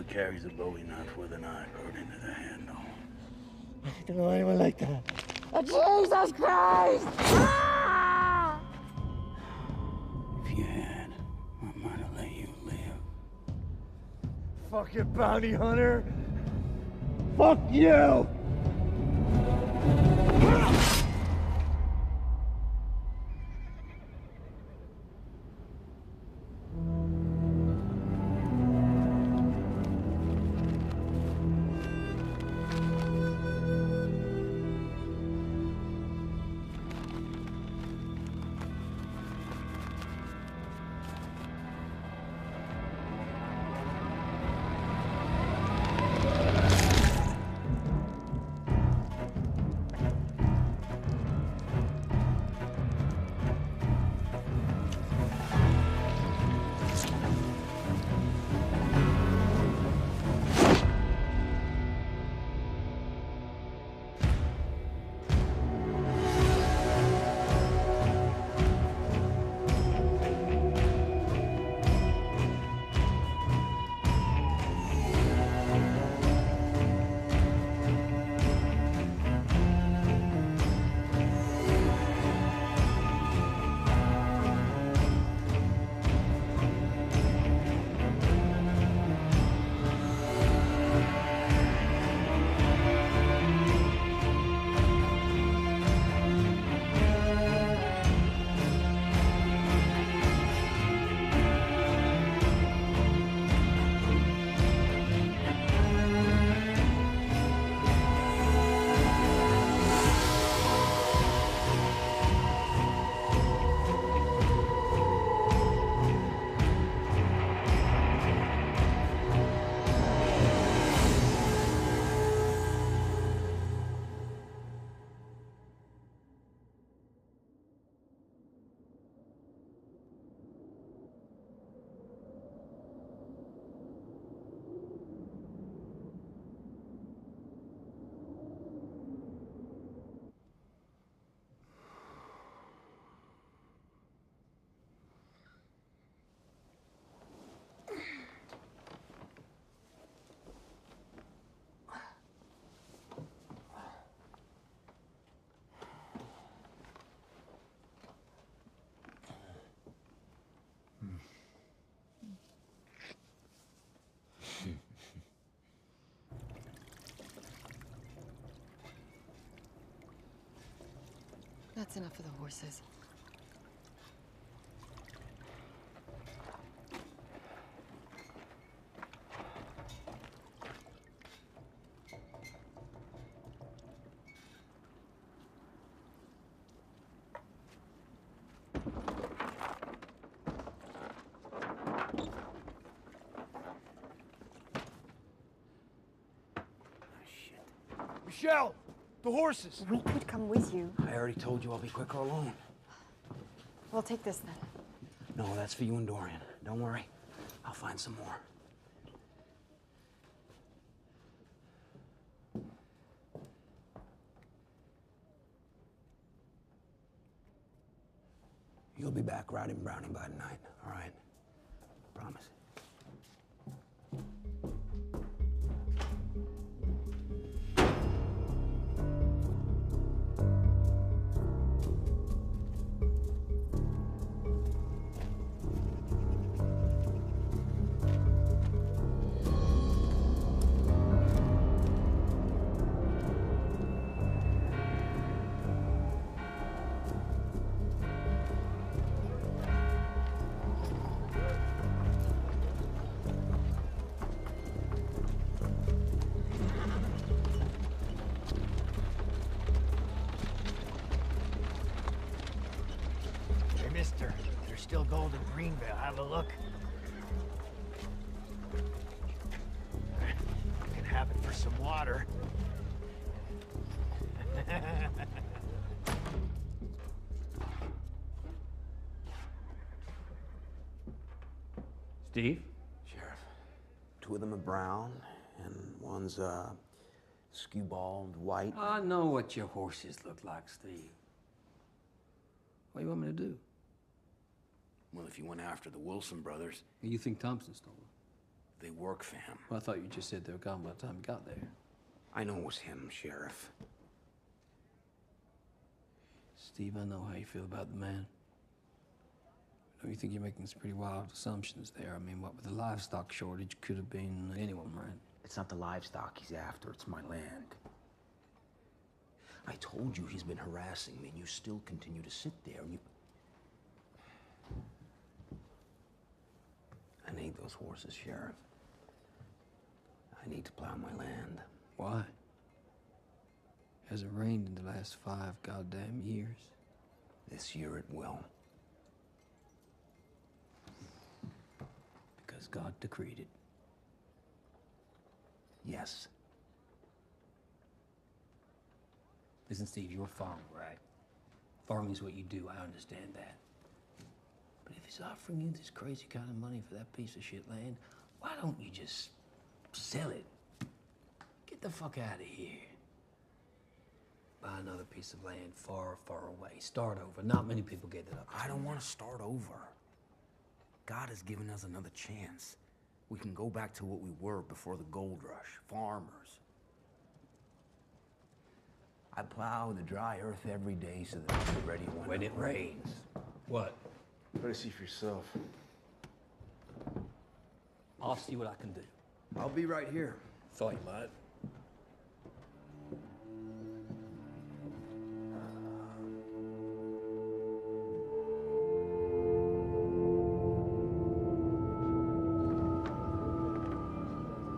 carries a Bowie knife with a knife burned into the handle. I don't know anyone like that. Oh, Jesus Christ! Ah! If you had, I might have let you live. Fucking bounty hunter! Fuck you! That's enough for the horses. Michelle! The horses! We could come with you. I already told you I'll be quicker alone. We'll take this then. No, that's for you and Dorian. Don't worry. I'll find some more. You'll be back riding Brownie by tonight, all right? Promise. Mister, there's still gold in Greenville. Have a look. You can have it for some water. Steve? Sheriff. Two of them are brown, and one's, skewbald white. I know what your horses look like, Steve. What do you want me to do? Well, if you went after the Wilson brothers... You think Thompson stole them? They work for him. Well, I thought you just said they were gone by the time you got there. I know it was him, Sheriff. Steve, I know how you feel about the man. I know you think you're making some pretty wild assumptions there. I mean, what with the livestock shortage, could have been anyone, right? It's not the livestock he's after, it's my land. I told you he's been harassing me, and you still continue to sit there, and you... I need those horses, Sheriff. I need to plow my land. Why? Hasn't rained in the last 5 goddamn years. This year it will. Because God decreed it. Yes. Listen, Steve, you're a farmer, right? Farming is what you do, I understand that. But if he's offering you this crazy kind of money for that piece of shit land, why don't you just sell it? Get the fuck out of here. Buy another piece of land far, far away. Start over. Not many people get that opportunity. I don't want to start over. God has given us another chance. We can go back to what we were before the gold rush, farmers. I plow the dry earth every day so that we're ready when it rains. What? Better see for yourself. I'll see what I can do. I'll be right here. Thought you might.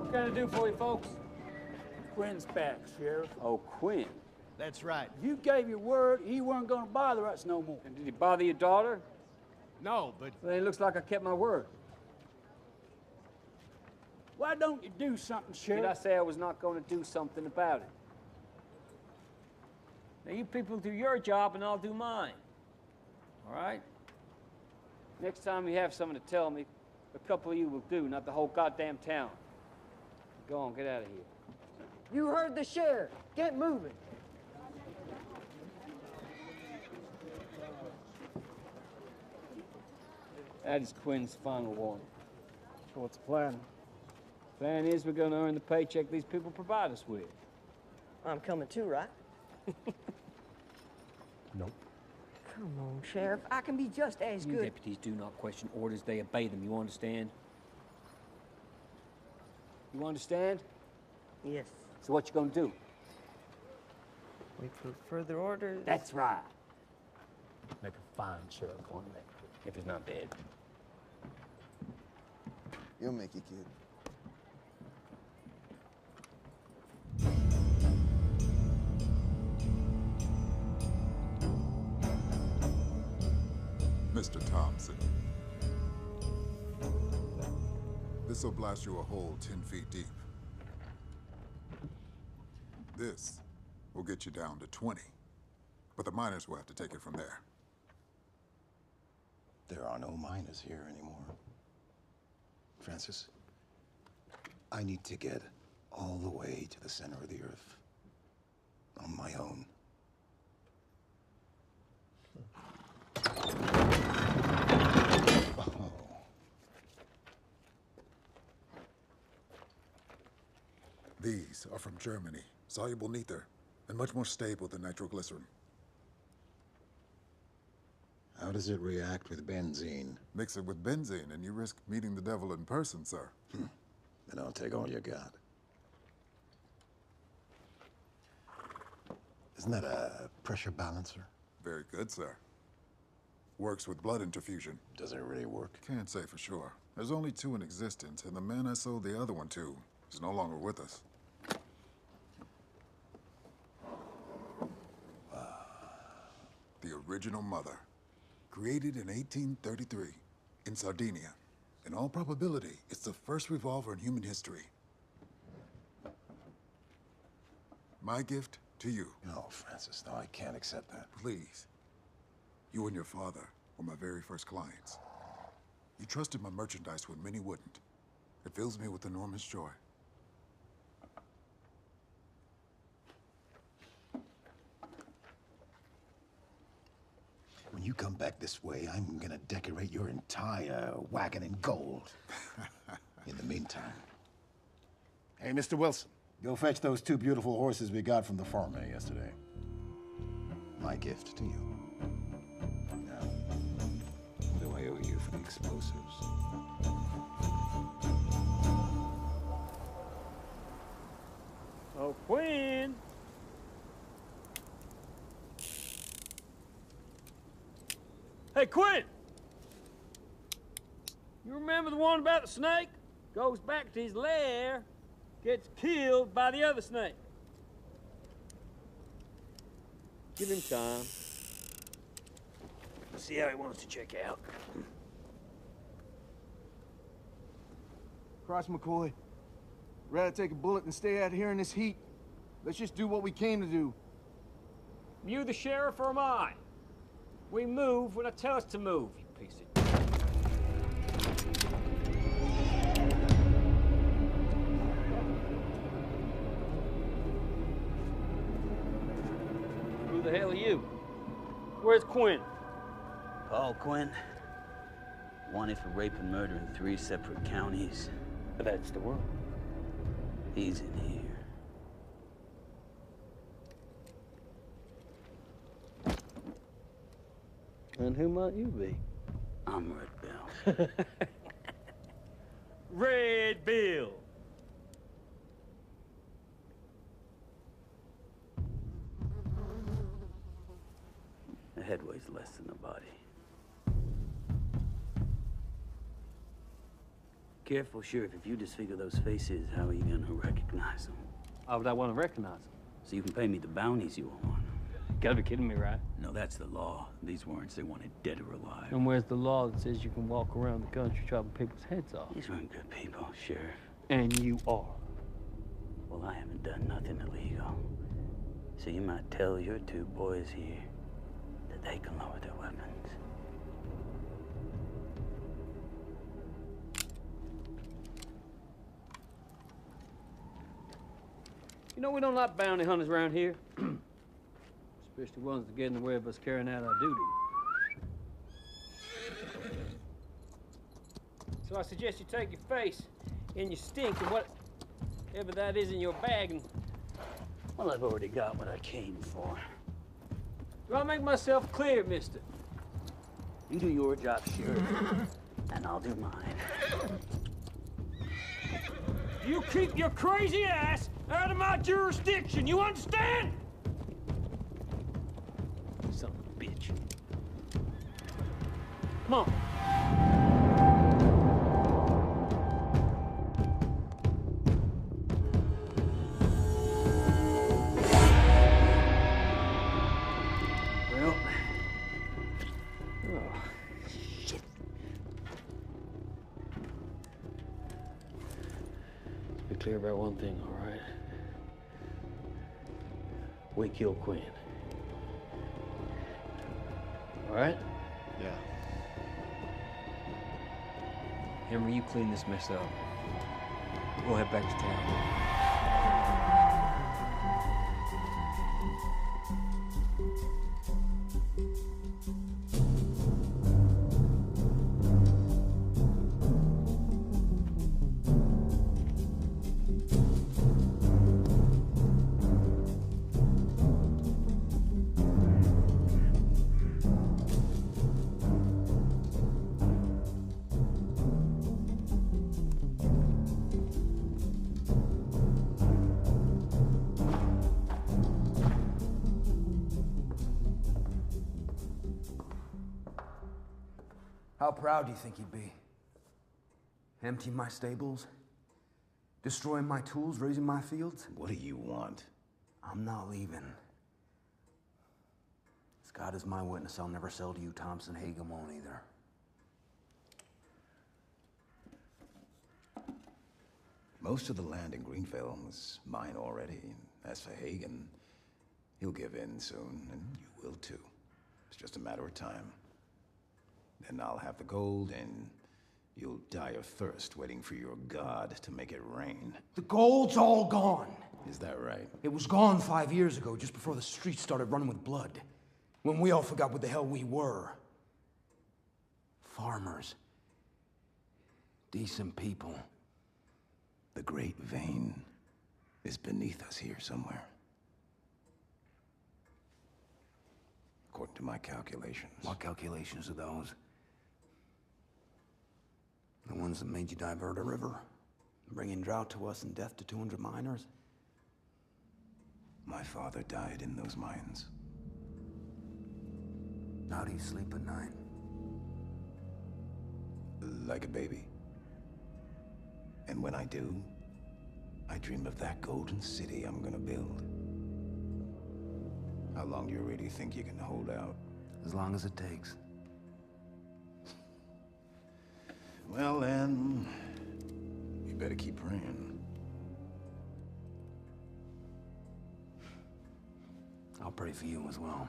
What can I do for you, folks? Quinn's back, Sheriff. Oh, Quinn. That's right. You gave your word he weren't gonna bother us no more. And did he bother your daughter? No, but Well, it looks like I kept my word. Why don't you do something, Did I Sheriff? say I was not going to do something about it? Now, you people do your job and I'll do mine. All right? Next time you have someone to tell me, a couple of you will do, not the whole goddamn town. Go on, get out of here. You heard the sheriff. Get moving. That is Quinn's final warning. So what's the plan? Plan is we're going to earn the paycheck these people provide us with. I'm coming too, right? Nope. Come on, Sheriff. I can be just as You good. deputies do not question orders, they obey them. You understand? You understand? Yes. So what you gonna do? Wait for further orders. That's right. Make a fine sheriff on that, if he's not dead. You'll make it, kid. Mr. Thompson. This'll blast you a hole 10 feet deep. This will get you down to 20. But the miners will have to take it from there. There are no miners here anymore. Francis, I need to get all the way to the center of the earth on my own. Oh. These are from Germany. Soluble nether, and much more stable than nitroglycerin. How does it react with benzene? Mix it with benzene, and you risk meeting the devil in person, sir. Then I'll take all you got. Isn't that a pressure balancer? Very good, sir. Works with blood infusion. Does it really work? Can't say for sure. There's only 2 in existence, and the man I sold the other one to is no longer with us. The original mother. Created in 1833 in Sardinia. In all probability, it's the first revolver in human history. My gift to you. No, Francis, no, I can't accept that. Please. You and your father were my very first clients. You trusted my merchandise when many wouldn't. It fills me with enormous joy. When you come back this way, I'm gonna decorate your entire wagon in gold. In the meantime, Hey, Mr. Wilson. go fetch those 2 beautiful horses we got from the farmer yesterday. My gift to you. Now, what do I owe you for the explosives? Oh, Quinn! Hey, Quinn! You remember the one about the snake? Goes back to his lair, gets killed by the other snake. Give him time. See how he wants to check out. Cross McCoy. Rather take a bullet than stay out here in this heat. Let's just do what we came to do. You the sheriff or am I? We move when I tell us to move, you piece of... Who the hell are you? Where's Quinn? Paul Quinn, wanted for rape and murder in 3 separate counties. That's the one. He's in here. And who might you be? I'm Red Bill. Red Bill. The head weighs less than the body. Careful, Sheriff. If you disfigure those faces, how are you gonna recognize them? Why would I want to recognize him? So you can pay me the bounties you owe on them. Gotta be kidding me, right? No, that's the law. These warrants, they wanted dead or alive. And where's the law that says you can walk around the country chopping people's heads off? These weren't good people, Sheriff. And you are. Well, I haven't done nothing illegal. So you might tell your 2 boys here that they can lower their weapons. You know, we don't like bounty hunters around here. Especially ones that get in the way of us carrying out our duty. So I suggest you take your face and your stink and whatever that is in your bag and... Well, I've already got what I came for. Do I make myself clear, mister? You do your job, Sheriff, and I'll do mine. You keep your crazy ass out of my jurisdiction, you understand? Son of a bitch. Come on. Well, oh, shit. Let's be clear about one thing, all right? We killed Quinn. All right? Yeah. Henry, you clean this mess up. We'll head back to town. How proud do you think he'd be? Emptying my stables? Destroying my tools, raising my fields? What do you want? I'm not leaving. As God is my witness, I'll never sell to you Thompson Hagen won't either. Most of the land in Greenville was mine already. As for Hagen, he'll give in soon, and you will too. It's just a matter of time. Then I'll have the gold, and you'll die of thirst waiting for your god to make it rain. The gold's all gone. Is that right? It was gone 5 years ago, just before the streets started running with blood. When we all forgot what the hell we were. Farmers. Decent people. The Great Vein is beneath us here somewhere. According to my calculations. What calculations are those? The ones that made you divert a river? Bringing drought to us and death to 200 miners? My father died in those mines. How do you sleep at night? Like a baby. And when I do, I dream of that golden city I'm gonna build. How long do you really think you can hold out? As long as it takes. Well then, you better keep praying. I'll pray for you as well.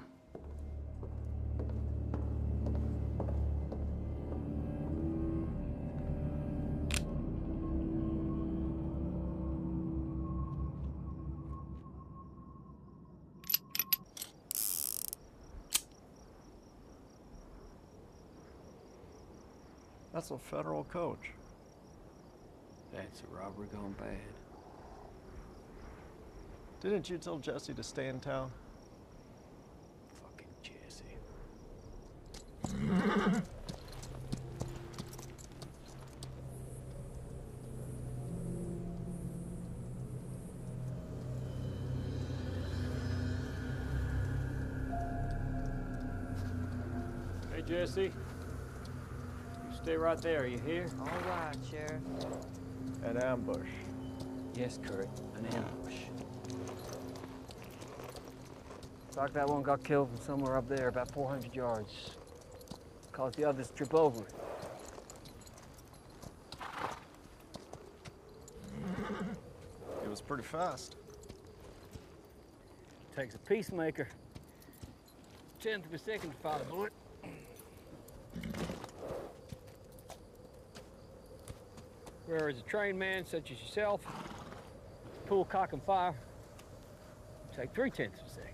That's a federal coach. That's a robbery gone bad. Didn't you tell Jesse to stay in town? Fucking Jesse. Hey, Jesse. You stay right there. Are you here? All right, Sheriff. An ambush. Yes, Kurt. An ambush. Like that one got killed from somewhere up there, about 400 yards. Caused the others to trip over it. It was pretty fast. Takes a peacemaker. 1/10 of a second to fire a bullet. Whereas a trained man such as yourself, pull, cock, and fire, take 3/10 of a second.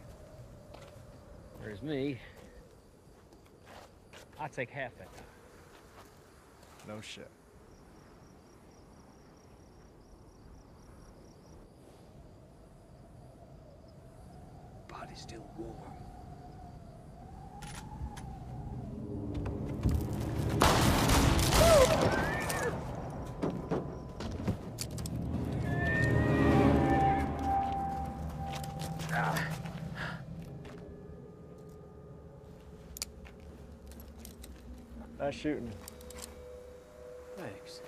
Whereas me, I take half that time. No shit. Body's still warm. Nice shooting. Thanks.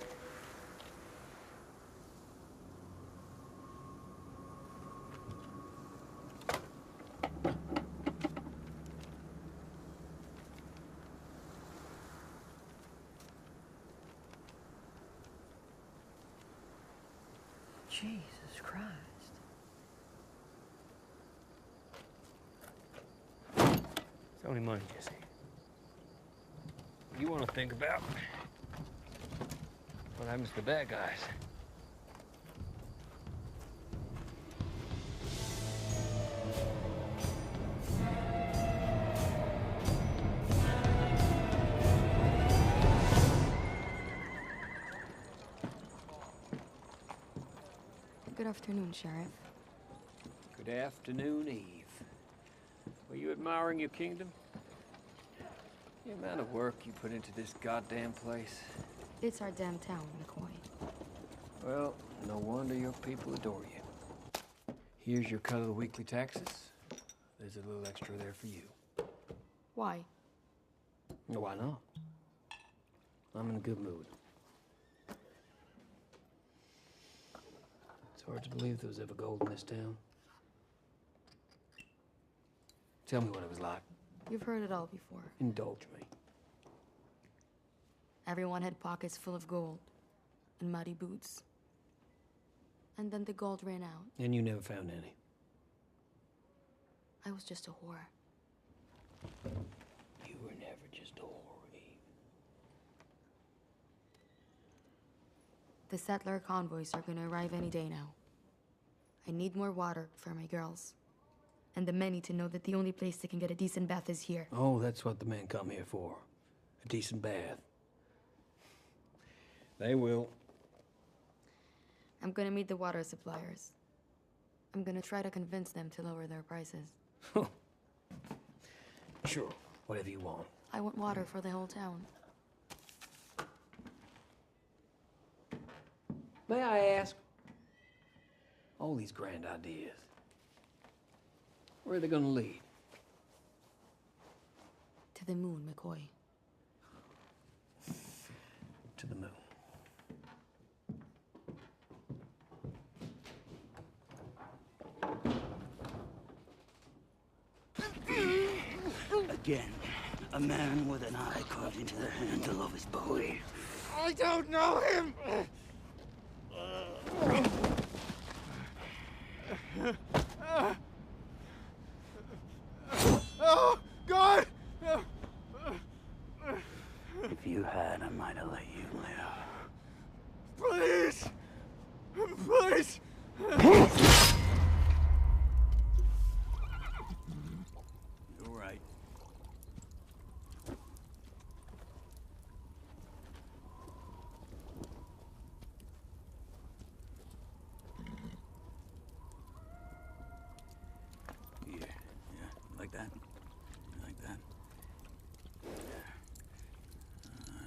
Jesus Christ. It's only money, Jesse. You want to think about what happens to the bad guys. Good afternoon, Sheriff. Good afternoon, Eve. Were you admiring your kingdom? The amount of work you put into this goddamn place. It's our damn town, McCoy. Well, no wonder your people adore you. Here's your cut of the weekly taxes. There's a little extra there for you. Why? Well, why not? I'm in a good mood. It's hard to believe there was ever gold in this town. Tell me what it was like. You've heard it all before. Indulge me. Everyone had pockets full of gold and muddy boots. And then the gold ran out. And you never found any. I was just a whore. You were never just a whore, Eve. The settler convoys are gonna arrive any day now. I need more water for my girls. And the men need to know that the only place they can get a decent bath is here. Oh, that's what the men come here for. A decent bath. They will. I'm gonna meet the water suppliers. I'm gonna try to convince them to lower their prices. Sure, whatever you want. I want water for the whole town. May I ask? All these grand ideas. Where are they gonna lead? To the moon, McCoy. To the moon. Again, a man with an eye carved into the handle of his bowie. I don't know him! Oh, God! If you had, I might have let you live. Please! Please! You're right. Yeah, like that? Like that?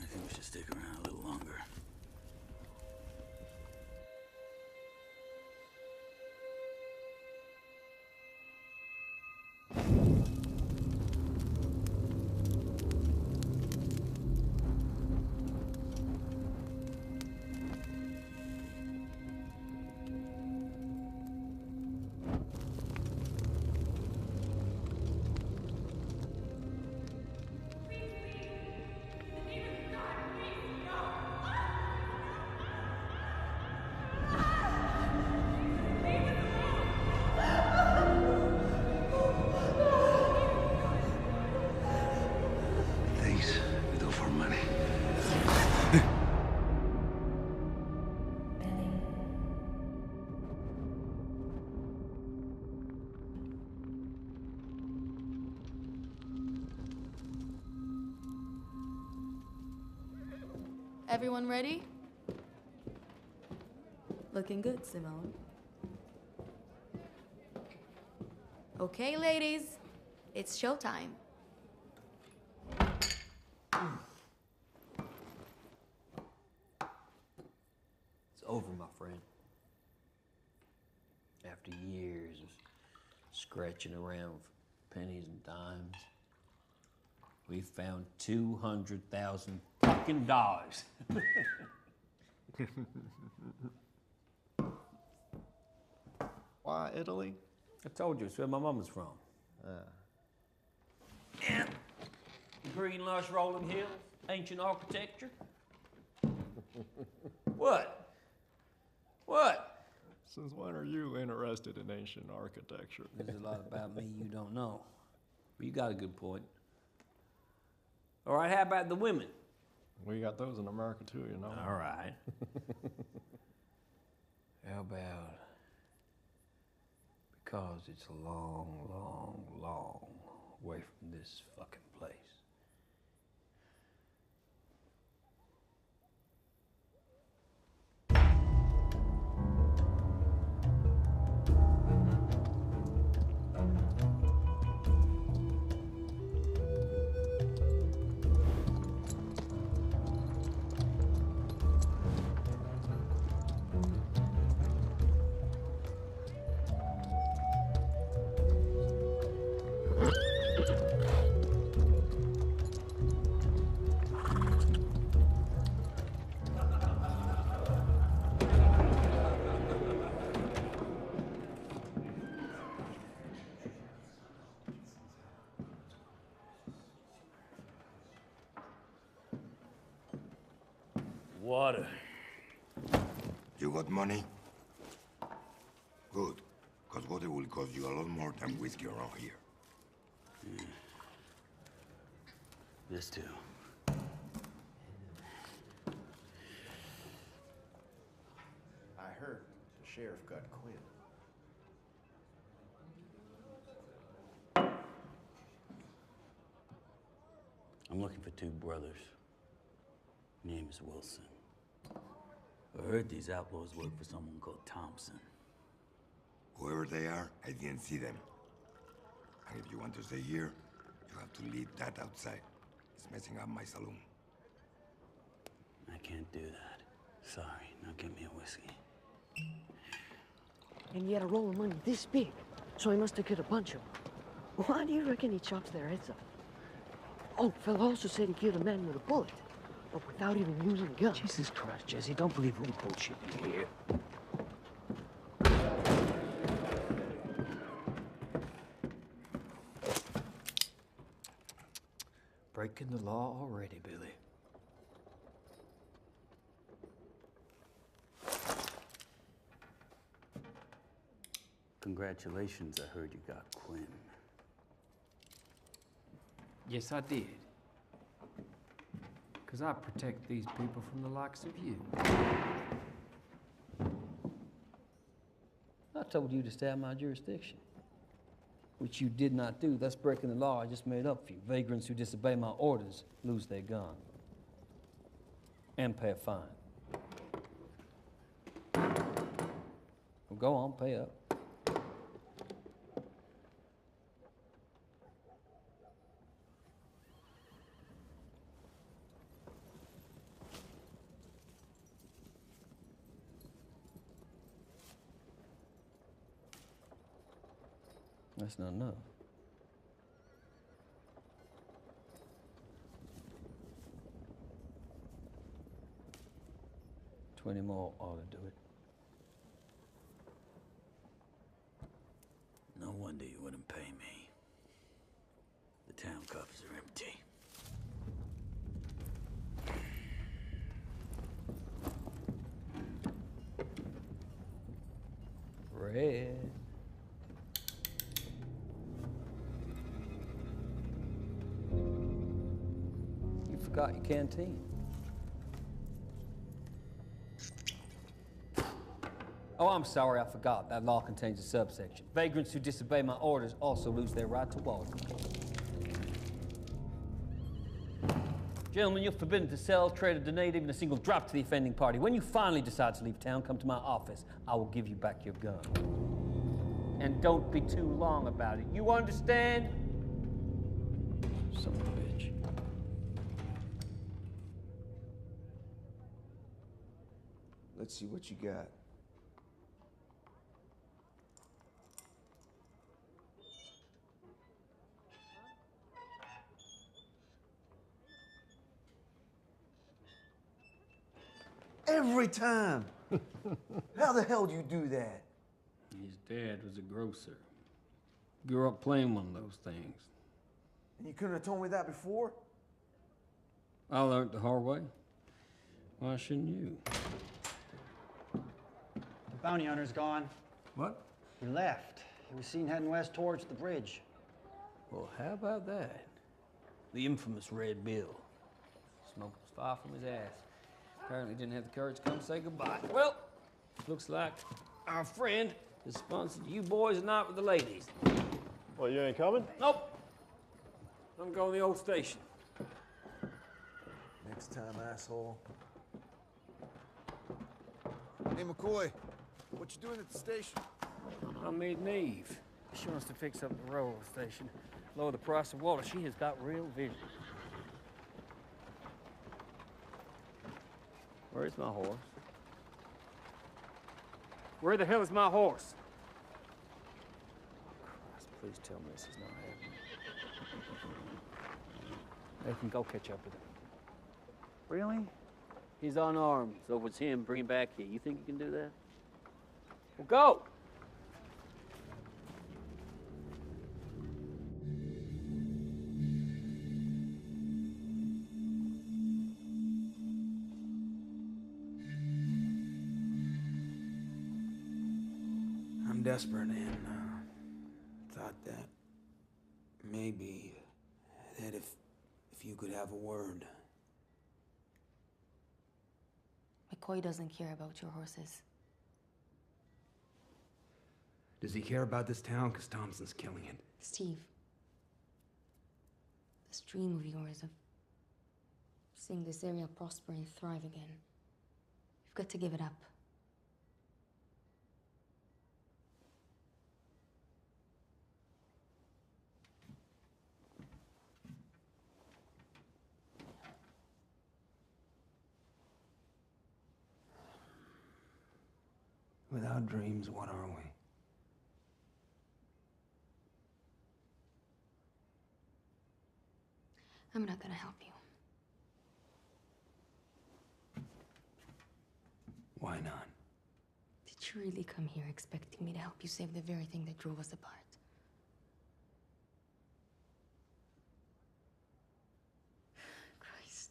I think we should stick around a little longer. Things we do for money. Everyone ready? Looking good, Simone. Okay, ladies, it's showtime. It's over, my friend. After years of scratching around for pennies and dimes, we found $200,000 fucking dollars. Why Italy? I told you, it's where my mama's from. Yeah. Green, lush, rolling hills, ancient architecture. What? What? Since when are you interested in ancient architecture? There's a lot about me you don't know. But you got a good point. All right, how about the women? We got those in America too, you know. All right. How about, because it's a long, long, long way from this fucking place. Water. You got money? Good, because water will cost you a lot more than whiskey around here. Yeah. This too. I heard the sheriff got Quinn. I'm looking for two brothers. Name is Wilson. I heard these outlaws work for someone called Thompson. Whoever they are, I didn't see them. And if you want to stay here, you have to leave that outside. It's messing up my saloon. I can't do that. Sorry, now get me a whiskey. And he had a roll of money this big, so he must have killed a bunch of them. Why do you reckon he chops their heads off? Oh, fella also said he killed a man with a bullet, but without even using a gun. Jesus Christ, Jesse, don't believe any bullshit you hear. Breaking the law already, Billy. Congratulations, I heard you got Quinn. Yes, I did. Because I protect these people from the likes of you. I told you to stay out of my jurisdiction, which you did not do. That's breaking the law I just made up for you. Vagrants who disobey my orders lose their gun and pay a fine. Well, go on, pay up. That's not enough. $20 more ought to do it. No wonder you wouldn't pay me. The town coffers are empty. Red. You forgot your canteen. Oh, I'm sorry, I forgot. That law contains a subsection. Vagrants who disobey my orders also lose their right to water. Gentlemen, you're forbidden to sell, trade, or donate even a single drop to the offending party. When you finally decide to leave town, come to my office. I will give you back your gun. And don't be too long about it. You understand? Son of a bitch. Let's see what you got. Every time! How the hell do you do that? His dad was a grocer. Grew up playing one of those things. And you couldn't have told me that before? I learned the hard way. Why shouldn't you? The bounty hunter's gone. What? He left. He was seen heading west towards the bridge. Well, how about that? The infamous Red Bill. Smoke was far from his ass. Apparently didn't have the courage to come say goodbye. Well, looks like our friend is sponsored you boys and not with the ladies. Well, you ain't coming? Nope. I'm going to the old station. Next time, asshole. Hey, McCoy, what you doing at the station? I'm meeting Eve. She wants to fix up the railroad station, lower the price of water. She has got real vision. Where's my horse? Where the hell is my horse? Christ, please tell me this is not happening. Nathan, go catch up with him. Really? He's unarmed, so if it's him, bring him back here. You think you can do that? Well, go! I'm desperate and thought that maybe that if you could have a word. McCoy doesn't care about your horses. Does he care about this town? Because Thompson's killing it. Steve, this dream of yours of seeing this area prosper and thrive again, You've got to give it up. Without dreams, what are we? I'm not gonna help you. Why not? Did you really come here expecting me to help you save the very thing that drove us apart? Christ.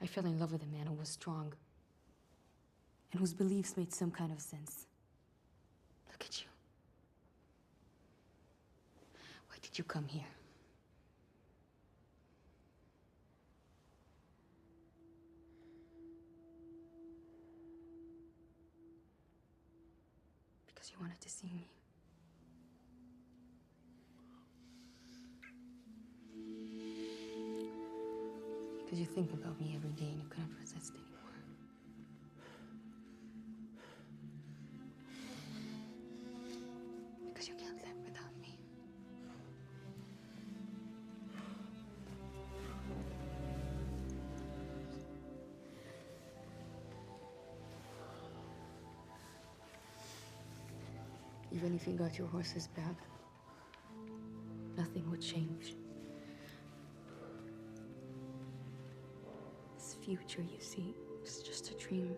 I fell in love with a man who was strong and whose beliefs made some kind of sense. Look at you. Why did you come here? Because you wanted to see me. Because you think about me every day and you couldn't resist anymore. Because you can't live without me. Even if you got your horses back, nothing would change. This future you see is just a dream.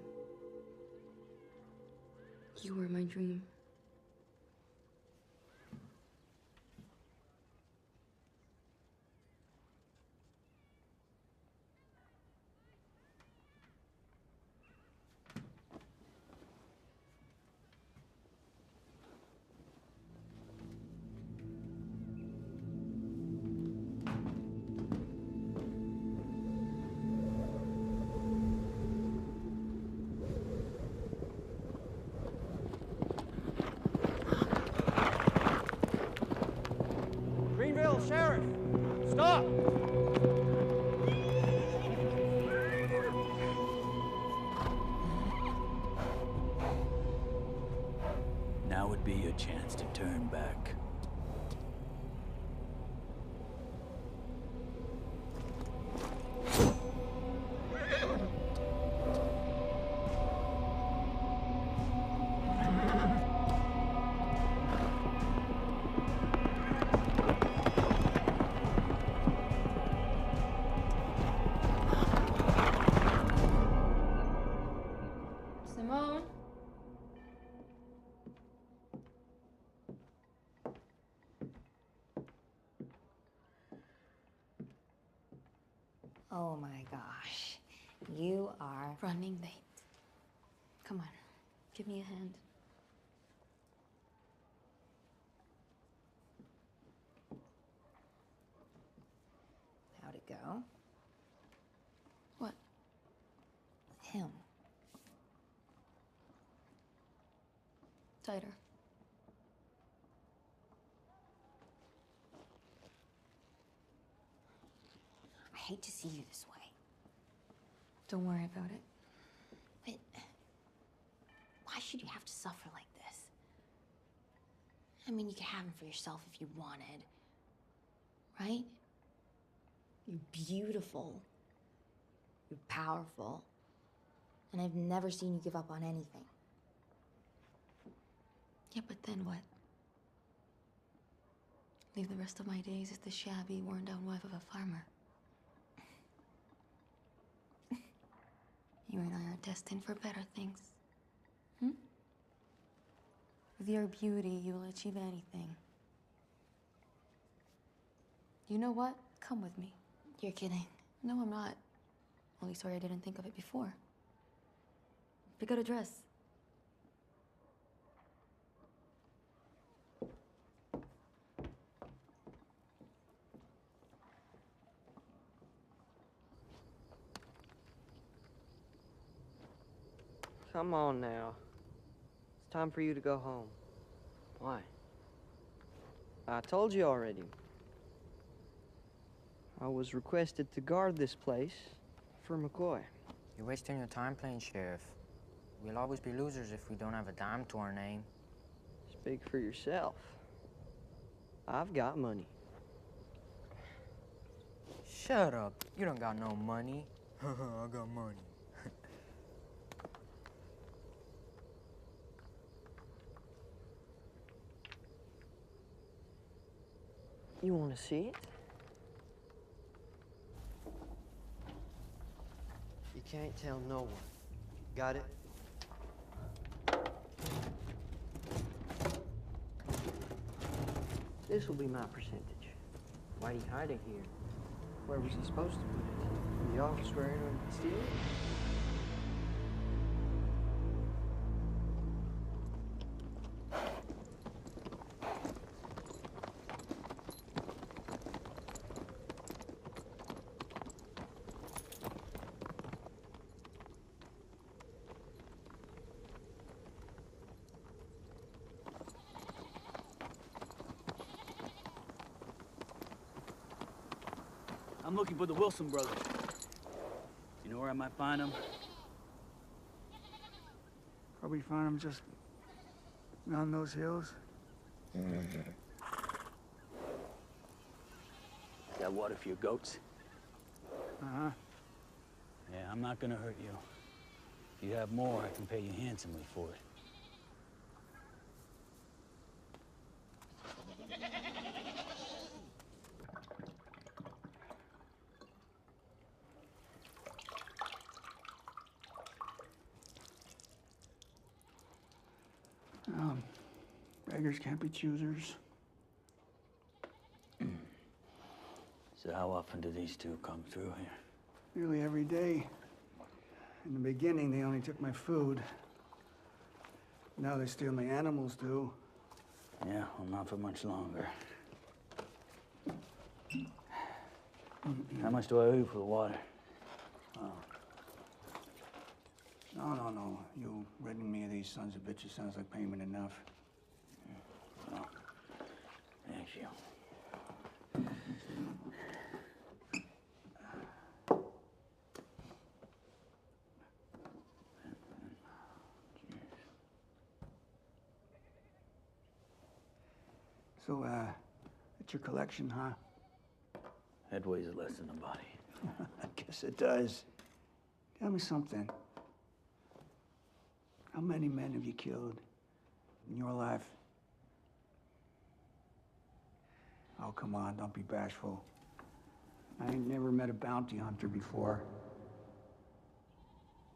You were my dream. Sheriff! Stop! Now would be your chance to turn back. Oh my gosh. You are running late. Come on, give me a hand. How'd it go? What? With him. Tighter. I hate to see you this way. Don't worry about it. But why should you have to suffer like this? I mean, you could have him for yourself if you wanted, right? You're beautiful. You're powerful. And I've never seen you give up on anything. Yeah, but then what? Leave the rest of my days as the shabby, worn-down wife of a farmer. You and I are destined for better things. With your beauty, you will achieve anything. You know what? Come with me. You're kidding. No, I'm not. Only sorry I didn't think of it before. Pick out a dress. Come on now. It's time for you to go home. Why? I told you already. I was requested to guard this place for McCoy. You're wasting your time playing sheriff. We'll always be losers if we don't have a dime to our name. Speak for yourself. I've got money. Shut up. You don't got no money. I got money. You want to see it? You can't tell no one. Got it? This will be my percentage. Why'd he hide it here? Where was he supposed to put it? In the office where anyone could steal it? I'm looking for the Wilson brothers. You know where I might find them? Probably find them just around those hills. Got water for your goats? Uh-huh. Yeah, I'm not gonna hurt you. If you have more, I can pay you handsomely for it. Beggars can't be choosers. So how often do these two come through here? Nearly every day. In the beginning, they only took my food. Now they steal my animals, too. Yeah, well, not for much longer. How much do I owe you for the water? No. You ridding me of these sons of bitches sounds like payment enough. Well, thank you. So, it's your collection, huh? Head weighs less than a body. I guess it does. Tell me something. How many men have you killed in your life? Oh, come on, don't be bashful. I ain't never met a bounty hunter before.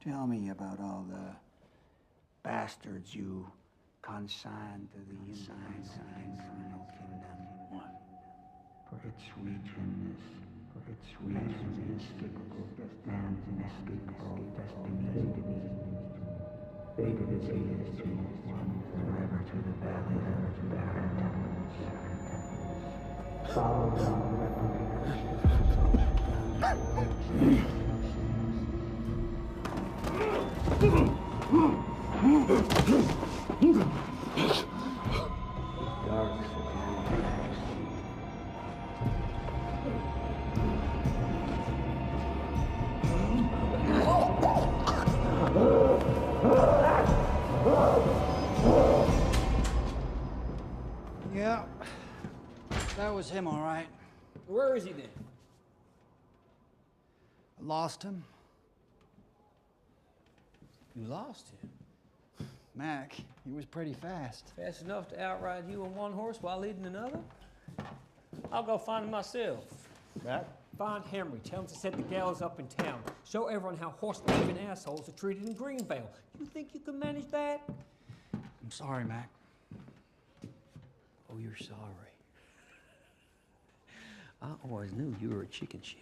Tell me about all the bastards you consigned to the infernal kingdom. What? For its region inescapable stands inescapable destiny. Faded as he is to one forever to the valley of barren temples. Follow down dark Yeah, that was him, all right. Where is he then? I lost him. You lost him? Mac, he was pretty fast. Fast enough to outride you on one horse while leading another? I'll go find him myself. Mac? Find Henry. Tell him to set the gallows up in town. Show everyone how horse-thieving assholes are treated in Greenvale. You think you can manage that? I'm sorry, Mac. Oh, you're sorry. I always knew you were a chicken shit.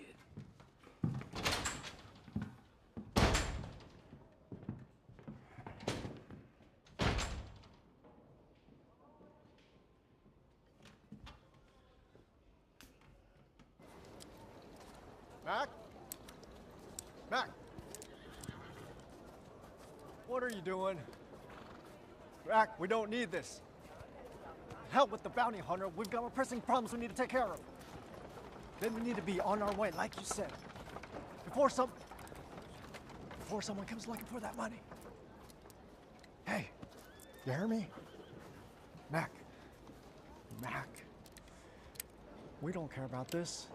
Mac? Mac! What are you doing? Mac, we don't need this. Hell with the bounty hunter. We've got more pressing problems we need to take care of. Then we need to be on our way, like you said. Before some... before someone comes looking for that money. Hey, you hear me? Mac. Mac. We don't care about this.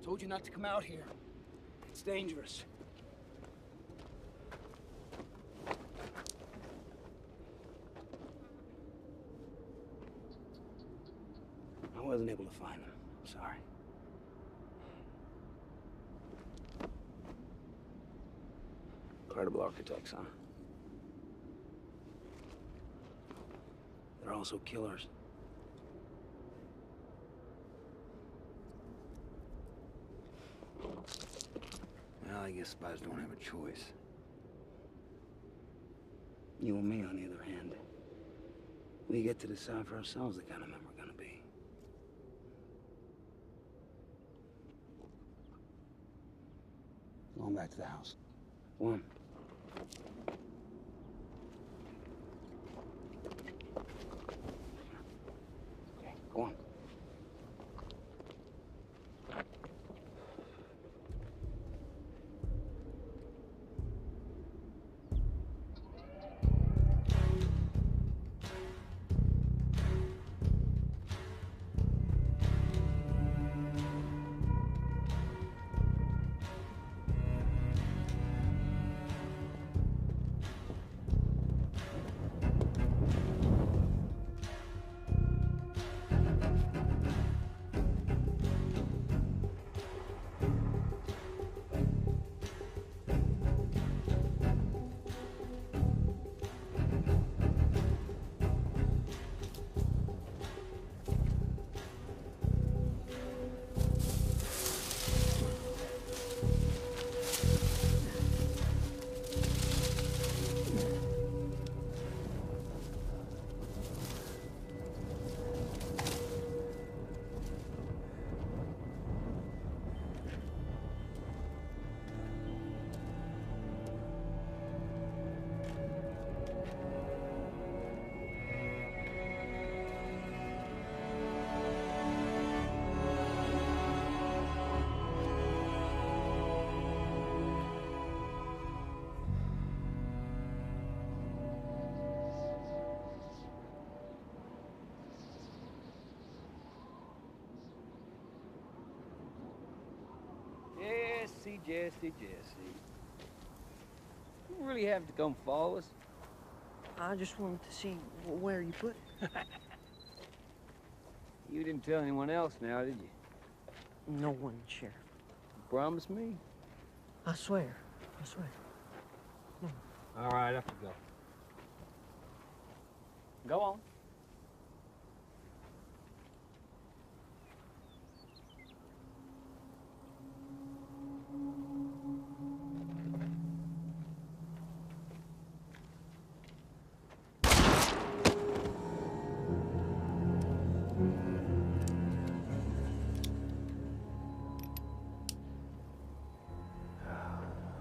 Told you not to come out here. It's dangerous. I wasn't able to find them. I'm sorry. Incredible architects, huh? They're also killers. Well, I guess spies don't have a choice. You and me, on the other hand, we get to decide for ourselves the kind of men we're gonna be. Going back to the house. One. Okay, go on. Jesse. You really have to come follow us? I just wanted to see where you put it. You didn't tell anyone else now, did you? No one, Sheriff. You promise me? I swear. No. All right, I have to go. Go on.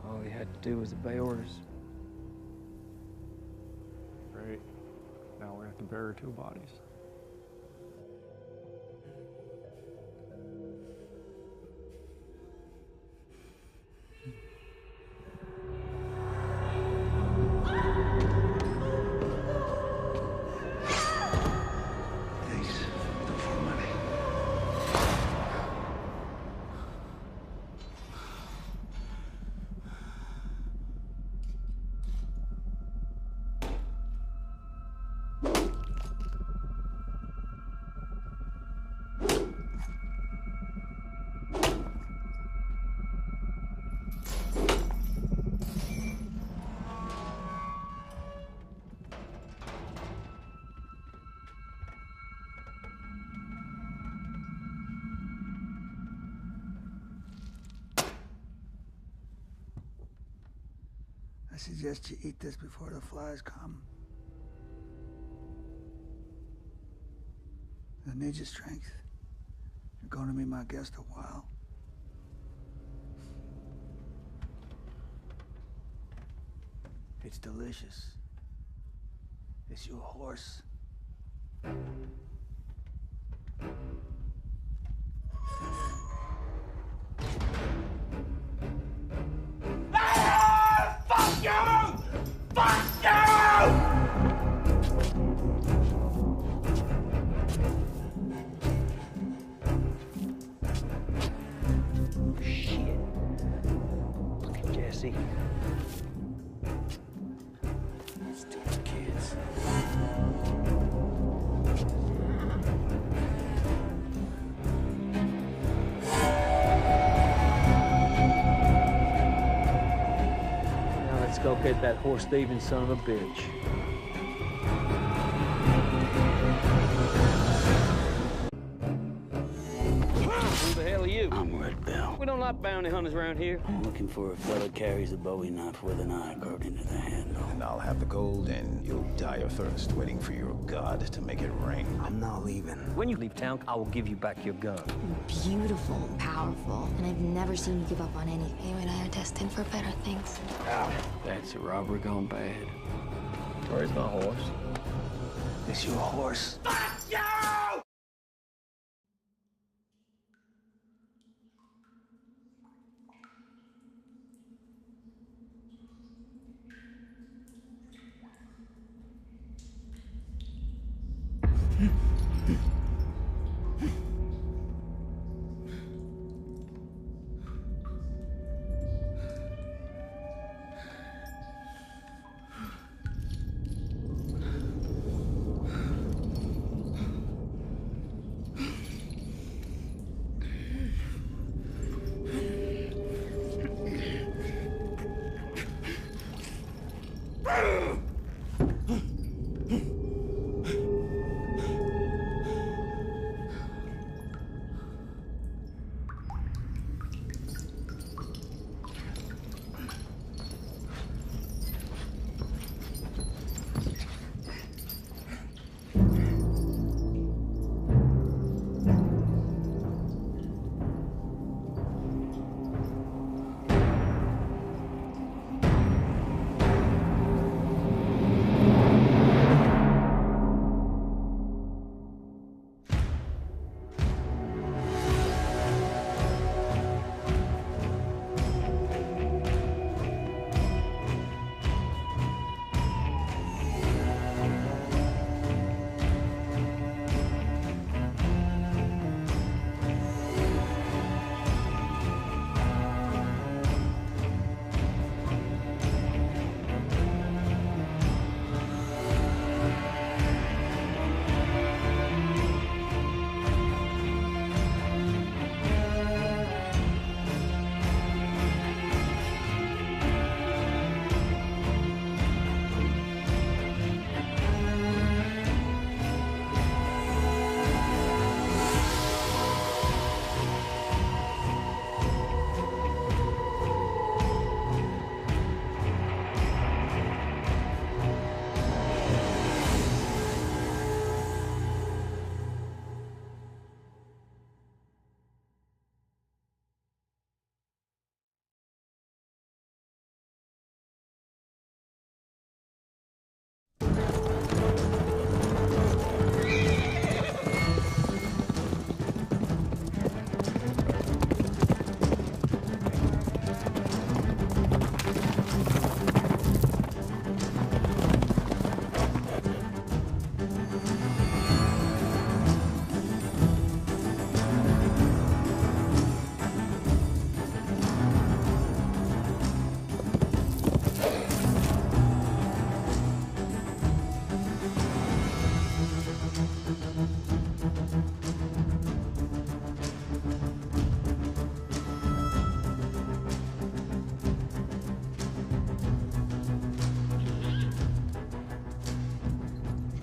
All he had to do was obey orders. Great. Now we have to bury 2 bodies. I suggest you eat this before the flies come. I need your strength. You're going to be my guest a while. It's delicious. Is you a horse? Ah! Fuck you! Fuck you! Shit. Look at Jesse. Stupid kids. Now let's go get that horse thieving son of a bitch. Who the hell are you? I'm Red Bill. We don't like bounty hunters around here. I'm looking for a fella carries a Bowie knife with an eye carved into the handle. And I'll have the gold, and you'll die of thirst, waiting for your god to make it rain. I'm not leaving. When you leave town, I will give you back your gun. Beautiful, powerful, and I've never seen you give up on anything. You and I are destined for better things. That's a robbery gone bad. Where's my horse? Is you a horse? Fuck you!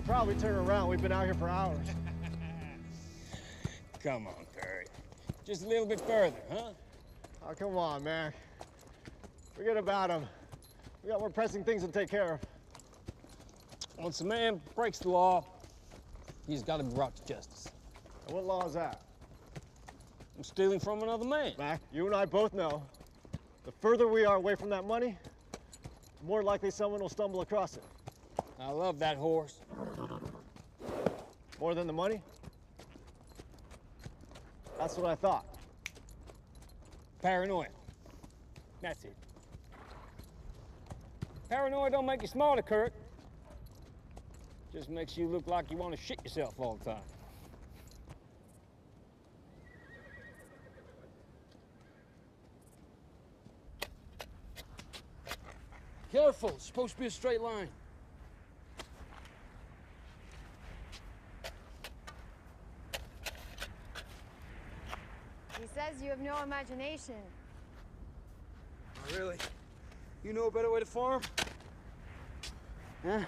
Probably turn around. We've been out here for hours. Come on, Curry. Just a little bit further, huh? Oh, come on, man. Forget about him. We got more pressing things to take care of. Once a man breaks the law, he's got to be brought to justice. And what law is that? I'm stealing from another man. Mac, you and I both know the further we are away from that money, more likely someone will stumble across it. I love that horse. More than the money? That's what I thought. Paranoia. That's it. Paranoia don't make you smarter, Kurt. Just makes you look like you want to shit yourself all the time. Careful, it's supposed to be a straight line. He says you have no imagination. Oh, really? You know a better way to farm? Huh?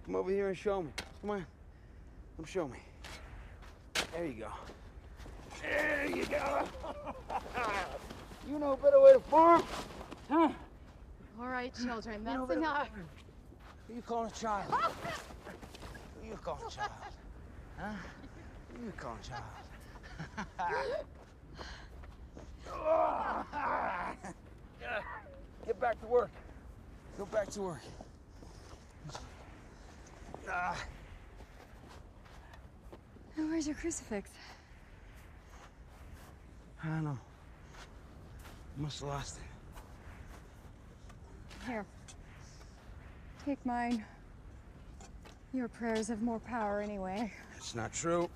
Come over here and show me. Come on. Come show me. There you go. There you go. You know a better way to farm? Huh? All right, children, that's enough. Who you calling a child? Who you calling a child? Huh? Who you calling a child? Get back to work. Go back to work. Where's your crucifix? I don't know. Must have lost it. Here. Take mine. Your prayers have more power anyway. That's not true.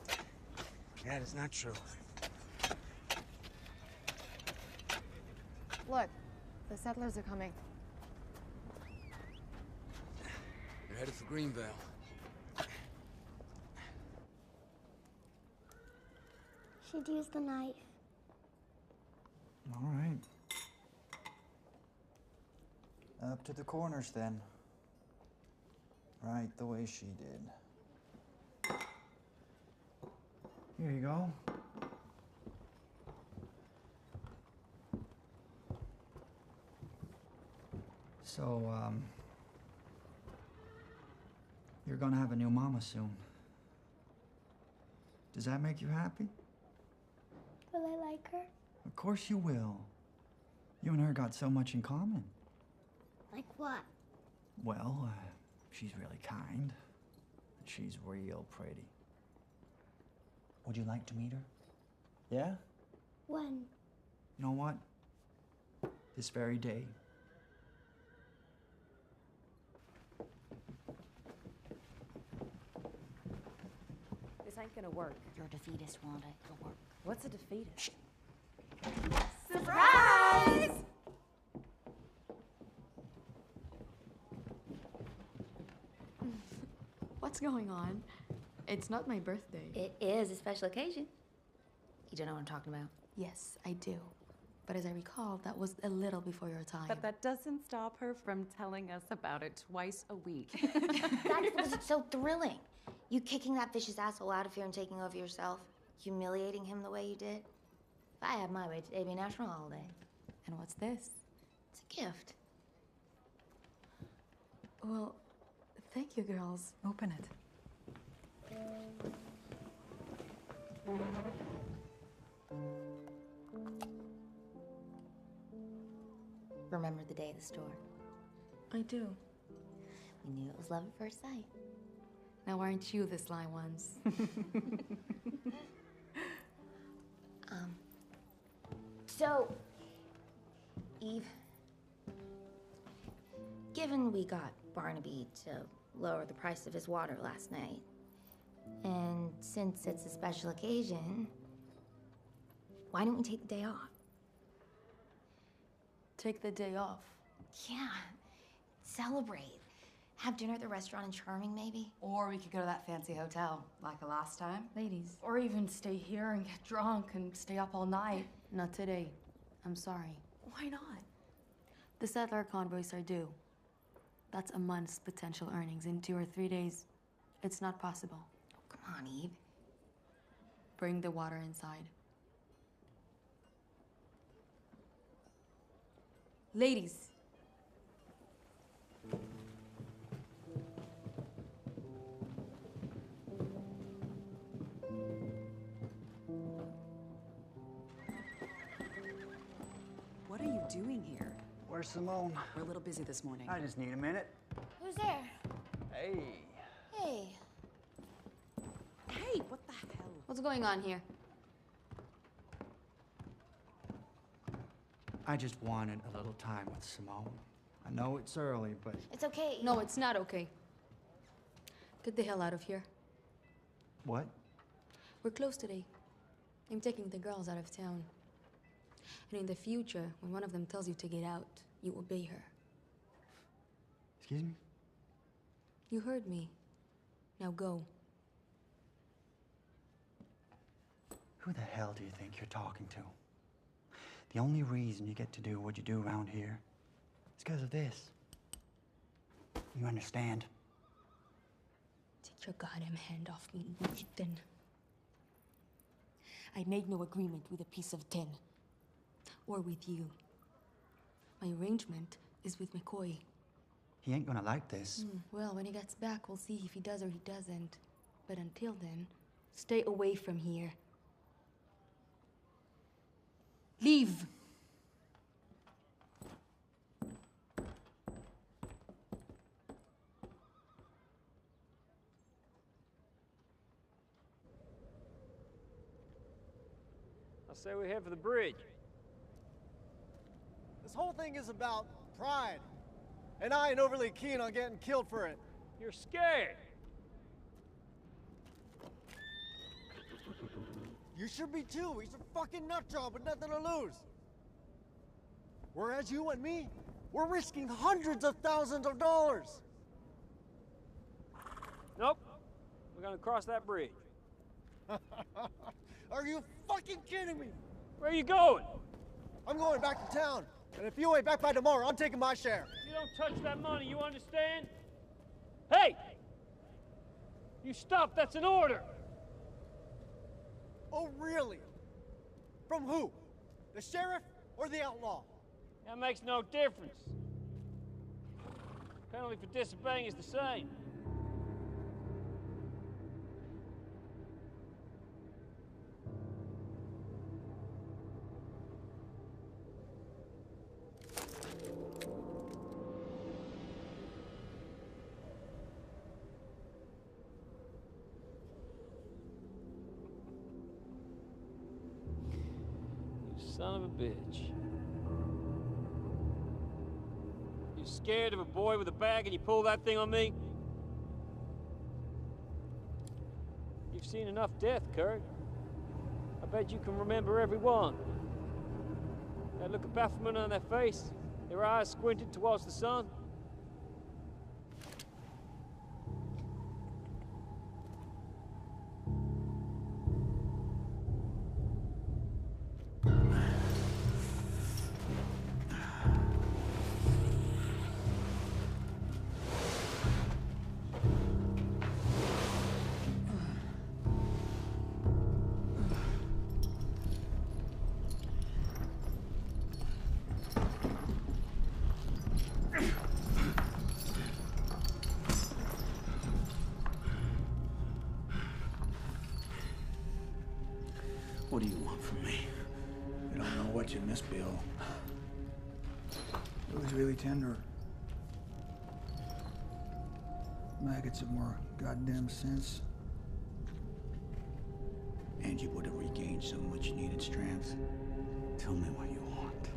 That is not true. Look, the settlers are coming. They're headed for Greenvale. Should use the knife. All right. Up to the corners, then. Right the way she did. Here you go. So, you're gonna have a new mama soon. Does that make you happy? Will I like her? Of course you will. You and her got so much in common. Like what? Well, she's really kind. She's real pretty. Would you like to meet her? Yeah? When? You know what? This very day. This ain't gonna work. You're a defeatist, Wanda. It'll work. What's a defeatist? Surprise! What's going on? It's not my birthday. It is a special occasion. You don't know what I'm talking about? Yes, I do. But as I recall, that was a little before your time. But that doesn't stop her from telling us about it twice a week. That's because it's so thrilling. You kicking that vicious asshole out of here and taking over yourself, humiliating him the way you did. If I had my way, today'd be a national holiday. And what's this? It's a gift. Well, thank you, girls. Open it. Remember the day of the store? I do. We knew it was love at first sight. Now aren't you the sly ones? So, Eve, given we got Barnaby to lower the price of his water last night, and since it's a special occasion, why don't we take the day off? Take the day off? Yeah, celebrate. Have dinner at the restaurant in Charming, maybe? Or we could go to that fancy hotel, like the last time. Ladies. Or even stay here and get drunk and stay up all night. Not today. I'm sorry. Why not? The settler convoys are due. That's a month's potential earnings in 2 or 3 days. It's not possible. Oh, come on, Eve. Bring the water inside. Ladies. What are you doing here? Where's Simone? We're a little busy this morning. I just need a minute. Who's there? Hey. Hey. Hey, what the hell? What's going on here? I just wanted a little time with Simone. I know it's early, but... It's okay. No, it's not okay. Get the hell out of here. What? We're closed today. I'm taking the girls out of town. And in the future, when one of them tells you to get out, you obey her. Excuse me? You heard me. Now go. Who the hell do you think you're talking to? The only reason you get to do what you do around here is because of this. You understand? Take your goddamn hand off me, Ethan. I made no agreement with a piece of tin. Or with you. My arrangement is with McCoy. He ain't gonna like this. Well, when he gets back, we'll see if he does or he doesn't. But until then, stay away from here. Leave! I say we head for the bridge. This whole thing is about pride. And I ain't overly keen on getting killed for it. You're scared. You should be too. He's a fucking nut job with nothing to lose. Whereas you and me, we're risking hundreds of thousands of dollars. Nope. We're gonna cross that bridge. Are you fucking kidding me? Where are you going? I'm going back to town. And if you ain't back by tomorrow, I'm taking my share. You don't touch that money, you understand? Hey! You stop, that's an order! Oh, really? From who? The sheriff or the outlaw? That makes no difference. Penalty for disobeying is the same. Son of a bitch. You scared of a boy with a bag and you pull that thing on me? You've seen enough death, Kurt. I bet you can remember every one. That look of bafflement on their face, their eyes squinted towards the sun. What do you want from me? You don't know what you missed, Bill. It was really tender. Maggots have more goddamn sense. And you would have regained some much needed strength. Tell me what you want.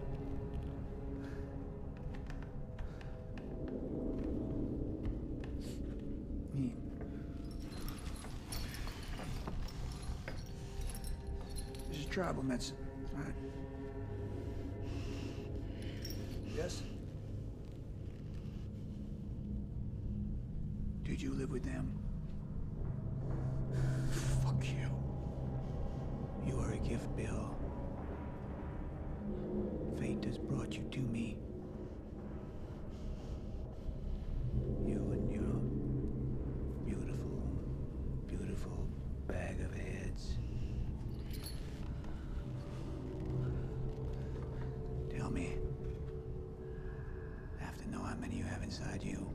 Me. This is tribal medicine, right? Yes? Did you live with them? Fuck you. You are a gift, Bill. Fate has brought you to me. You and your beautiful, beautiful bag of heads. Tell me. I have to know how many you have inside you.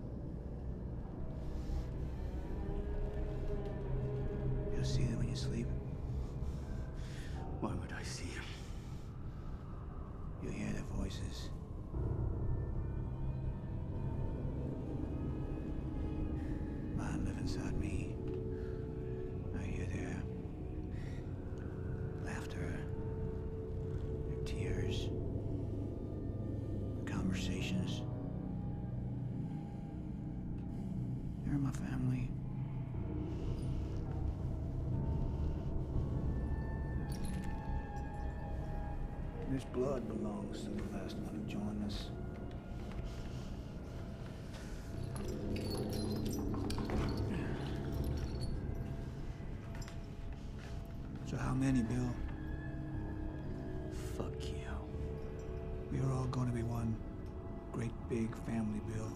You'll see them when you sleep. Why would I see him? You hear their voices. prayers, conversations. They're my family. This blood belongs to the last one who joined us. So how many, Bill? Fuck you. We are all going to be one great big family, Bill.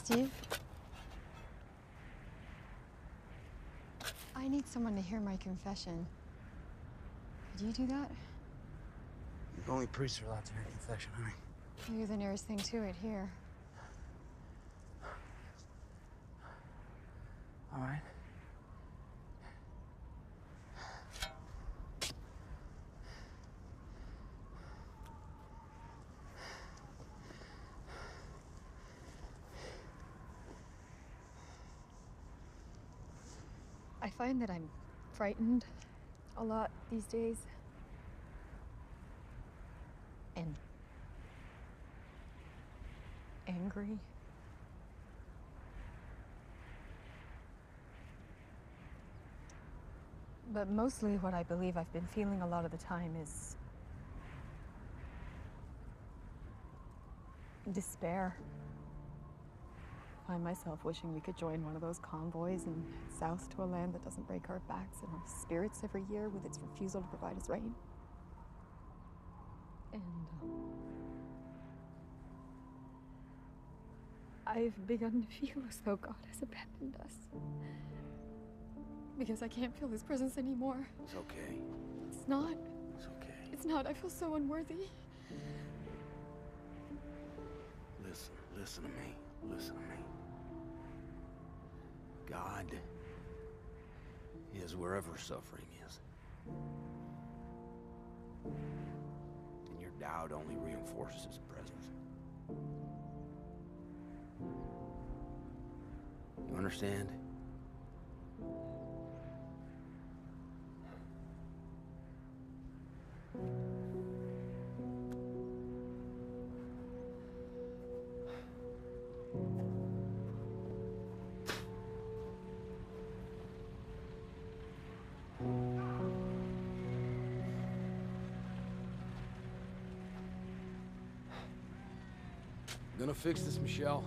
Steve? I need someone to hear my confession. Could you do that? Only priests are allowed to hear confession, honey. You're the nearest thing to it here. All right. I find that I'm frightened a lot these days. And angry. But mostly what I believe I've been feeling a lot of the time is despair. I find myself wishing we could join one of those convoys and head south to a land that doesn't break our backs and our spirits every year with its refusal to provide us rain. And I've begun to feel as though God has abandoned us. Because I can't feel his presence anymore. It's okay. It's not. It's okay. It's not. I feel so unworthy. Listen to me. Listen to me. God is wherever suffering is. And your doubt only reinforces his presence. You understand? Gonna fix this, Michelle.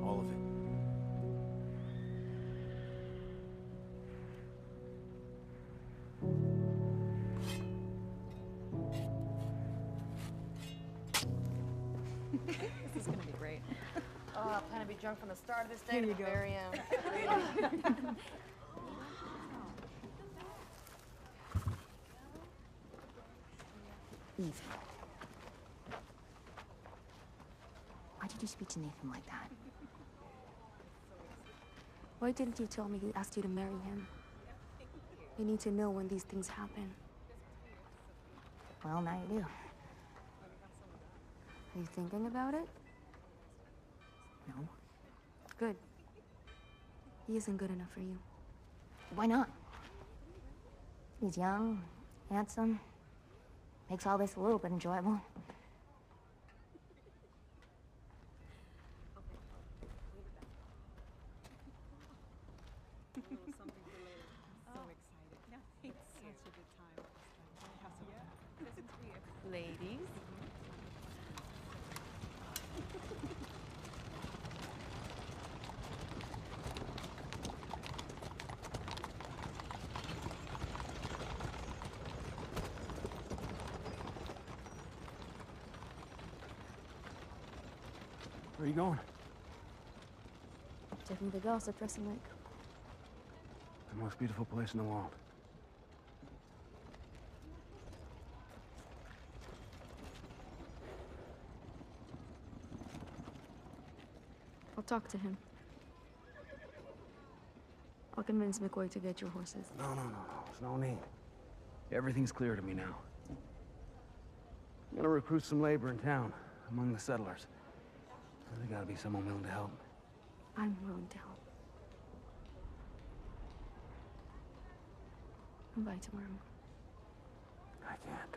All of it. This is gonna be great. Oh, I plan to be drunk from the start of this day Here to you the go. very end. Eve. Why did you speak to Nathan like that? Why didn't you tell me he asked you to marry him? You need to know when these things happen. Well, now you do. Are you thinking about it? No. Good. He isn't good enough for you. Why not? He's young, handsome, makes all this a little bit enjoyable. Ladies. Where are you going? Taking the girls to dressing lake. The most beautiful place in the world. I'll talk to him. I'll convince McCoy to get your horses. No. There's no need. Everything's clear to me now. I'm gonna recruit some labor in town, among the settlers. There's gotta be someone willing to help. I'm willing to help. Come by tomorrow. I can't.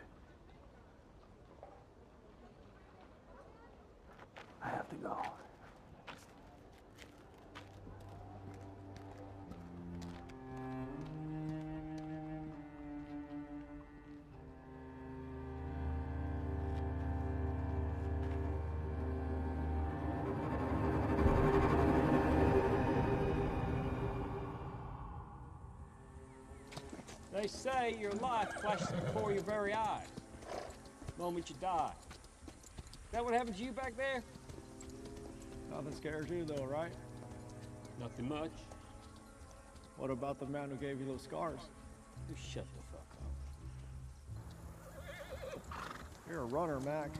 I have to go. They say your life flashes before your very eyes. The moment you die. Is that what happened to you back there? Nothing scares you though, right? Nothing much. What about the man who gave you those scars? You shut the fuck up. You're a runner, Mac.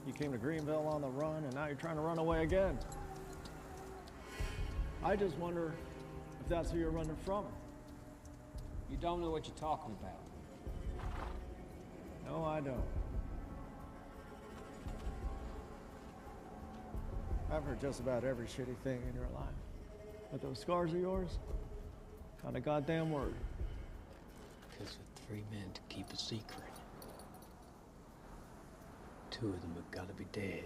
You came to Greenville on the run, and now you're trying to run away again. I just wonder if that's who you're running from. You don't know what you're talking about. No, I don't. I've heard just about every shitty thing in your life. But those scars of yours, not a goddamn word. Because for 3 men to keep a secret, 2 of them have got to be dead.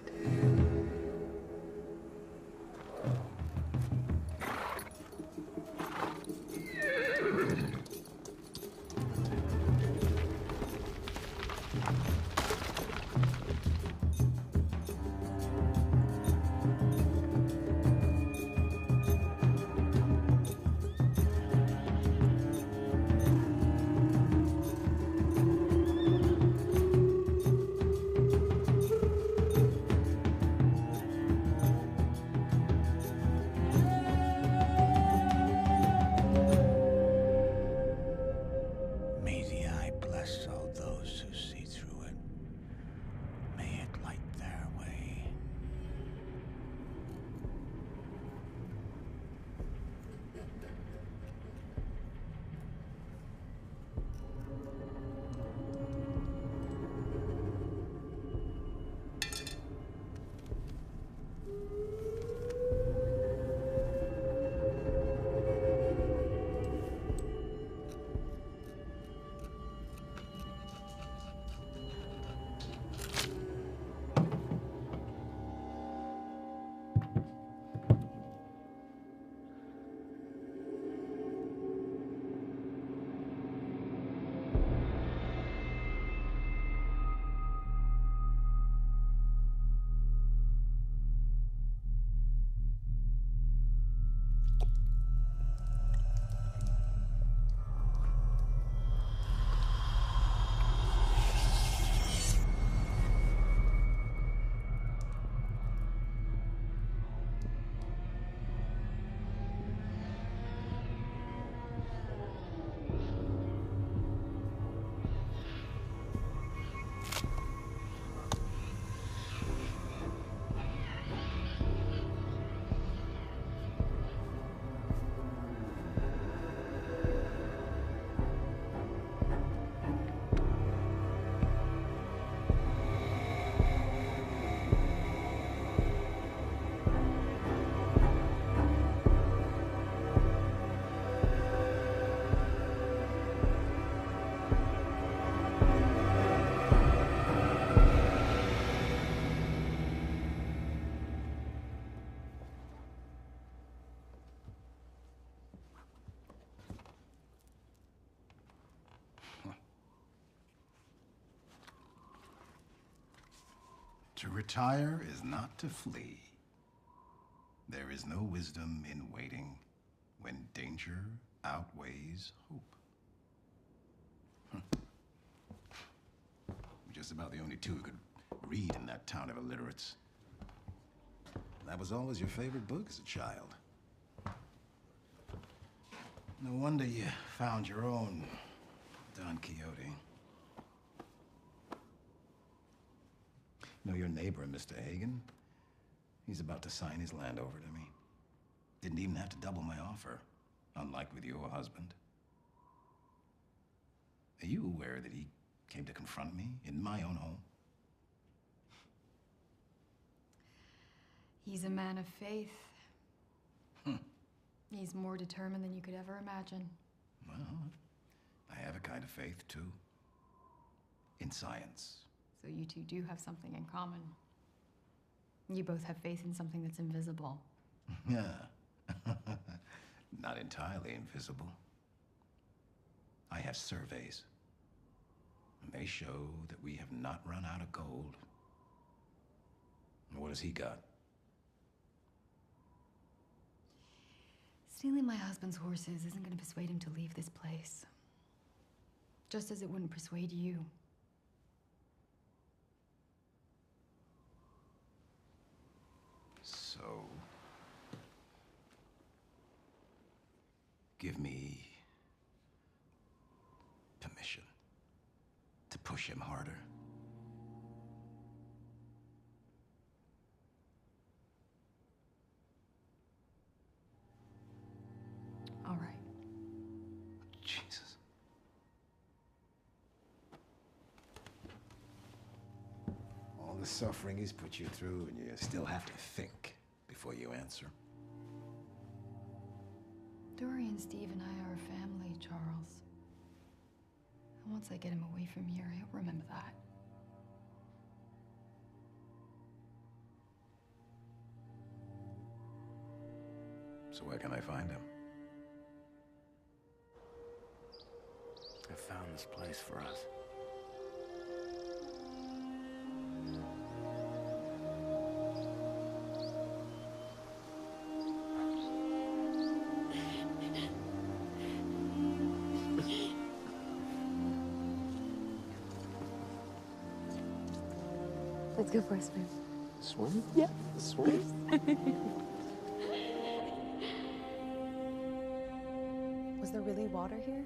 To retire is not to flee. There is no wisdom in waiting when danger outweighs hope. We're just about the only 2 who could read in that town of illiterates. That was always your favorite book as a child. No wonder you found your own Don Quixote. You know your neighbor, Mr. Hagen? He's about to sign his land over to me. Didn't even have to double my offer, unlike with your husband. Are you aware that he came to confront me in my own home? He's a man of faith. He's more determined than you could ever imagine. Well, I have a kind of faith, too. In science. So you two do have something in common. You both have faith in something that's invisible. Yeah. Not entirely invisible. I have surveys. And they show that we have not run out of gold. And what has he got? Stealing my husband's horses isn't going to persuade him to leave this place. Just as it wouldn't persuade you. So... give me... permission to push him harder. All right. Jesus. All the suffering he's put you through, and you still have to think before you answer. Dorian, Steve, and I are a family, Charles. And once I get him away from here, he'll remember that. So where can I find him? I found this place for us. Let's go for a swim. Swim? Yeah. Swim? Was there really water here?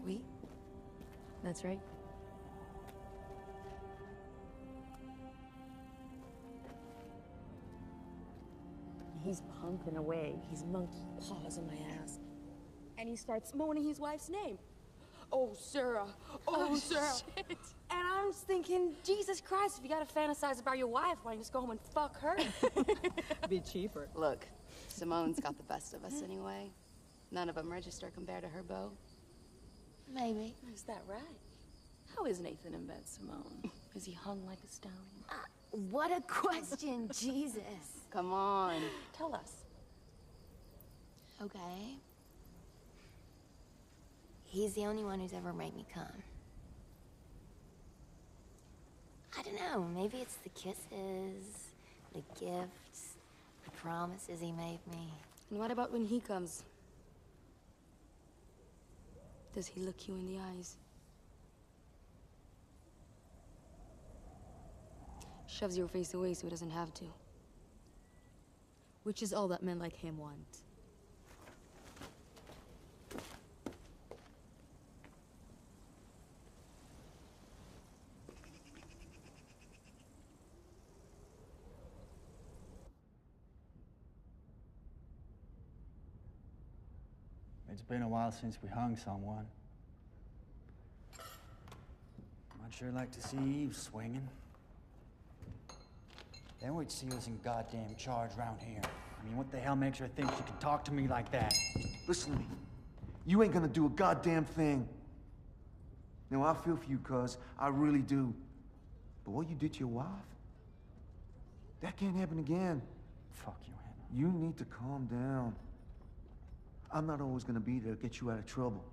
Oui. That's right. He's pumping away. He's monkey paws in my ass. And he starts moaning his wife's name. Oh, Sarah. Oh, Sarah. Shit. And I'm just thinking, Jesus Christ, if you gotta fantasize about your wife, why don't you just go home and fuck her? Be cheaper. Look, Simone's got the best of us anyway. None of them register compared to her beau. Maybe. Is that right? How is Nathan in bed, Simone? Is he hung like a stone? What a question, Jesus. Come on. Tell us. Okay. He's the only one who's ever made me come. I don't know, maybe it's the kisses, the gifts, the promises he made me. And what about when he comes? Does he look you in the eyes? Shoves your face away so he doesn't have to. Which is all that men like him want. It's been a while since we hung someone. I'd sure like to see Eve swinging. Then we'd see us in goddamn charge round here. I mean, what the hell makes her think she can talk to me like that? Listen to me. You ain't gonna do a goddamn thing. Now, I feel for you, cuz. I really do. But what you did to your wife, that can't happen again. Fuck you, Hannah. You need to calm down. I'm not always gonna be there to get you out of trouble.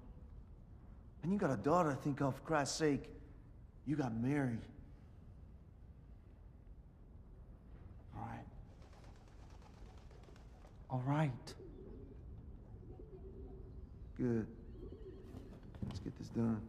And you got a daughter to think of, for Christ's sake. You got married. All right. All right. Good. Let's get this done.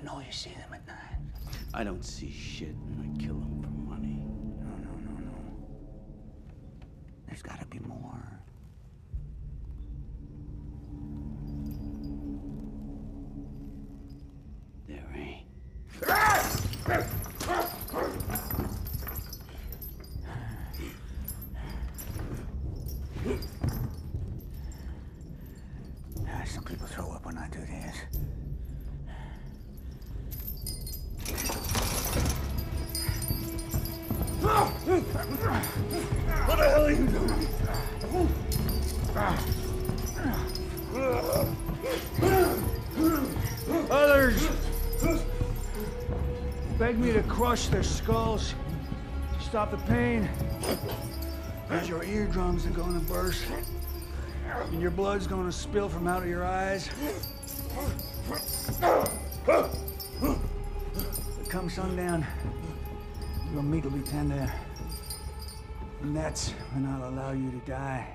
know you see them at night. I don't see shit, and I kill them for money. No. There's gotta be more. There ain't. Some people throw up when I do this. What the hell are you doing? Others beg me to crush their skulls to stop the pain, as your eardrums are going to burst and your blood's going to spill from out of your eyes. But come sundown, your meat will be tender, and that's when I'll allow you to die.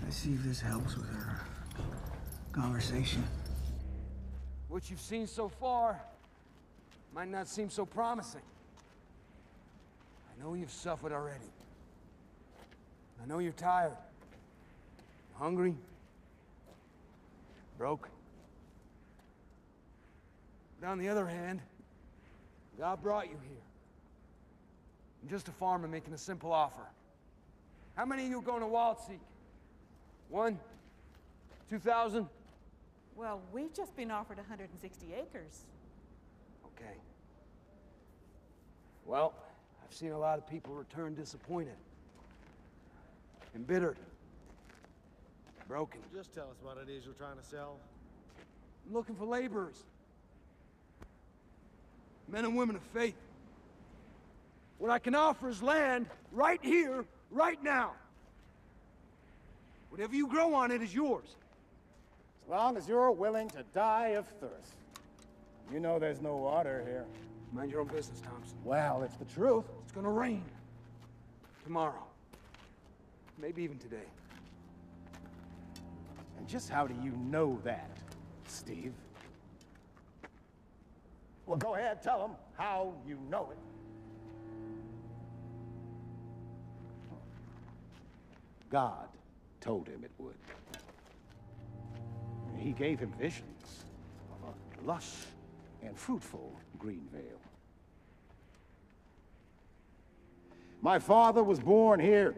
Let's see if this helps with our conversation. What you've seen so far might not seem so promising. I know you've suffered already. I know you're tired, hungry, broke. But on the other hand, God brought you here. I'm just a farmer making a simple offer. How many of you are going to Wild Seek? 1? 2,000? Well, we've just been offered 160 acres. Okay. Well, I've seen a lot of people return disappointed, embittered, broken. Just tell us what it is you're trying to sell. I'm looking for laborers. Men and women of faith. What I can offer is land right here, right now. Whatever you grow on it is yours. As long as you're willing to die of thirst. You know there's no water here. Mind your own business, Thompson. Well, it's the truth. It's gonna rain. Tomorrow. Maybe even today. And just how do you know that, Steve? Well, go ahead, tell them how you know it. God told him it would. He gave him visions of a lush and fruitful green vale. My father was born here.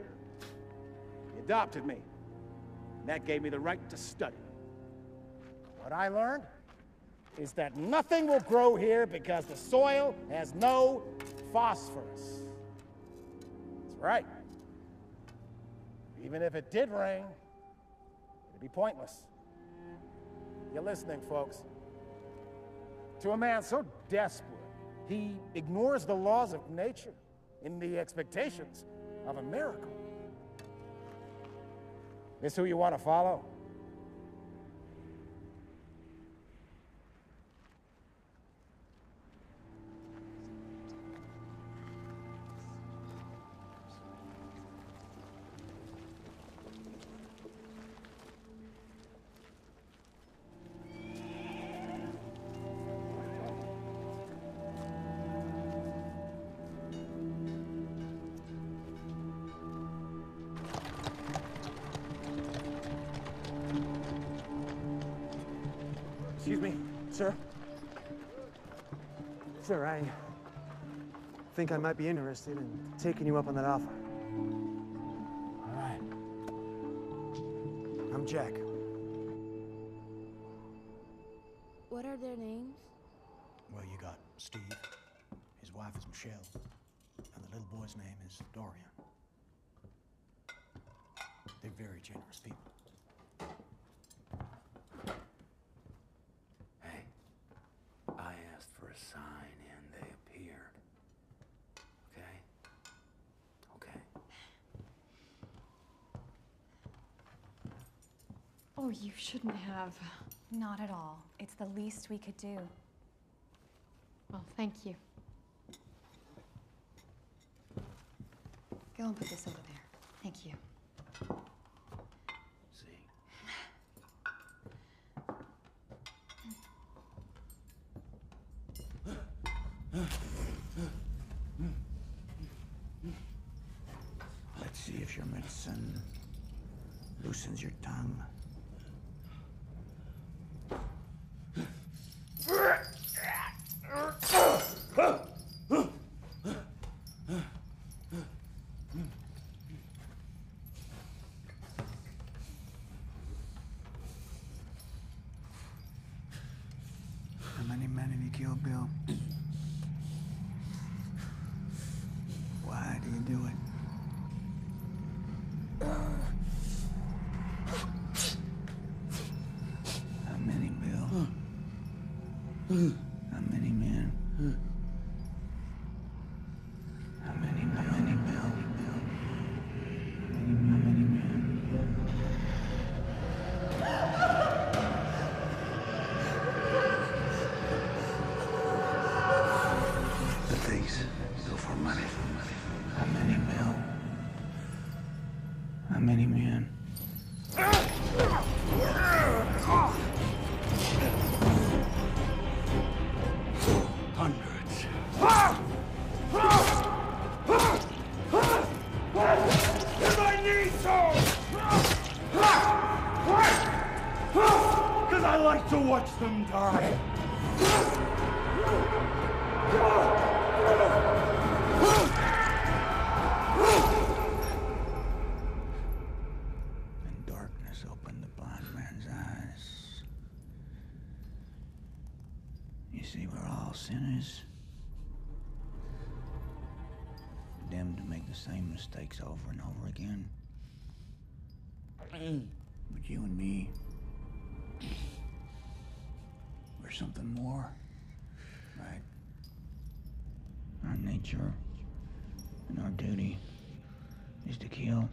He adopted me. And that gave me the right to study. What I learned is that nothing will grow here because the soil has no phosphorus. That's right. Even if it did rain, it'd be pointless. You're listening, folks. To a man so desperate, he ignores the laws of nature in the expectations of a miracle. This who you want to follow? Excuse me, sir. Sir, I think I might be interested in taking you up on that offer. All right. I'm Jack. What are their names? Well, you got Steve, his wife is Michelle, and the little boy's name is Dorian. They're very generous people. Hey, Oh, you shouldn't have. Not at all. It's the least we could do. Well, thank you. Go and put this over there. Thank you. Let's see if your medicine loosens your tongue. How many men have you killed, Bill? Why do you do it? How many, Bill? How many men? How many, Bill? How many men? The things go for money. How many, Bill? How many men? Hundreds. If I need some! Because I like to watch them die. And darkness opened the blind man's eyes. You see, we're all sinners. Condemned to make the same mistakes over and over again. But you and me, we're something more, right? Our nature and our duty is to kill.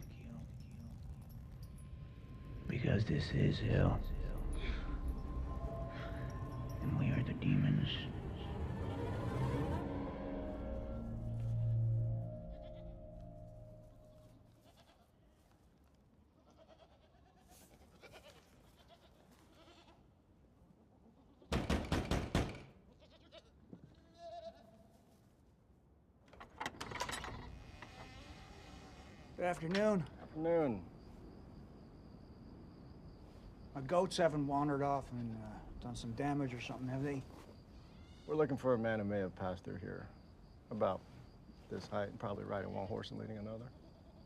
Because this is hell. And we are the demons. Good afternoon. Afternoon. My goats haven't wandered off and done some damage or something, have they? We're looking for a man who may have passed through here. About this height, and probably riding one horse and leading another.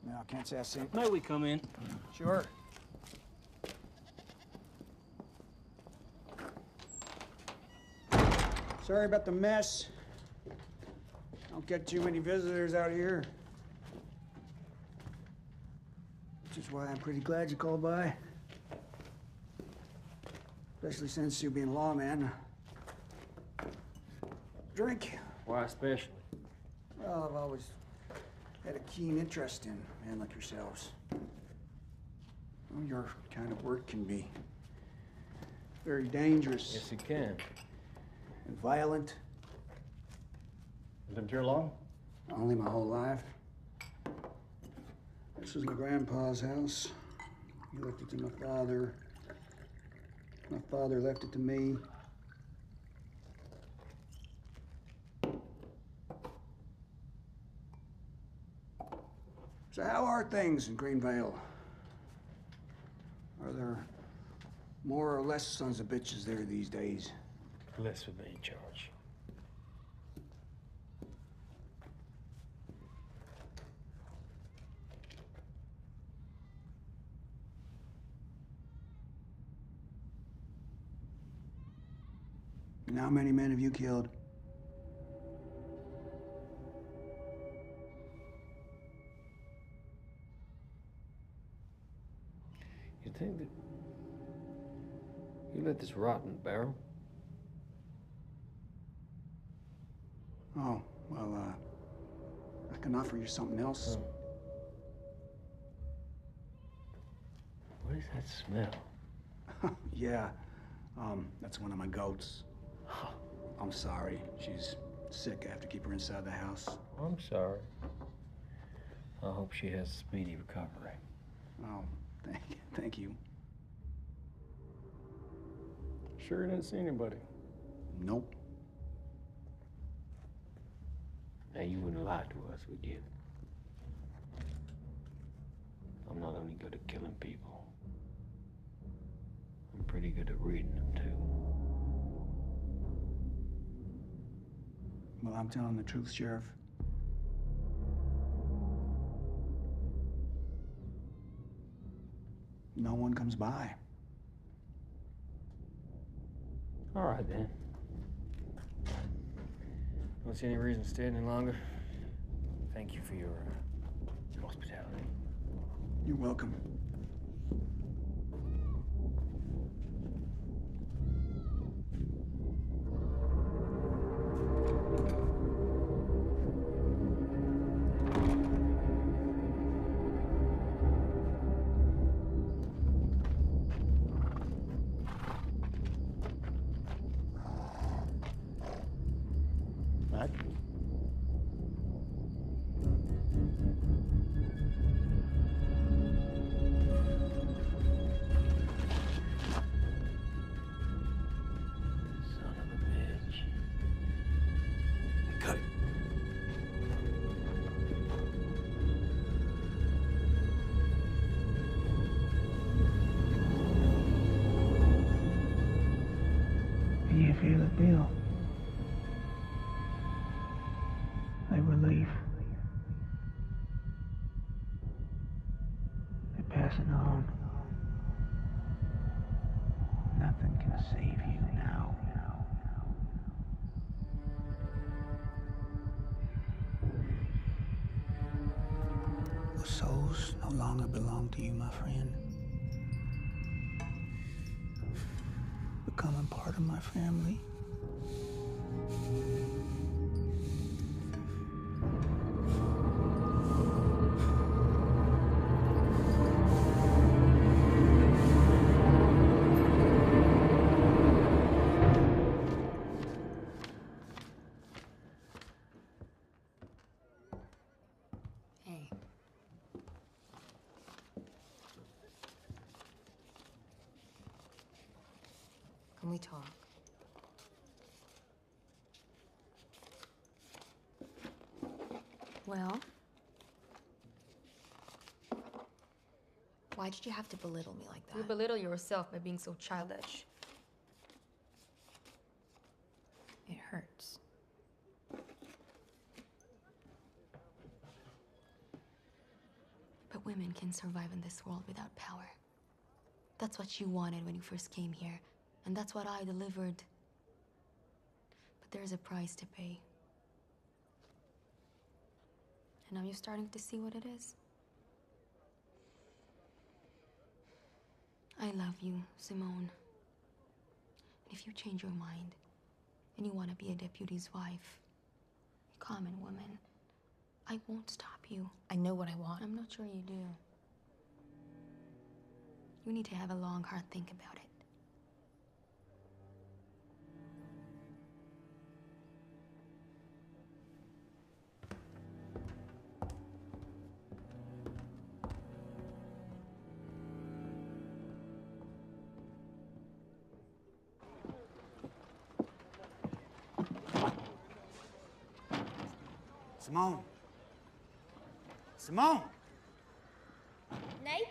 No, I can't say I've seen. May we come in? Sure. Sorry about the mess. Don't get too many visitors out here. Which is why I'm pretty glad you called by. Especially since you being lawman. Drink? Why especially? Well, I've always had a keen interest in men like yourselves. Well, your kind of work can be very dangerous. Yes, it can. And violent. Lived here long? Only my whole life. This was my grandpa's house. He left it to my father. My father left it to me. So how are things in Greenvale? Are there more or less sons of bitches there these days? Less would be in charge. And how many men have you killed? You think that you let this rot in the barrel? Oh, well, I can offer you something else. What is that smell? Yeah, that's one of my goats. I'm sorry. She's sick. I have to keep her inside the house. I'm sorry. I hope she has a speedy recovery. Oh, thank you. Sure you didn't see anybody? Nope. Now, you wouldn't lie to us, would you? I'm not only good at killing people, I'm pretty good at reading them, too. Well, I'm telling the truth, Sheriff. No one comes by. All right, then. Don't see any reason to stay any longer. Thank you for your hospitality. You're welcome. Mac? Son of a bitch. Cut it. You feel it, Bill? A relief. They're passing on. Nothing can save you now. Your souls no longer belong to you, my friend. Becoming part of my family. Hey. Can we talk? Well? Why did you have to belittle me like that? You belittle yourself by being so childish. It hurts. But women can survive in this world without power. That's what you wanted when you first came here, and that's what I delivered. But there's a price to pay. And now you're starting to see what it is. I love you, Simone. And if you change your mind, and you want to be a deputy's wife, a common woman, I won't stop you. I know what I want. I'm not sure you do. You need to have a long, hard think about it. Simone. Simone! Nathan?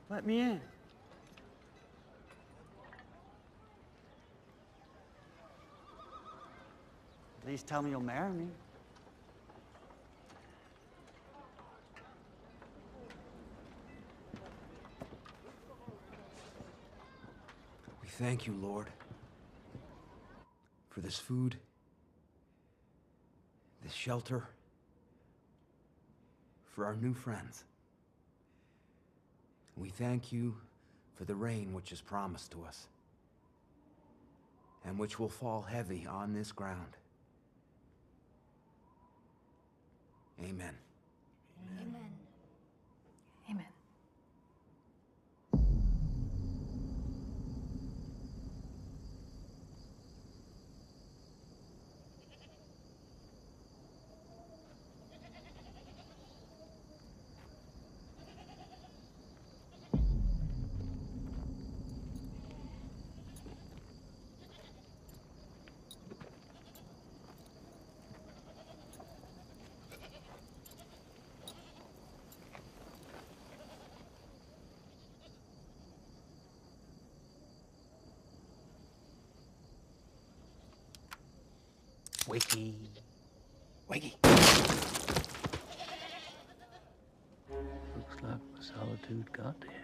Let me in. Please tell me you'll marry me. We thank you, Lord, for this food, this shelter, for our new friends. We thank you for the rain which is promised to us, and which will fall heavy on this ground. Amen. Amen. Amen. Wakey. Wakey. Looks like my solitude got to him.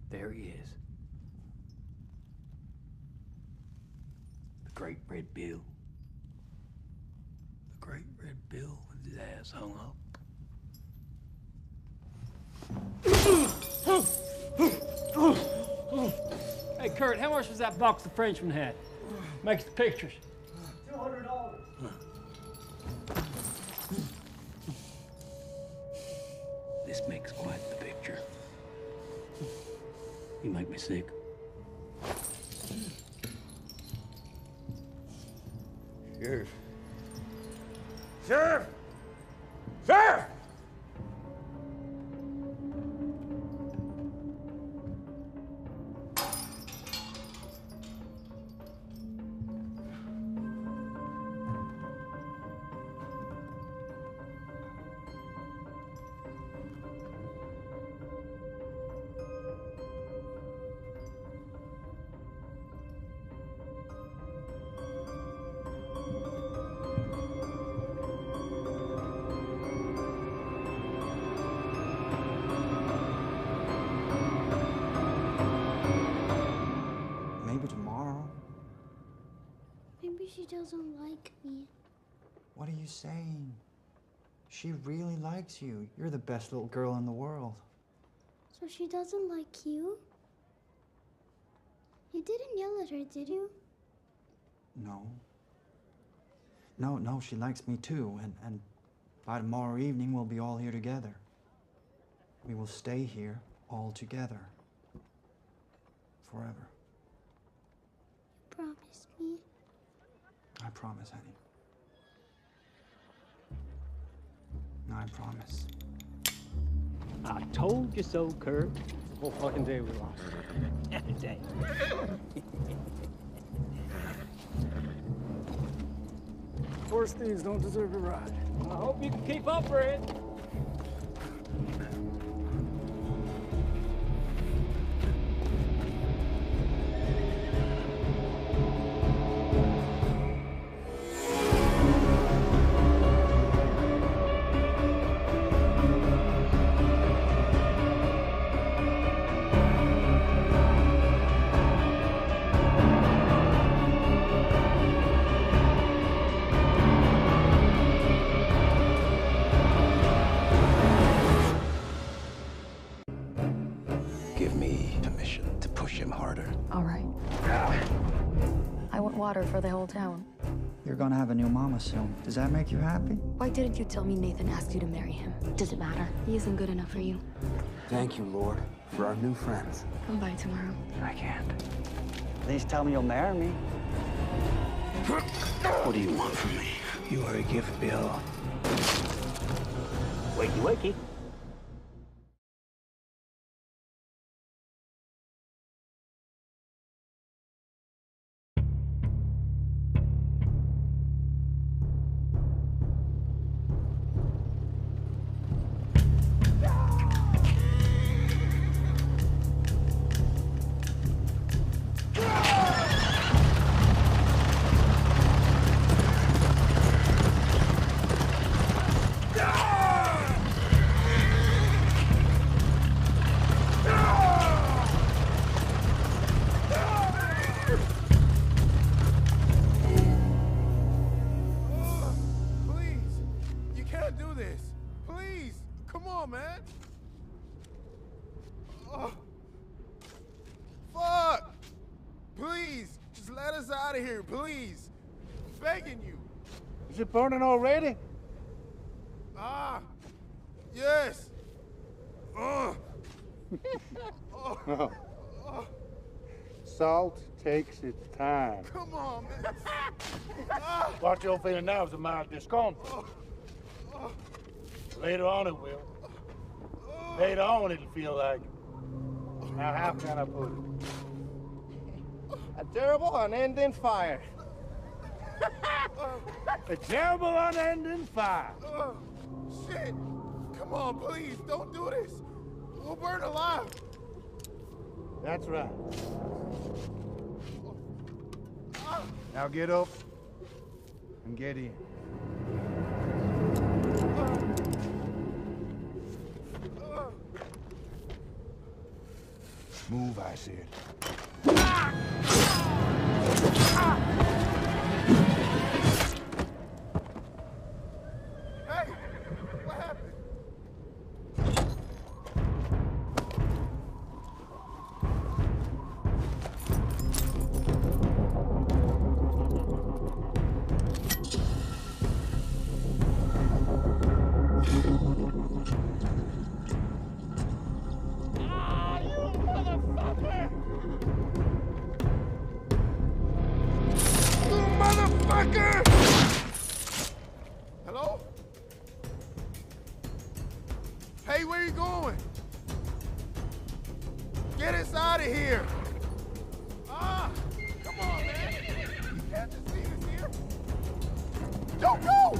There he is. The Great Red Bill. The Great Red Bill with his ass hung up. Hey, Kurt, how much was that box the Frenchman had? Makes the pictures. $200. This makes quite the picture. You make me sick. Sheriff. Sheriff! Sheriff! Maybe tomorrow. Maybe she doesn't like me. What are you saying? She really likes you. You're the best little girl in the world. So she doesn't like you? You didn't yell at her, did you? No. No, she likes me too. And by tomorrow evening, we'll be all here together. We will stay here all together. Forever. Promise me. I promise, honey. I promise. I told you so, Kurt. The whole fucking day we lost. Every day. Horse thieves don't deserve to ride. I hope you can keep up, Red. Give me permission to push him harder. All right. I want water for the whole town. You're gonna have a new mama soon. Does that make you happy? Why didn't you tell me Nathan asked you to marry him? Does it matter? He isn't good enough for you. Thank you, Lord, for our new friends. Come by tomorrow. I can't. Please tell me you'll marry me. What do you want from me? You are a gift, Bill. Wakey, wakey. Please, you can't do this. Please, come on, man. Oh. Fuck! Please, just let us out of here, please. I'm begging you. Is it burning already? Ah, yes. Oh. Salt takes its time. Come on, man. What you're feeling now is a mild discomfort. Later on it will. Later on it'll feel like. Now how can I put it? A terrible unending fire. A terrible unending fire. Shit. Come on, please, don't do this. We'll burn alive. That's right. Now get up and get in. Move, I said. Hey, what happened? Hello? Hey, where you going? Get us out of here. Ah, come on, man. You can't just leave us here. Don't go!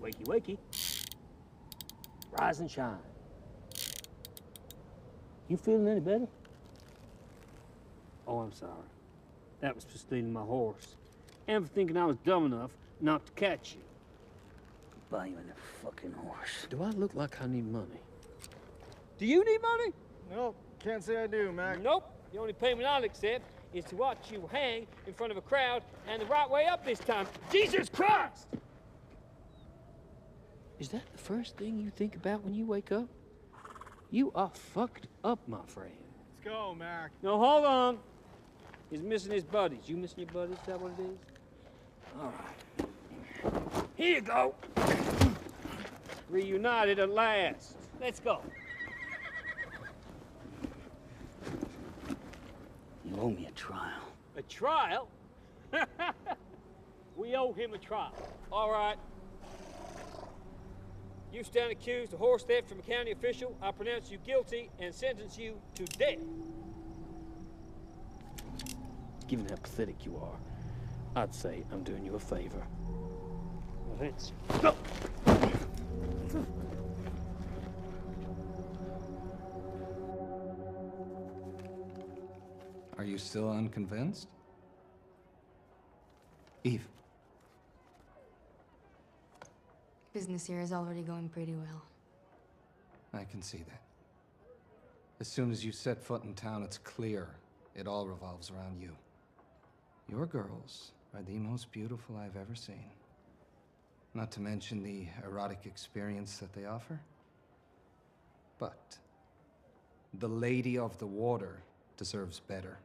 Wakey, wakey. Rise and shine. You feeling any better? Oh, I'm sorry. That was for stealing my horse. And for thinking I was dumb enough not to catch you. Buy you a fucking horse. Do I look like I need money? Do you need money? Nope, can't say I do, Mac. Nope. The only payment I'll accept is to watch you hang in front of a crowd and the right way up this time. Jesus Christ! Is that the first thing you think about when you wake up? You are fucked up, my friend. Let's go, Mac. No, hold on. He's missing his buddies. You missing your buddies? Is that what it is? All right. Here you go. Reunited at last. Let's go. You owe me a trial. A trial? We owe him a trial. All right. You stand accused of horse theft from a county official. I pronounce you guilty and sentence you to death. Given how pathetic you are, I'd say I'm doing you a favor. Let's Are you still unconvinced? Eve. Business here is already going pretty well. I can see that. As soon as you set foot in town, it's clear it all revolves around you. Your girls are the most beautiful I've ever seen. Not to mention the erotic experience that they offer. But the Lady of the Water deserves better.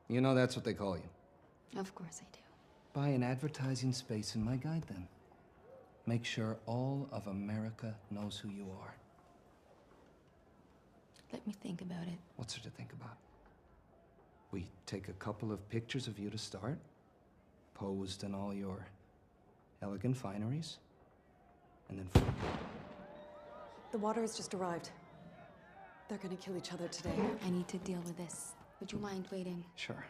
You know that's what they call you. Of course I do. Buy an advertising space in my guide then. Make sure all of America knows who you are. Let me think about it. What's there to think about? We take a couple of pictures of you to start, posed in all your elegant fineries, and then... The water has just arrived. They're gonna kill each other today. I need to deal with this. Would you mind waiting? Sure.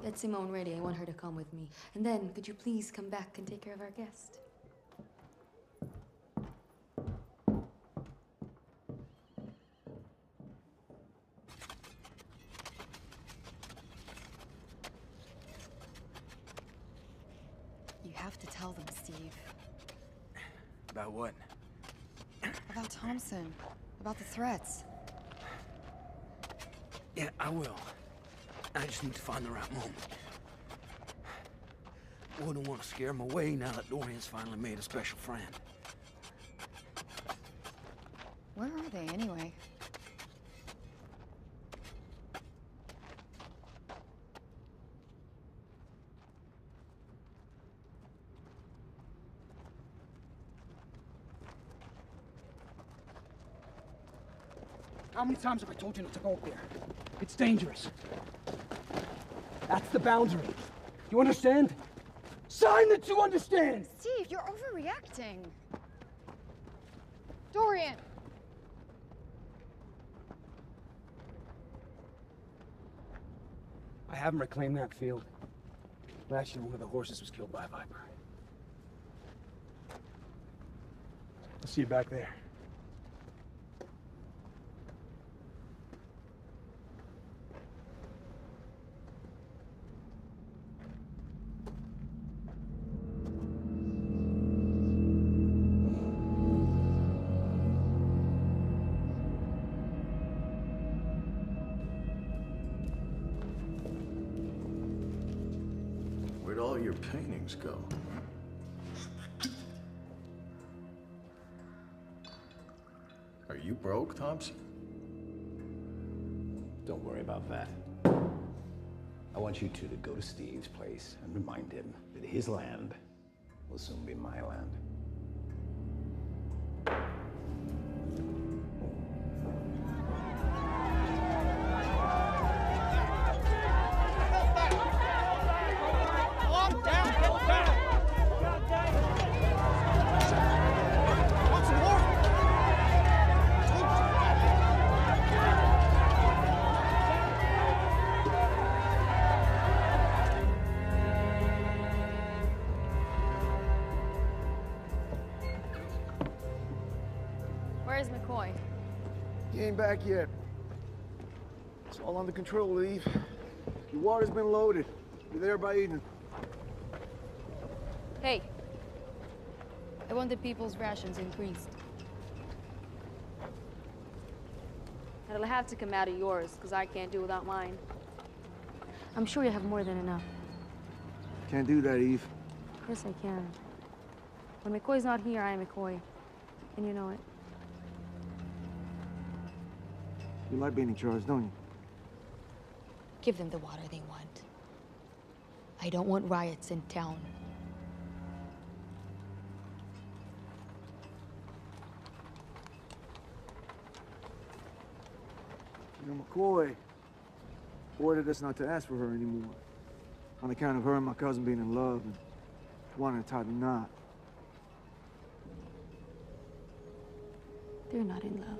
Get Simone ready. I want her to come with me. And then, could you please come back and take care of our guest? You have to tell them, Steve. About what? About Thompson. About the threats. Yeah, I will. I just need to find the right moment. Wouldn't want to scare him away now that Dorian's finally made a special friend. Where are they, anyway? How many times have I told you not to go up there? It's dangerous. That's the boundary. You understand? Sign that you understand! Steve, you're overreacting. Dorian! I haven't reclaimed that field. Last year, one of the horses was killed by a viper. I'll see you back there. Where'd all your paintings go? Are you broke, Thompson? Don't worry about that. I want you two to go to Steve's place and remind him that his land will soon be my land. Where's McCoy? He ain't back yet. It's all under control, Eve. Your water's been loaded. Be there by evening. Hey. I want the people's rations increased. And it'll have to come out of yours, because I can't do without mine. I'm sure you have more than enough. Can't do that, Eve. Of course I can. When McCoy's not here, I am McCoy. And you know it. You like being in charge, don't you? Give them the water they want. I don't want riots in town. You know, McCoy ordered us not to ask for her anymore. On account of her and my cousin being in love and wanting to tie the knot. They're not in love.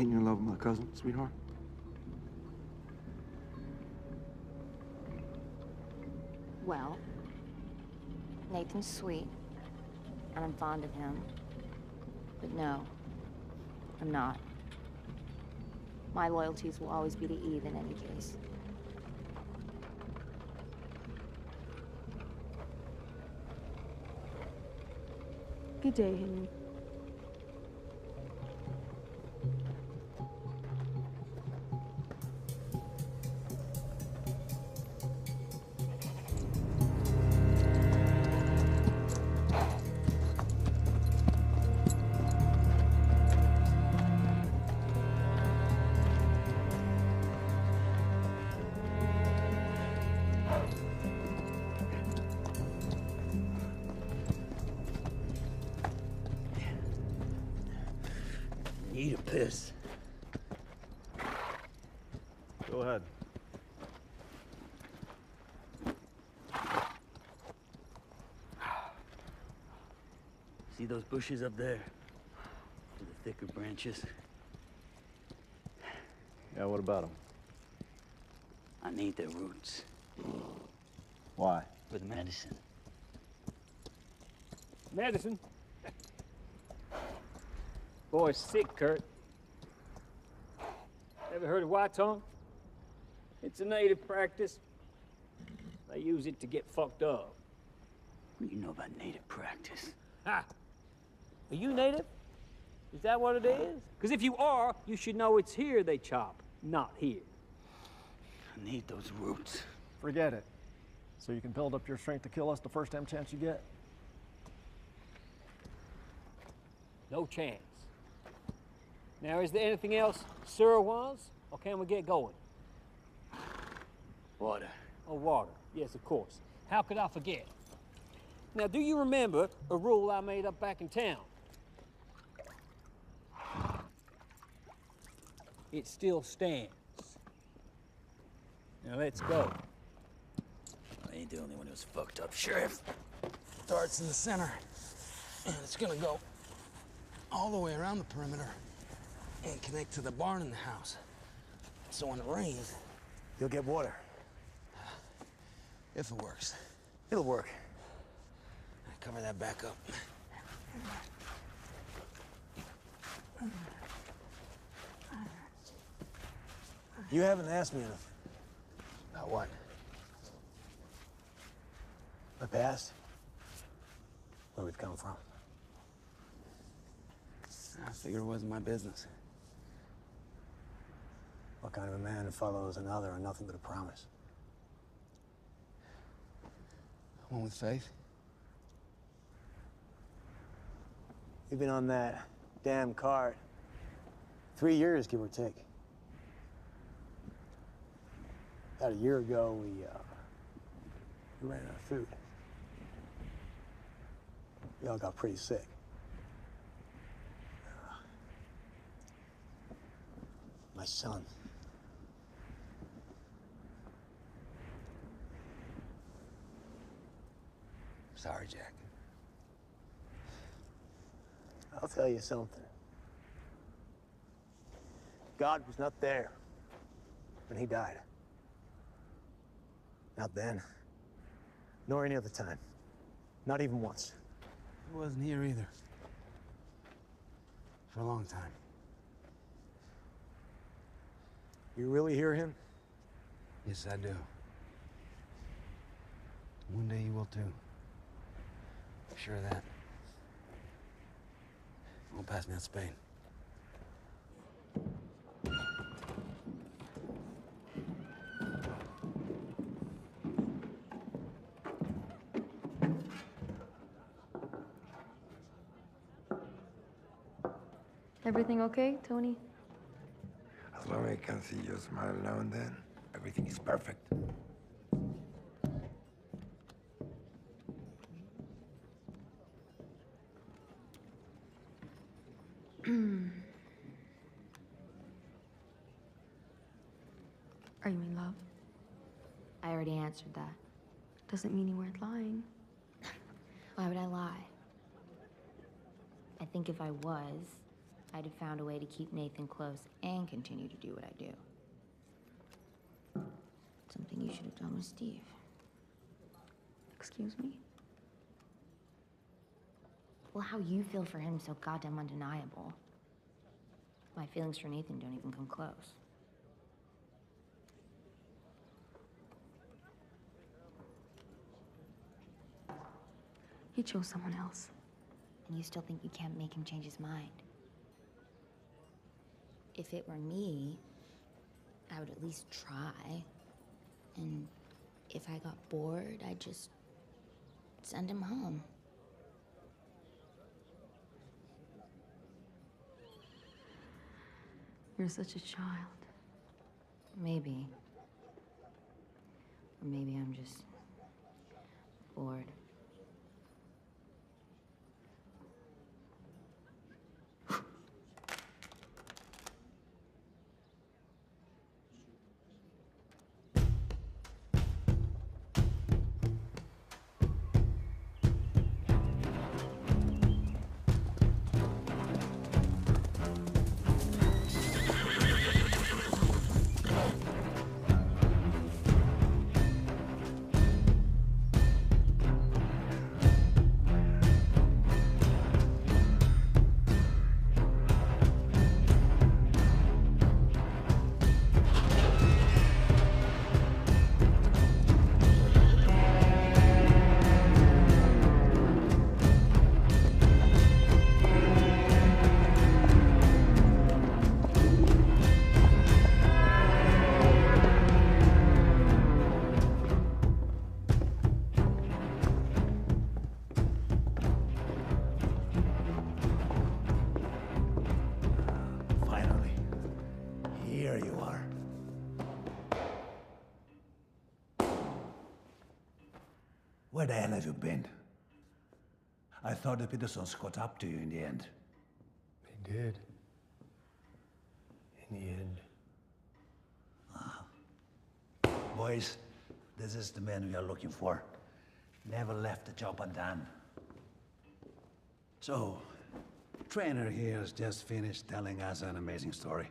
Ain't you in love with my cousin, sweetheart? Well, Nathan's sweet, and I'm fond of him. But no, I'm not. My loyalties will always be to Eve in any case. Good day, Henry. Need a piss. Go ahead. See those bushes up there? To the thicker branches? Yeah, what about them? I need their roots. Why? For the medicine. Medicine? Boy's sick, Kurt. Ever heard of white tongue? It's a native practice. They use it to get fucked up. What do you know about native practice? Ha! Are you native? Is that what it is? Because if you are, you should know it's here they chop, not here. I need those roots. Forget it. So you can build up your strength to kill us the first damn chance you get? No chance. Now, is there anything else Sir wants, or can we get going? Water. Oh, water. Yes, of course. How could I forget? Now, do you remember a rule I made up back in town? It still stands. Now, let's go. I ain't the only one who's fucked up, Sheriff. Starts in the center, and it's gonna go all the way around the perimeter and connect to the barn in the house. So when it rains, You'll get water. if it works. It'll work. Cover that back up. You haven't asked me anything. About what? My past? Where we've come from. I figured it wasn't my business. What kind of a man follows another on nothing but a promise? One with faith. You've been on that damn cart 3 years, give or take. About a year ago, we ran out of food. We all got pretty sick. My son. Sorry, Jack. I'll tell you something. God was not there when he died. Not then, nor any other time. Not even once. He wasn't here either. For a long time. You really hear him? Yes, I do. One day you will too. I'm sure of that. Won't pass me that spade. Everything okay, Tony? As long as I can see your smile now and then, everything is perfect. Are you in love? I already answered that. Doesn't mean you weren't lying. Why would I lie? I think if I was, I'd have found a way to keep Nathan close and continue to do what I do. Something you should have done with Steve. Excuse me? Well, how you feel for him is so goddamn undeniable. My feelings for Nathan don't even come close. He chose someone else. And you still think you can't make him change his mind? If it were me, I would at least try. And if I got bored, I'd just send him home. You're such a child. Maybe. Or maybe I'm just bored. Where the hell have you been? I thought the Petersons caught up to you in the end. They did. In the end. Boys, this is the man we are looking for. Never left the job undone. So, Trainer here has just finished telling us an amazing story.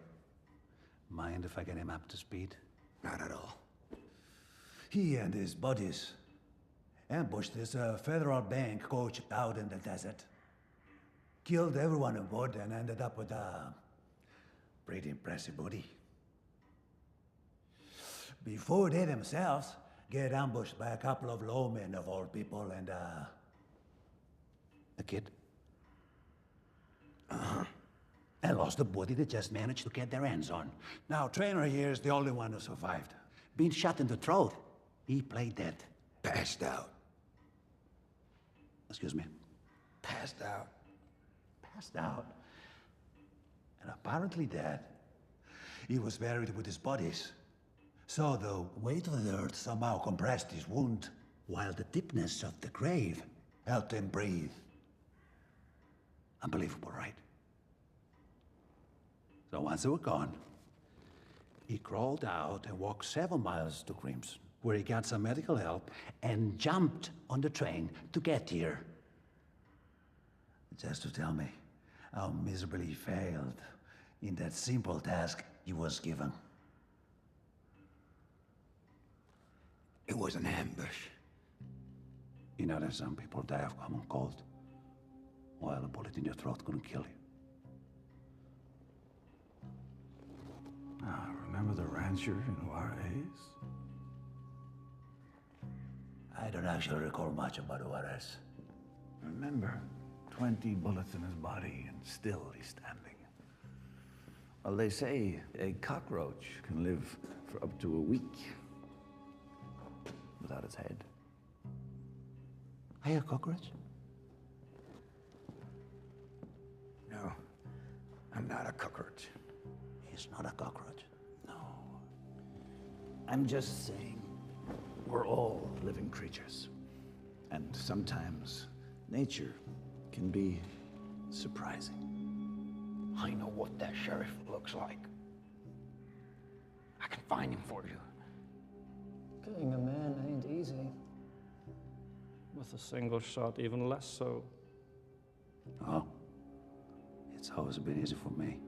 Mind if I get him up to speed? Not at all. He and his buddies ambushed this federal bank coach out in the desert. Killed everyone on board and ended up with a pretty impressive booty. Before they themselves get ambushed by a couple of lawmen of all people and a kid. And lost the body they just managed to get their hands on. Now, Trainer here is the only one who survived. Being shot in the throat, he played dead. Passed out. Excuse me? Passed out. Passed out. And apparently dead. He was buried with his bodies. So the weight of the earth somehow compressed his wound, while the deepness of the grave helped him breathe. Unbelievable, right? So once they were gone, he crawled out and walked 7 miles to Crimson, where he got some medical help and jumped on the train to get here. Just to tell me how miserably he failed in that simple task he was given. It was an ambush. You know that some people die of common cold, while a bullet in your throat couldn't kill you. Remember the rancher in Juarez? I don't actually recall much about Juarez. Remember, 20 bullets in his body, and still he's standing. Well, they say a cockroach can live for up to a week without its head. Are you a cockroach? No, I'm not a cockroach. He's not a cockroach. No. I'm just saying, we're all living creatures. And sometimes nature can be surprising. I know what that sheriff looks like. I can find him for you. Killing a man ain't easy. With a single shot, even less so. Oh, It's always been easy for me.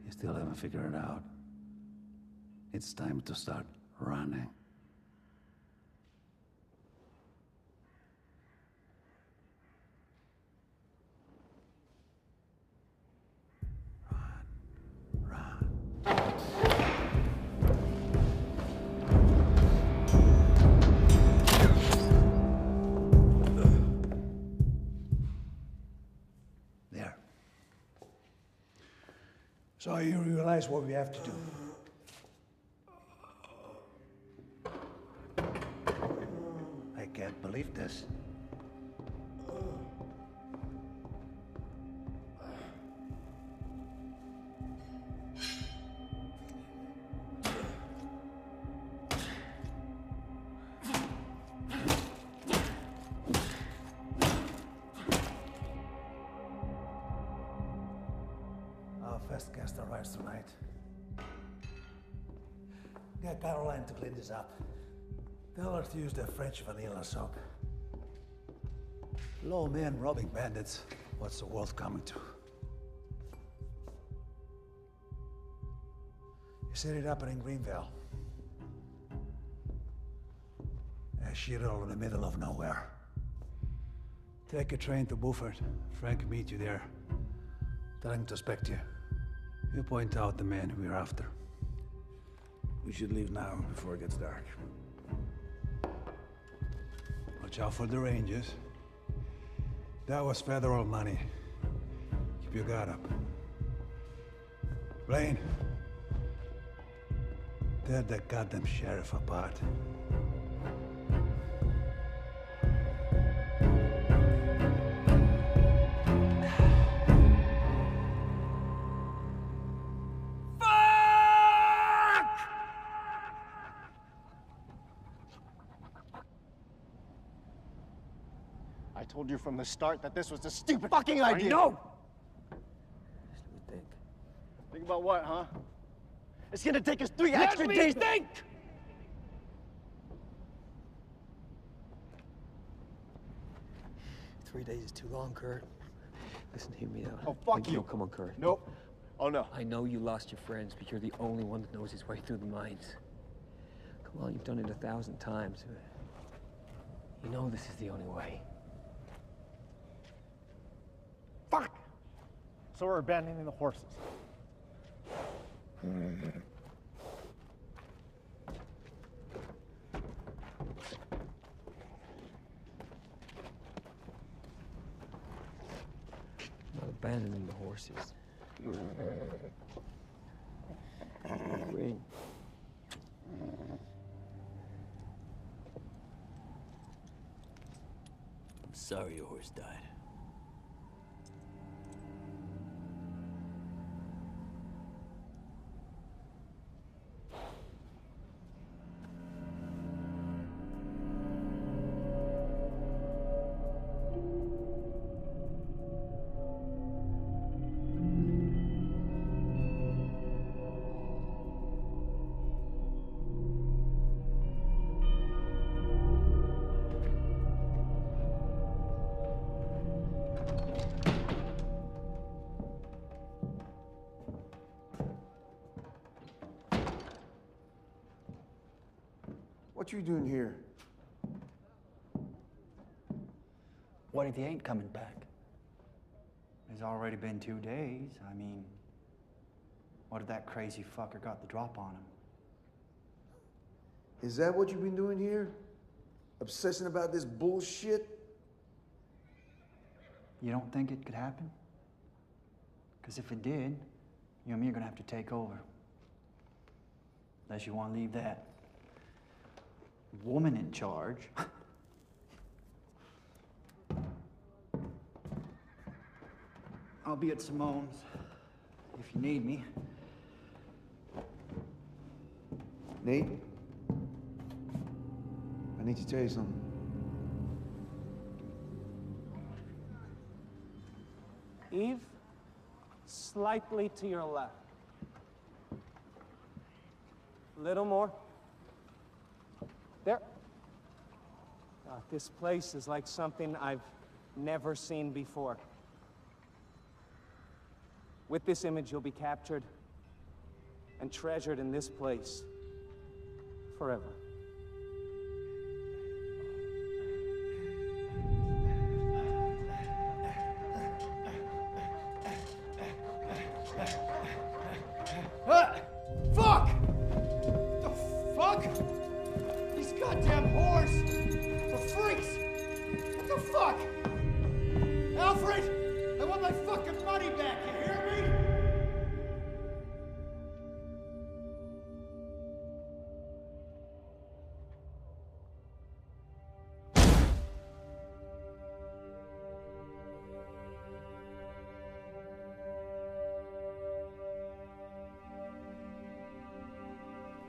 You still haven't figured it out. It's time to start running. There. So you realize what we have to do. I can't believe this. Our first guest arrives tonight. Get Caroline to clean this up. Tell her to use the French vanilla soap. Low men robbing bandits. What's the world coming to? You set it up in Greenville. A shithole in the middle of nowhere. Take a train to Beaufort. Frank meet you there. Tell him to expect you. You point out the man we're after. We should leave now before it gets dark. Watch out for the Rangers. That was federal money. Keep your guard up. Blaine, tear that goddamn sheriff apart. I told you from the start that this was a stupid fucking idea. I know! Just let me think. Think about what, huh? It's gonna take us 3 Let extra me days. think! 3 days is too long, Kurt. Listen, hear me out. Oh, fuck you. No, come on, Kurt. Nope. Oh, no. I know you lost your friends, but you're the only one that knows his way through the mines. Come on, you've done it 1,000 times. You know this is the only way. Fuck! So we're abandoning the horses. Not abandoning the horses. Ring. I'm sorry your horse died. What you doing here? What if he ain't coming back? It's already been 2 days. I mean, what if that crazy fucker got the drop on him? Is that what you've been doing here? Obsessing about this bullshit? You don't think it could happen? Because if it did, you and me are gonna have to take over. Unless you want to leave that woman in charge. I'll be at Simone's if you need me. Nate? I need to tell you something. Eve, slightly to your left. Little more. There. This place is like something I've never seen before. With this image, you'll be captured and treasured in this place forever. Fuck! The fuck? These goddamn whores! The freaks! What the fuck? Alfred! I want my fucking money back, you hear me?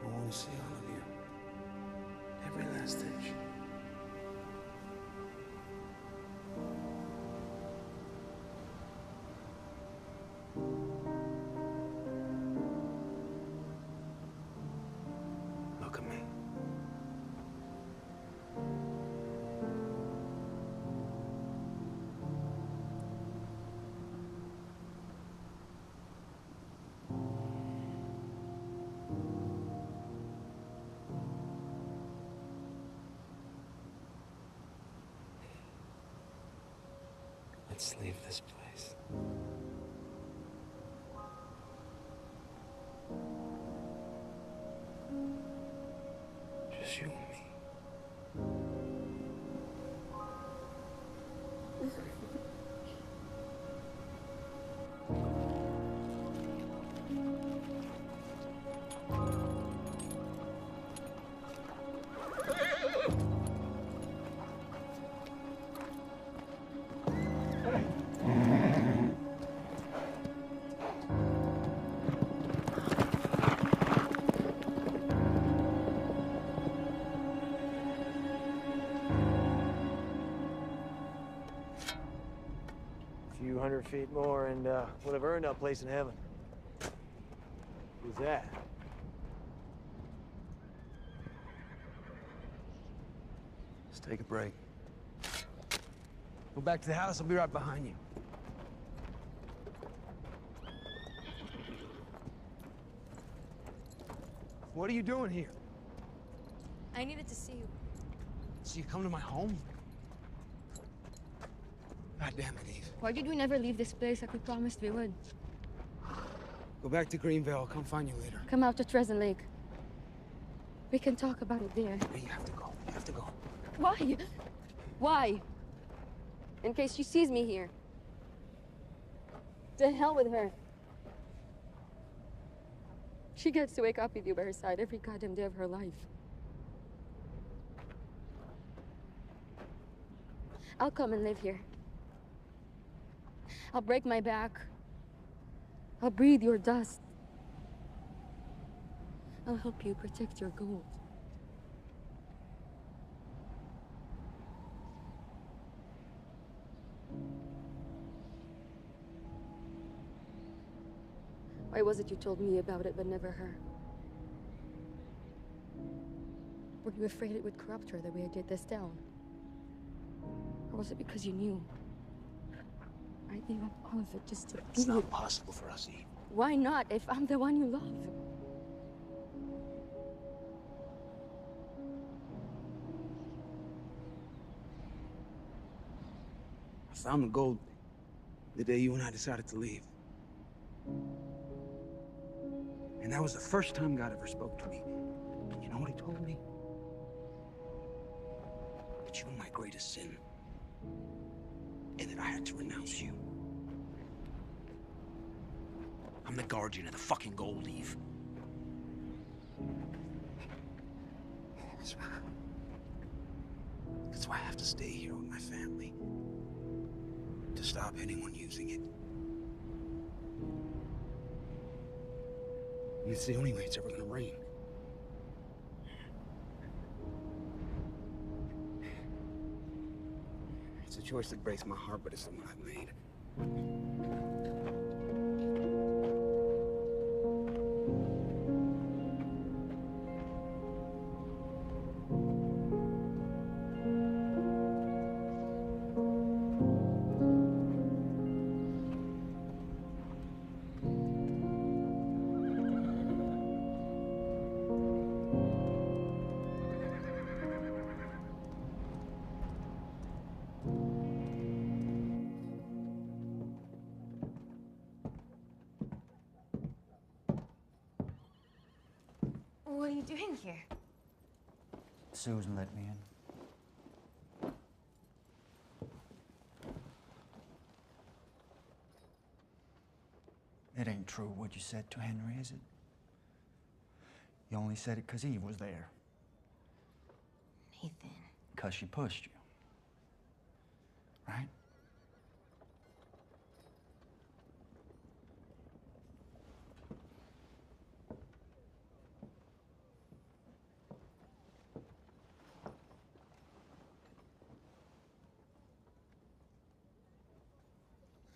I want to see all of you. Every last inch. Look at me. Let's leave this place. Just you and me. Few 100 feet more and would have earned our place in heaven. Who's that? Let's take a break. Go back to the house. I'll be right behind you. What are you doing here? I needed to see you. So you come to my home? God damn it, Eve. Why did we never leave this place like we promised we would? Go back to Greenville. I'll come find you later. Come out to Treasant Lake. We can talk about it there. Hey, you have to go. You have to go. Why? Why? In case she sees me here. To hell with her. She gets to wake up with you by her side every goddamn day of her life. I'll come and live here. I'll break my back. I'll breathe your dust. I'll help you protect your gold. Why was it you told me about it but never her? Were you afraid it would corrupt her the way I did this town? Or was it because you knew? I gave up all of it just to It's not possible for us, Eve. Why not, if I'm the one you love? I found the gold the day you and I decided to leave. And that was the first time God ever spoke to me. And you know what he told me? That you were my greatest sin. And that I had to renounce you. I'm the guardian of the fucking gold, Eve. That's why I have to stay here with my family. To stop anyone using it. And it's the only way it's ever gonna rain. It's a choice that breaks my heart, but it's the one I've made. are you doing here? Susan let me in. It ain't true what you said to Henry, is it? You only said it 'cause Eve was there. Nathan. 'Cause she pushed you. Right?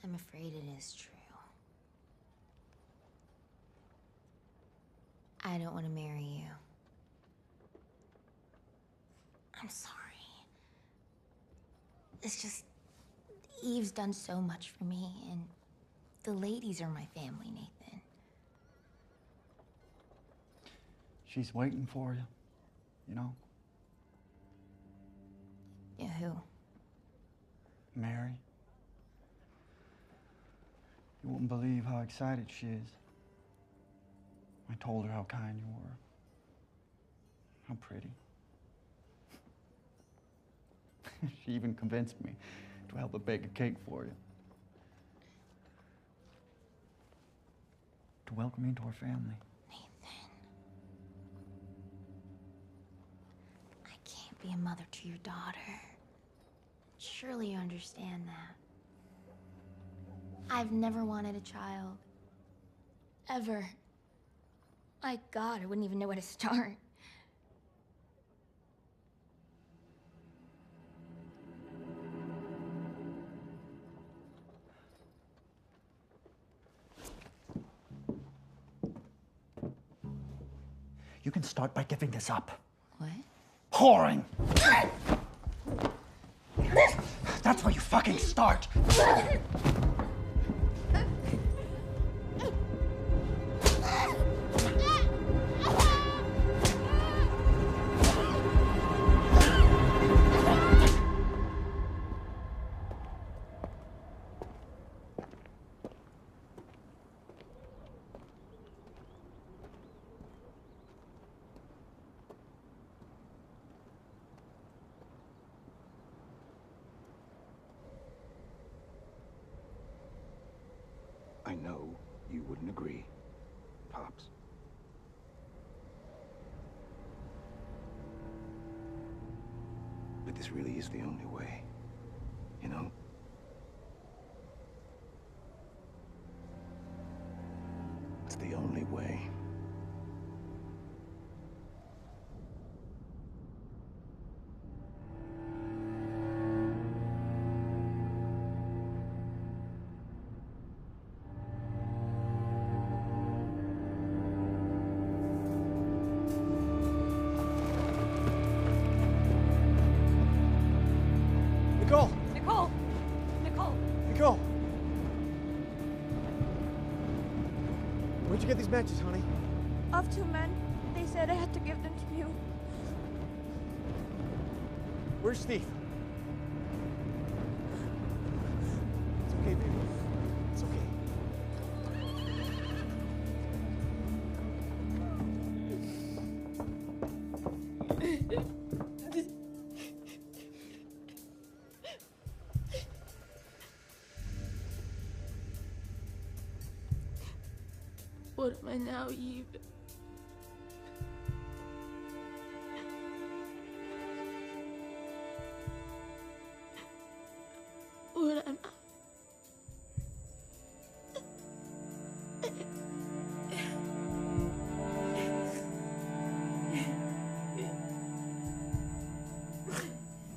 I'm afraid it is true. I don't want to marry you. I'm sorry. It's just, Eve's done so much for me, and the ladies are my family, Nathan. She's waiting for you, you know? Yeah, who? Mary. You wouldn't believe how excited she is. I told her how kind you were. How pretty. She even convinced me to help her bake a cake for you. To welcome you into our family. Nathan. I can't be a mother to your daughter. Surely you understand that. I've never wanted a child. Ever. My God, I wouldn't even know where to start. You can start by giving this up. What? Whoring! That's where you fucking start! I know you wouldn't agree, Pops. But this really is the only way, you know? It's the only way. Nicole! Nicole! Nicole! Nicole! Where'd you get these matches, honey? Of two men. They said I had to give them to you. Where's Steve? It's okay, baby. It's okay. What am I now, Eve? What am I?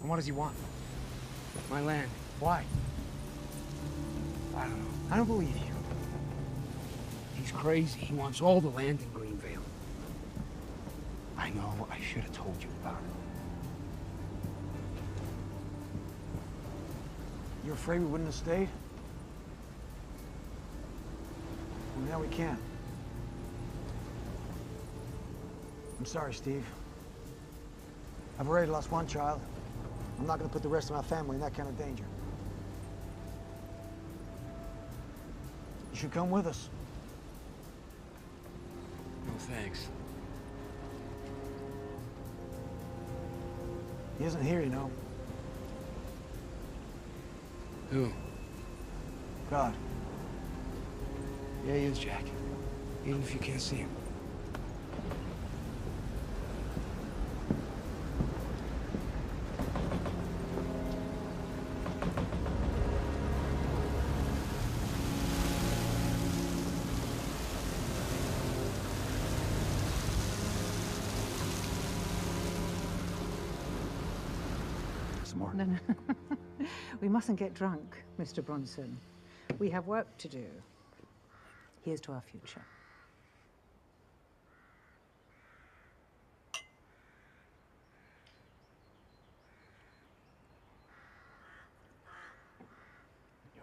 And what does he want? My land. Why? I don't know. I don't believe you. He's crazy. He wants all the land in Greenvale. I know. I should have told you about it. You're afraid we wouldn't have stayed? Well, now we can. I'm sorry, Steve. I've already lost one child. I'm not going to put the rest of my family in that kind of danger. You should come with us. No thanks. He isn't here, you know. Who? God. Yeah, he is, Jack. Even if you can't see him. Some more? No, no. We mustn't get drunk, Mr. Bronson. We have work to do. Here's to our future.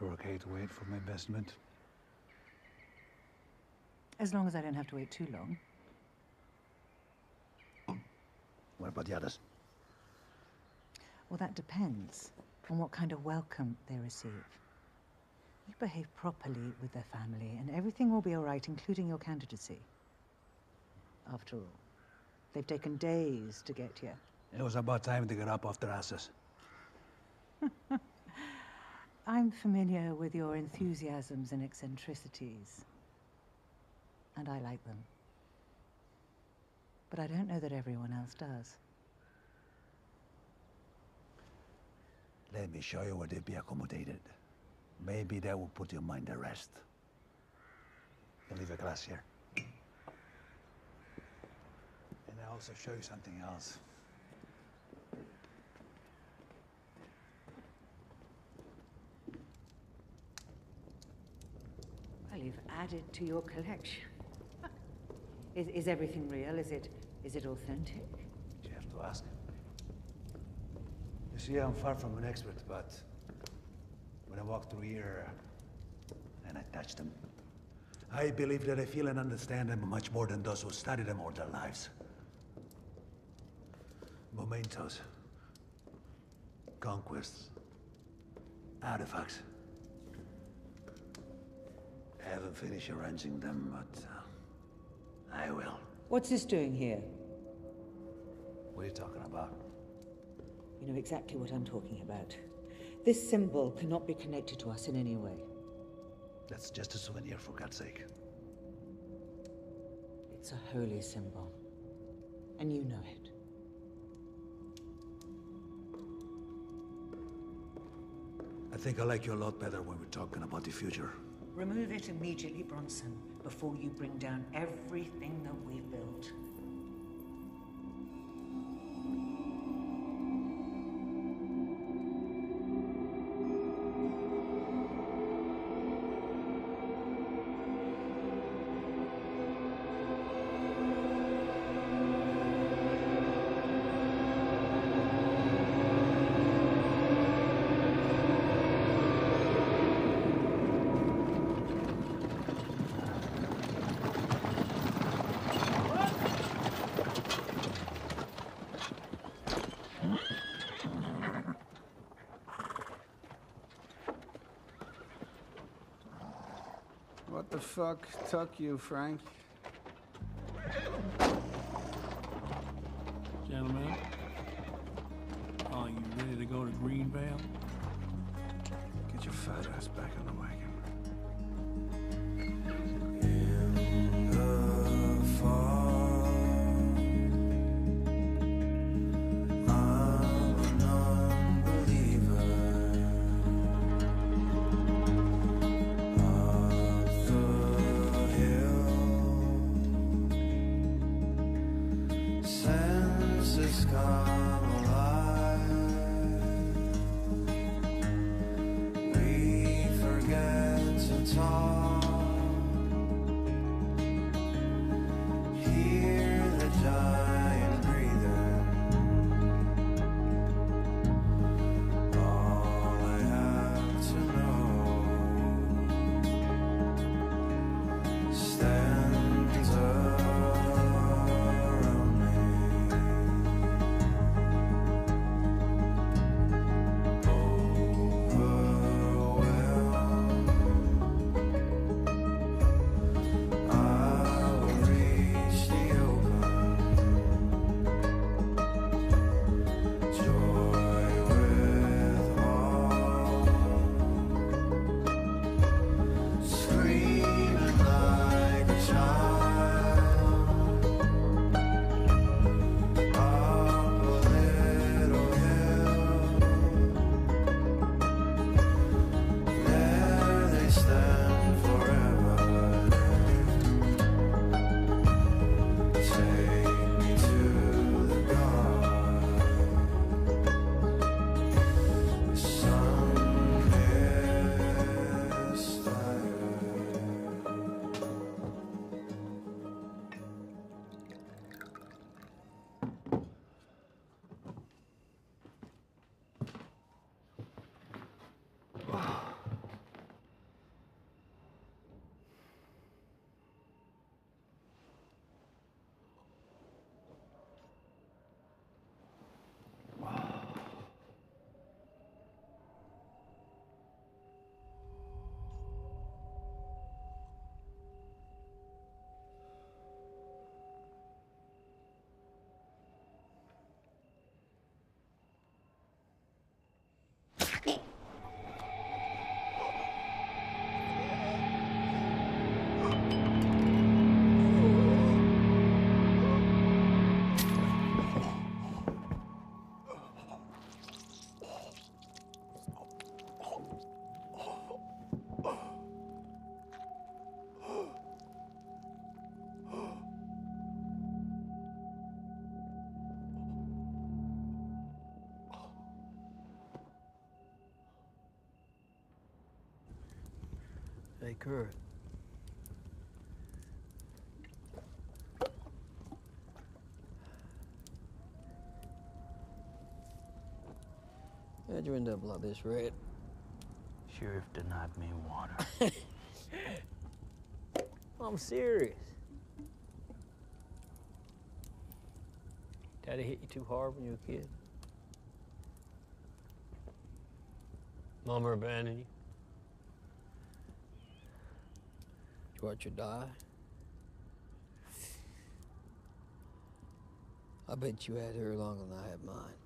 You're okay to wait for my investment? As long as I don't have to wait too long. What about the others? Well, that depends on what kind of welcome they receive. You behave properly with their family, and everything will be all right, including your candidacy. After all, they've taken days to get here. It was about time to get up off their asses. I'm familiar with your enthusiasms and eccentricities, and I like them. But I don't know that everyone else does. Let me show you where they'd be accommodated. Maybe that will put your mind at rest. I'll leave a glass here. And I'll also show you something else. Well, you've added to your collection. Is everything real? Is it authentic? You have to ask. You see, I'm far from an expert, but when I walk through here and I touch them, I believe that I feel and understand them much more than those who study them all their lives. Mementos, conquests, artifacts. I haven't finished arranging them, but I will. What's this doing here? What are you talking about? You know exactly what I'm talking about. This symbol cannot be connected to us in any way. That's just a souvenir, for God's sake. It's a holy symbol, and you know it. I think I like you a lot better when we're talking about the future. Remove it immediately, Bronson, before you bring down everything that we've built. What the fuck took you, Frank? Gentlemen, are you ready to go to Greenvale? Get your fat ass back on the wagon. Senses come alive. We forget. Take her. How'd you end up like this, Red? Sheriff denied me water. I'm serious. Daddy hit you too hard when you were a kid? Mama abandoned you? Did you watch her die? I bet you had her longer than I had mine.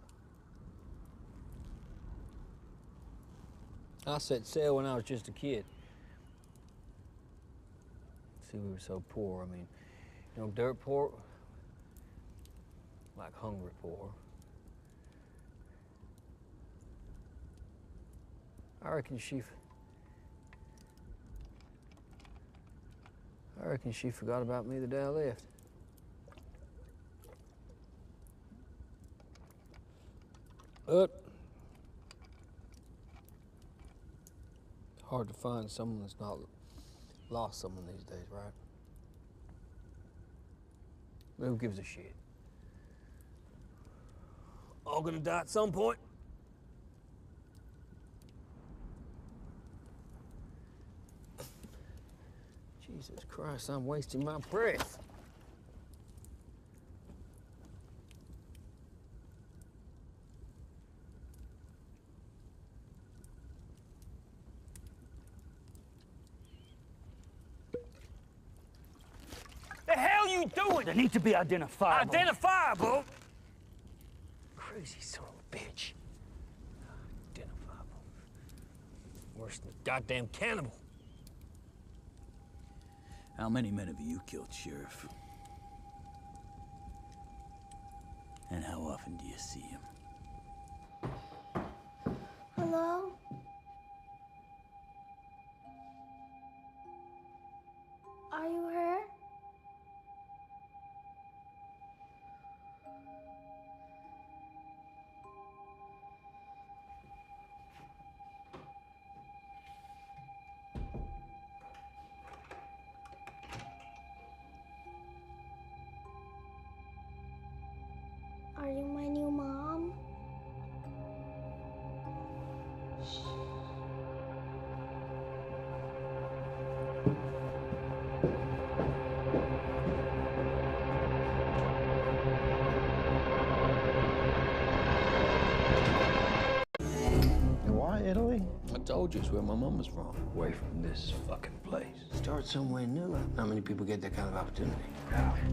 I set sail when I was just a kid. See, we were so poor. I mean, you know, dirt poor, like hungry poor. I reckon she forgot about me the day I left. But it's hard to find someone that's not lost someone these days, right? But who gives a shit? All gonna die at some point. Jesus Christ, I'm wasting my breath. The hell you doing? They need to be identifiable. Identifiable? Crazy son of a bitch. Identifiable. Worse than a goddamn cannibal. How many men have you killed, Sheriff? And how often do you see him? Hello? Are you here? Are you my new mom? Why Italy? I told you it's where my mom was from. Away from this fucking place. Start somewhere new. Not many people get that kind of opportunity.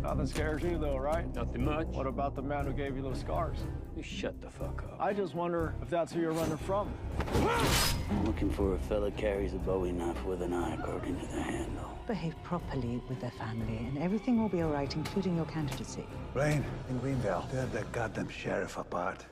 Nothing scares you, though, right? Nothing much. What about the man who gave you those scars? You shut the fuck up. I just wonder if that's who you're running from. I'm looking for a fella carries a Bowie knife with an eye according to the handle. Behave properly with their family, and everything will be all right, including your candidacy. Blaine, in Greenville, tear that goddamn sheriff apart.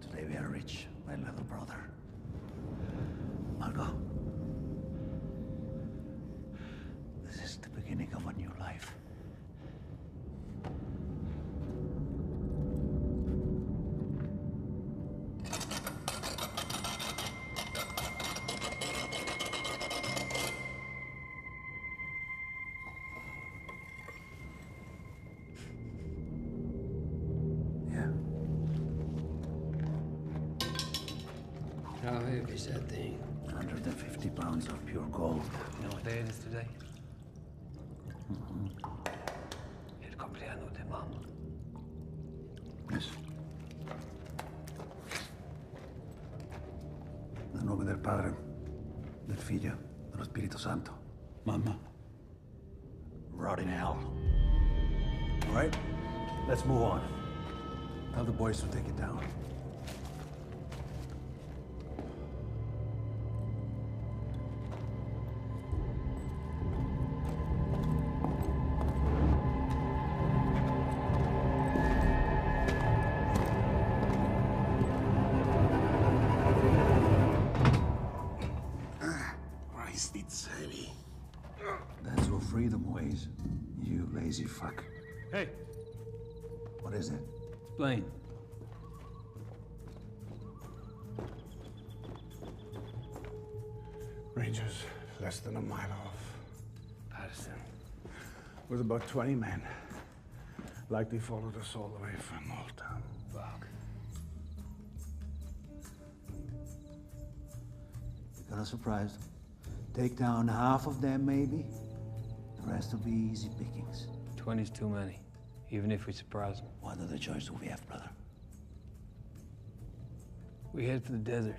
Today we are rich, my little brother. Margot, this is the beginning of a new life. How heavy is that thing? 150 pounds of pure gold. You know what day it is today? Mm-hmm. Il compleanno de mamma. Yes. Nel nome del Padre, del Figlio, dello Spirito Santo. Mamma. Rot in hell. All right? Let's move on. Tell the boys to take it down. Easy, fuck. Hey, What is it? explain. Rangers, less than a mile off. Patterson. With about 20 men. Likely followed us all the way from Old Town. Fuck. We're gonna surprise them. Take down half of them, maybe. The rest will be easy pickings. 20's too many, even if we surprise them. What other choice do we have, brother? We head for the desert.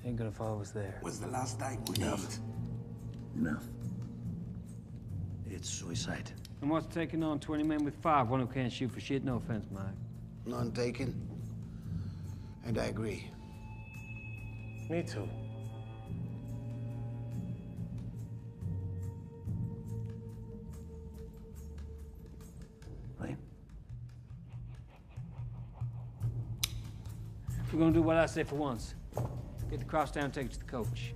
Ain't gonna follow us there. When's the last time we ate? Enough. It's suicide. And what's taking on 20 men with 5? One who can't shoot for shit, no offense, Mike. None taken. And I agree. Me too. Right? We're gonna do what I say for once. Get the crosstown tickets to the coach.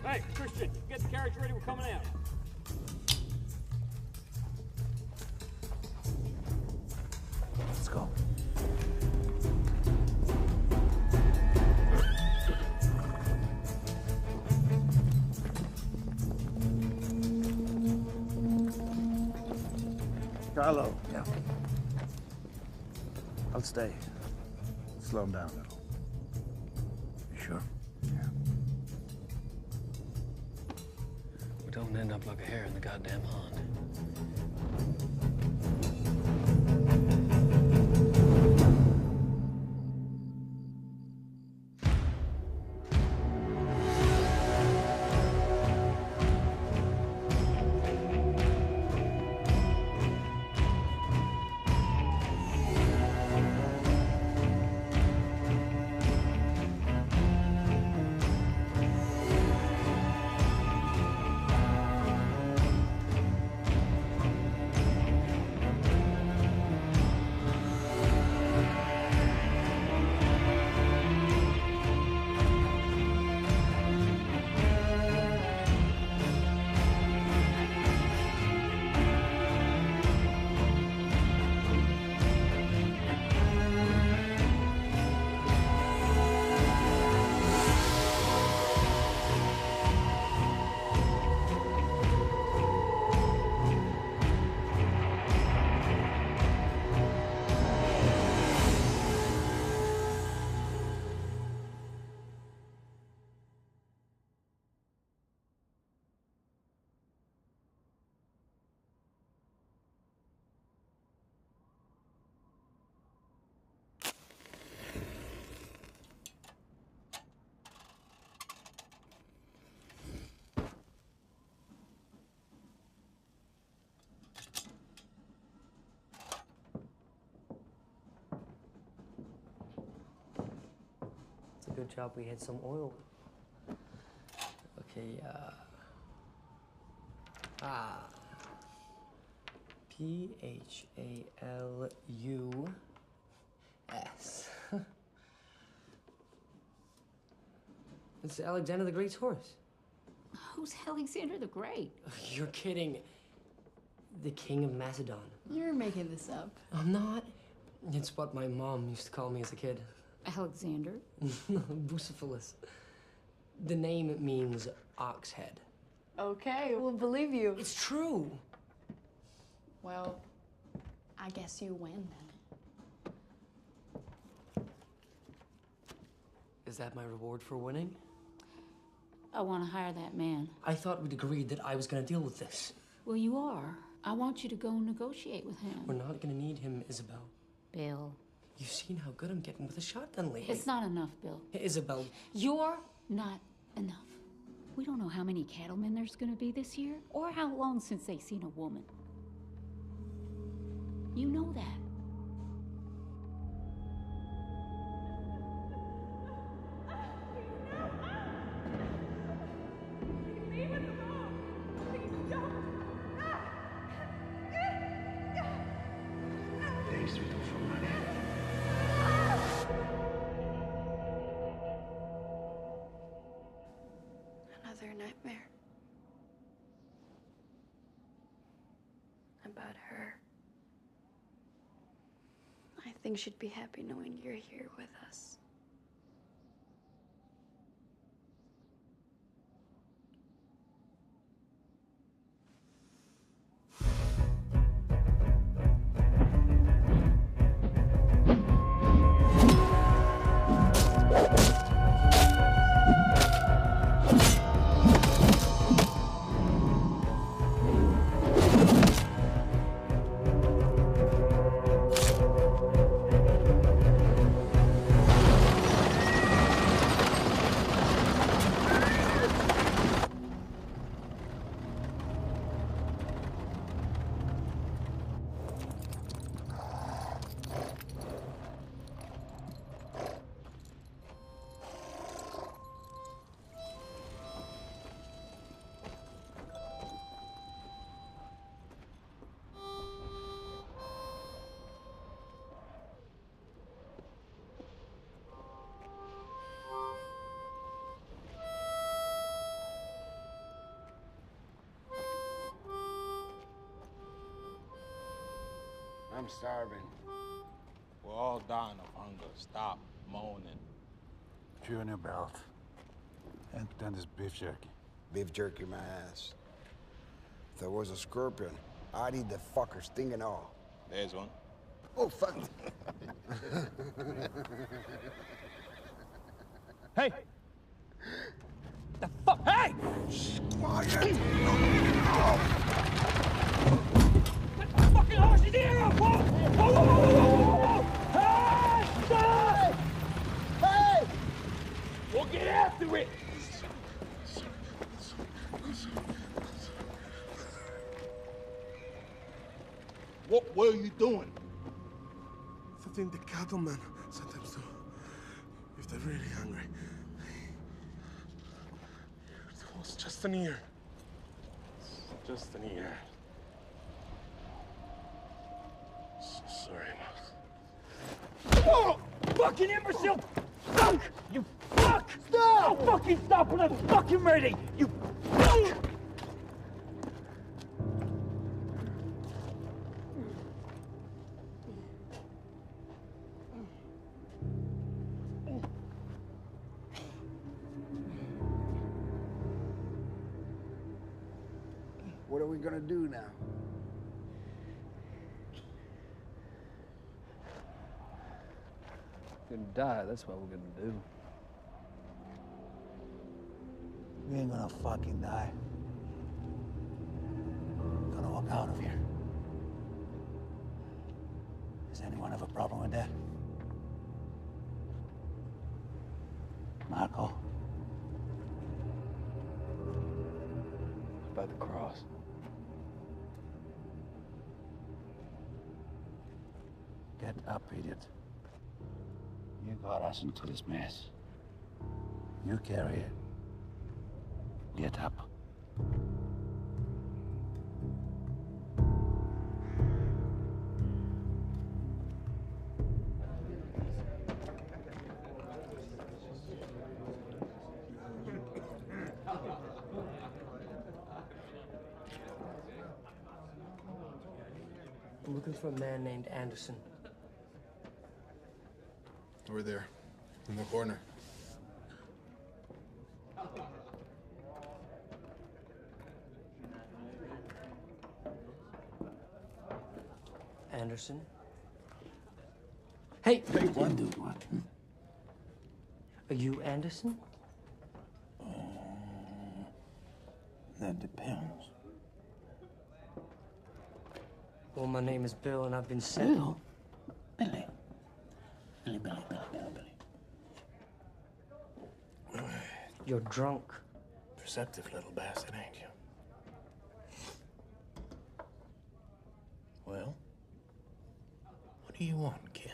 Hey, Christian, get the carriage ready, we're coming out. Let's go. Carlo. Yeah. I'll stay. Slow him down a little. You sure? We don't end up like a hare in the goddamn pond. Good job we had some oil. Okay, P-H-A-L-U-S. It's Alexander the Great's horse. Who's Alexander the Great? You're kidding. The King of Macedon. You're making this up. I'm not. It's what my mom used to call me as a kid. Alexander? Bucephalus. The name means ox head. Okay, we'll believe you. It's true. Well, I guess you win then. Is that my reward for winning? I want to hire that man. I thought we'd agreed that I was gonna deal with this. Well, you are. I want you to go negotiate with him. We're not gonna need him, Isabel. Bill. You've seen how good I'm getting with a shotgun lately. It's not enough, Bill. Isabel. You're not enough. We don't know how many cattlemen there's gonna be this year, or how long since they've seen a woman. You know that. Another nightmare. about her. I think she'd be happy knowing you're here with us. I'm starving. We're all dying of hunger. Stop moaning. Chew on your belt. And pretend it's beef jerky. Beef jerky, my ass. If there was a scorpion, I'd eat the fucker stinging all. There's one. Oh, fuck. Hey! The fuck? Hey! Quiet! Fucking horse in the air! Whoa! Whoa, whoa, whoa, whoa, whoa, whoa! Hey! Stop! Hey! We'll get after it! What were you doing? Something the cattlemen sometimes do. If they're really hungry. It was just an ear. Just an ear. Sorry, Max. Whoa! Fucking imbecile! Fuck! You fuck! Stop! I'll fucking stop when I'm fucking ready! You fuck! What are we gonna do now? Gonna die, that's what we're gonna do. We ain't gonna fucking die. We're gonna walk out of here. Does anyone have a problem with that? Marco? By the cross. Get up, idiot. You got us into this mess. You carry it. Get up. I'm looking for a man named Anderson. Over there, in the corner. Anderson? Hey! Hey, what? Dude, what? Are you Anderson? That depends. Well, my name is Bill, and I've been sent... Bill? Billy. Billy. You're drunk. Perceptive little bastard, ain't you? Well, what do you want, kid?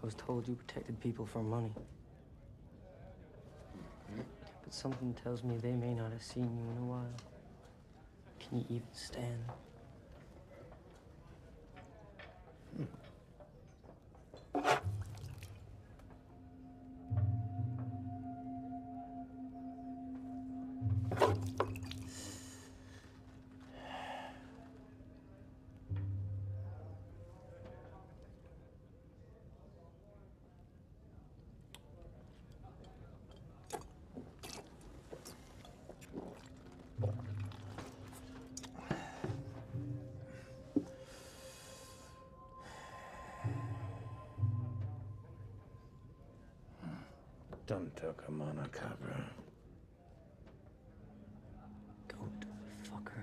I was told you protected people from money. But something tells me they may not have seen you in a while. Can you even stand? Tonto Kamana Cabra. Goat fucker.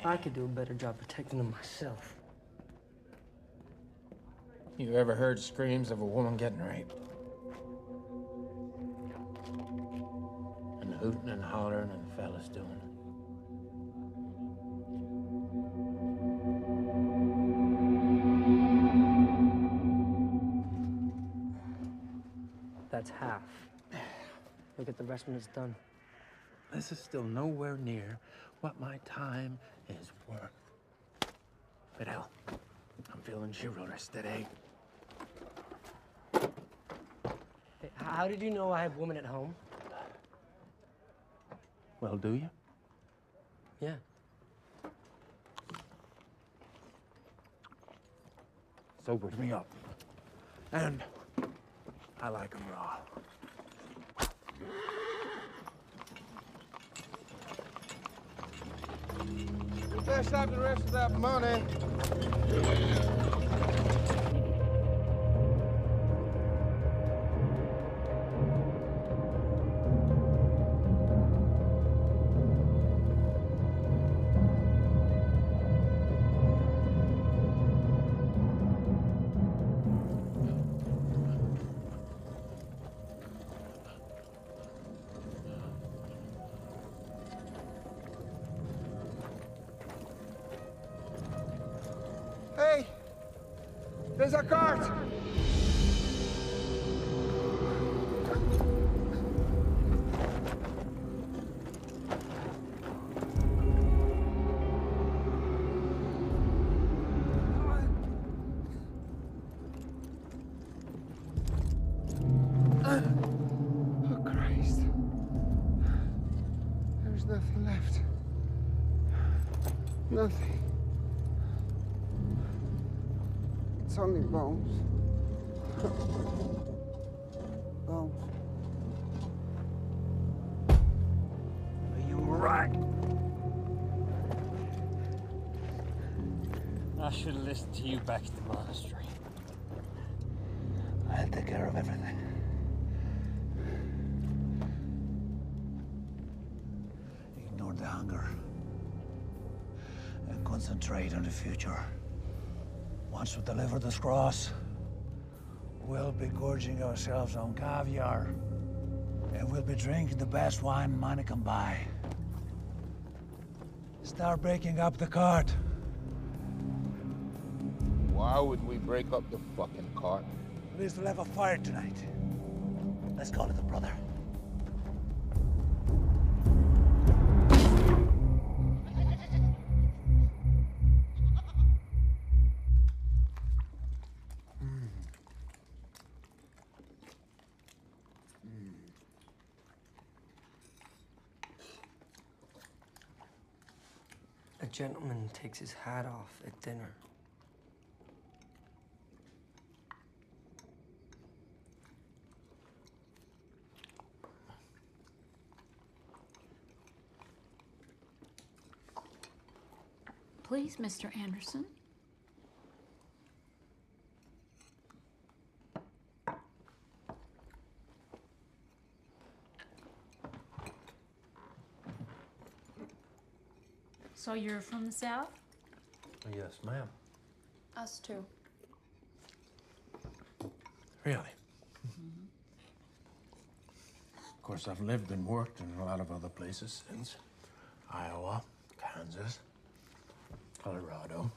I could do a better job protecting them myself. You ever heard screams of a woman getting raped? And hooting and hollering and fellas doing it. That's half. Look at the rest when it's done. This is still nowhere near what my time is worth. But hell, I'm feeling chivalrous today. Hey, how did you know I have women at home? Well, do you? Yeah. Sobers me up. And I like them raw. You best have the rest of that money. Hey! There's a cart! Oh, Christ. There's nothing left. Nothing. It's only bones. Bones. Are you all right? I should have listened to you back at the monastery. I'll take care of everything. Ignore the hunger and concentrate on the future. Once we deliver this cross, we'll be gorging ourselves on caviar. And we'll be drinking the best wine money can buy. Start breaking up the cart. Why would we break up the fucking cart? At least we'll have a fire tonight. Let's call it a brother. A gentleman takes his hat off at dinner. Please, Mr. Anderson. So you're from the South? Yes, ma'am. Us too. Really? Of course, I've lived and worked in a lot of other places since. Iowa, Kansas, Colorado.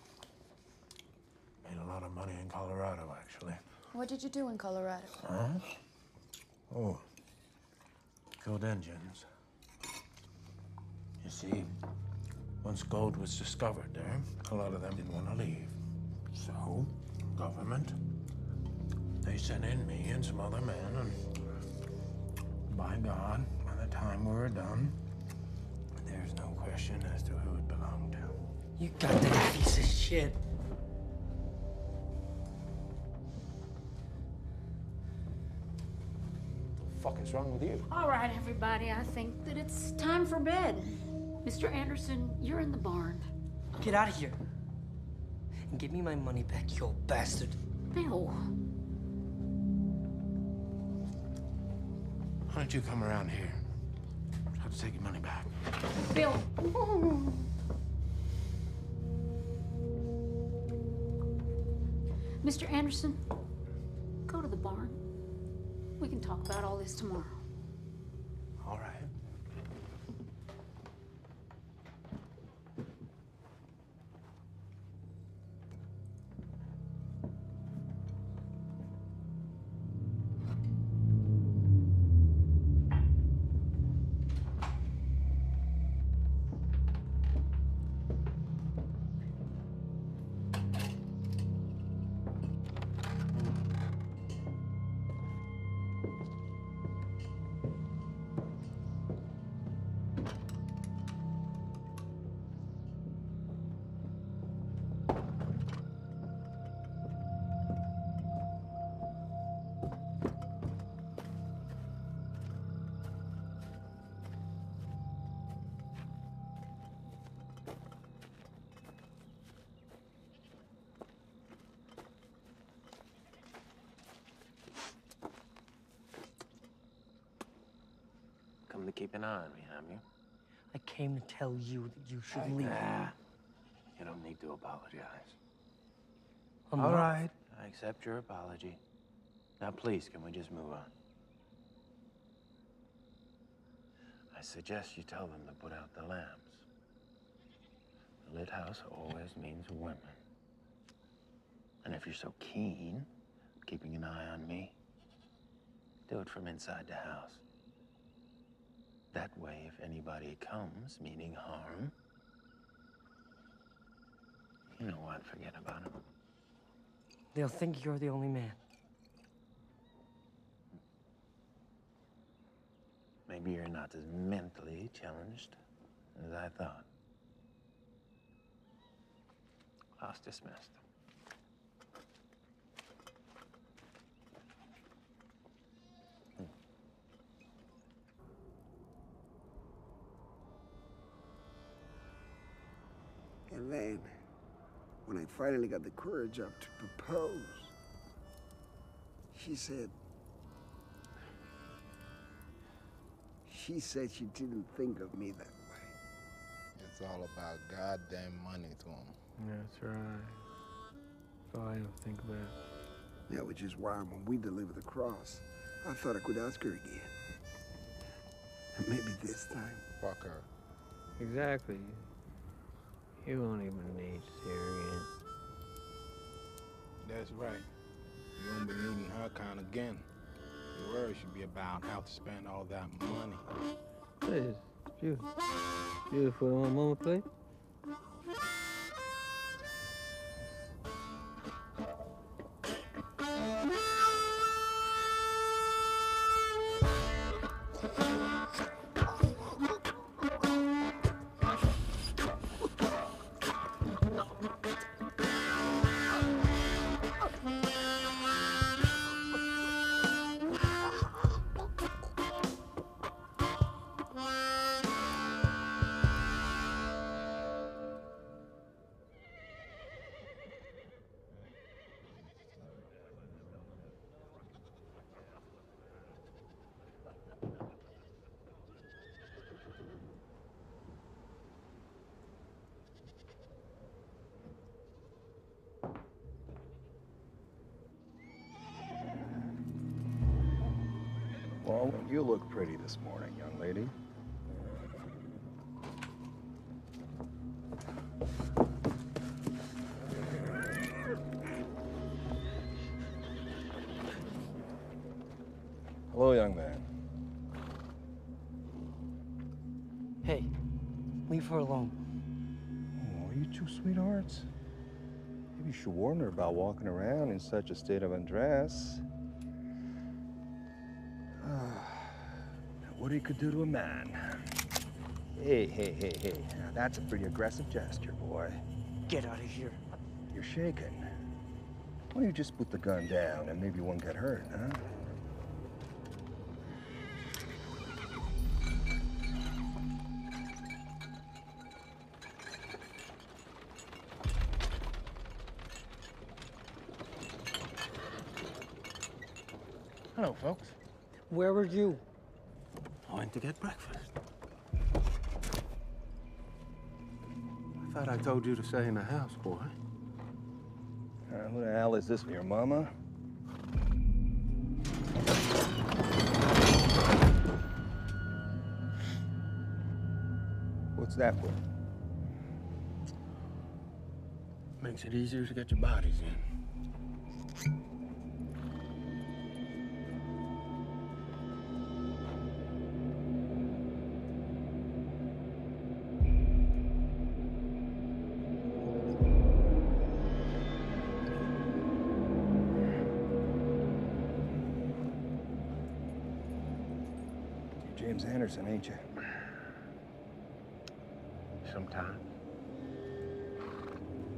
Made a lot of money in Colorado, actually. What did you do in Colorado? Huh? Oh, killed Indians. You see, once gold was discovered there, a lot of them didn't want to leave. So, government, they sent in me and some other men, and by God, by the time we were done, there's no question as to who it belonged to. You goddamn piece of shit. fuck is wrong with you? All right, everybody, I think that it's time for bed. Mr. Anderson, you're in the barn. Get out of here. And give me my money back, you old bastard. Bill. Why don't you come around here? Try to take your money back. Bill. Mr. Anderson, go to the barn. We can talk about all this tomorrow. All right. Come to keep an eye on me, have you? I came to tell you that you should leave. Nah, you don't need to apologize. I'm All not- right, I accept your apology. Now, please, can we just move on? I suggest you tell them to put out the lamps. A lit house always means women. And if you're so keen, keeping an eye on me, do it from inside the house. That way, if anybody comes meaning harm, you know what, forget about it. They'll think you're the only man. Maybe you're not as mentally challenged as I thought. Class dismissed. And then, when I finally got the courage up to propose, she said she didn't think of me that way. It's all about goddamn money to him. That's right. That's all I ever think about. Yeah, which is why when we delivered the cross, I thought I could ask her again. And maybe this time. Fuck her. Exactly. You won't even need to see her again. That's right. You won't be needing her kind again. Your worry should be about how to spend all that money. It is beautiful. Beautiful. Want Mama play? Well, you look pretty this morning, young lady. Hello, young man. Hey, leave her alone. Oh, are you two sweethearts? Maybe you should warn her about walking around in such a state of undress. What he could do to a man. Hey, hey, hey, hey. Now, that's a pretty aggressive gesture, boy. Get out of here. You're shaking. Why don't you just put the gun down and maybe you won't get hurt, huh? Hello, folks. Where were you? I went to get breakfast. I thought I told you to stay in the house, boy. Who the hell is this, your mama? What's that for? Makes it easier to get your bodies in. You're James Anderson, ain't you? Sometimes.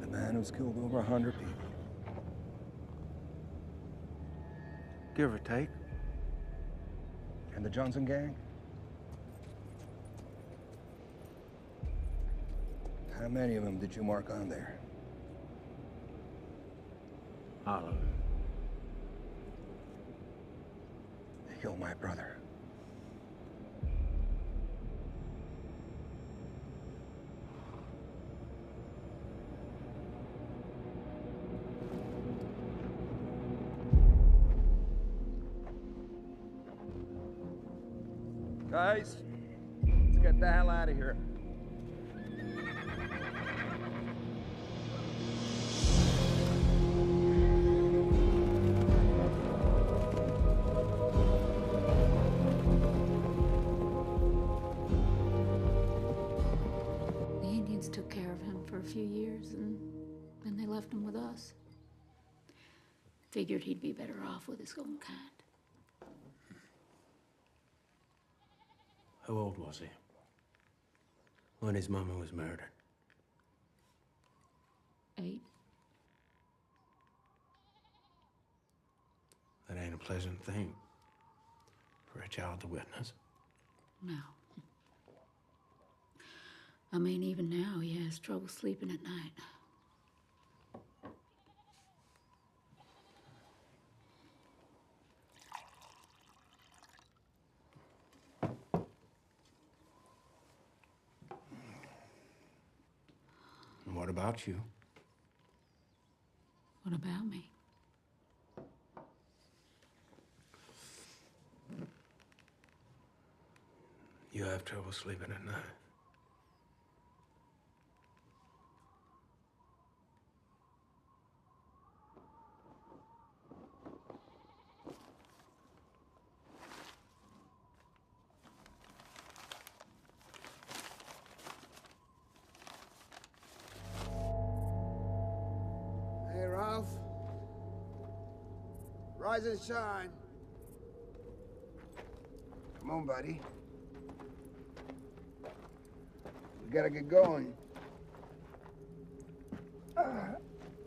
The man who's killed over 100 people. Give or take. And the Johnson gang? How many of them did you mark on there? All of them. They killed my brother. Guys, let's get the hell out of here. The Indians took care of him for a few years, and then they left him with us. Figured he'd be better off with his own kind. How old was he when his mama was murdered? 8. That ain't a pleasant thing for a child to witness. No. I mean, even now, he has trouble sleeping at night. And what about you? What about me? You have trouble sleeping at night. Hey, Ralph. Rise and shine. Come on, buddy. We gotta get going.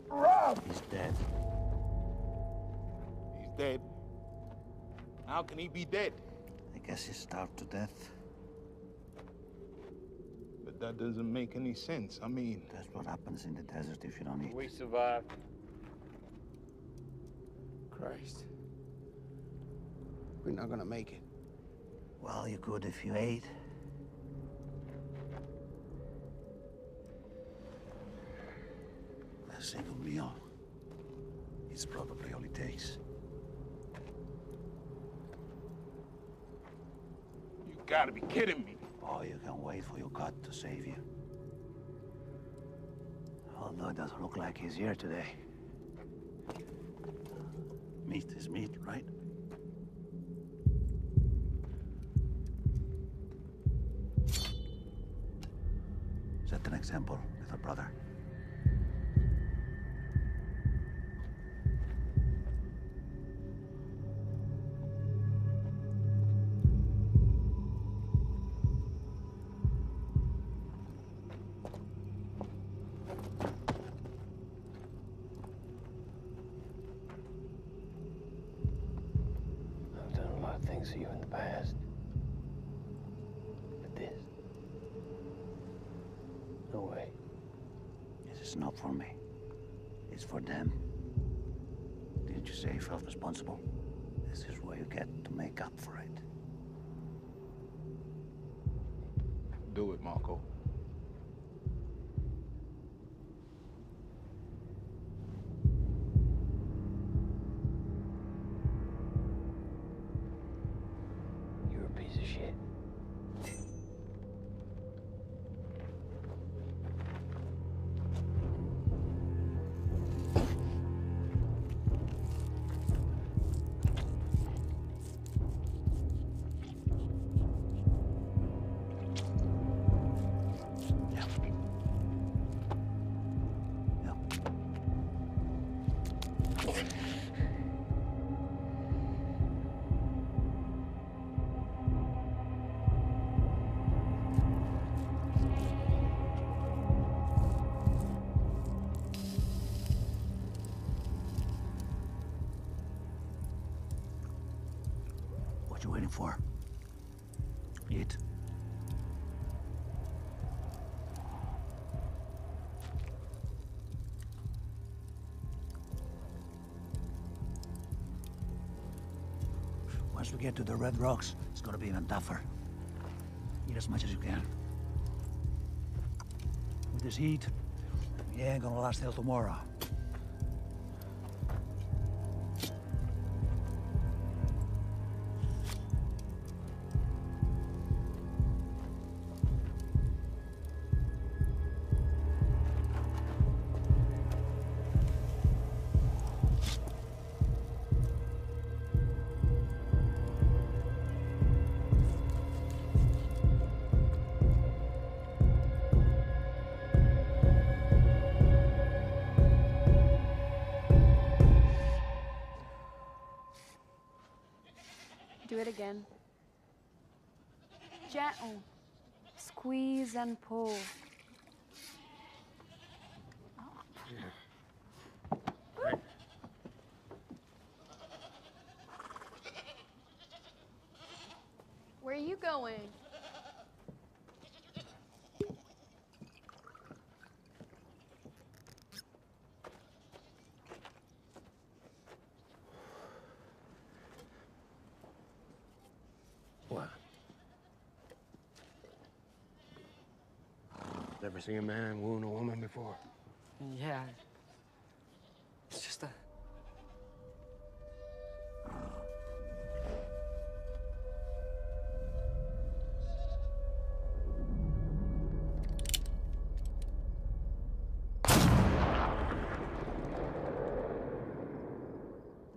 Ralph! He's dead. He's dead. How can he be dead? I guess he starved to death. But that doesn't make any sense. I mean... That's what happens in the desert if you don't eat. We survived. Christ. We're not gonna make it. Well, you could if you ate. A single meal is probably all it takes. You gotta be kidding me. Oh, you can wait for your God to save you. Although it doesn't look like he's here today. Meat is meat, right? Set an example, little brother. I've done a lot of things for you in the past. But this... No way. This is not for me. It's for them. Didn't you say you felt responsible? This is where you get to make up for it. Do it, Marco. You're a piece of shit. What you waiting for? Eat. Once we get to the Red Rocks, it's gonna be even tougher. Eat as much as you can. With this heat, we ain't gonna last till tomorrow. Do it again. Gentle. Squeeze and pull. Where are you going? What? Never seen a man wound a woman before? Yeah. It's just a...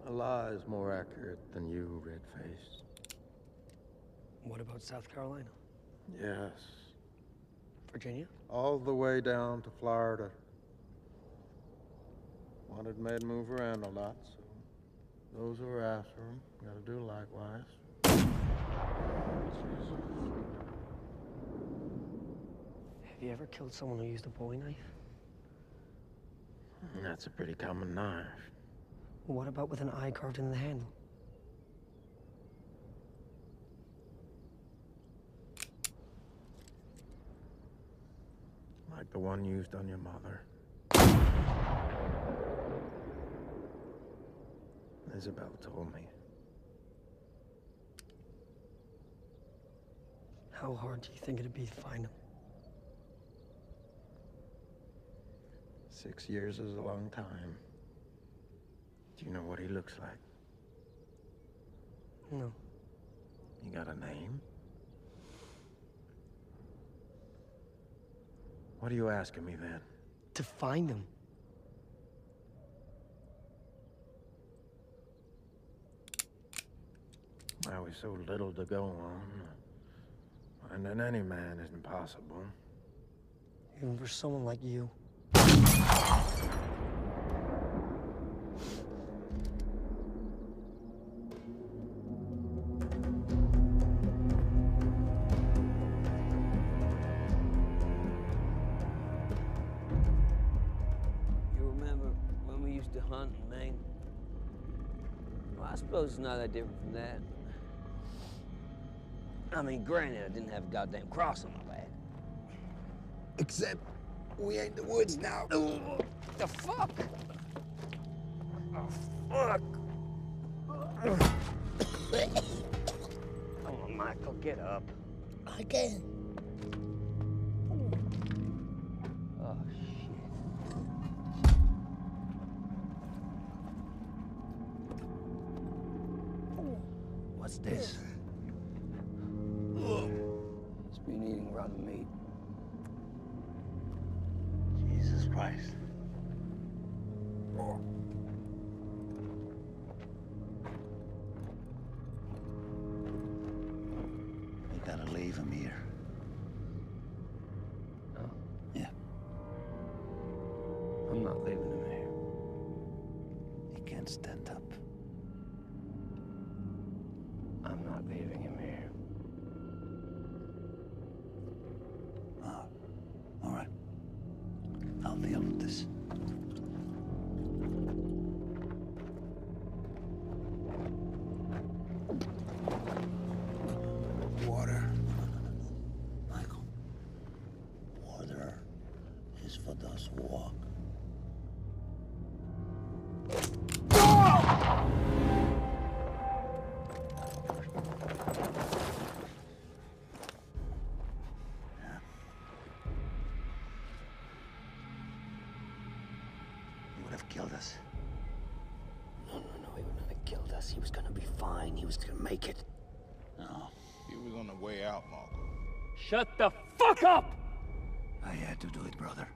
A lie is more accurate than you, red-faced. What about South Carolina? Yes. Virginia? All the way down to Florida. Wanted men to move around a lot, so those who are after them gotta do likewise. Have you ever killed someone who used a bowie knife? That's a pretty common knife. What about with an eye carved in the handle? Like the one used on your mother. Isabel told me. How hard do you think it'd be to find him? 6 years is a long time. Do you know what he looks like? No. You got a name? What are you asking me then? To find him. Well, we've so little to go on. Finding any man is impossible. Even for someone like you. To hunt in Maine. Well, I suppose it's not that different from that. I mean, granted, I didn't have a goddamn cross on my back. Except we ain't in the woods now. The fuck? Oh, fuck. Come on, Michael, get up. I can. Oh, shit. What's this? He's been eating rotten meat. Jesus Christ. We gotta leave him here. No. Yeah. I'm not leaving him here. He can't stand up. I'm not leaving him here. Oh, all right. I'll deal with this. Water. Michael. Water is for those who walk. He would have killed us. No, he wouldn't have killed us. He was gonna be fine. He was gonna make it. No. He was on the way out, Marco. Shut the fuck up! I had to do it, brother.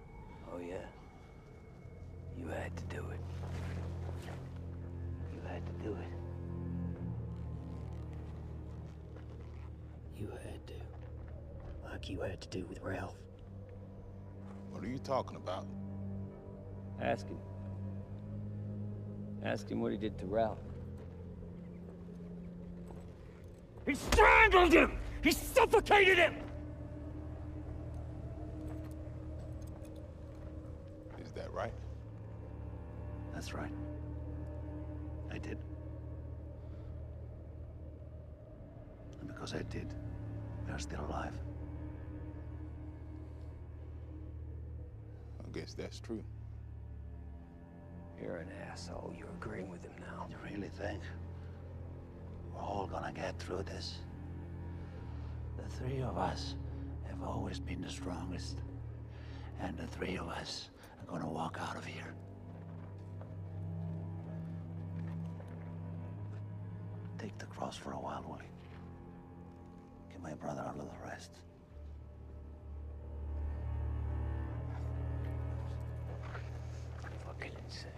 Oh, yeah. You had to do it. You had to do it. You had to. Like you had to do with Ralph. What are you talking about? Ask him. Ask him what he did to Ralph. He strangled him! He suffocated him! Is that right? That's right. I did. And because I did, they're still alive. I guess that's true. You're an asshole. You're agreeing with him now. You really think we're all gonna get through this? The three of us have always been the strongest. And the three of us are gonna walk out of here. Take the cross for a while, Willie. Give my brother a little rest. Fucking insane.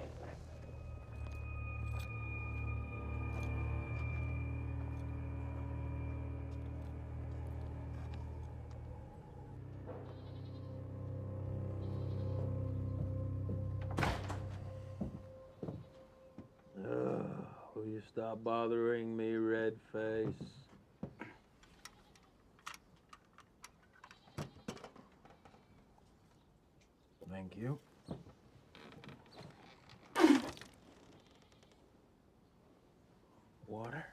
Will you stop bothering me, red face? Thank you. Water?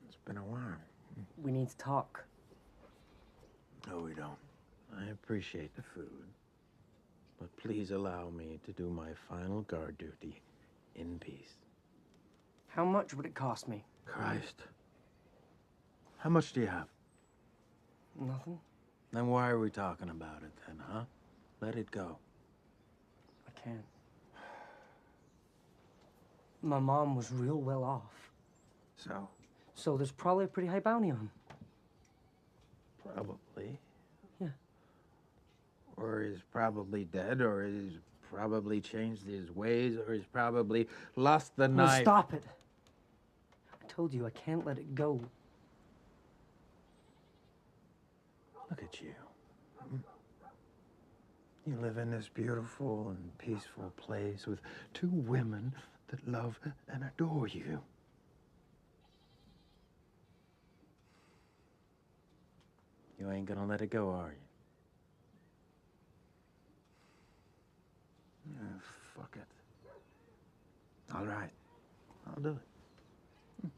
It's been a while. We need to talk. No, we don't. I appreciate the food. But please allow me to do my final guard duty in peace. How much would it cost me? Christ. How much do you have? Nothing. Then why are we talking about it then, huh? Let it go. I can't. My mom was real well off. So? So there's probably a pretty high bounty on him. Probably. Yeah. Or he's probably dead, or he's probably changed his ways, or he's probably lost the Well, knife. stop it. I told you I can't let it go. Look at you. You live in this beautiful and peaceful place with two women that love and adore you. You ain't gonna let it go, are you? Fuck it. All right. I'll do it.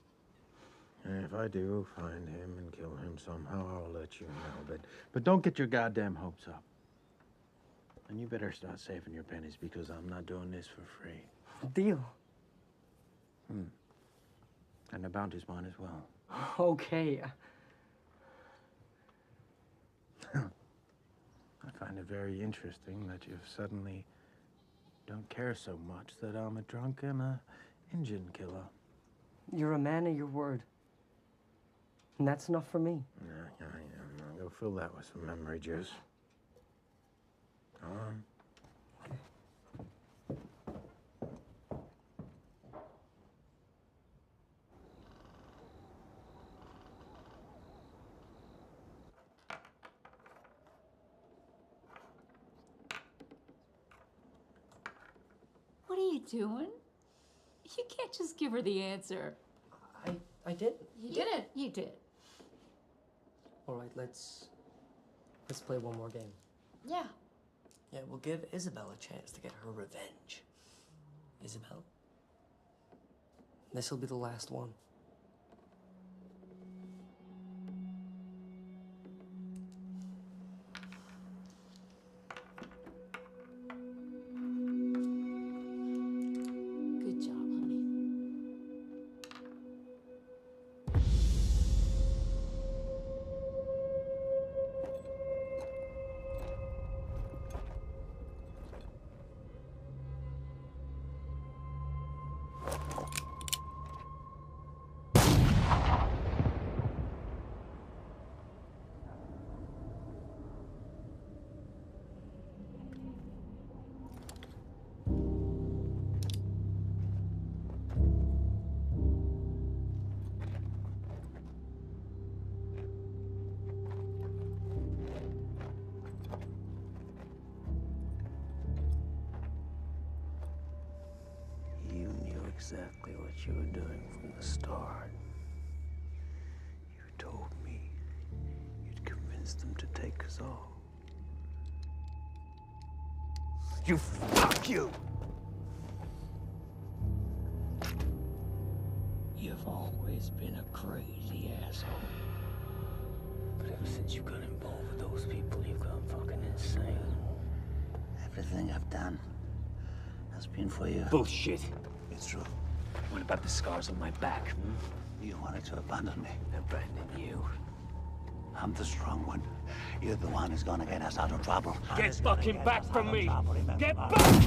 And if I do find him and kill him somehow, I'll let you know. But don't get your goddamn hopes up. And you better start saving your pennies because I'm not doing this for free. Deal. And the bounty's mine as well. Okay. I find it very interesting that you suddenly don't care so much that I'm a drunk and a engine killer. You're a man of your word. And that's enough for me. Yeah. Go fill that with some memory juice. Go on. What are you doing? You can't just give her the answer. I did. You didn't. You did. All right, let's play one more game. Yeah. Yeah, we'll give Isabel a chance to get her revenge. Isabel? This'll be the last one. Good job, honey. You knew exactly what you were doing from the start. You told me you'd convinced them to take us all. You fuck you! You've always been a crazy asshole. But ever since you got involved with those people, you've gone fucking insane. Everything I've done has been for you. Bullshit. It's true. What about the scars on my back? You wanted to abandon me. Abandon you. I'm the strong one. You're the one who's gonna get us out of trouble. Get fucking back from me! Get back!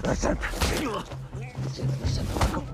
Listen. Listen, Marco.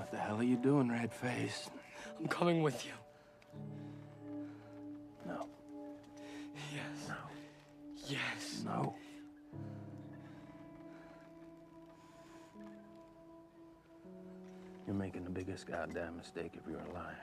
What the hell are you doing, red face? I'm coming with you. No. Yes. No. Yes. No. You're making the biggest goddamn mistake of your life.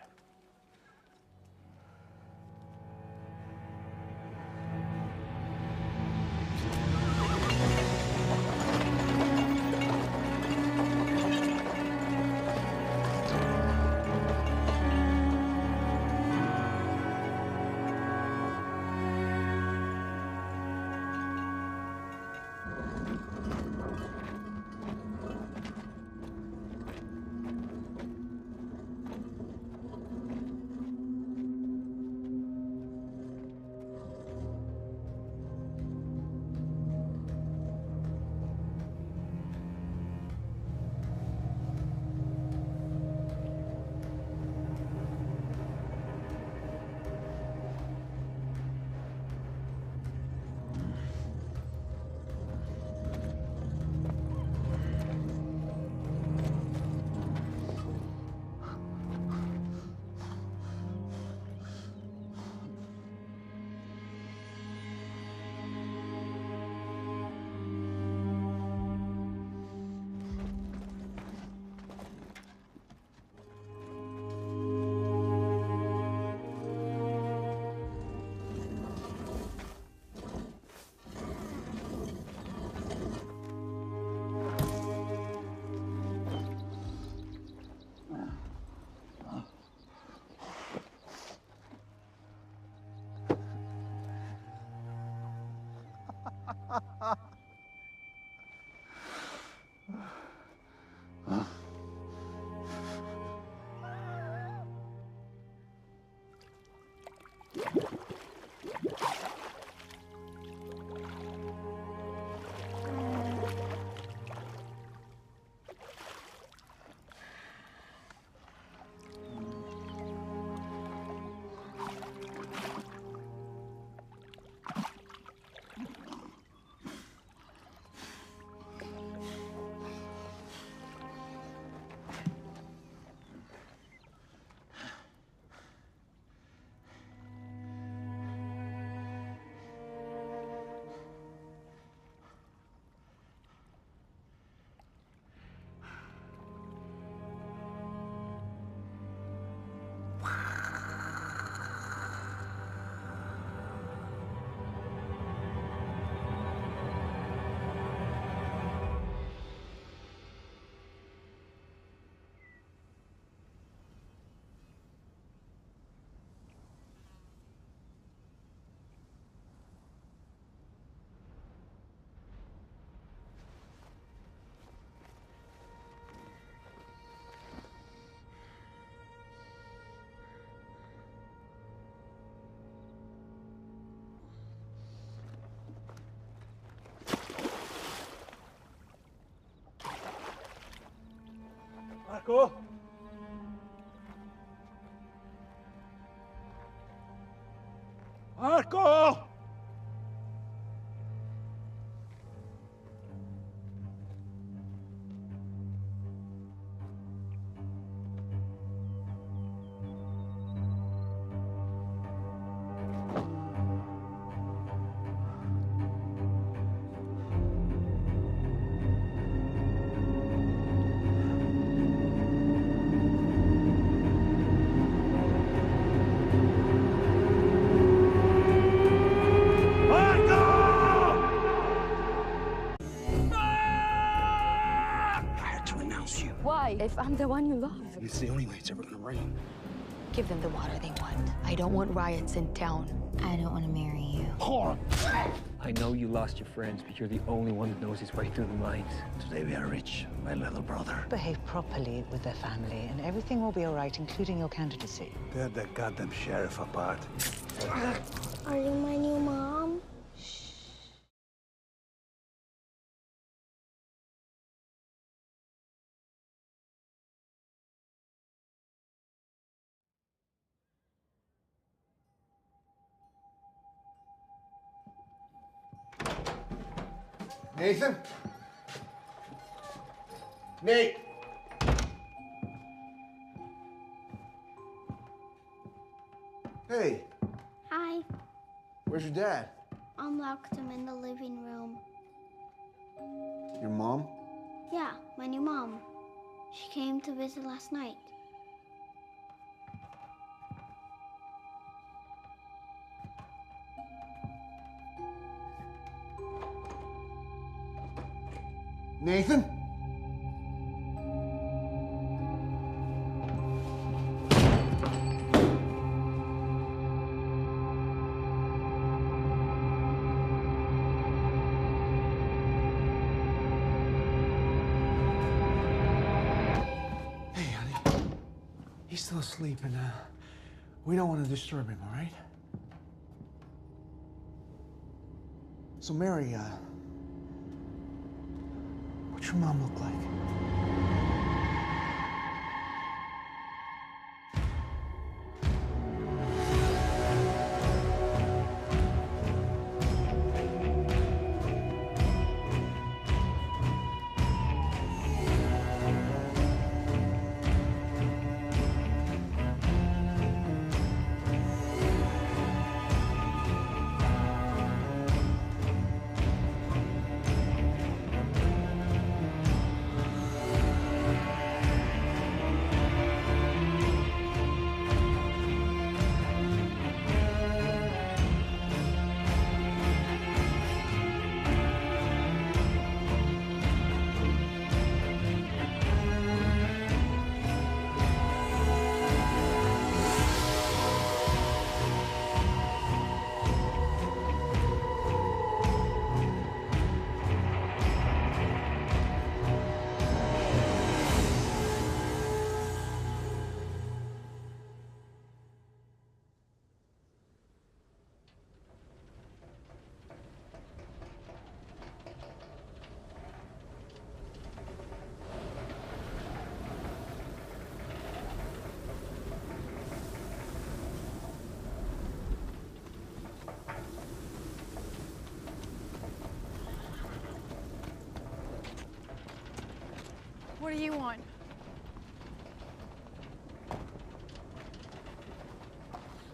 Marco? Marco! Why? If I'm the one you love. It's the only way it's ever gonna rain. Give them the water they want. I don't want riots in town. I don't want to marry you. Hold on. I know you lost your friends, but you're the only one that knows his way through the mines. Today we are rich, my little brother. Behave properly with their family, and everything will be all right, including your candidacy. Tear that goddamn sheriff apart. Are you my new mom? Nathan? Nate! Hey, Hi. where's your dad? I'm locked him in the living room. Your mom? Yeah, my new mom. She came to visit last night. Nathan? Hey, honey. He's still asleep, and we don't want to disturb him, all right? So, Mary, what's your mom look like? What do you want?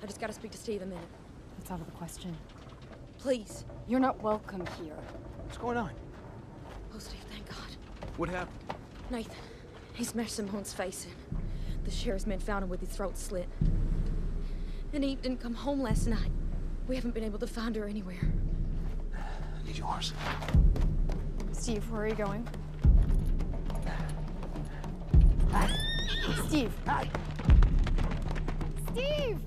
I just gotta speak to Steve a minute. That's out of the question. Please. You're not welcome here. What's going on? Oh, Steve, thank God. What happened? Nathan, he smashed Simone's face in. The sheriff's men found him with his throat slit. And Eve didn't come home last night. We haven't been able to find her anywhere. I need yours. Steve, where are you going? Steve! Steve!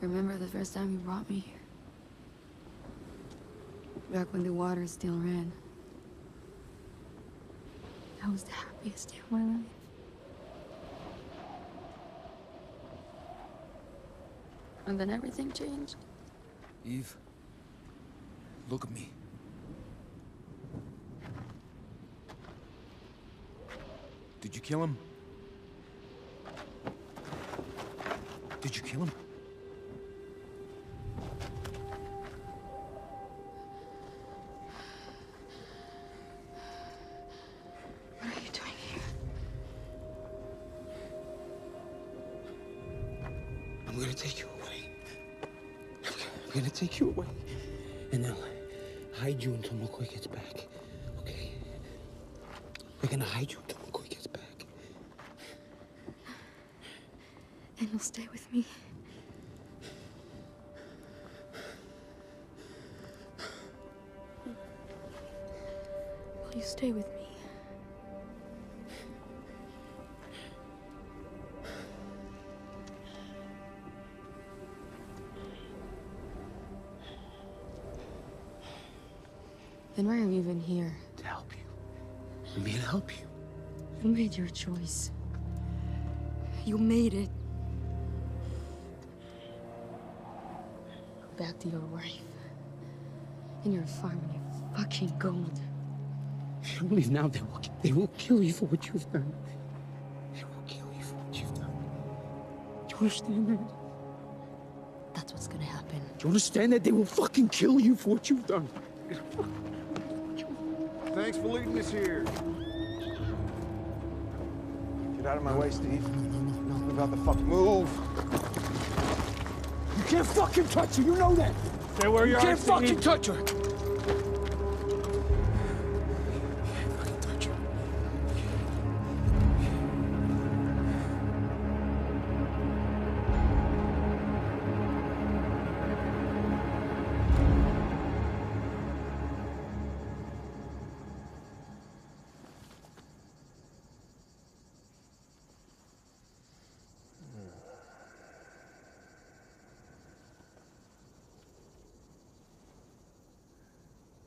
Remember the first time you brought me here? Back when the water still ran. That was the happiest day of my life. And then everything changed. Eve, look at me. Did you kill him? Did you kill him? What are you doing here? I'm gonna take you away. I'm gonna take you away. And I'll hide you until McCoy gets back. Okay? We're gonna hide you until McCoy gets back. And you'll stay with me. Will you stay with me? Then why are we even here? To help you. I'm here to help you. You made your choice. You made it. Go back to your wife. And your farm and your fucking gold. If you don't leave now, they will kill you for what you've done. They will kill you for what you've done. Do you understand that? That's what's gonna happen. Do you understand that? They will fucking kill you for what you've done. Thanks for leading us here. Get out of my way, Steve. No. About the fuck. Move. You can't fucking touch her. You know that. Stay where you are. You can't fucking touch her.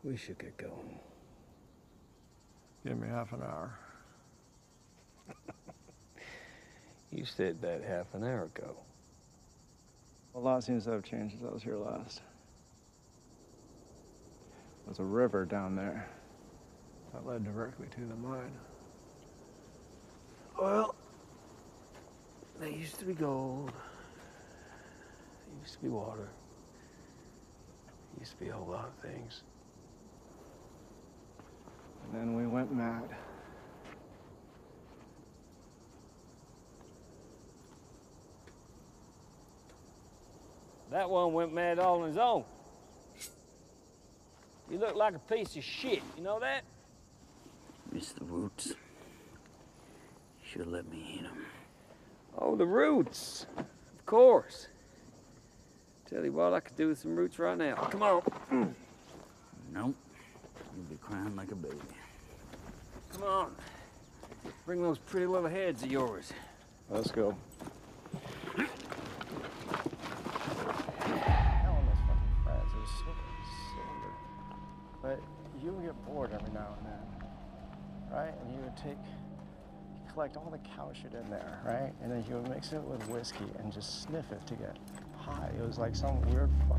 We should get going. Give me half an hour. You said that half an hour ago. A lot seems to have changed since I was here last. There's a river down there that led directly to the mine. Well, there used to be gold. There used to be water. There used to be a whole lot of things. And then we went mad. That one went mad all on his own. You look like a piece of shit, you know that? It's the roots. Should have let me eat them. Oh, the roots. Of course. Tell you what, I could do with some roots right now. Come on. Nope. You'll be crying like a baby. Come on. Bring those pretty little heads of yours. Let's go. But you would get bored every now and then, right? And you would collect all the cow shit in there, right? And then you would mix it with whiskey and just sniff it to get high. It was like some weird fuck.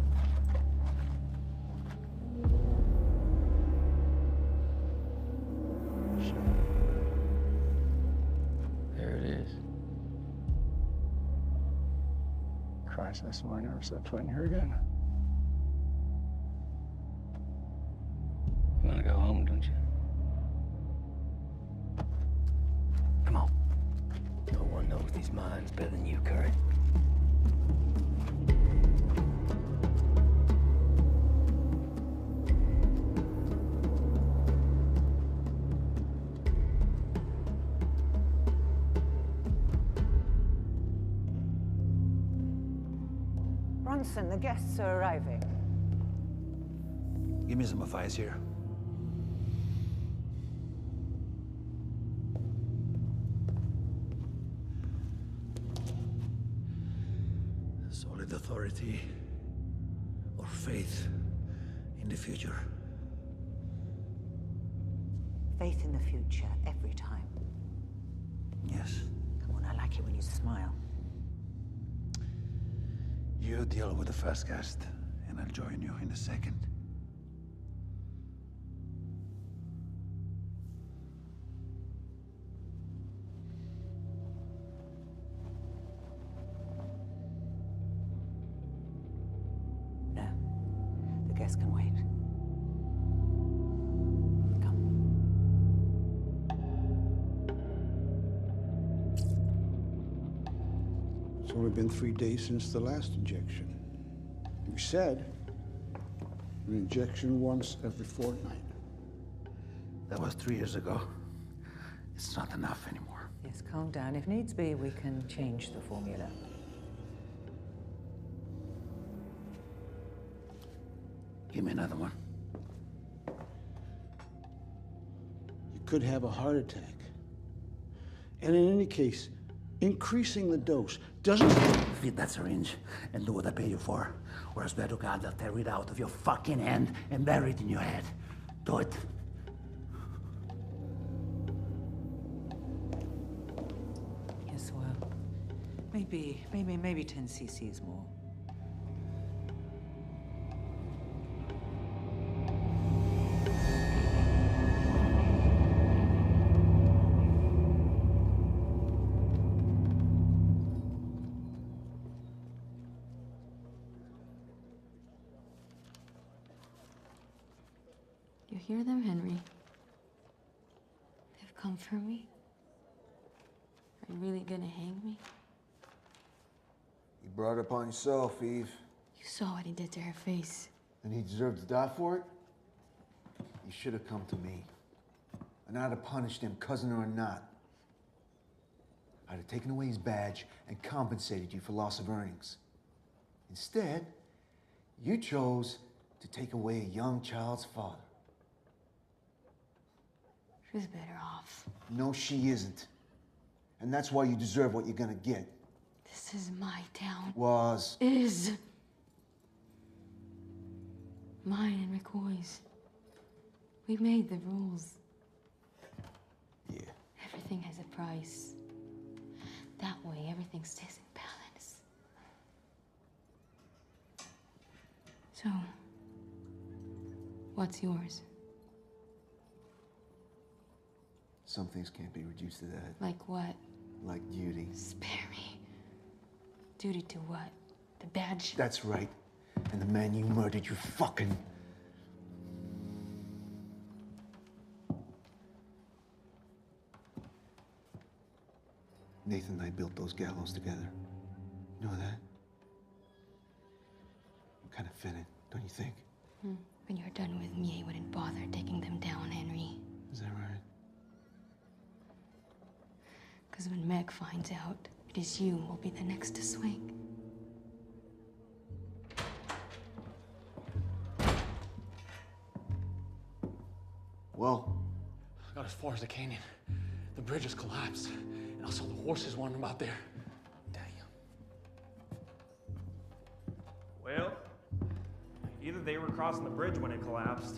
There it is. Christ, I swear I never set foot in here again. You want to go home, don't you? Come on. No one knows these mines better than you, Curry. Bronson, the guests are arriving. Give me some advice here. Solid authority or faith in the future? Faith in the future, every time. Yes. Come on, I like it when you smile. You deal with the first guest, and I'll join you in a second. No, the guest can wait. It's only been 3 days since the last injection. We said an injection once every fortnight. That was 3 years ago. It's not enough anymore. Yes, calm down. If needs be, we can change the formula. Give me another one. You could have a heart attack. And in any case, increasing the dose doesn't... Feed that syringe and do what I pay you for. Or I swear to God, they'll tear it out of your fucking hand and bury it in your head. Do it. Yes, well, maybe 10 cc's more. You hear them, Henry? They've come for me. Are you really gonna hang me? You brought it upon yourself, Eve. You saw what he did to her face. And he deserved to die for it? You should have come to me. And I'd have punished him, cousin or not. I'd have taken away his badge and compensated you for loss of earnings. Instead, you chose to take away a young child's father. She was better off. No, she isn't. And that's why you deserve what you're gonna get. This is my town. Was. Is. Mine and McCoy's. We made the rules. Yeah. Everything has a price. That way, everything stays in balance. So, what's yours? Some things can't be reduced to that. Like what? Like duty. Spare me. Duty to what? The badge? That's right. And the man you murdered, you fucking... Nathan and I built those gallows together. You know that? Kind of fitting, don't you think? When you're done with me, I wouldn't bother taking them down, Henry. Is that right? Because when Meg finds out, it is you who will be the next to swing. Well, I got as far as the canyon. The bridge has collapsed, and I saw the horses wandering about there. Damn. Well, either they were crossing the bridge when it collapsed,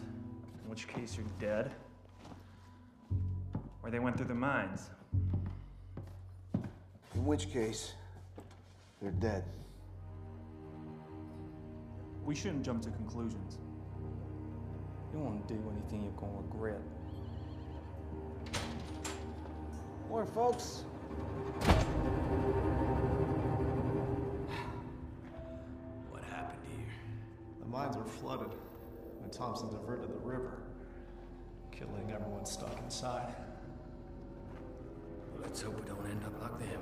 in which case you're dead, or they went through the mines. In which case, they're dead. We shouldn't jump to conclusions. You don't want to do anything you're going to regret. More folks. What happened here? The mines were flooded when Thompson diverted the river, killing everyone stuck inside. Let's hope we don't end up like them.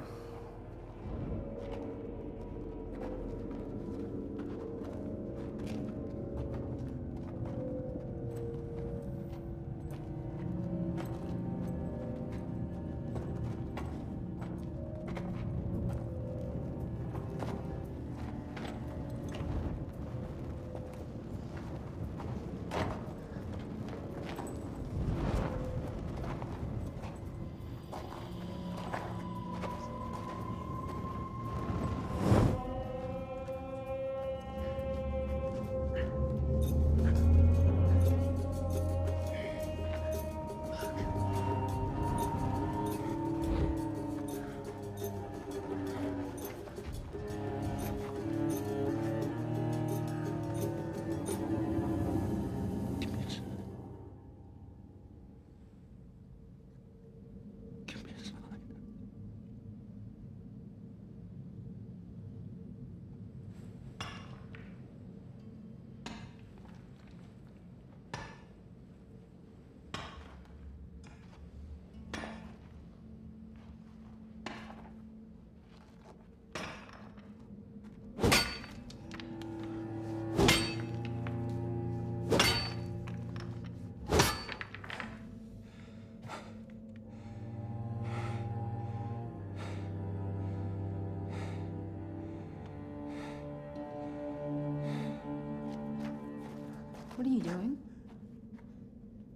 What are you doing?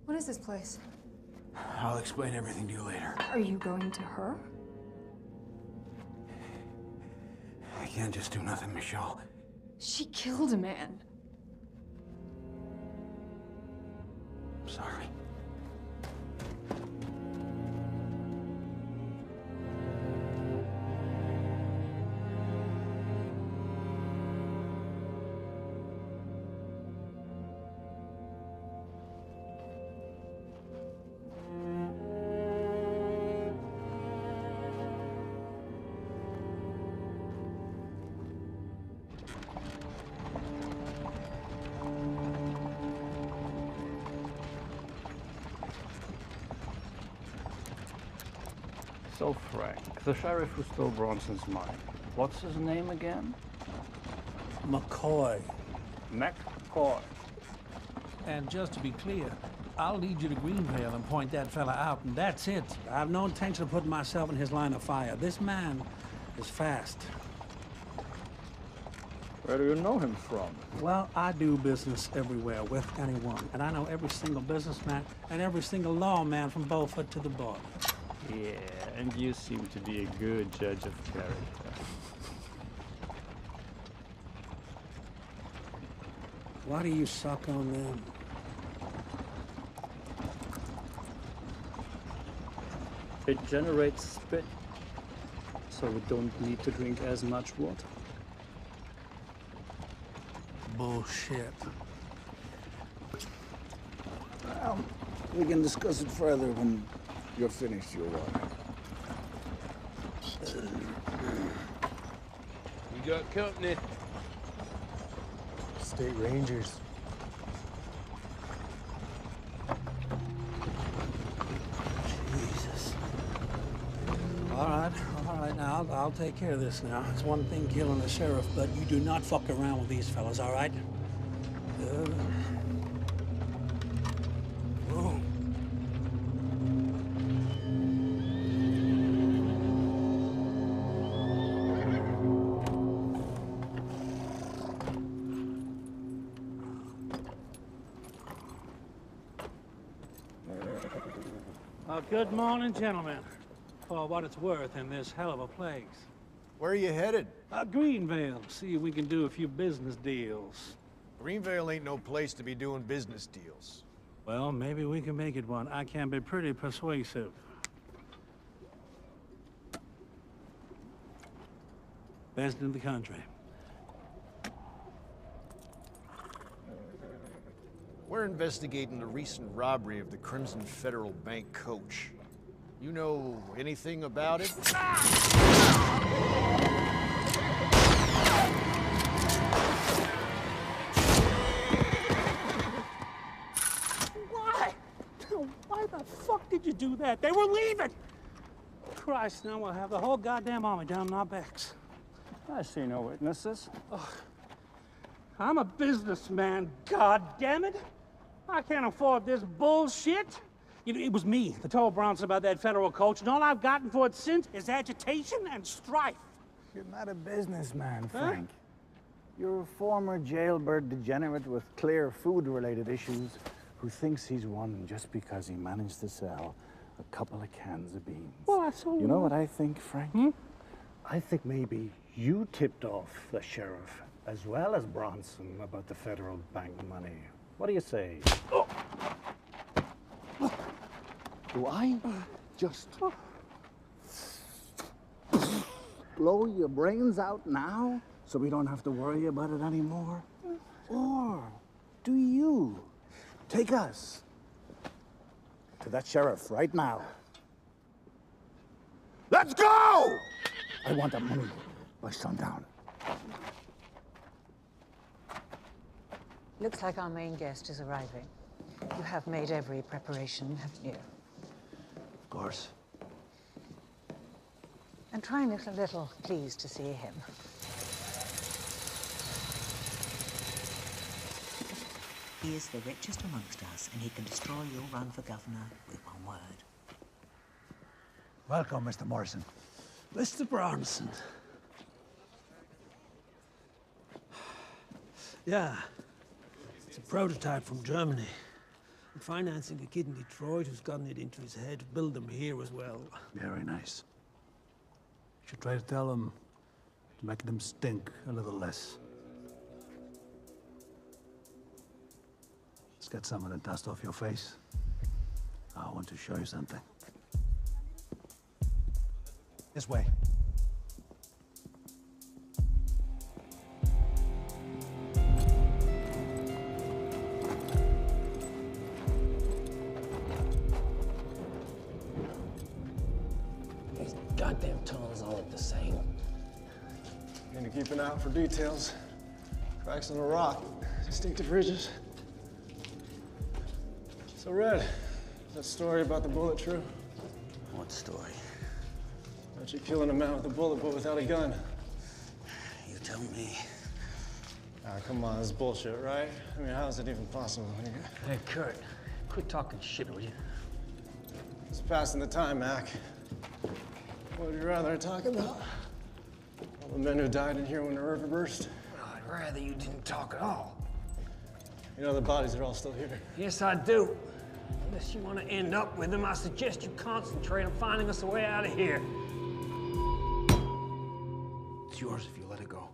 What is this place? I'll explain everything to you later. Are you going to her? I can't just do nothing, Michelle. She killed a man. I'm sorry. So, Frank, the sheriff who stole Bronson's money, what's his name again? McCoy. McCoy. And just to be clear, I'll lead you to Greenvale and point that fella out, and that's it. I have no intention of putting myself in his line of fire. This man is fast. Where do you know him from? Well, I do business everywhere with anyone, and I know every single businessman and every single lawman from Beaufort to the border. Yeah, and you seem to be a good judge of character. Why do you suck on them? It generates spit, so we don't need to drink as much water. Bullshit. Well, we can discuss it further when you're finished your water. We got company. State Rangers. Jesus. All right, now, I'll take care of this now. It's one thing killing the sheriff, but you do not fuck around with these fellas, all right? Good morning, gentlemen. For what it's worth in this hell of a place. Where are you headed? Greenvale. See if we can do a few business deals. Greenvale ain't no place to be doing business deals. Well, maybe we can make it one. I can be pretty persuasive. Best in the country. We're investigating the recent robbery of the Crimson Federal Bank coach. You know anything about it? Why? Why the fuck did you do that? They were leaving! Christ, now we'll have the whole goddamn army down on our backs. I see no witnesses. Ugh. I'm a businessman, goddammit! I can't afford this bullshit. It was me that told Bronson about that federal coach, and all I've gotten for it since is agitation and strife. You're not a businessman, Frank. You're a former jailbird degenerate with clear food-related issues who thinks he's won just because he managed to sell a couple of cans of beans. Well, that's all. You know what I think, Frank? I think maybe you tipped off the sheriff as well as Bronson about the federal bank money. What do you say? Do I just blow your brains out now so we don't have to worry about it anymore? Or do you take us to that sheriff right now? Let's go! I want that money by sundown. Looks like our main guest is arriving. You have made every preparation, haven't you? Of course. And try and look a little pleased to see him. He is the richest amongst us, and he can destroy your run for governor with one word. Welcome, Mr. Morrison. Mr. Bronson. Yeah. It's a prototype from Germany. I'm financing a kid in Detroit who's gotten it into his head to build them here as well. Very nice. You should try to tell them to make them stink a little less. Let's get some of the dust off your face. I want to show you something. This way. These goddamn tunnels all look the same. Need to keep an eye out for details. Cracks in the rock, distinctive ridges. So, Red, is that story about the bullet true? What story? How'd you killing a man with a bullet but without a gun? You tell me. Ah, come on, this is bullshit, right? I mean, how is it even possible? Hey, Kurt, quit talking shit, will you? It's passing the time, Mac. What would you rather talk about? All the men who died in here when the river burst? I'd rather you didn't talk at all. You know the bodies are all still here. Yes, I do. Unless you want to end up with them, I suggest you concentrate on finding us a way out of here. It's yours if you let it go.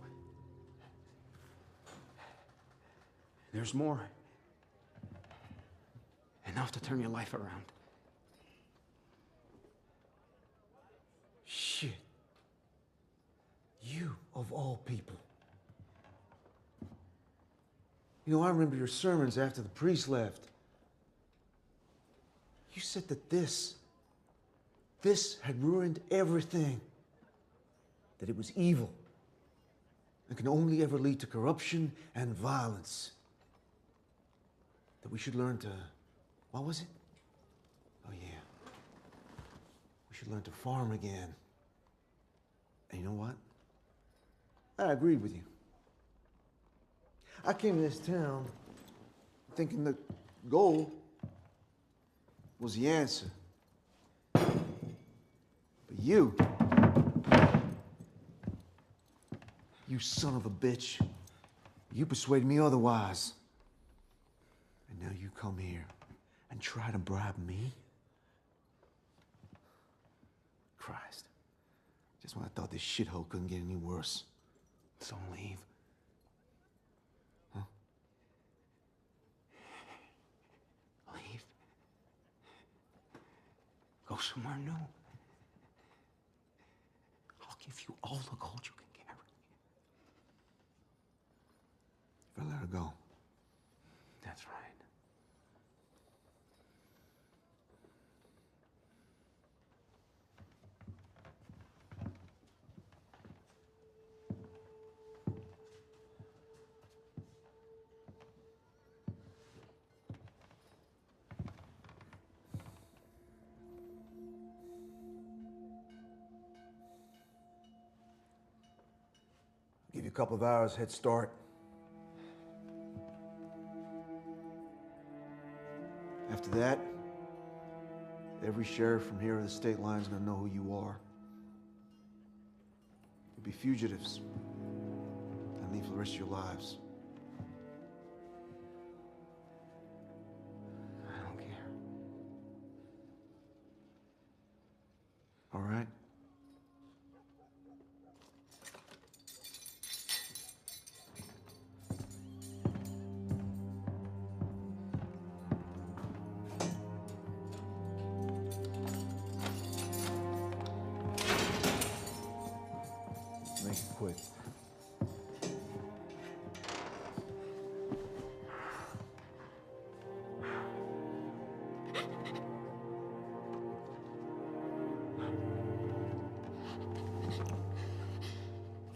There's more. Enough to turn your life around. Shit. You, of all people. You know, I remember your sermons after the priest left. You said that this had ruined everything. That it was evil. And can only ever lead to corruption and violence. That we should learn to, what was it? Oh yeah. We should learn to farm again. And you know what? I agreed with you. I came to this town thinking the gold was the answer. But you son of a bitch, you persuaded me otherwise. And now you come here and try to bribe me? Christ. Just when I thought this shithole couldn't get any worse. So leave. Huh? Leave. Go somewhere new. I'll give you all the gold you can carry. If I let her go. That's right. Give you a couple of hours head start. After that, every sheriff from here to the state line is gonna know who you are. You'll be fugitives and leave for the rest of your lives. I don't care. All right? Make it quick.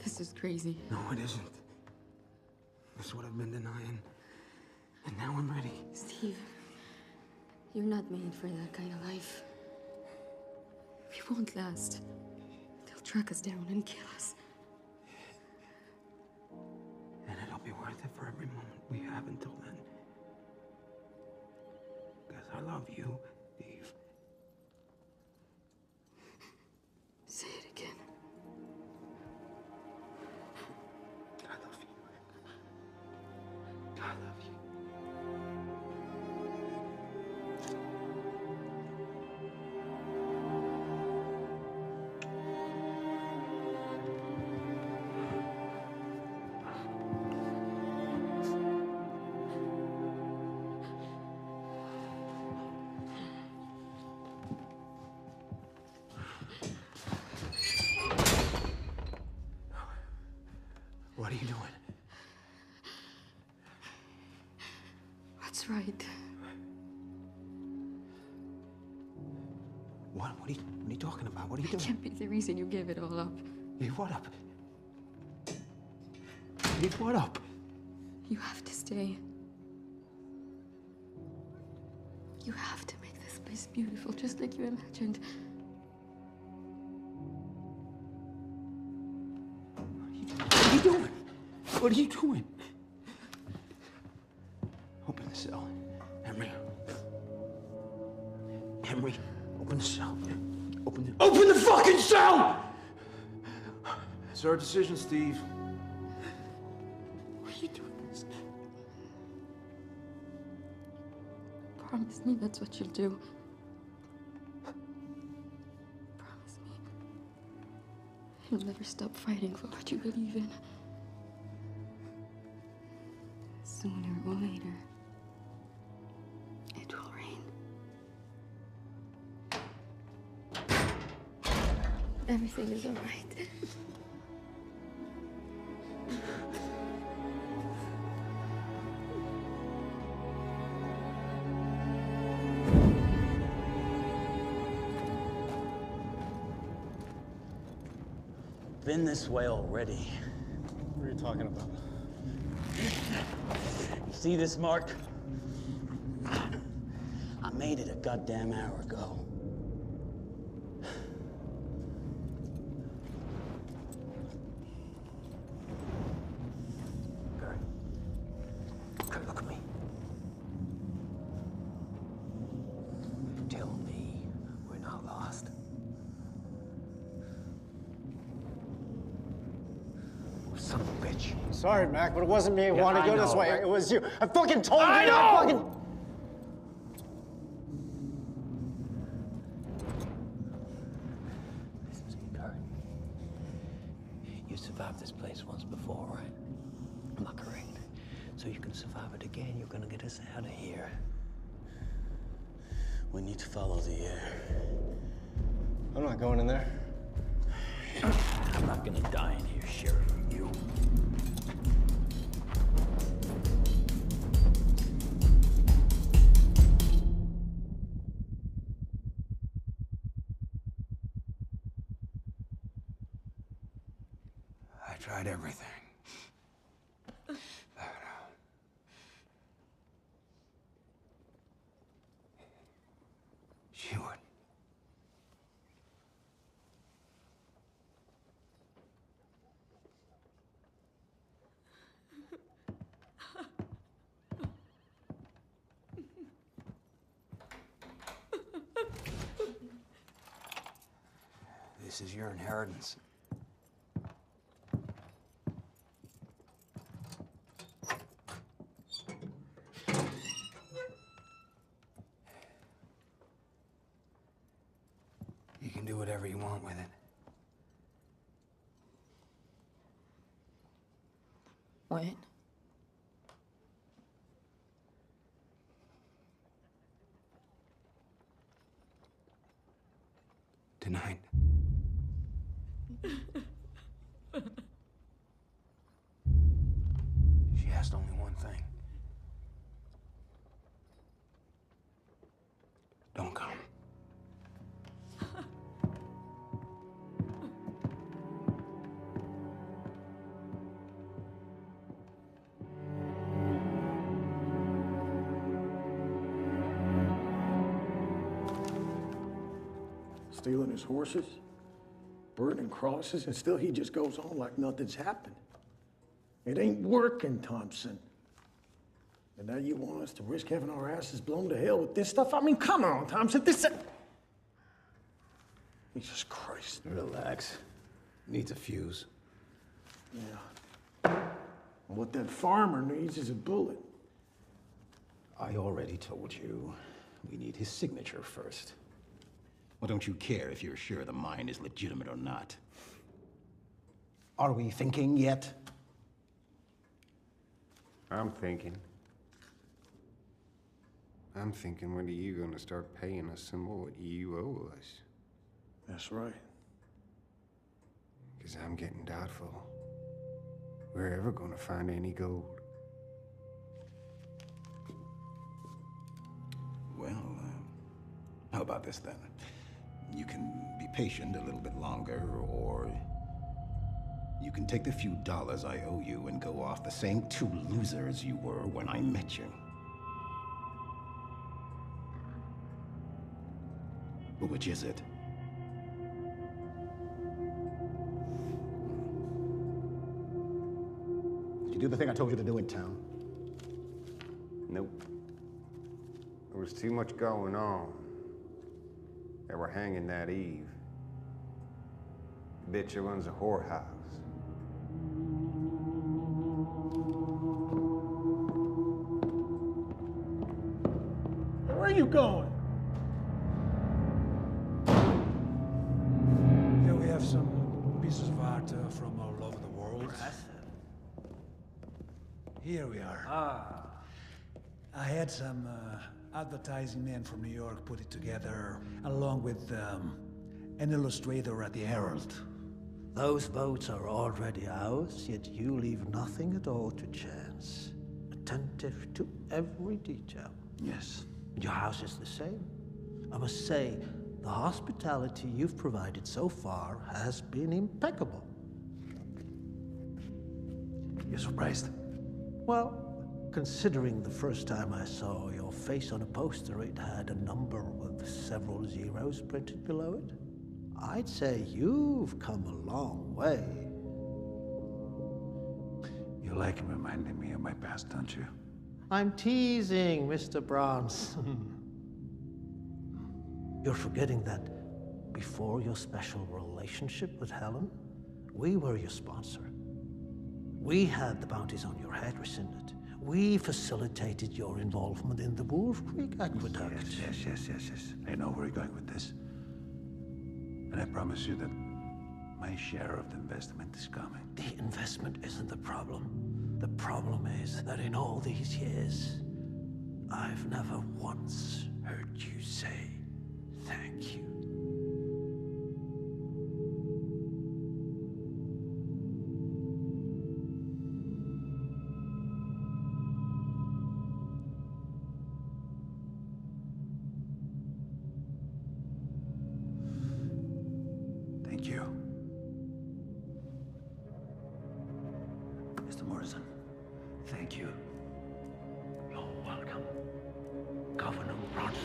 This is crazy. No, it isn't. That's what I've been denying. And now I'm ready. Steve, you're not made for that kind of life. We won't last. They'll track us down and kill us. And it'll be worth it for every moment we have until then. Because I love you, Eve. Say it again. I love you. I love you. What are you doing? What's right? What are you talking about? What are you doing? It can't be the reason you gave it all up. Gave what up? Gave what up? You have to stay. You have to make this place beautiful, just like you imagined. What are you doing? Open the cell. Henry. Henry, open the cell. Open the fucking cell! It's our decision, Steve. Why are you doing this? Promise me that's what you'll do. Promise me. You'll never stop fighting for what you believe in. Sooner or later, it will rain. Everything is all right. Been this way already. What are you talking about? See this mark? I made it a goddamn hour ago. Okay, look at me. Tell me we're not lost. Son of a bitch. Sorry, Mac, but it wasn't me who Yeah, wanted to I go this know, way. right? It was you. I fucking told you. I I know! fucking... Listen to me, Kurt. You survived this place once before, right? Am I correct? So you can survive it again. You're gonna get us out of here. We need to follow the air. I'm not going in there. I'm not gonna die in here, Sheriff. You. I tried everything. She would. This is your inheritance. You can do whatever you want with it. When? Tonight. She asked only one thing. Don't come. Stealing his horses, burning crosses, and still he just goes on like nothing's happened. It ain't working, Thompson. And now you want us to risk having our asses blown to hell with this stuff? I mean, come on, Thompson, this... Jesus Christ. Relax. Needs a fuse. Yeah. And what that farmer needs is a bullet. I already told you. We need his signature first. Well, don't you care if you're sure the mine is legitimate or not? Are we thinking yet? I'm thinking, when are you gonna start paying us some of what you owe us? That's right. Because I'm getting doubtful we're ever gonna find any gold. Well, how about this then? You can be patient a little bit longer, or you can take the few dollars I owe you and go off the same two losers you were when I met you. Which is it? Did you do the thing I told you to do in town? Nope. There was too much going on. They were hanging that Eve. The bitch who runs a whorehouse. Where are you going? Here we have some pieces of art from all over the world. Here we are. Ah. I had some advertising man from New York put it together, along with an illustrator at the Herald. Those votes are already ours, yet you leave nothing at all to chance. Attentive to every detail. Yes. Your house is the same. I must say, the hospitality you've provided so far has been impeccable. You're surprised? Well, considering the first time I saw your face on a poster, it had a number with several zeros printed below it. I'd say you've come a long way. You like reminding me of my past, don't you? I'm teasing, Mr. Bronson. You're forgetting that before your special relationship with Helen, we were your sponsor. We had the bounties on your head rescinded. We facilitated your involvement in the Wolf Creek Aqueduct. Yes. I know where you're going with this. And I promise you that my share of the investment is coming. The investment isn't the problem. The problem is that in all these years, I've never once heard you say thank you. Thank you. Mr. Morrison, thank you. You're welcome, Governor Bronson.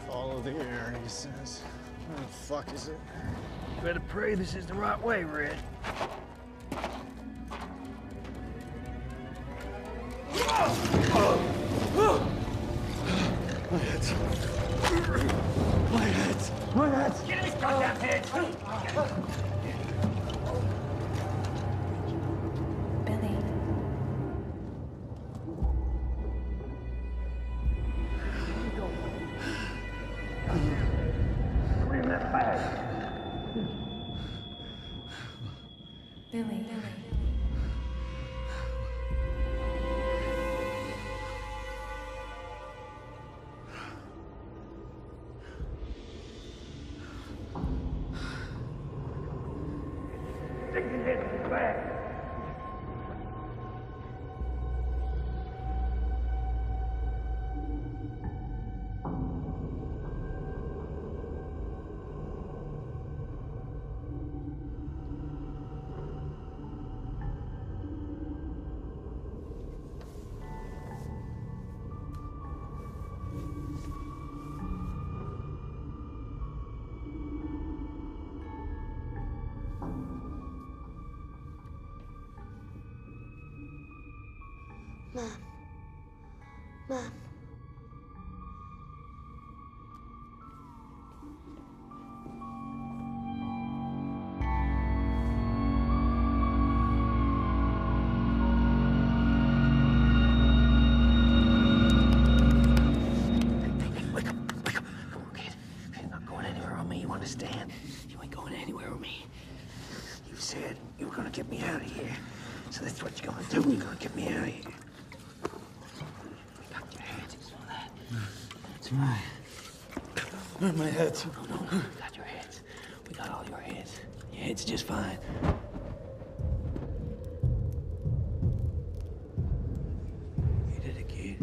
Follow the air, he says. Where the fuck is it? You better pray this is the right way, Red. My head. My head. My head. Get his goddamn head! Billy. Bring that back. Billy. Take his head back. Mom. Mom. You're not going anywhere on me, you understand? You ain't going anywhere with me. You said you were gonna get me out of here. So that's what you're gonna do. You're gonna get me out of here. You got your hands for that. Where my head? No, we got your heads. We got all your heads. Your head's just fine. You did it, kid.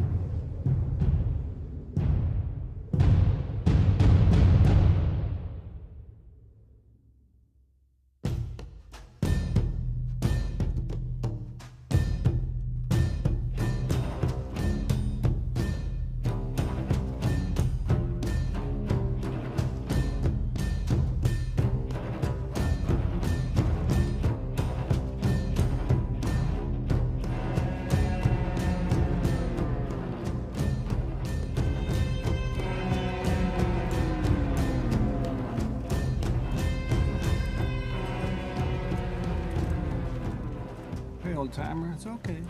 Hey, old timer, it's okay.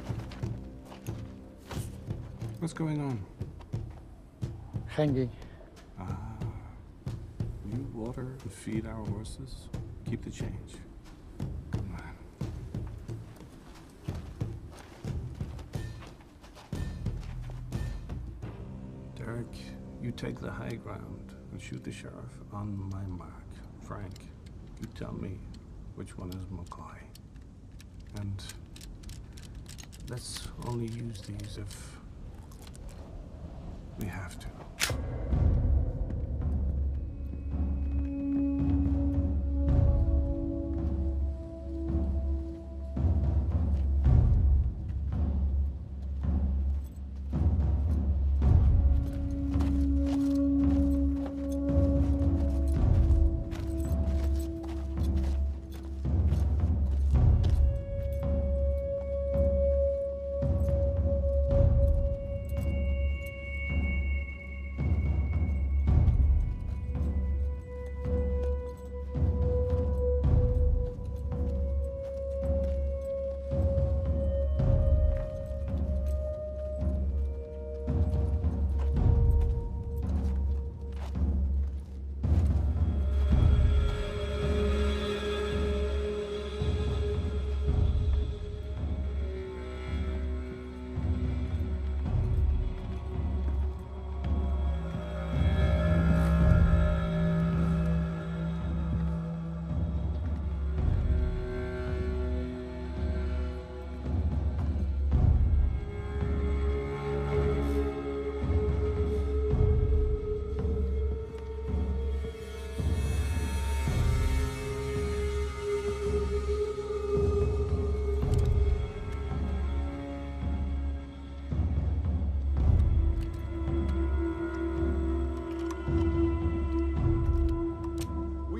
What's going on? Hanging. You water and feed our horses. Keep the change. Come on. Derek, you take the high ground and shoot the sheriff on my mark. Frank, you tell me which one is McCoy. And let's only use these if we have to.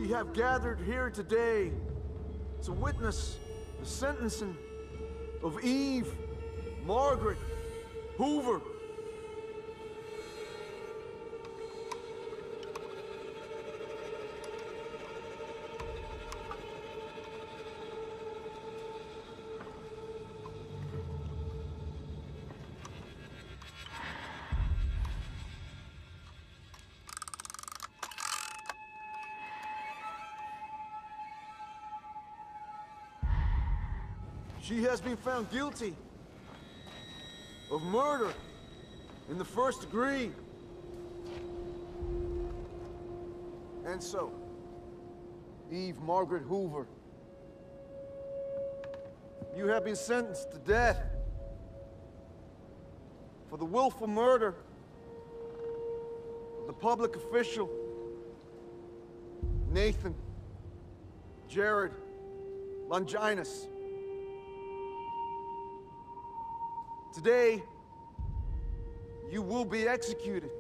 Have gathered here today to witness the sentencing of Eve Margaret Hoover. She has been found guilty of murder in the first degree. And so, Eve Margaret Hoover, you have been sentenced to death for the willful murder of the public official Nathan Jared Longinus. Today, you will be executed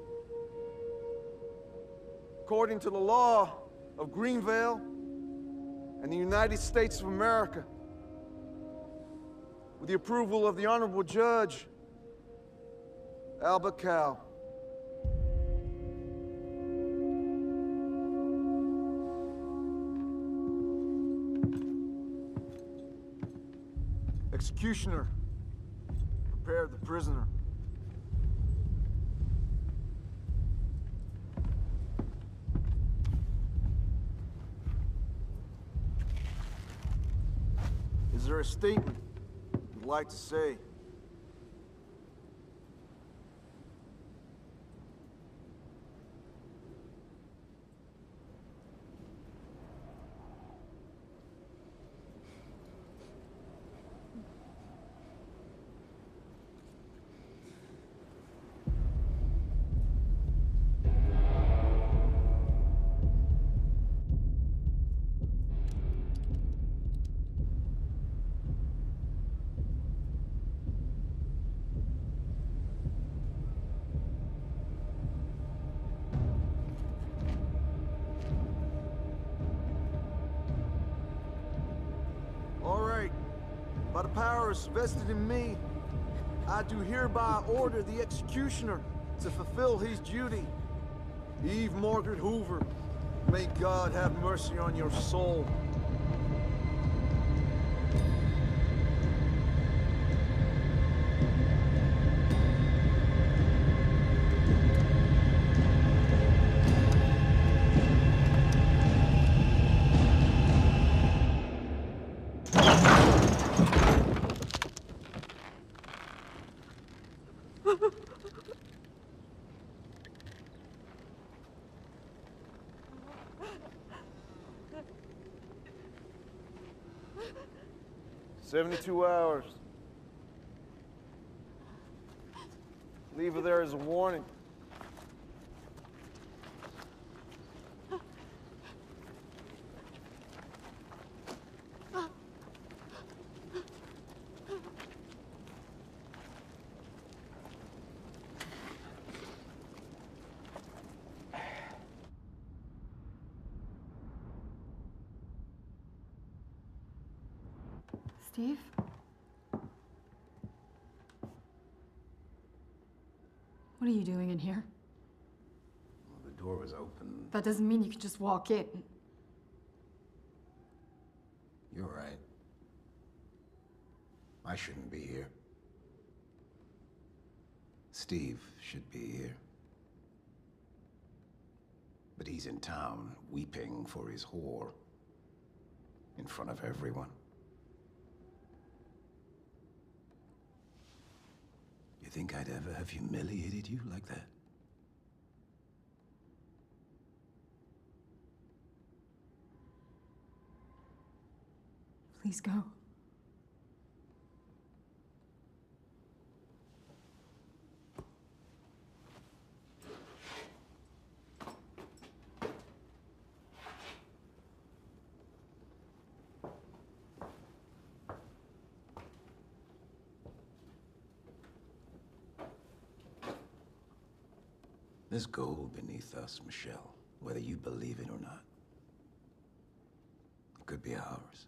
according to the law of Greenvale and the United States of America, with the approval of the Honorable Judge Albert Cow. Executioner, prepare the prisoner. Is there a statement you'd like to say? By the powers vested in me, I do hereby order the executioner to fulfill his duty. Eve Margaret Hoover, may God have mercy on your soul. "72 hours. Leave her there as a warning. Steve? What are you doing in here? Well, the door was open. That doesn't mean you can just walk in. You're right. I shouldn't be here. Steve should be here. But he's in town, weeping for his whore. In front of everyone. You think I'd ever have humiliated you like that? Please go. There's gold beneath us, Michelle, whether you believe it or not. It could be ours.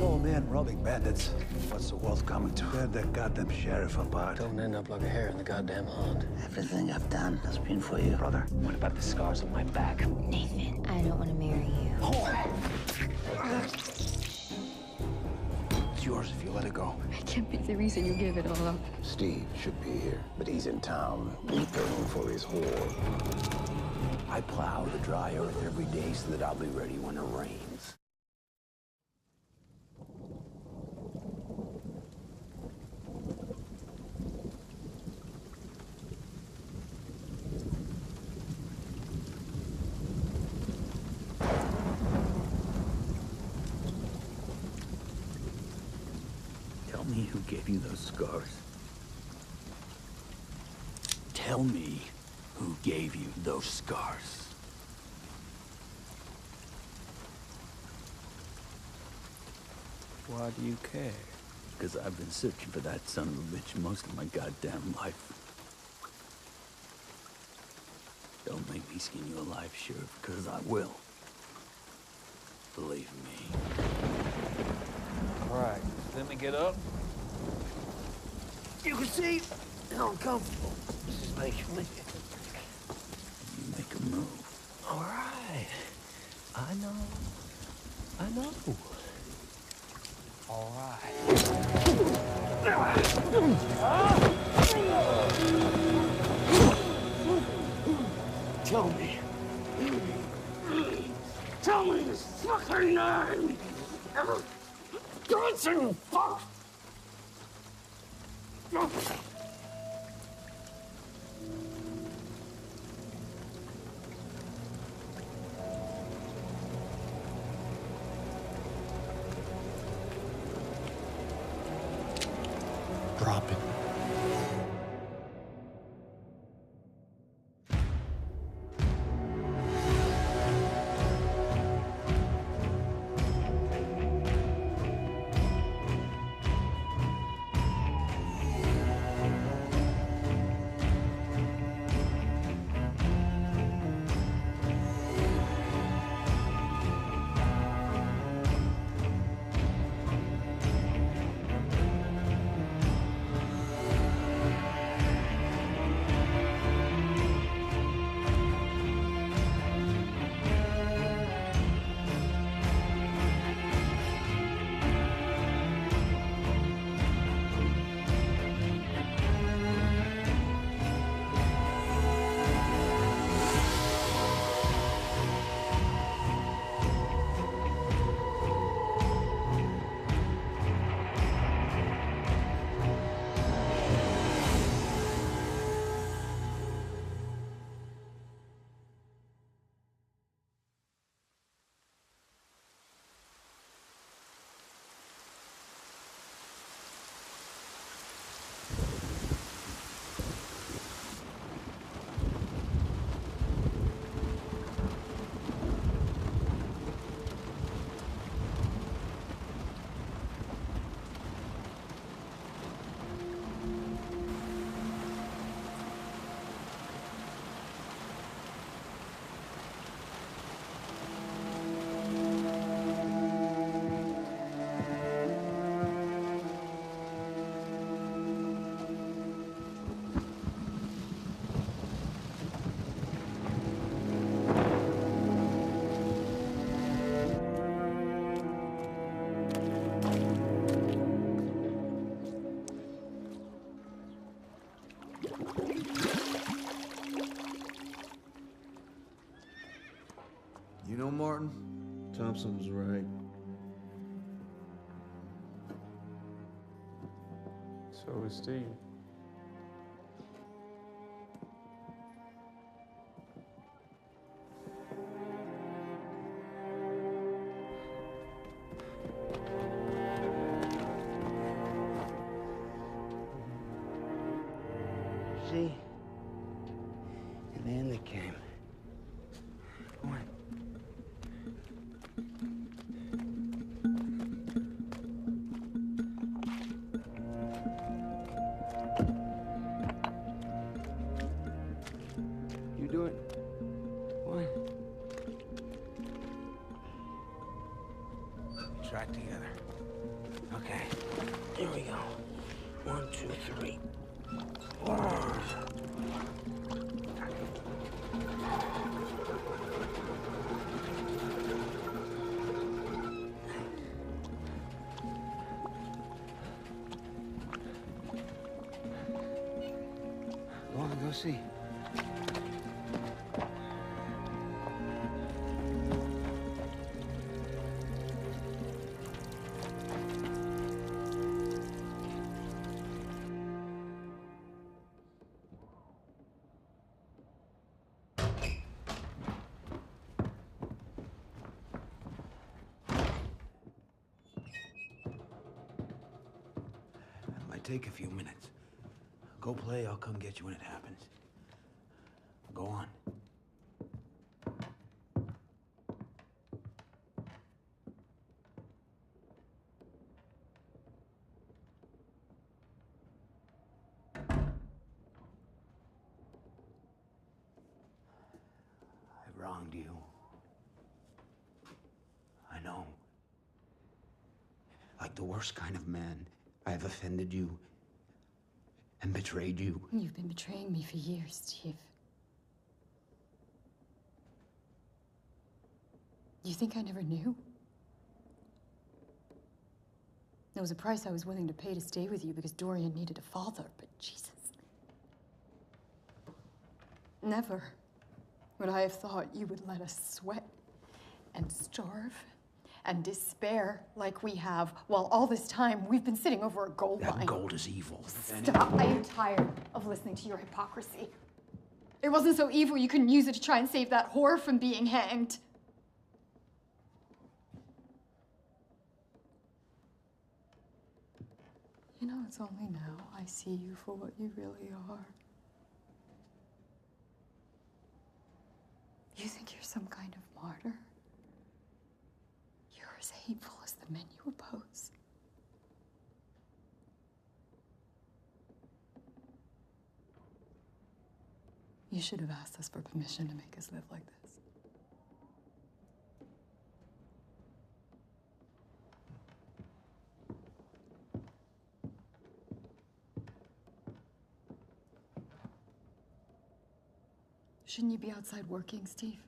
Oh man, robbing bandits. What's the world coming to? Tear that goddamn sheriff apart. Don't end up like a hare in the goddamn hunt. Everything I've done has been for you, brother. What about the scars on my back? Nathan, I don't want to marry you. It's yours if you let it go. I can't be the reason you gave it all up. Steve should be here, but he's in town, weeping for his whore. I plow the dry earth every day so that I'll be ready when it rains. Tell me who gave you those scars. Tell me who gave you those scars. Why do you care? Because I've been searching for that son of a bitch most of my goddamn life. Don't make me skin you alive, Sheriff, because I will. Believe me. All right, let me get up. You can see how uncomfortable this is making me. You make a move. All right. I know. I know. All right. Tell me. Tell me his fucking name! Johnson, fuck! Drop it. You know, Martin, Thompson was right. So was Steve. See? man that came. Come on. You do it. What? Try it together. Okay. Here we go. 1, 2, 3. 4. Go on, go see. It might take a few minutes. Go play, I'll come get you when it happens. Go on. I've wronged you. I know. Like the worst kind of man, I have offended you and betrayed you. You've been betraying me for years, Steve. You think I never knew? There was a price I was willing to pay to stay with you because Dorian needed a father, but Jesus. Never would I have thought you would let us sweat and starve and despair like we have, while all this time we've been sitting over a gold mine. That gold is evil. Stop. I am tired of listening to your hypocrisy. It wasn't so evil you couldn't use it to try and save that whore from being hanged. You know, it's only now I see you for what you really are. You think you're some kind of martyr? You're as hateful as the men you oppose. You should have asked us for permission to make us live like this. Shouldn't you be outside working, Steve?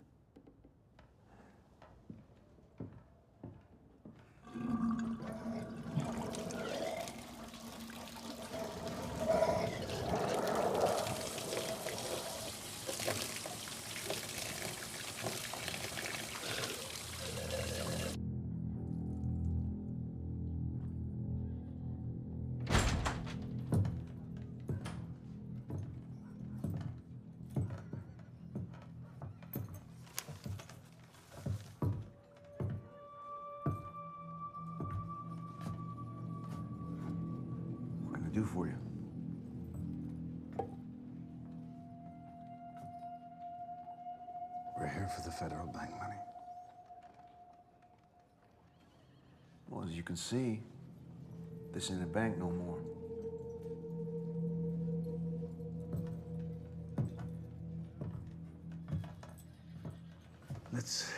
Do for you. We're here for the federal bank money. Well, as you can see, this ain't a bank no more. Let's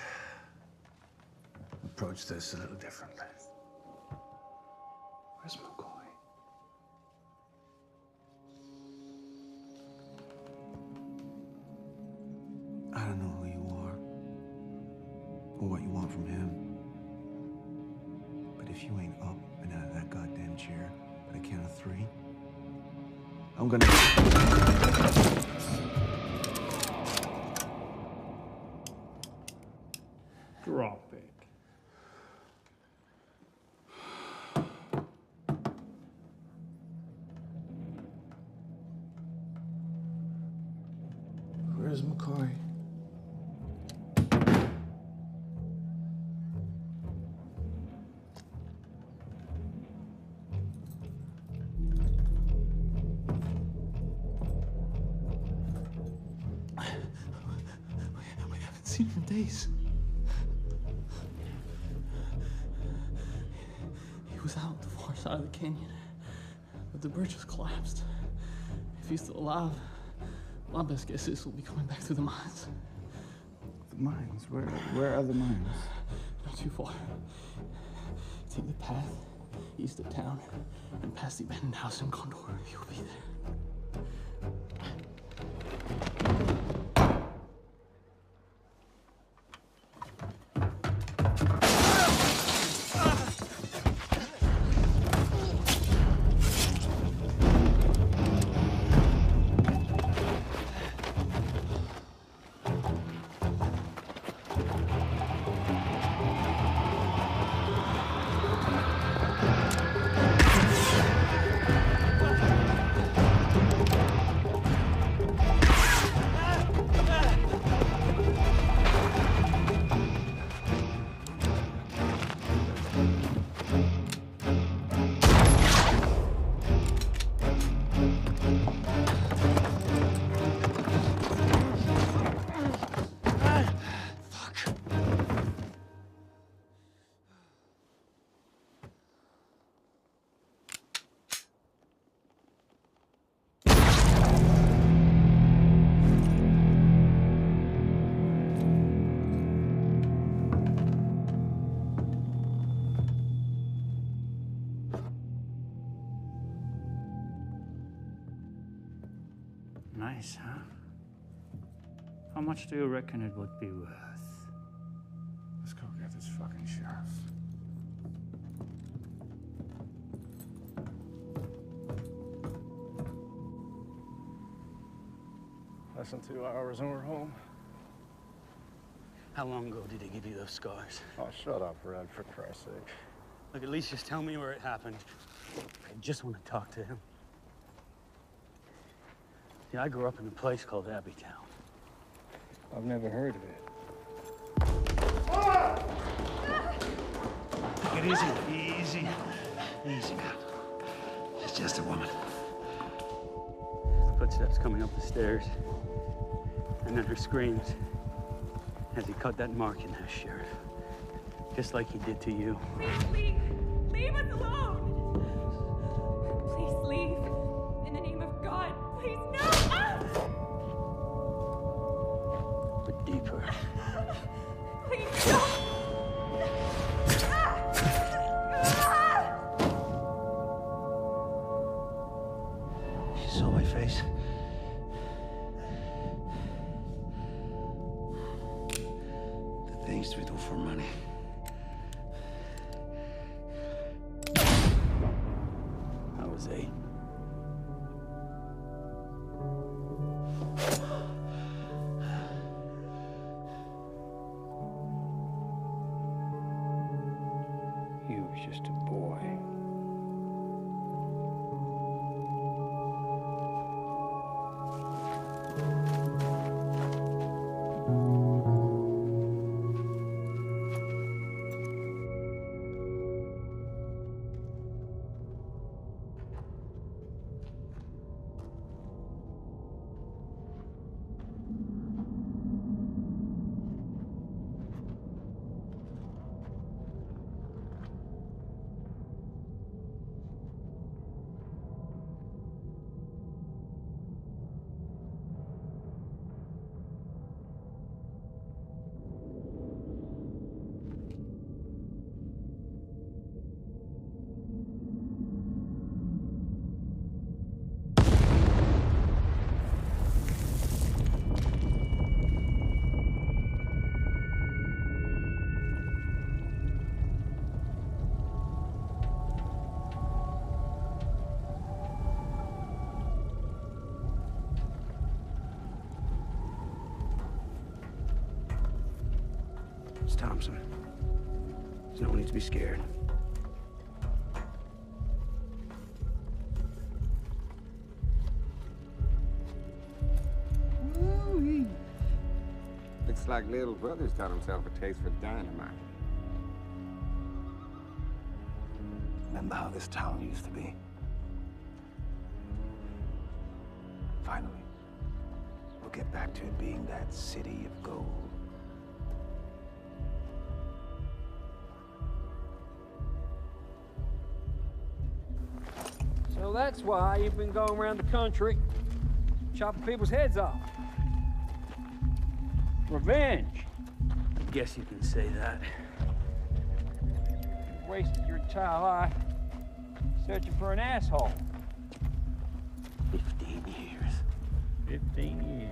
approach this a little differently. Where's McCoy? I don't know who you are or what you want from him. But if you ain't up and out of that goddamn chair by the count of 3, I'm gonna... Drop it. Where's McCoy? seen him in days. He was out the far side of the canyon, but the bridge was collapsed. If he's still alive, my best guess is he'll be coming back through the mines. The mines? Where are the mines? Not too far. Take the path east of town and past the abandoned house in Condor. He'll be there. Nice, huh? How much do you reckon it would be worth? Let's go get this fucking sheriff. Less than 2 hours and we're home. How long ago did he give you those scars? Oh, shut up, Red, for Christ's sake. Look, at least just tell me where it happened. I just want to talk to him. See, I grew up in a place called Abbeytown. I've never heard of it. Take it easy, easy, easy now. It's just a woman. Footsteps coming up the stairs. And then her screams as he cut that mark in her, Sheriff. Just like he did to you. Please leave. Leave us alone. Please leave. In the name of God, please no. But deeper. Please no. She saw my face. The things we do for money. I was 8. You were just a boy. It's Thompson. There's no need to be scared. Woo-wee. Looks like little brother's got himself a taste for dynamite. Remember how this town used to be? Finally, we'll get back to it being that city of gold. that's why you've been going around the country chopping people's heads off. Revenge. I guess you can say that. You wasted your entire life searching for an asshole. 15 years. 15 years.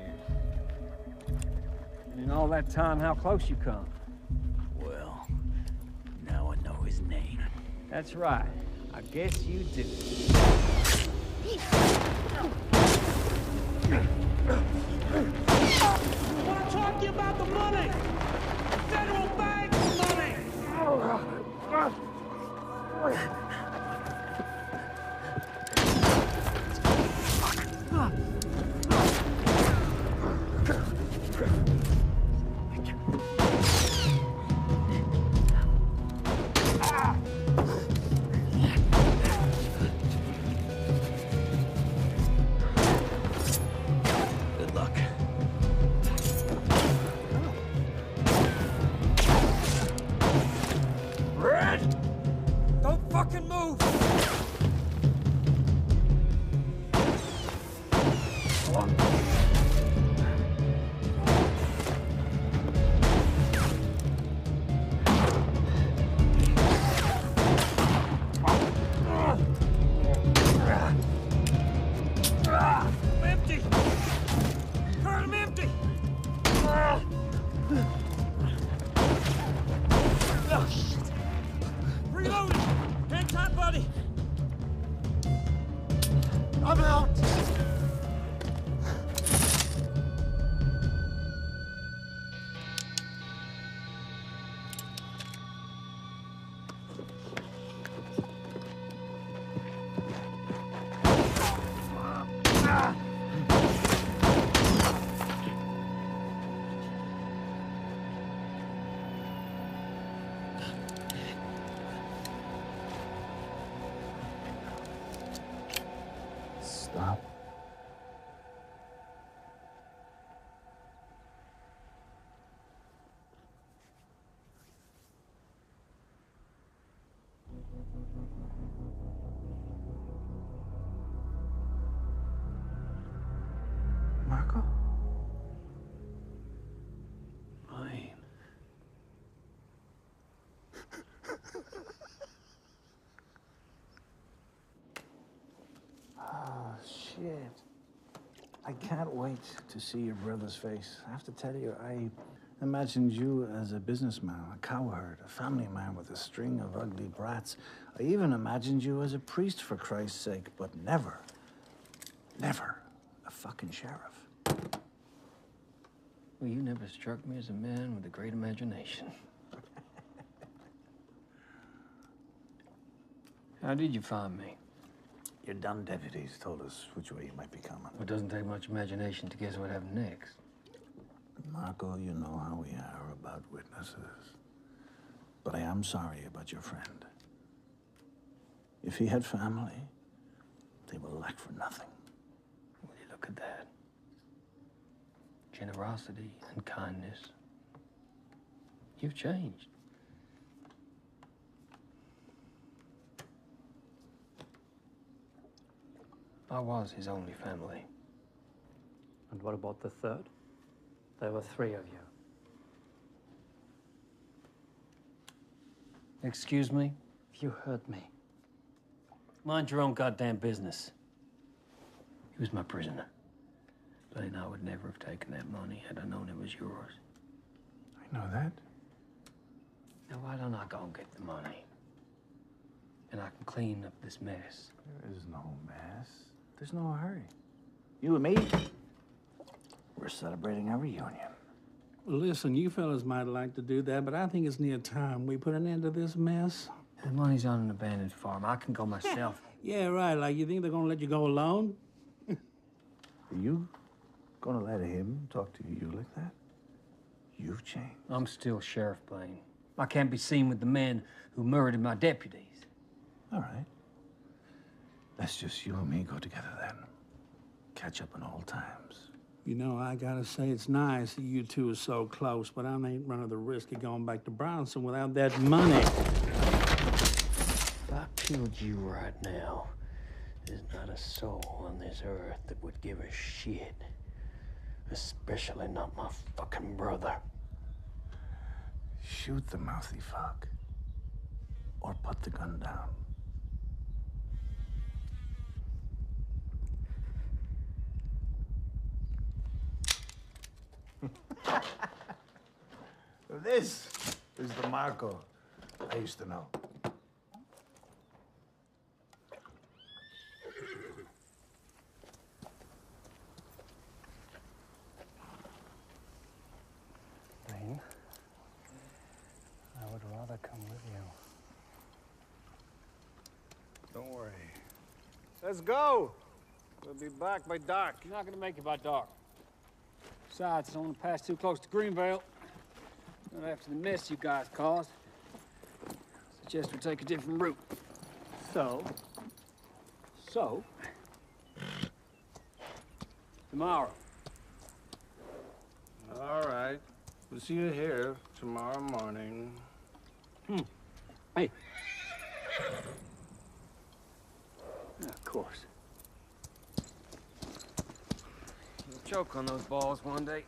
And in all that time, how close you come? Well, now I know his name. That's right. I guess you do. I want to talk to you about the money! The federal bank money! Good luck. Red! Don't fucking move! Empty! Turn him empty! Oh, shit. Reloading! Hang tight, buddy! I'm out! Stop. Marco? Fine. Oh, shit. I can't wait to see your brother's face. I have to tell you, I imagined you as a businessman, a cowherd, a family man with a string of ugly brats. I even imagined you as a priest, for Christ's sake, but never, never a fucking sheriff. Well, you never struck me as a man with a great imagination. How did you find me? Your dumb deputies told us which way you might be coming. It doesn't take much imagination to guess what happened next. Marco, you know how we are about witnesses. But I am sorry about your friend. If he had family, they will lack for nothing. Will you look at that? Generosity and kindness. You've changed. I was his only family. And what about the third? There were 3 of you. Excuse me? You heard me. Mind your own goddamn business. He was my prisoner. Blaine, I would never have taken that money had I known it was yours. I know that. Now, why don't I go and get the money? And I can clean up this mess. There is no mess. There's no hurry. You and me, we're celebrating our reunion. Listen, you fellas might like to do that, but I think it's near time we put an end to this mess. The money's on an abandoned farm. I can go myself. Yeah, right. Like, you think they're gonna let you go alone? Are you gonna let him talk to you like that? You've changed. I'm still Sheriff Blaine. I can't be seen with the men who murdered my deputies. All right. Let's just you and me go together then. Catch up on old times. You know, I gotta say, it's nice that you two are so close, but I ain't running the risk of going back to Bronson without that money. If I killed you right now, There's not a soul on this earth that would give a shit. Especially not my fucking brother. Shoot the mouthy fuck. Or put the gun down. This is the Marco I used to know. Rain, I would rather come with you. Don't worry. Let's go. We'll be back by dark. You're not gonna make it by dark. Besides, I don't want to pass too close to Greenvale. Not after the mess you guys caused. Suggest we take a different route. So, tomorrow. All right. We'll see you here tomorrow morning. Hey. Yeah, of course. You'll choke on those balls one day.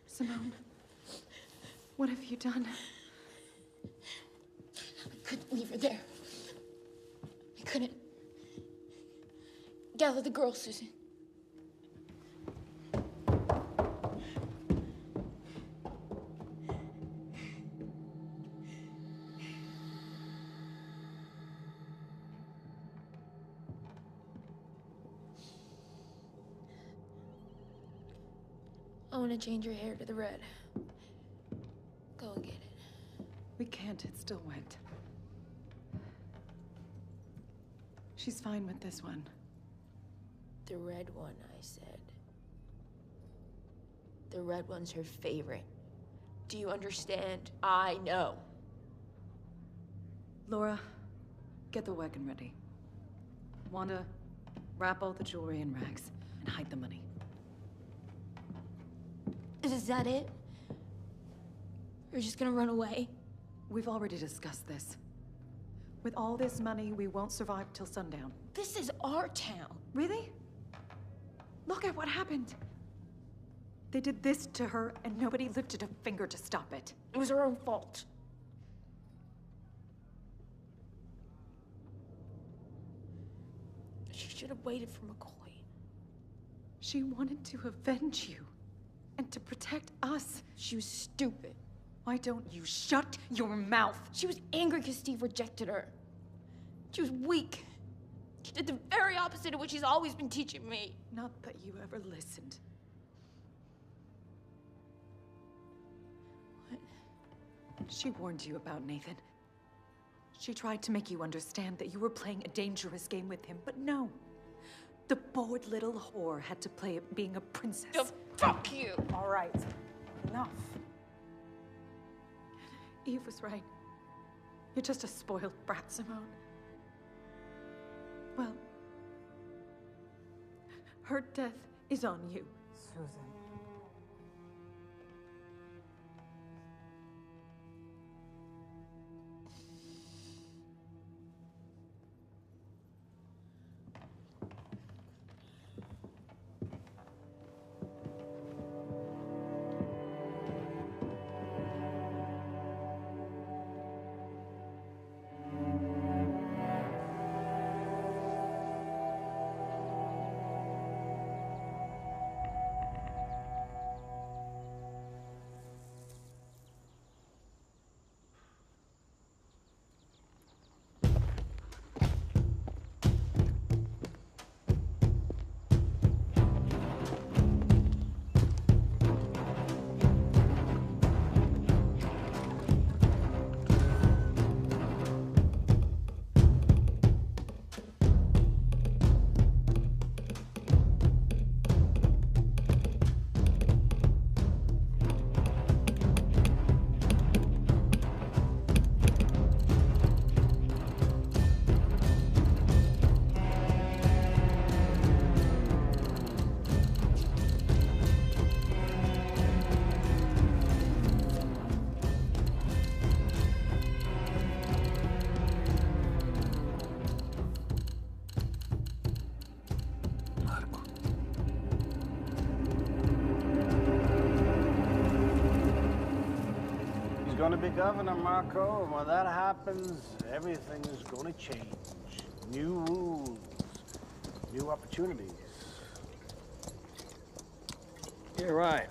Simone, what have you done? I couldn't leave her there. I couldn't. Gather the girls, Susan. I want to change your hair to the red. Go and get it. We can't, it's still wet. She's fine with this one. The red one, I said. The red one's her favorite. Do you understand? I know. Laura, get the wagon ready. Wanda, wrap all the jewelry in rags and hide the money. Is that it? You're just gonna run away? We've already discussed this. With all this money, we won't survive till sundown. This is our town. Really? Look at what happened. They did this to her, and nobody lifted a finger to stop it. It was her own fault. She should have waited for McCoy. She wanted to avenge you. And to protect us. She was stupid. Why don't you shut your mouth? She was angry because Steve rejected her. She was weak. She did the very opposite of what she's always been teaching me. Not that you ever listened. What? She warned you about Nathan. She tried to make you understand that you were playing a dangerous game with him, but no. The bored little whore had to play at being a princess. Oh, fuck you! All right, enough. Eve was right. You're just a spoiled brat, Simone. Well, her death is on you. Susan. gonna be governor, Marco, and when that happens, everything is gonna change. New rules, new opportunities. You're right.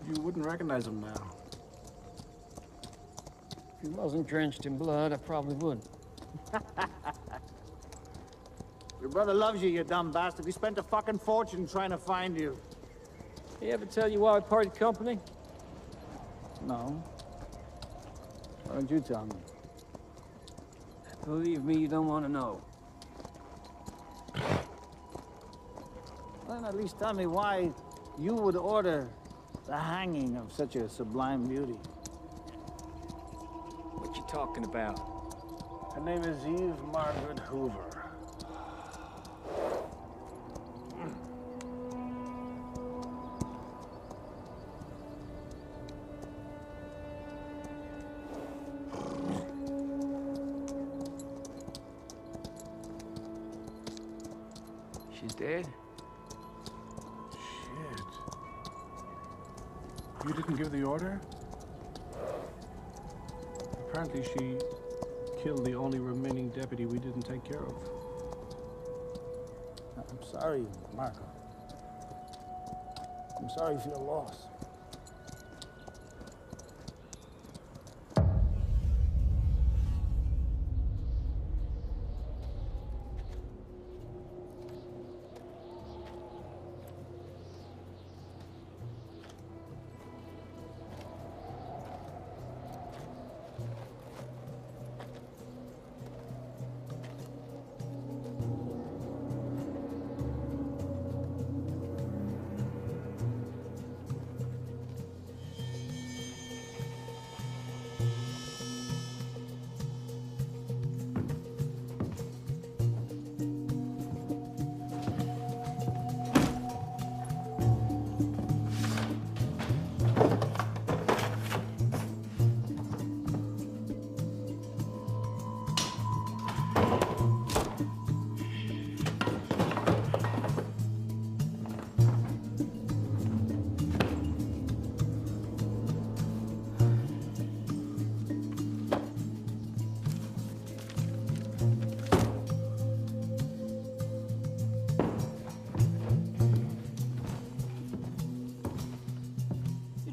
You wouldn't recognize him now. If he wasn't drenched in blood, I probably would. Your brother loves you, you dumb bastard. He spent a fucking fortune trying to find you. He ever tell you why we parted company? No. Why don't you tell me? Believe me, you don't want to know. Well, then at least tell me why you would order the hanging of such a sublime beauty. What you talking about? Her name is Eve Margaret Hoover. She's dead? Shit. You didn't give the order? Apparently she killed the only remaining deputy we didn't take care of. I'm sorry, Marco. I'm sorry for your loss.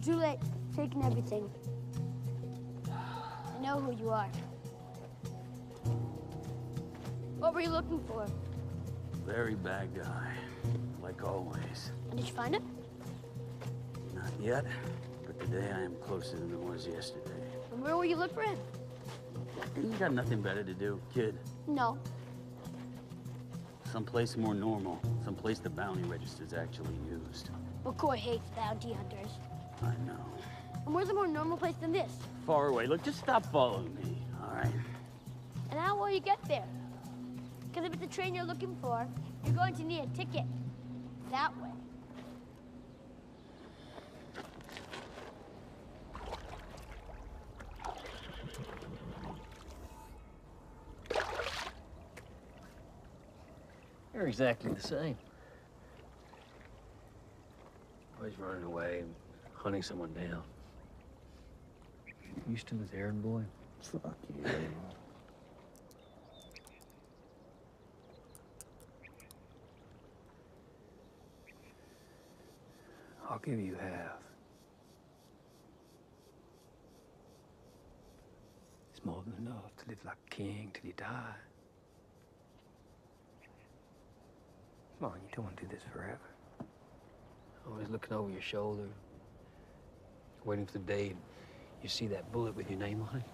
Too late, taking everything. I know who you are. What were you looking for? Very bad guy, like always. And did you find him? Not yet, but today I am closer than I was yesterday. And where will you look for him? You got nothing better to do, kid. No. Someplace more normal. Someplace the bounty register's actually used. McCoy hates bounty hunters. I know. And where's a more normal place than this? Far away. Look, just stop following me, all right? And how will you get there? Because if it's the train you're looking for, you're going to need a ticket. That way. You're exactly the same. Always running away, hunting someone down. Used to as errand boy. Fuck you. I'll give you half. It's more than enough to live like a king till you die. Come on, you don't want to do this forever. Always looking over your shoulder, waiting for the day you see that bullet with your name on it.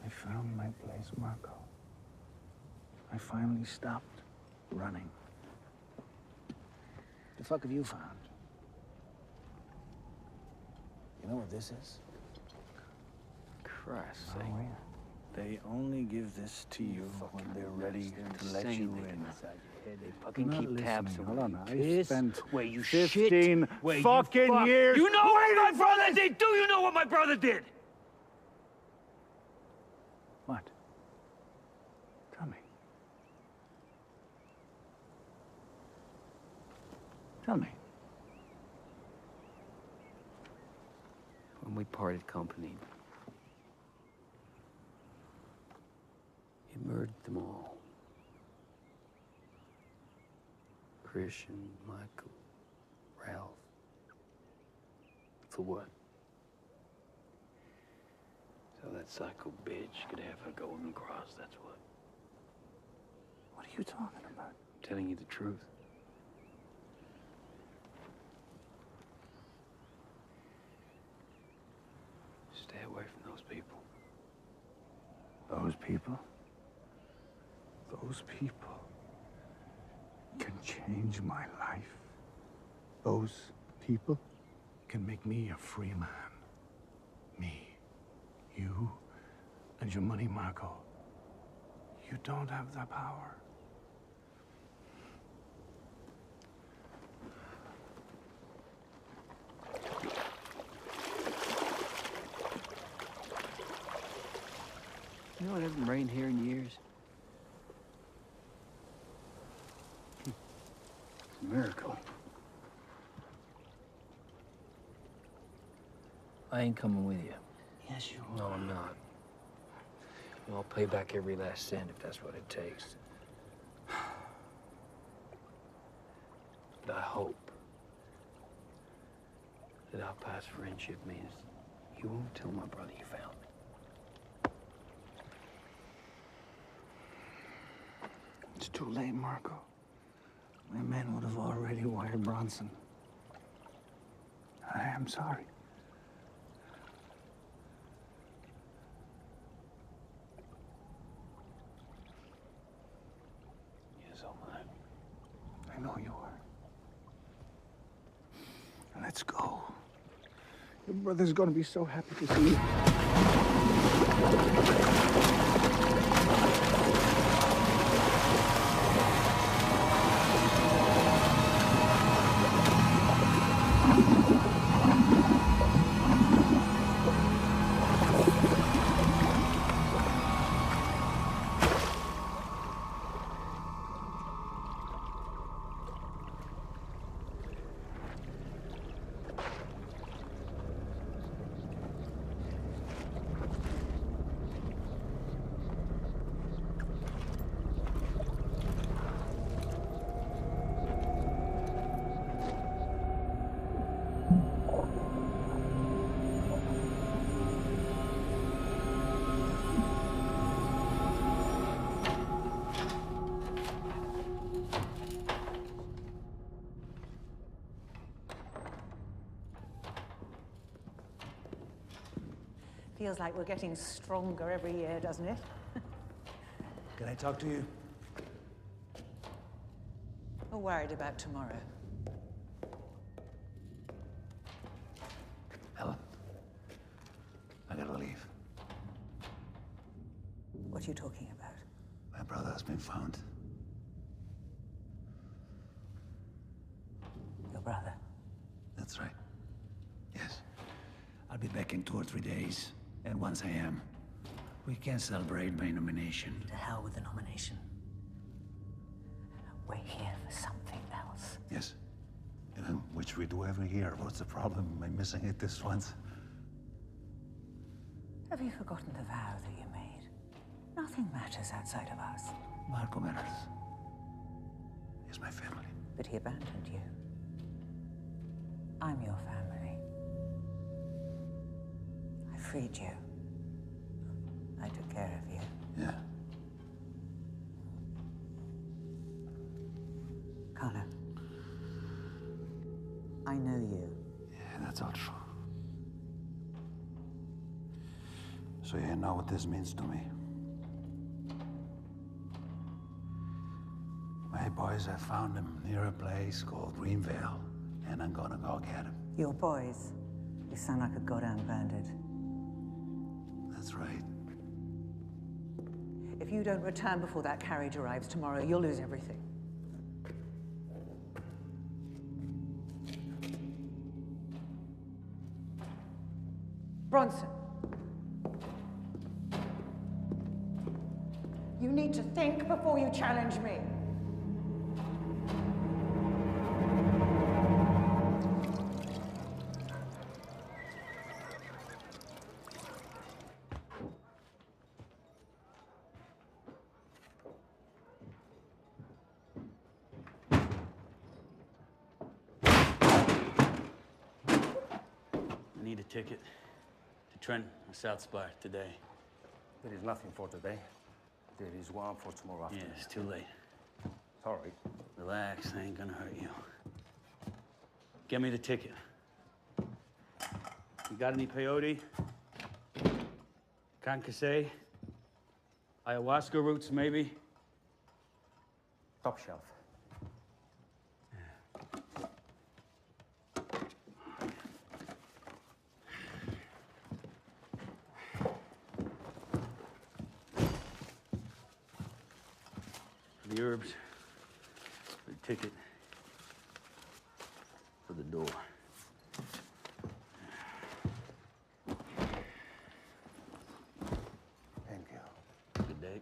I found my place, Marco. I finally stopped running. The fuck have you found? You know what this is? Christ's Oh, sake. yeah. They only give this to you when they're ready to let you in. They fucking Not keep tabs listening. on Hold you. on, I Piss spent where you 15 shit, where fucking you fuck. years You know what my waiting for brother this! did? Do you know what my brother did? What? Tell me. Tell me. When we parted company, you murdered them all. Christian, Michael, Ralph. For what? So that psycho bitch could have her golden cross, that's what. What are you talking about? I'm telling you the truth. Stay away from those people. Those people? Those people can change my life. Those people can make me a free man. Me, you, and your money, Marco. You don't have that power. You know it hasn't rained here in years? It's a miracle. I ain't coming with you. Yes, you are. No, I'm not. I'll pay back every last cent if that's what it takes. But I hope that our past friendship means you won't tell my brother you found me. It's too late, Marco. My men would have already wired Bronson. I am sorry. Yes, am I. I know you are. Let's go. Your brother's gonna be so happy to see you. Feels like we're getting stronger every year, doesn't it? Can I talk to you? We're worried about tomorrow. Helen, I gotta leave. What are you talking about? My brother has been found. Your brother? That's right. Yes. I'll be back in 2 or 3 days. And once I am, we can celebrate my nomination. To hell with the nomination. We're here for something else. Yes. Which we do every year. What's the problem? Am I missing it this once? Have you forgotten the vow that you made? Nothing matters outside of us. Marco matters. He's my family. But he abandoned you. I'm your family. I freed you. I took care of you. Yeah. Carlo, I know you. Yeah, that's all true. So you know what this means to me. My boys have found him near a place called Greenvale, and I'm gonna go get him. Your boys? You sound like a goddamn bandit. That's right. If you don't return before that carriage arrives tomorrow, you'll lose everything. Bronson. You need to think before you challenge me. the ticket to Trent or South Spire today. There is nothing for today. There is one for tomorrow afternoon. Yeah, it's too late. Sorry. Relax, I ain't gonna hurt you. Get me the ticket. You got any peyote? Concassé? Ayahuasca roots, maybe? Top shelf. The herbs, the ticket, for the door. Thank you. Good day.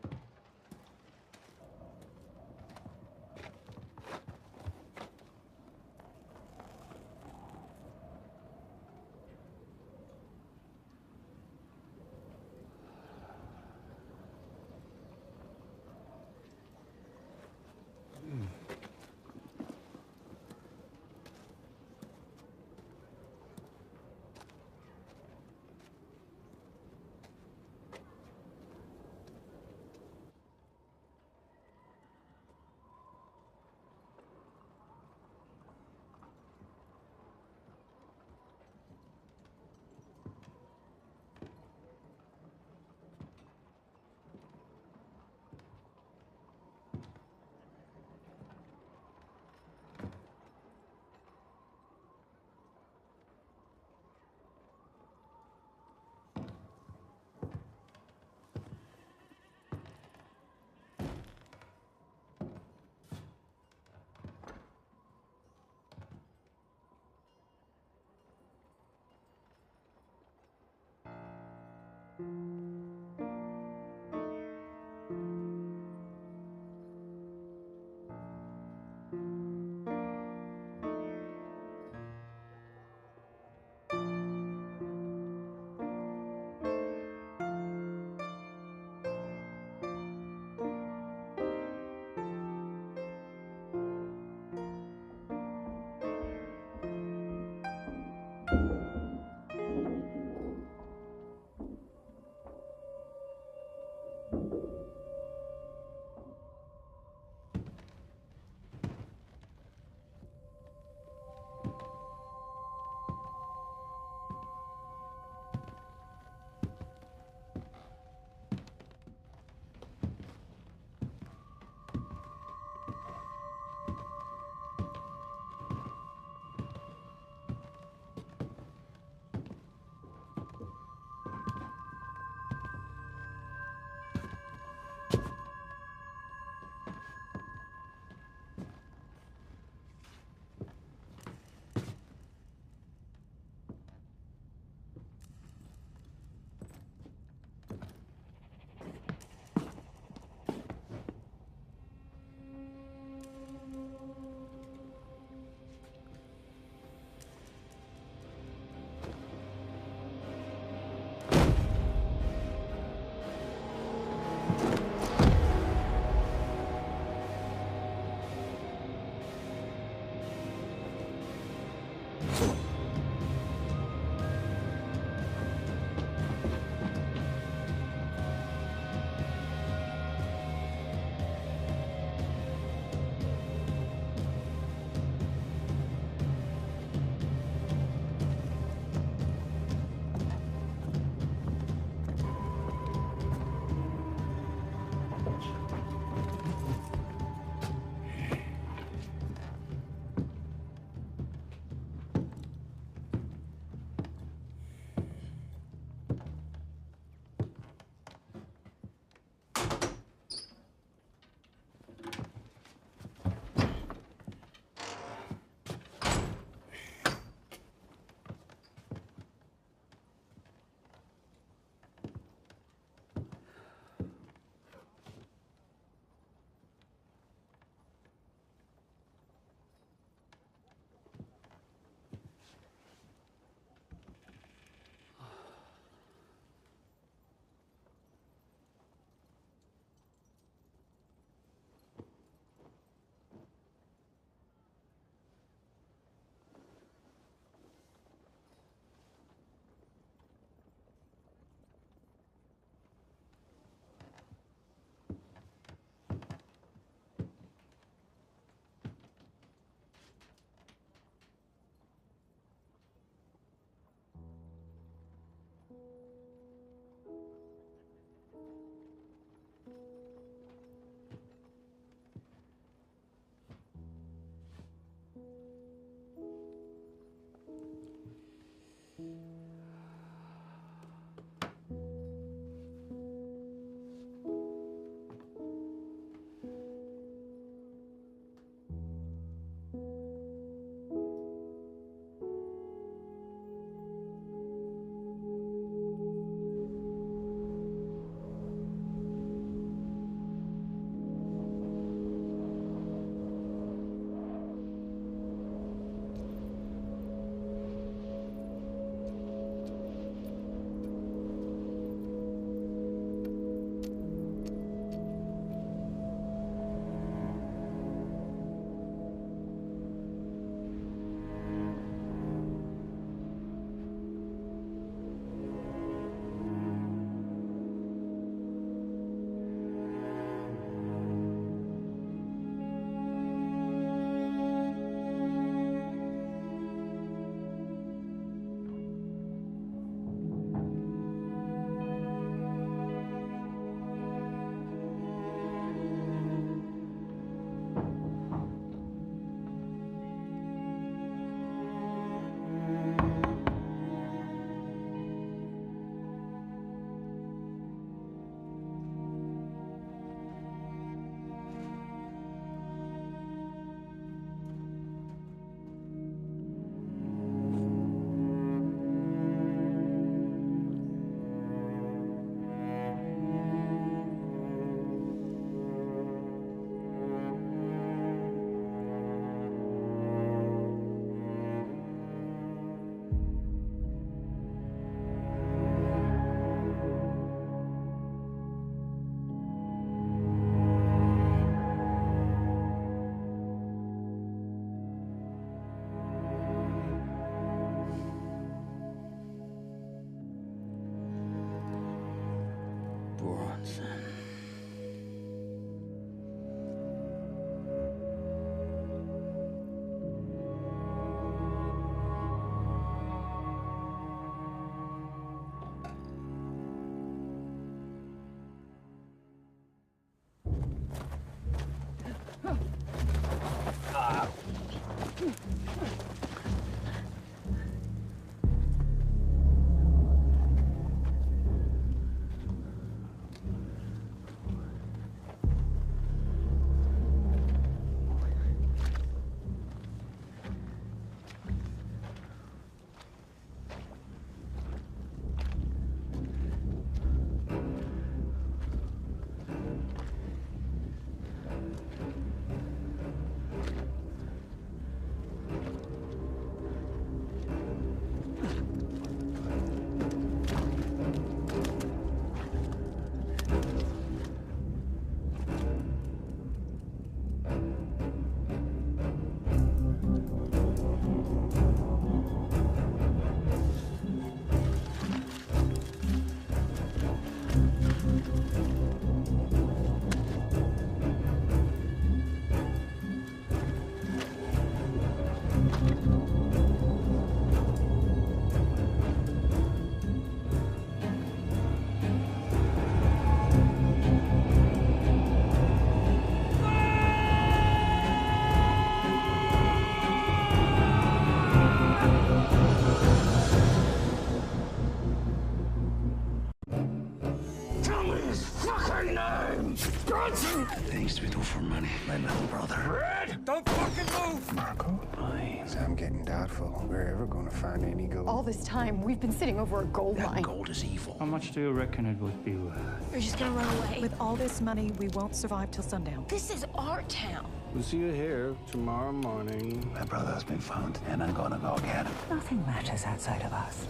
Things to be done for money, my little brother. Red! Don't fucking move! Marco, I'm getting doubtful we're ever going to find any gold. All this time, we've been sitting over a gold mine. Gold is evil. How much do you reckon it would be worth? We're just gonna run away. With all this money, we won't survive till sundown. This is our town. We'll see you here tomorrow morning. My brother's been found, and I'm gonna go get him. Nothing matters outside of us.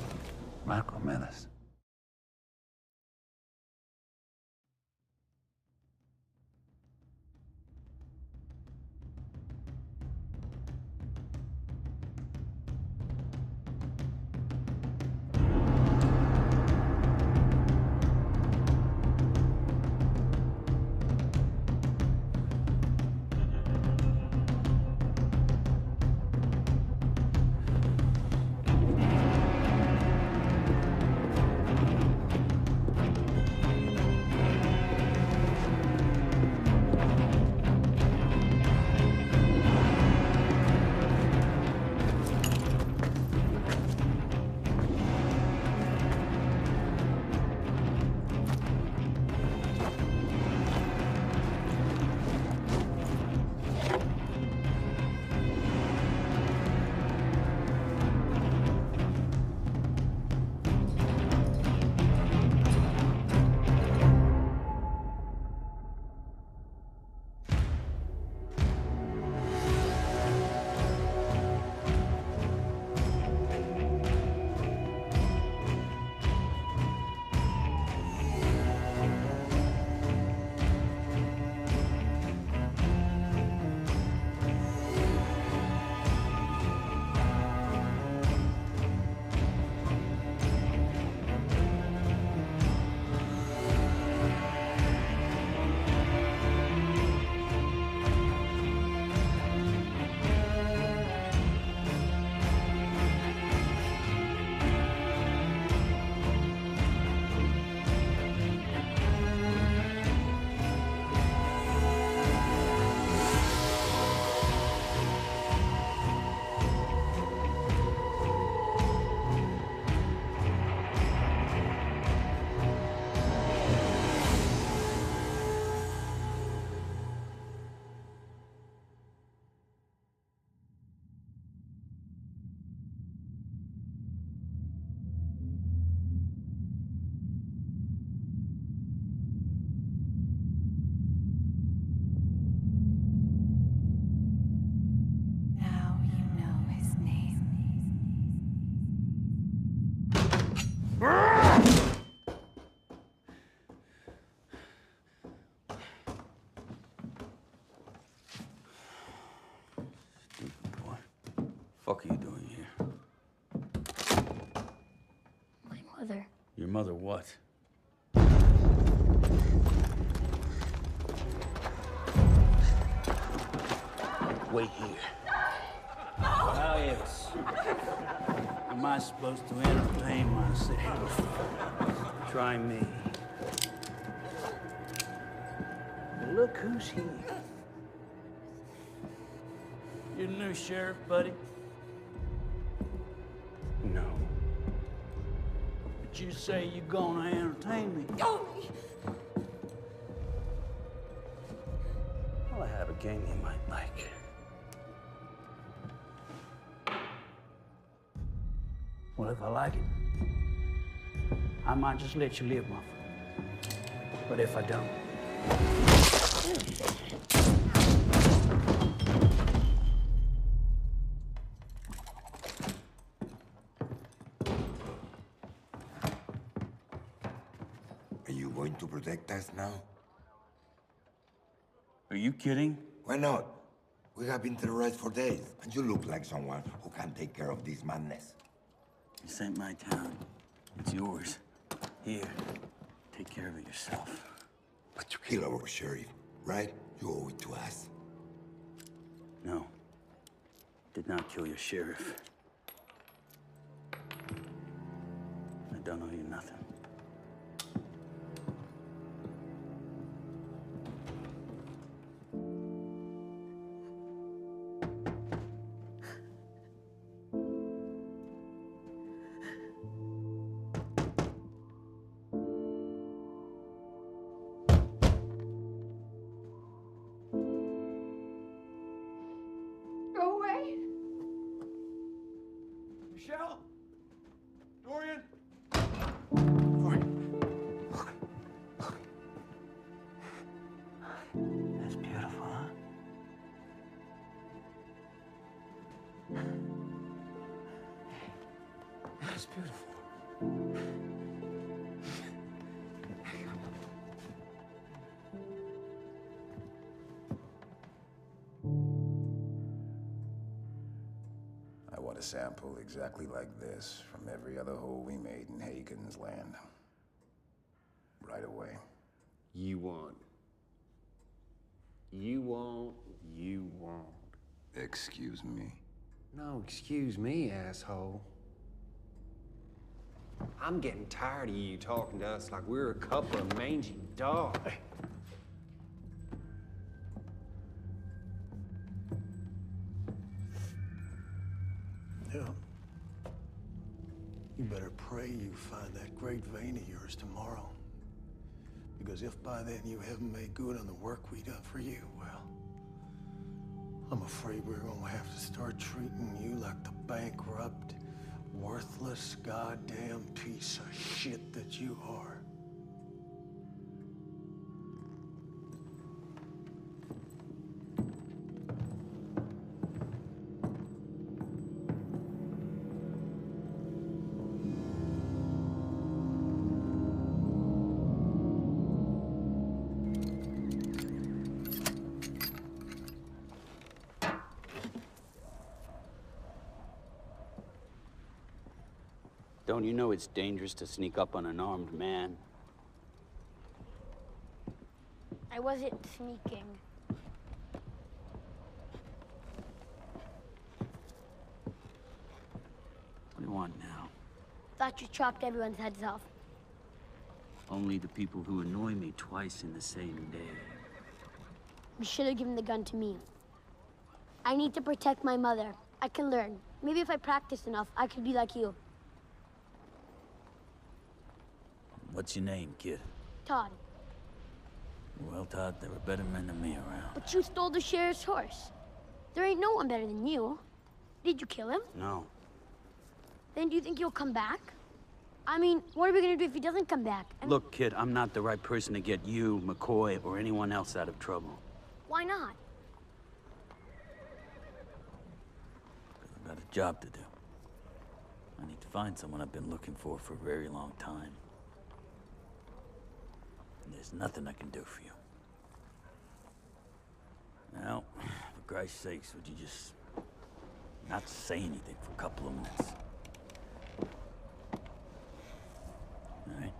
Marco Menace. fuck are you doing here? My mother. Your mother what? Wait here. How else am I supposed to entertain myself? Try me. But look who's here. You the new sheriff, buddy? No. But you say you're gonna entertain me. Oh! Well, I have a game you might like. Well, if I like it, I might just let you live, motherfucker. But if I don't... Are you going to protect us now? Are you kidding? Why not? We have been terrorized for days, and you look like someone who can take care of this madness. This ain't my town. It's yours. Here, take care of it yourself. But you killed our sheriff, right? You owe it to us. No. Did not kill your sheriff. I don't owe you nothing. Go away. Michelle? Dorian? That's beautiful, huh? That's beautiful. I want a sample exactly like this from every other hole we made in Hagen's land. Right away. You want. Excuse me? No, excuse me, asshole. I'm getting tired of you talking to us like we're a couple of mangy dogs. Yeah. You better pray you find that great vein of yours tomorrow. Because if by then you haven't made good on the work we done for you, well, I'm afraid we're gonna have to start treating you like the bankrupt, worthless, goddamn piece of shit that you are. Don't you know it's dangerous to sneak up on an armed man? I wasn't sneaking. What do you want now? Thought you chopped everyone's heads off. Only the people who annoy me twice in the same day. You should have given the gun to me. I need to protect my mother. I can learn. Maybe if I practice enough, I could be like you. What's your name, kid? Todd. Well, Todd, there were better men than me around. But you stole the sheriff's horse. There ain't no one better than you. Did you kill him? No. Then do you think he'll come back? I mean, what are we gonna do if he doesn't come back? Look, kid, I'm not the right person to get you, McCoy, or anyone else out of trouble. Why not? I've got a job to do. I need to find someone I've been looking for a very long time. And there's nothing I can do for you. Now, for Christ's sakes, would you just not to say anything for a couple of minutes. All right?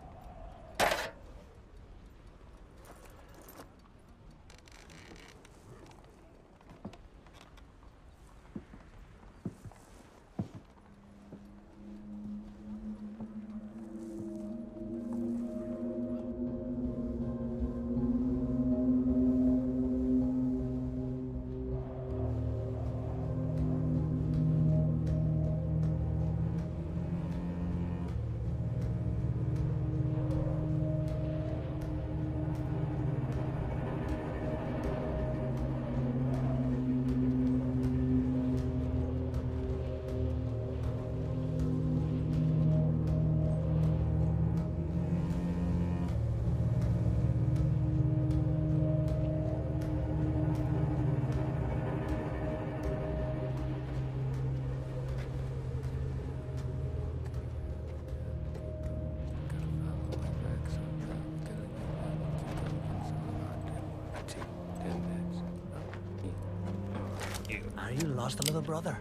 Are you lost a little brother?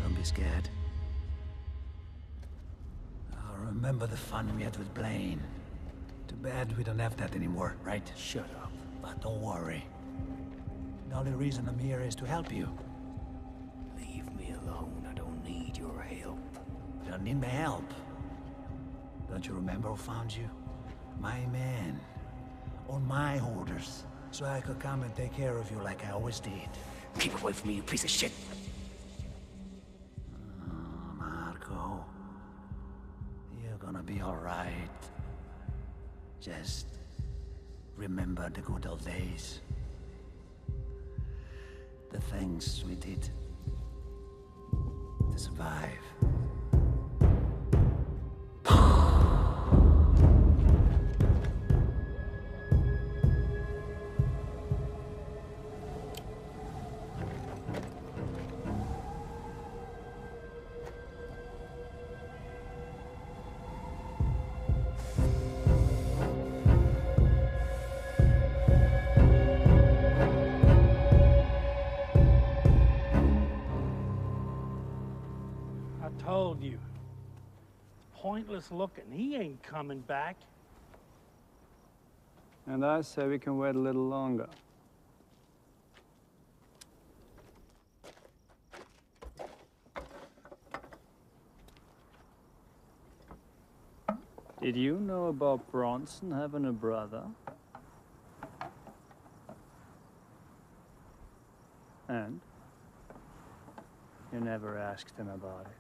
Don't be scared. I remember the fun we had with Blaine. Too bad we don't have that anymore, right? Shut up. But don't worry. The only reason I'm here is to help you. Leave me alone. I don't need your help. You don't need my help. Don't you remember who found you? My man. On my orders. So I could come and take care of you like I always did. Keep away from me, you piece of shit. Oh, Marco. You're gonna be all right. Just remember the good old days. The things we did to survive. Told you. It's pointless looking. He ain't coming back. And I say we can wait a little longer. Did you know about Bronson having a brother? And? You never asked him about it.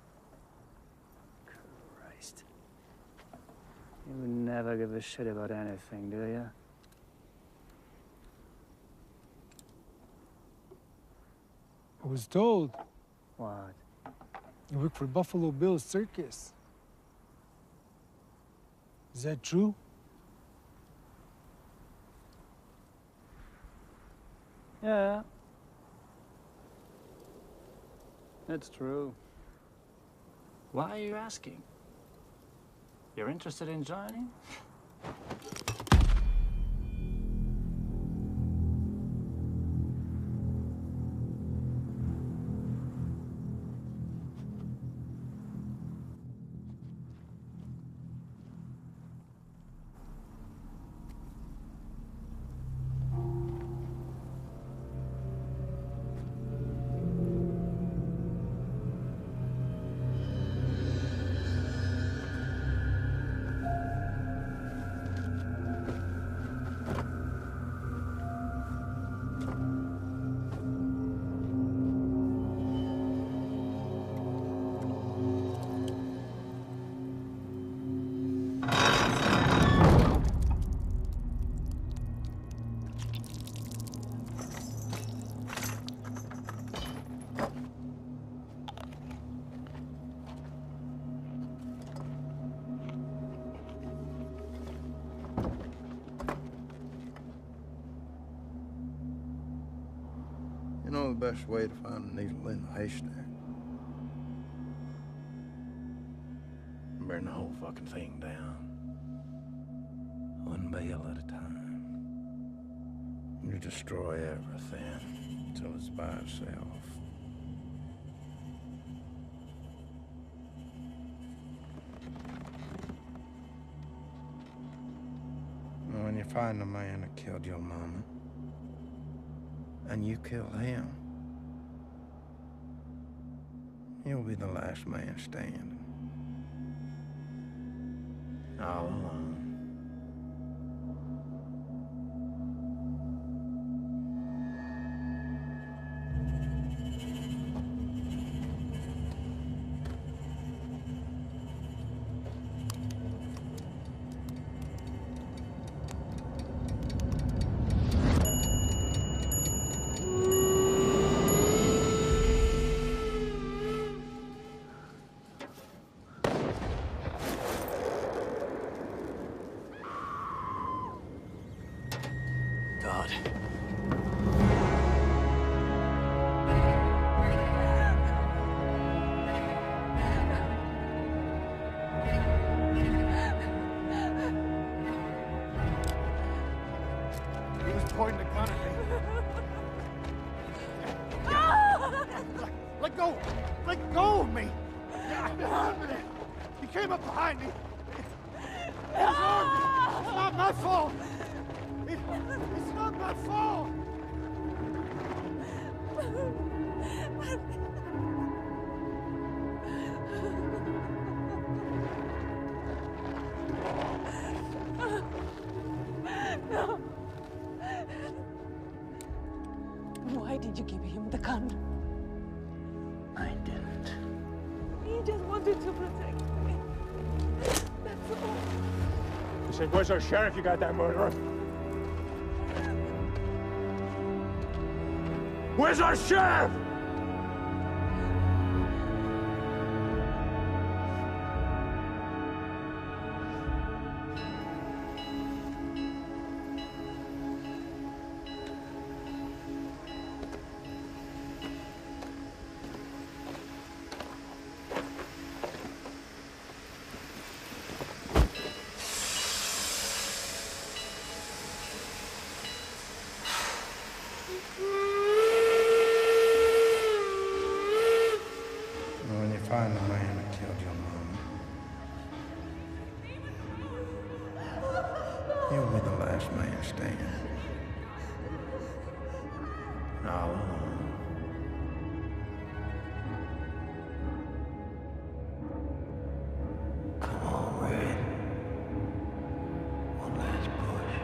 Christ. You never give a shit about anything, do you? I was told What? you work for Buffalo Bill's circus. Is that true? Yeah. It's true. Why are you asking? You're interested in joining? You know the best way to find a needle in a haystack? Burn the whole fucking thing down. One bale at a time. You destroy everything until it's by itself. When you find the man that killed your mama, and you kill him, you'll be the last man standing. All alone. God. He was pointing a gun at me. Let go! Let go of me! He came up behind me. He was armed. It's not my fault. It's not my fault. No. Why did you give him the gun? I didn't. He just wanted to protect me. That's all. You said, where's our sheriff? You got that murderer? Where's our sheriff? When you find the man that killed your mama, you'll be the last man standing. All alone. Come on, Red. One last push.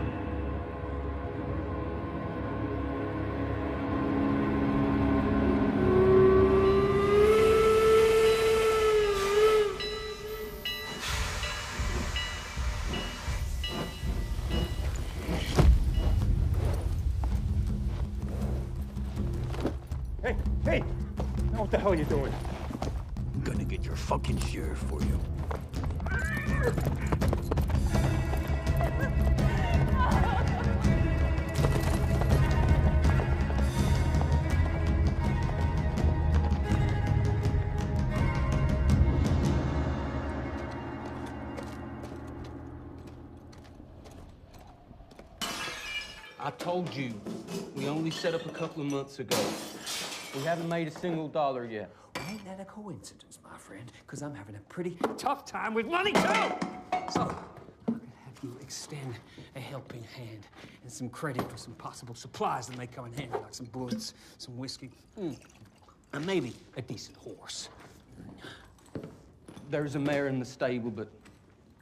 Hey, hey! Now what the hell are you doing? I'm gonna get your fucking sheriff for you. I told you, we only set up a couple of months ago. We haven't made a single dollar yet. Well, ain't that a coincidence, my friend? Because I'm having a pretty tough time with money, too! So, I'm gonna have you extend a helping hand and some credit for some possible supplies that may come in handy, like some bullets, some whiskey, and maybe a decent horse. There's a mare in the stable, but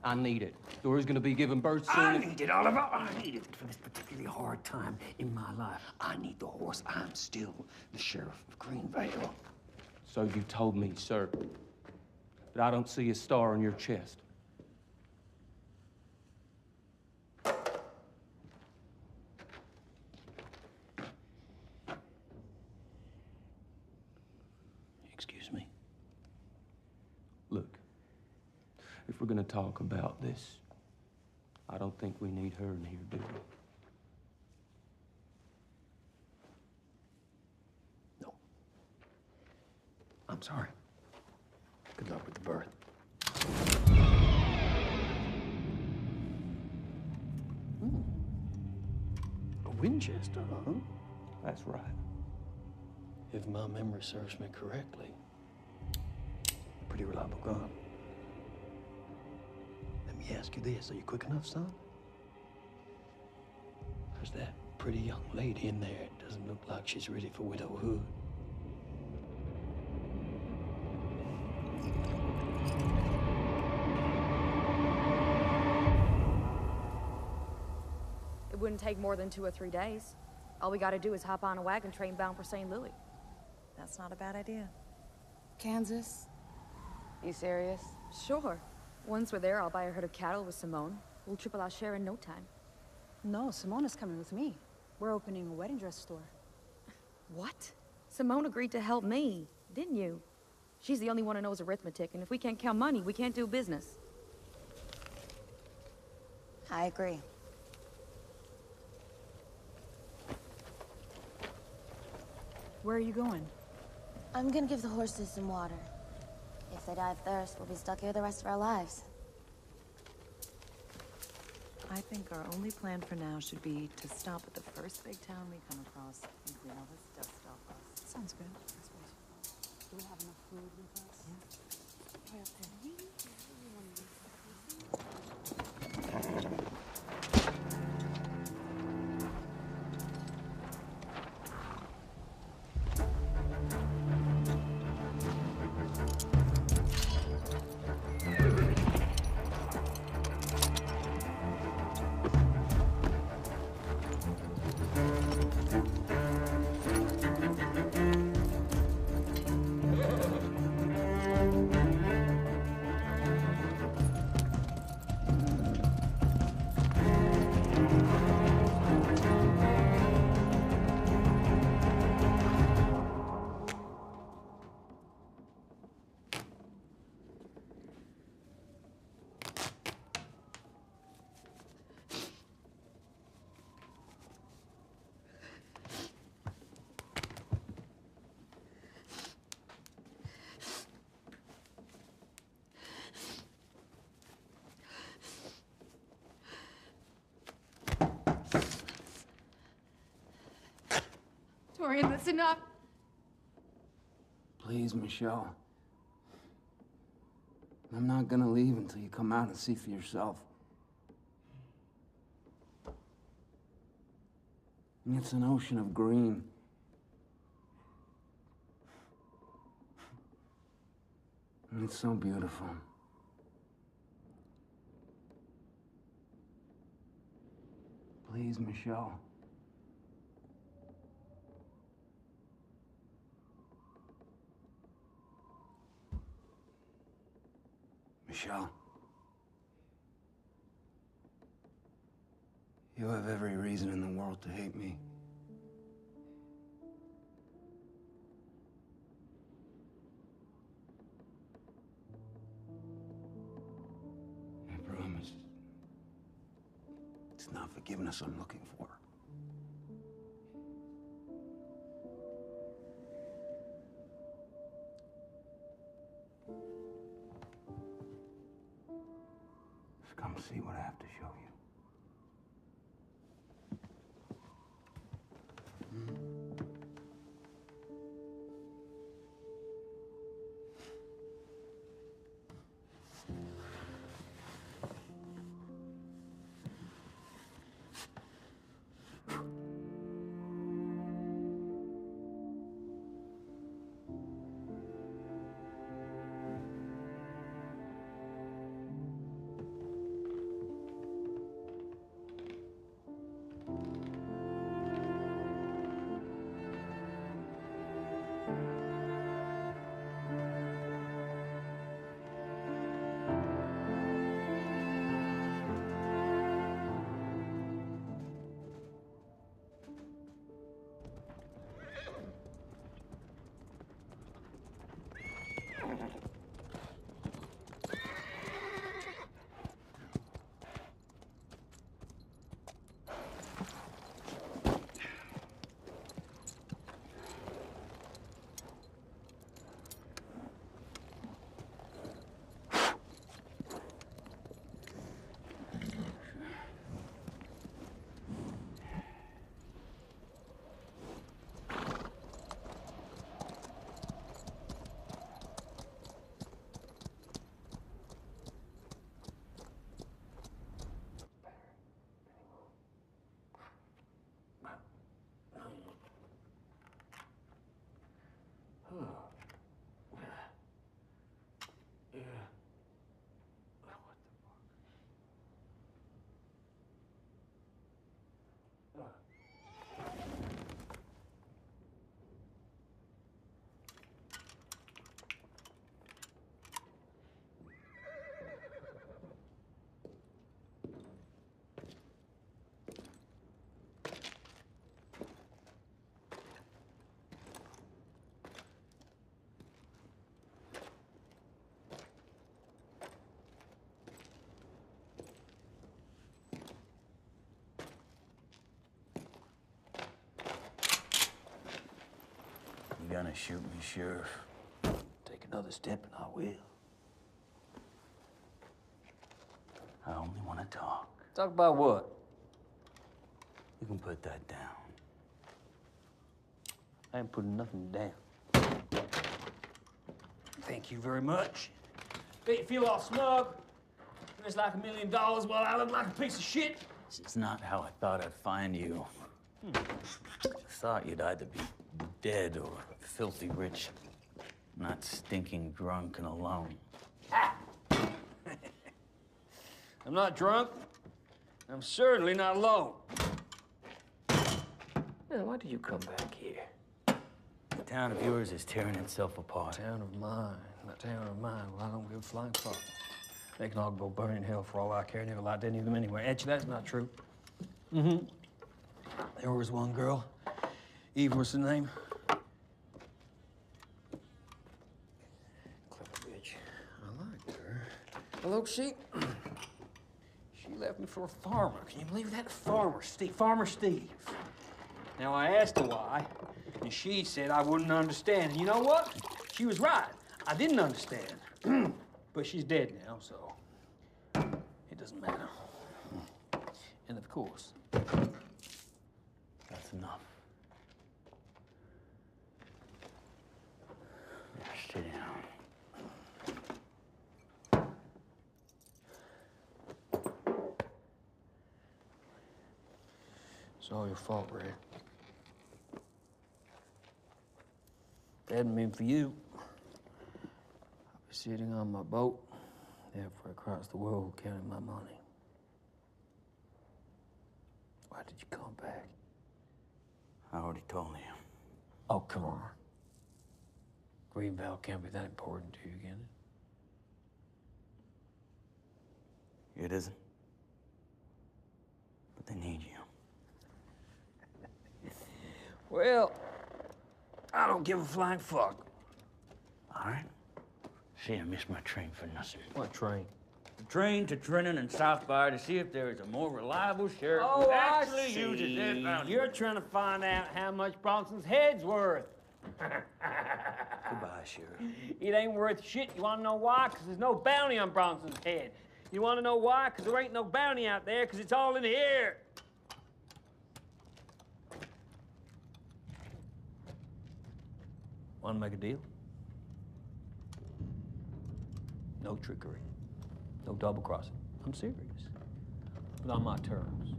I need it. Dory's gonna be giving birth soon. I need it, Oliver. I need it for this particularly hard time in my life. I need the horse. I'm still the sheriff of Greenvale. So you told me, sir. But I don't see a star on your chest. Excuse me. Look, if we're gonna talk about this, I don't think we need her in here, do we? I'm sorry. Good luck with the birth. A Winchester, huh? That's right. If my memory serves me correctly, a pretty reliable gun. Let me ask you this, are you quick enough, son? Because that pretty young lady in there doesn't look like she's ready for widowhood. It wouldn't take more than 2 or 3 days. All we gotta do is hop on a wagon train bound for St. Louis. That's not a bad idea. Kansas? You serious? Sure. Once we're there, I'll buy a herd of cattle with Simone. We'll triple our share in no time. No, Simone is coming with me. We're opening a wedding dress store. What? Simone agreed to help me, didn't you? She's the only one who knows arithmetic, and if we can't count money, we can't do business. I agree. Where are you going? I'm gonna give the horses some water. If they die of thirst, we'll be stuck here the rest of our lives. I think our only plan for now should be to stop at the first big town we come across and clean all this dust off us. Sounds good. Do we have enough food with us? Yeah. Right up there. Dorian, that's enough. Please, Michelle. I'm not gonna leave until you come out and see for yourself. It's an ocean of green. And it's so beautiful. Please, Michelle. Michelle. You have every reason in the world to hate me. I promise. It's not forgiveness I'm looking for. Just come see what I have to show you. to shoot me, Sheriff, take another step and I will. I only want to talk. Talk about what? You can put that down. I ain't putting nothing down. Thank you very much. Bet you feel all smug. There's like $1 million while I look like a piece of shit. This is not how I thought I'd find you. I thought you'd either be dead or filthy rich, not stinking drunk and alone. I'm not drunk. I'm certainly not alone. Yeah, why did you come back here? The town of yours is tearing itself apart. Town of mine. That town of mine. Well, I don't give a flying fuck. They can all go burn in hell for all I care. Never liked any of them anyway. Actually, that's not true. Mm-hmm. There was one girl. Eve was the name. Clever bitch. I liked her. Hello, she left me for a farmer. Can you believe that? Farmer Steve. Now, I asked her why, and she said I wouldn't understand. And you know what? She was right. I didn't understand. But she's dead now, so it doesn't matter. And of course, That's enough. Sit down. it's all your fault, Red. If it hadn't been for you, I'd be sitting on my boat, halfway across the world, counting my money. Why did you come back? I already told you. Oh, come on. Greenville can't be that important to you, can it? It isn't. But they need you. Well, I don't give a flying fuck. All right. See, I missed my train for nothing. What train? The train to Trenton and South Bar to see if there is a more reliable sheriff Oh, who I actually see. uses this bounty. You're trying to find out how much Bronson's head's worth. Goodbye, Sheriff. It ain't worth shit. You want to know why? Because there's no bounty on Bronson's head. You want to know why? Because there ain't no bounty out there, because it's all in here. Want to make a deal? No trickery. No double crossing. I'm serious. But on my terms.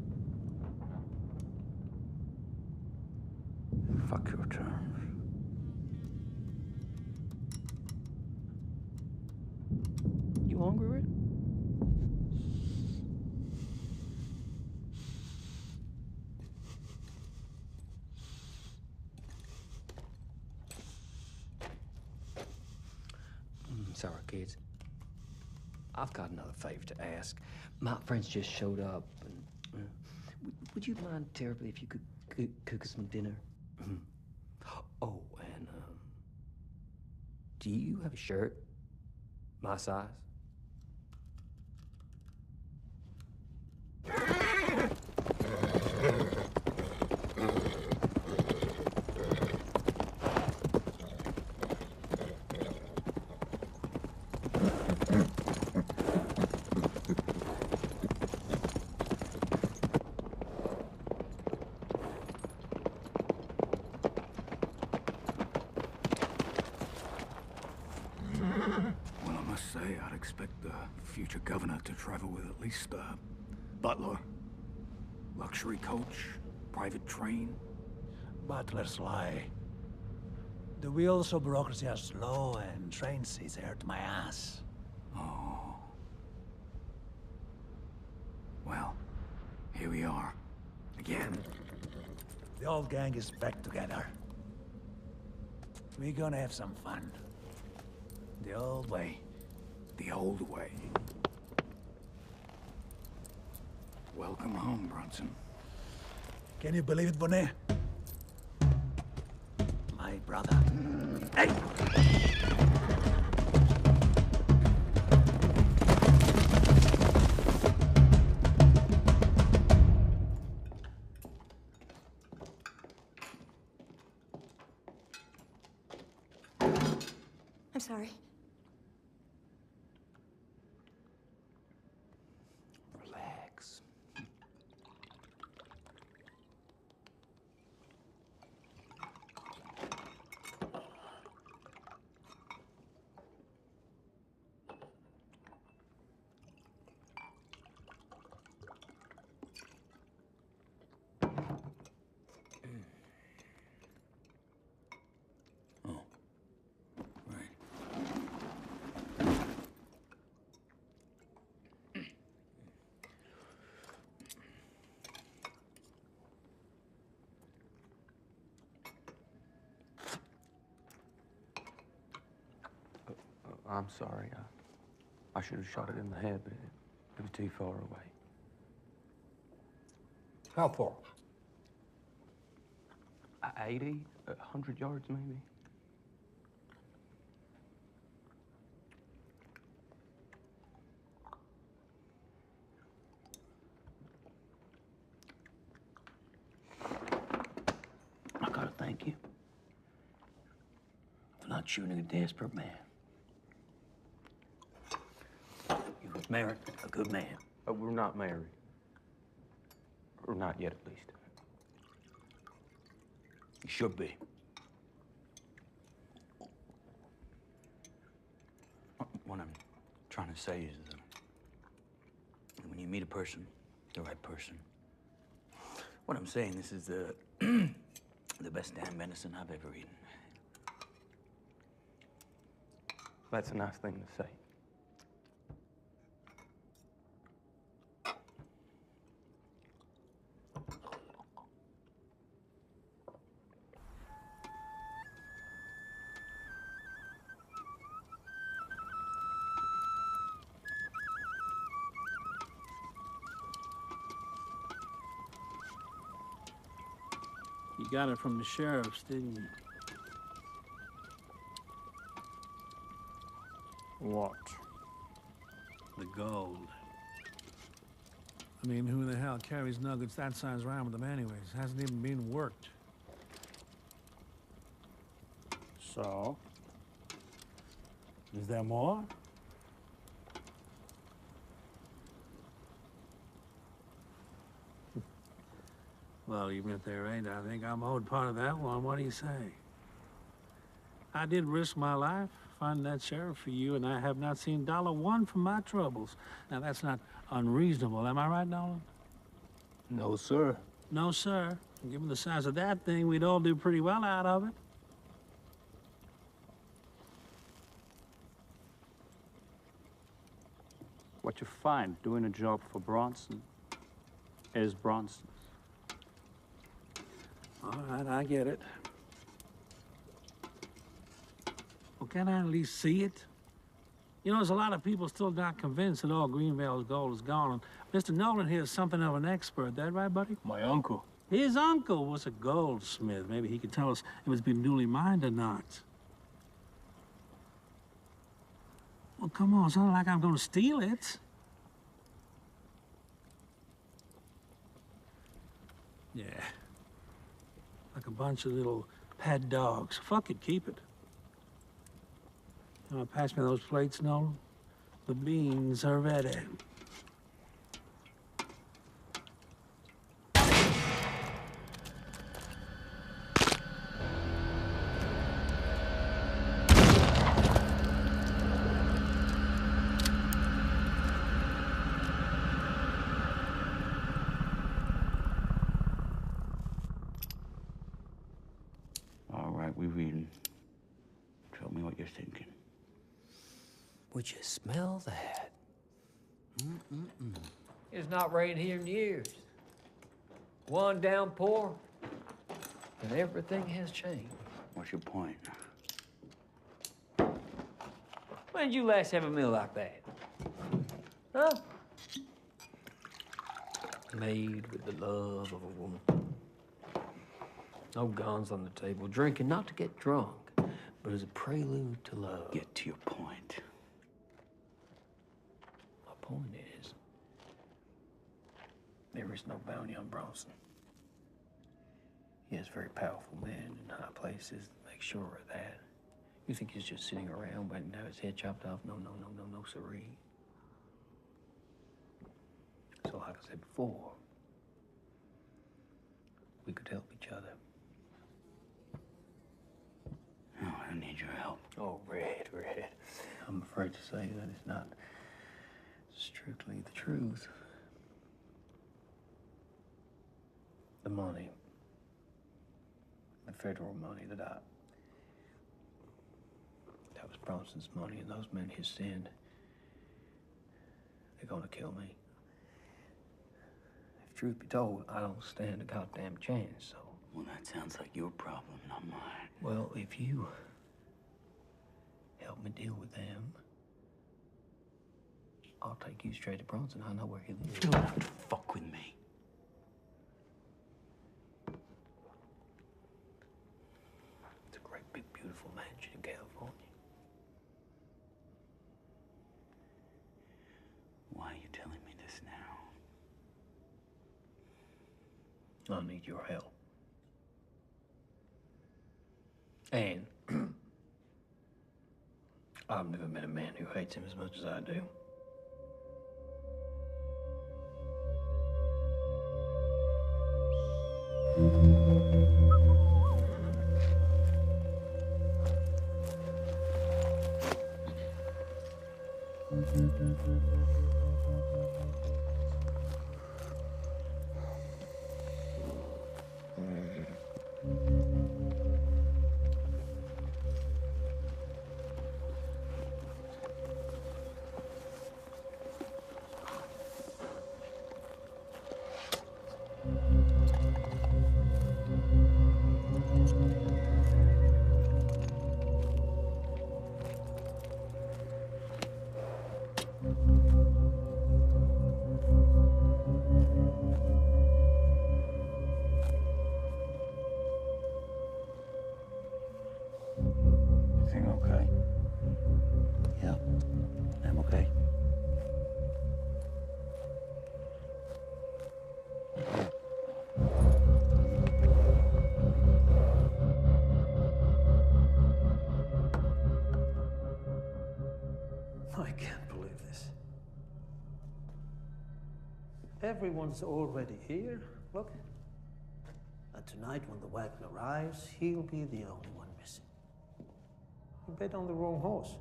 Fuck your terms. You hungry, Red? Sorry, kids. I've got another favor to ask. My friends just showed up, and would you mind terribly if you could cook us some dinner? Oh, and do you have a shirt my size? Well, I must say, I'd expect the future governor to travel with at least a butler, luxury coach, private train. Butlers lie. The wheels of bureaucracy are slow, and train seats hurt my ass. Oh. Well, here we are. Again. The old gang is back together. We're gonna have some fun. The old way. The old way. Welcome home, Bronson. Can you believe it, Bonnet? My brother. Hey! sorry. Relax. I'm sorry. I should have shot it in the head, but it was too far away. How far? 80, 100 yards, maybe. I gotta thank you for not shooting a desperate man. You was married a good man. We're not married. Or not yet, at least. You should be. What I'm trying to say is that when you meet a person, the right person, what I'm saying, this is the the best damn venison I've ever eaten. That's a nice thing to say. You got it from the sheriff's, didn't you? What? The gold. I mean, who the hell carries nuggets that size around with them anyways? Hasn't even been worked. So? Is there more? Well, even if there ain't, I think I'm owed part of that one. What do you say? I did risk my life finding that sheriff for you, and I have not seen $1 from my troubles. Now, that's not unreasonable. Am I right, Nolan? No, sir. No, sir. Given the size of that thing, we'd all do pretty well out of it. What you find doing a job for Bronson is Bronson's. All right, I get it. Well, can I at least see it? You know, there's a lot of people still not convinced that all Greenvale's gold is gone. And Mr. Nolan here is something of an expert. That right, buddy? My uncle. His uncle was a goldsmith. Maybe he could tell us if it's been duly mined or not. Well, come on. It's not like I'm going to steal it. Yeah. Like a bunch of little pet dogs. Fuck it, keep it. You want to pass me those plates, Nolan? The beans are ready. All right, we're reading. Tell me what you're thinking. Would you smell that? It's not rained here in years. One downpour, and everything has changed. What's your point? When did you last have a meal like that? Huh? Made with the love of a woman. No guns on the table. Drinking not to get drunk, but as a prelude to love. Get to your point. My point is, there is no bounty on Bronson. He has very powerful men in high places that make sure of that. You think he's just sitting around waiting to have his head chopped off? No, no, no, no, no, sirree. So, like I said before, we could help each other. Oh, I need your help. Oh, Red. I'm afraid to say that it's not strictly the truth. The money, the federal money that was Bronson's money, and those men he sent, they're gonna kill me. If truth be told, I don't stand a goddamn chance, so. Well, that sounds like your problem, not mine. Well, if you help me deal with them, I'll take you straight to Bronson. I know where he lives. Do not fuck with me. It's a great, big, beautiful mansion in California. Why are you telling me this now? I need your help. And I've never met a man who hates him as much as I do. Everything okay? Yeah, I'm okay. I can't believe this. Everyone's already here. Look. And tonight, when the wagon arrives, he'll be the only one missing. You bet on the wrong horse.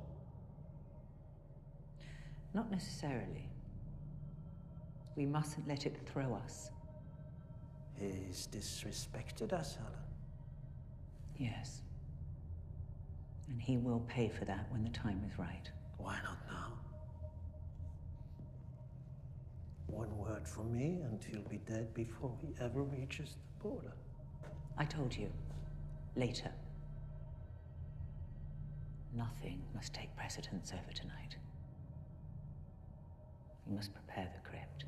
Not necessarily. We mustn't let it throw us. He's disrespected us, Helen. Yes. And he will pay for that when the time is right. Why not now? One word from me and he'll be dead before he ever reaches the border. I told you. Later. Nothing must take precedence over tonight. We must prepare the crypt.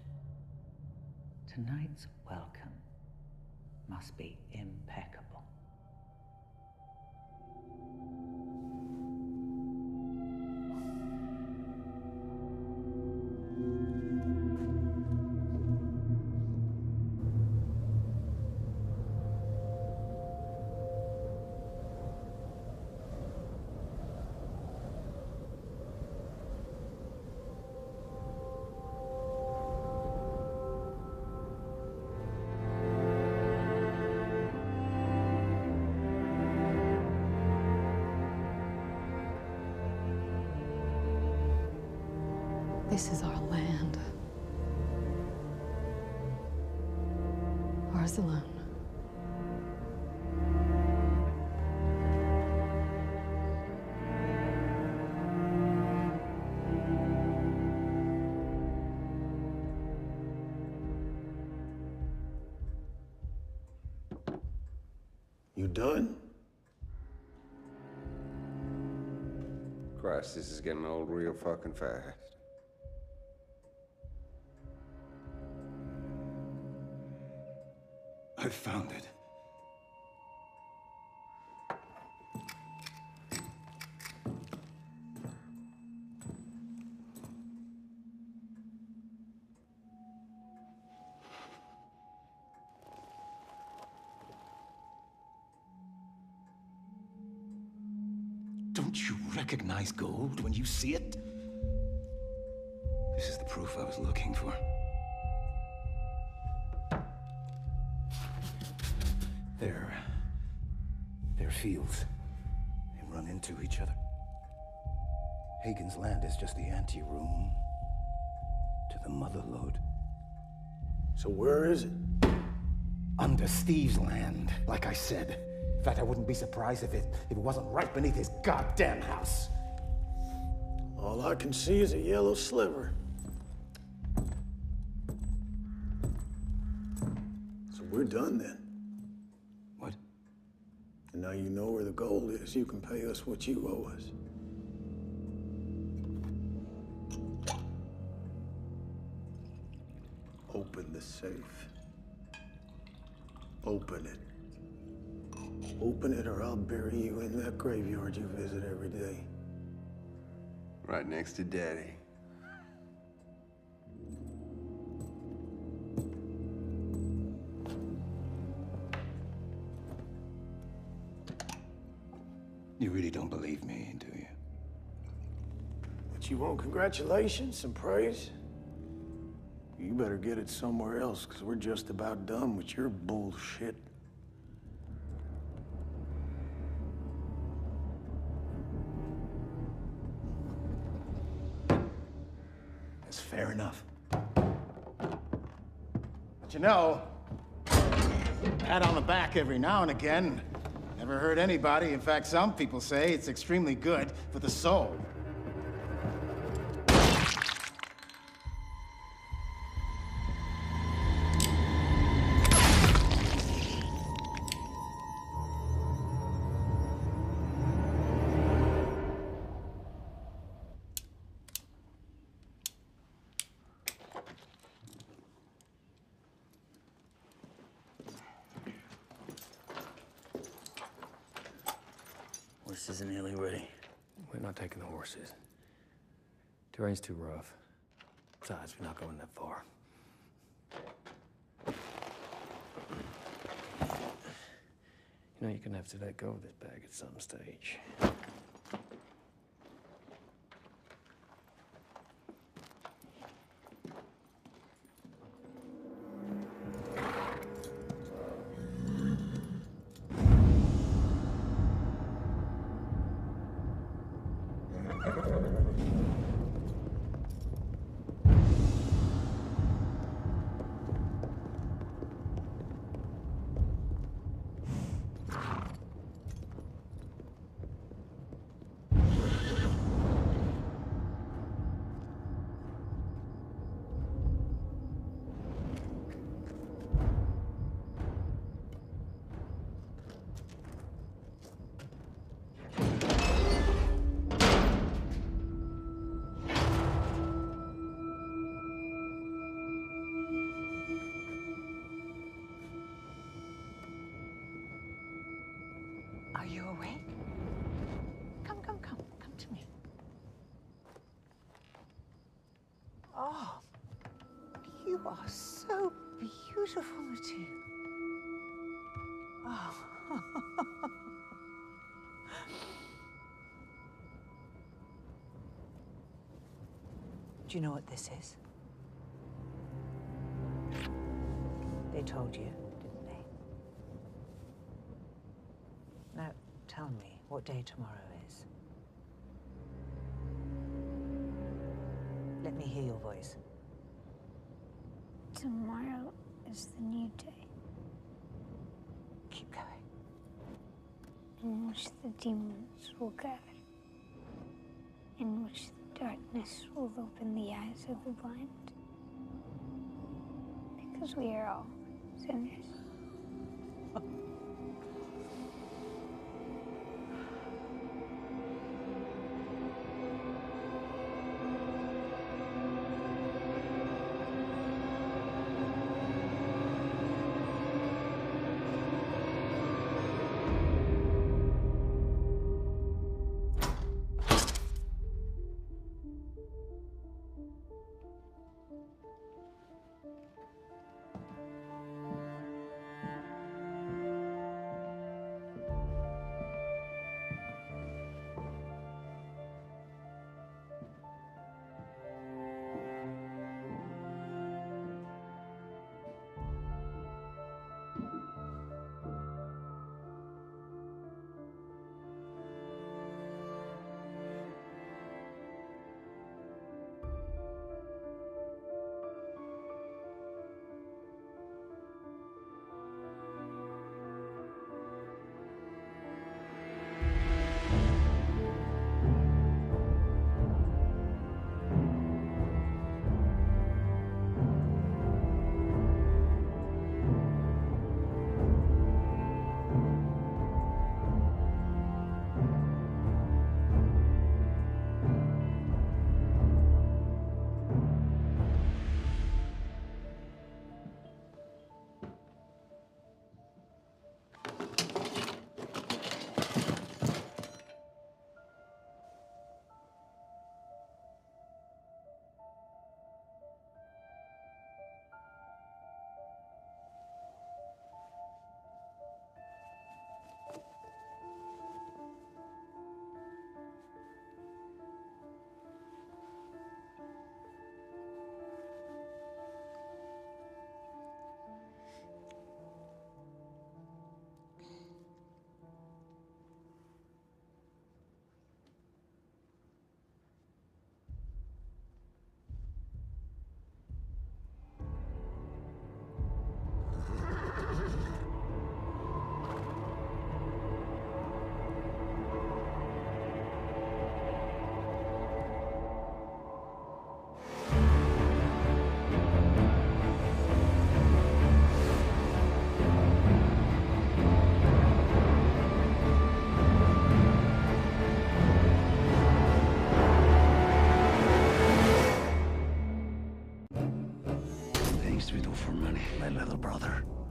Tonight's welcome must be impeccable. This is our land. Ours alone. You done? Christ, this is getting old real fucking fast. I found it. Don't Don't you recognize gold when you see it? This is the proof I was looking for. They're fields. They run into each other. Hagen's land is just the anteroom to the mother lode. So where is it? Under Steve's land, like I said. In fact, I wouldn't be surprised if it wasn't right beneath his goddamn house. All I can see is a yellow sliver. So we're done then. What? And now you know where the gold is. You can pay us what you owe us. Open the safe. Open it. Open it or I'll bury you in that graveyard you visit every day. Right next to Daddy. You really don't believe me, do you? But you want congratulations and praise? You better get it somewhere else, because we're just about done with your bullshit. That's fair enough. But you know, pat on the back every now and again never hurt anybody. In fact, some people say it's extremely good for the soul. Horse isn't nearly ready. We're not taking the horses. Terrain's too rough. Besides, we're not going that far. You know, you're gonna have to let go of this bag at some stage. Are you awake? Come to me. Oh, you are so beautiful, Mathieu. Oh. Do you know what this is? They told you, didn't they? Now, tell me what day tomorrow is. Let me hear your voice. Tomorrow is the new day. Keep going. In which the demons will gather. In which the darkness will open the eyes of the blind. Because we are all sinners.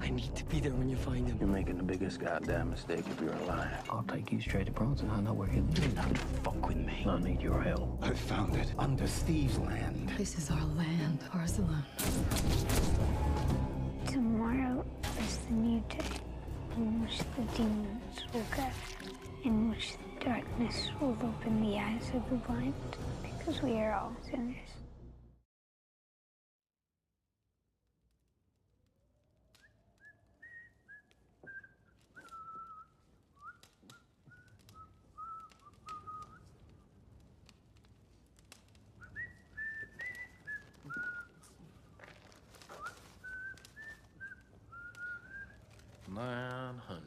I need to be there when you find him. You're making the biggest goddamn mistake if you're alive. I'll take you straight to Bronson. I know where he lives. You don't have to fuck with me. I need your help. I found it under Steve's land. This is our land, ours alone. Tomorrow is the new day in which the demons will gather, in which the darkness will open the eyes of the blind, because we are all sinners. $900.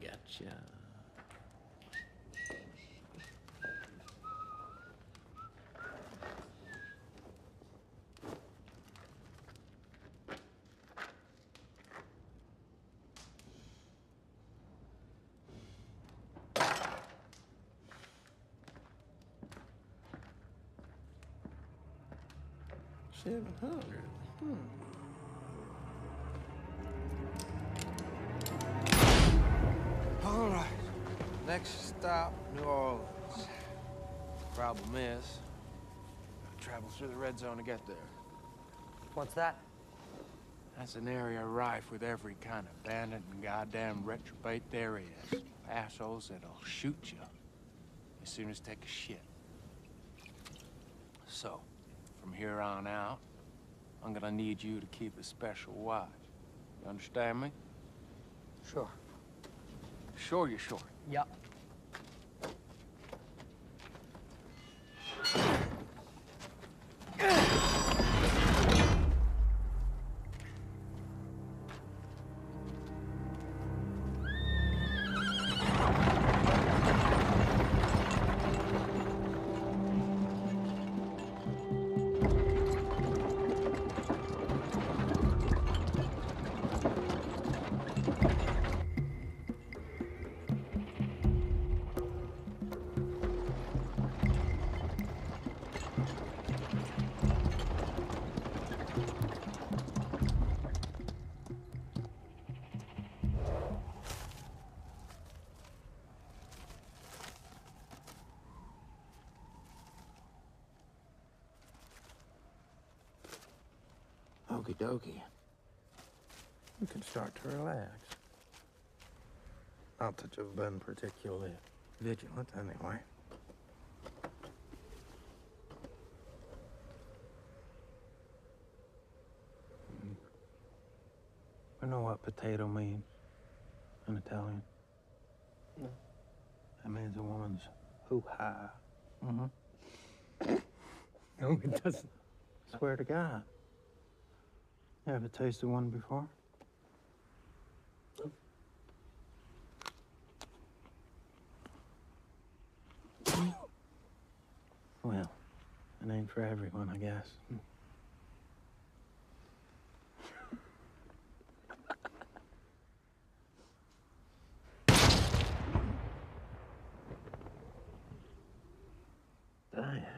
Gotcha. $700. All right. Next stop, New Orleans. Problem is, I travel through the red zone to get there. What's that? That's an area rife with every kind of bandit and goddamn reprobate there is. Assholes that'll shoot you as soon as you take a shit. So, from here on out, I'm gonna need you to keep a special watch. You understand me? Sure. Sure, you're sure. Yep. Okie dokie. You can start to relax. Not that you've been particularly vigilant, anyway. You know what potato means in Italian? No. That means a woman's hoo-ha. No, it doesn't. Swear to God. You ever tasted one before? Well, it ain't for everyone, I guess. Damn.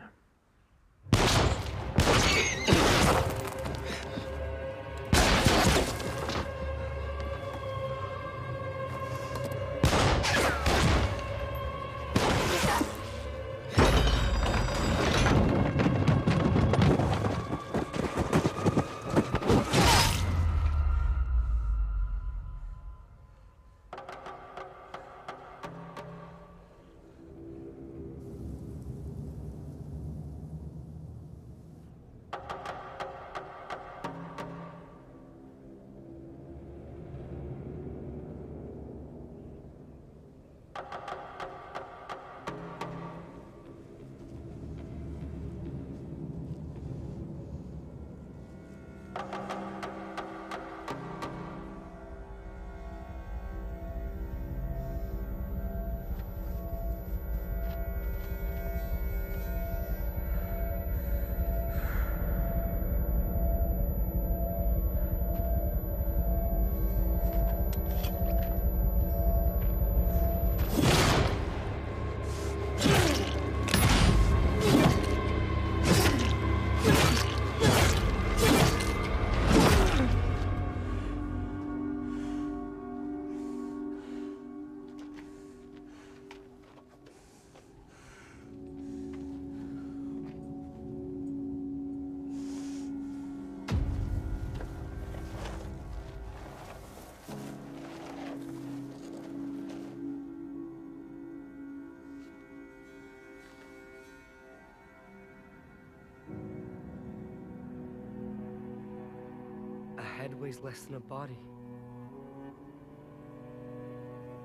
head weighs less than a body.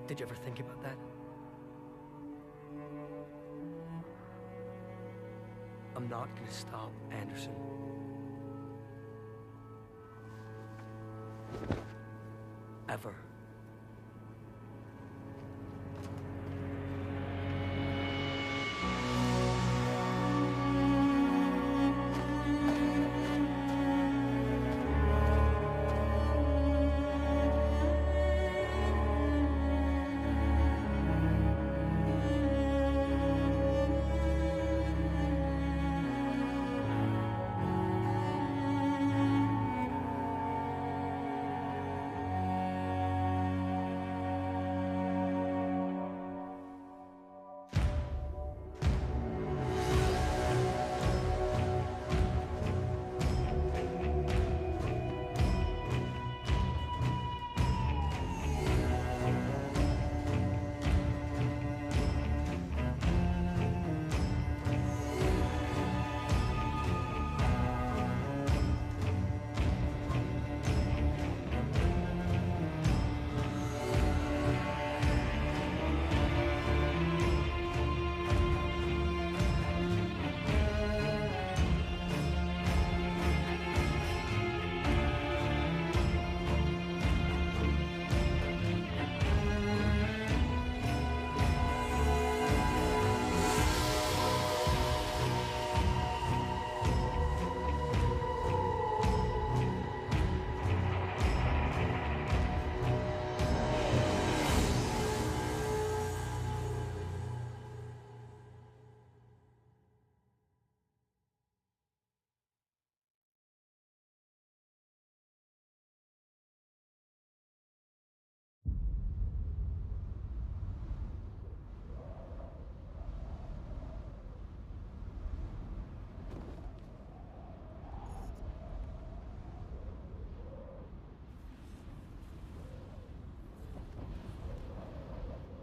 Did you ever think about that? I'm not gonna stop Anderson. Ever.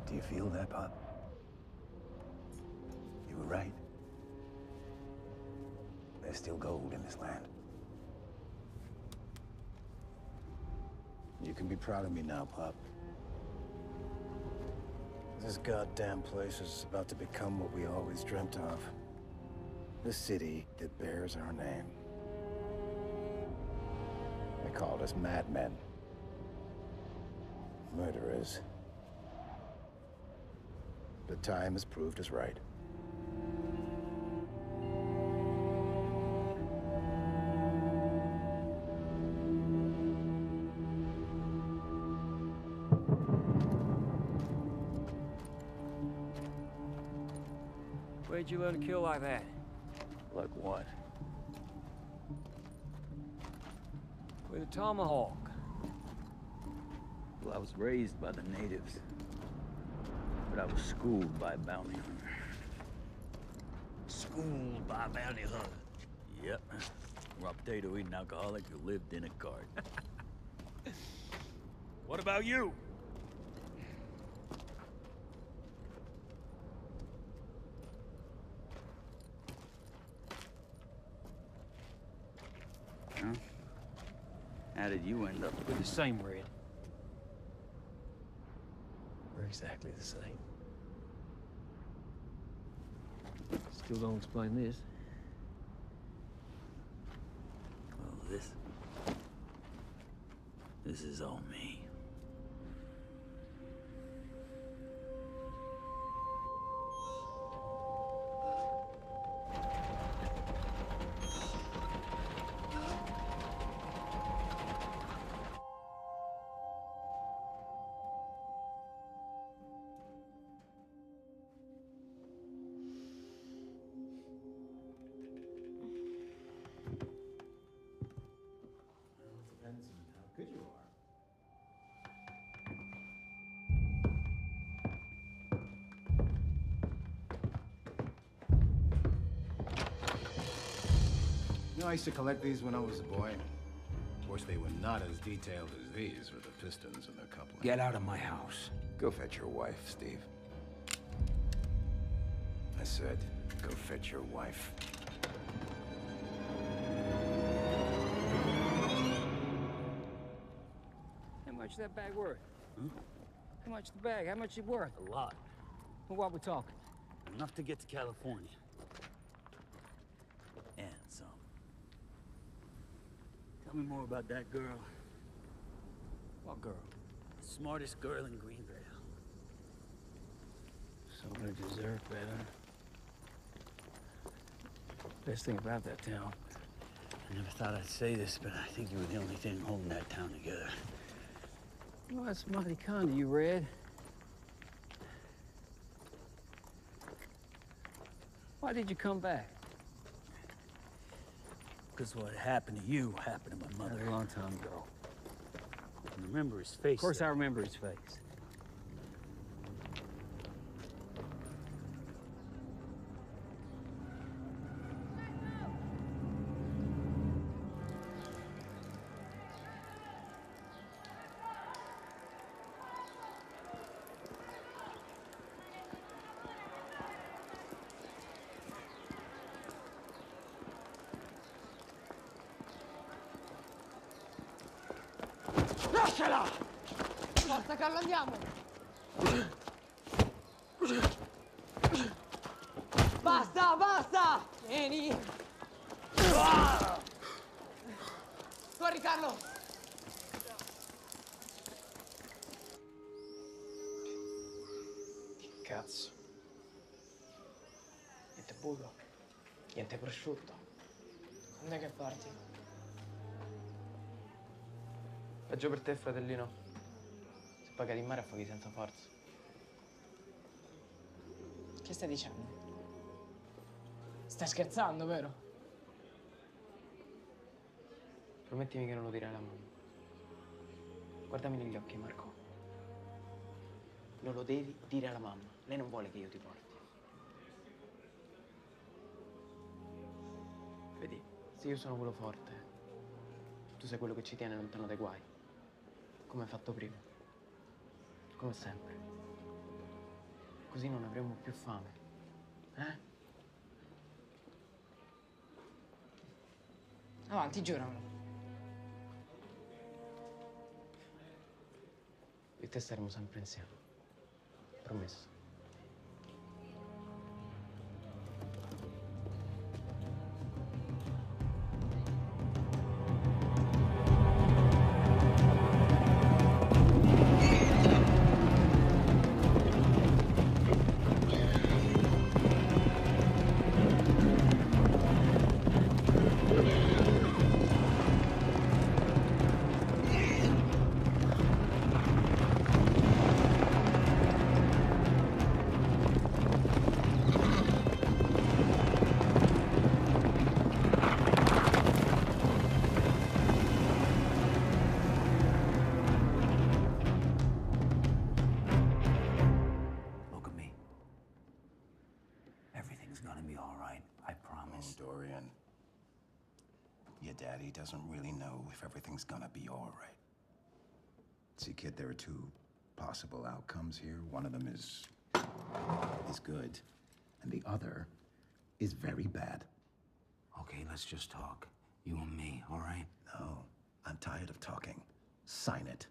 Do you feel that, Pop? You were right. There's still gold in this land. You can be proud of me now, Pop. This goddamn place is about to become what we always dreamt of. The city that bears our name. They called us madmen. Murderers. But time has proved us right. Where'd you learn to kill like that? Like what? With a tomahawk. Well, I was raised by the natives. But I was schooled by a bounty hunter. Schooled by a bounty hunter. Yep. Raw potato-eating alcoholic who lived in a cart. What about you? Huh? How did you end up with the same red? We're exactly the same. Still don't explain this. Well, this is all me. You know, I used to collect these when I was a boy. Of course, they were not as detailed as these with the pistons and the coupling. Get out of my house. Go fetch your wife, Steve. I said, go fetch your wife. much is that bag worth? How much the bag? How much it worth? A lot. Well, what we talking? Enough to get to California. And some. Tell me more about that girl. What girl? The smartest girl in Greenvale. Someone who deserved better. Best thing about that town. I never thought I'd say this, but I think you were the only thing holding that town together. Well, that's mighty kind of you, Red. Why did you come back? Because what happened to you happened to my mother. A long time ago. I remember his face. Of course I remember his face. Lasciala! Forza, Carlo, andiamo! Basta, basta! Vieni! Corri, Carlo! Che cazzo? Niente burro? Niente prosciutto? Quando è che parti? Peggio per te, fratellino. Se poi cadi in mare affoghi senza forza. Che stai dicendo? Stai scherzando, vero? Promettimi che non lo dirai alla mamma. Guardami negli occhi, Marco. Non lo devi dire alla mamma. Lei non vuole che io ti porti. Vedi, se io sono quello forte, tu sei quello che ci tiene lontano dai guai. Come hai fatto prima. Come sempre. Così non avremo più fame. Avanti, giuramelo. Io e te staremo sempre insieme. Promesso. Look at me. Everything's gonna be all right, I promise. Oh, Dorian. Your daddy doesn't really know if everything's gonna be all right. See, kid, there are two possible outcomes here. One of them is good, and the other is very bad. Okay, let's just talk. You and me, all right? No, I'm tired of talking. Sign it.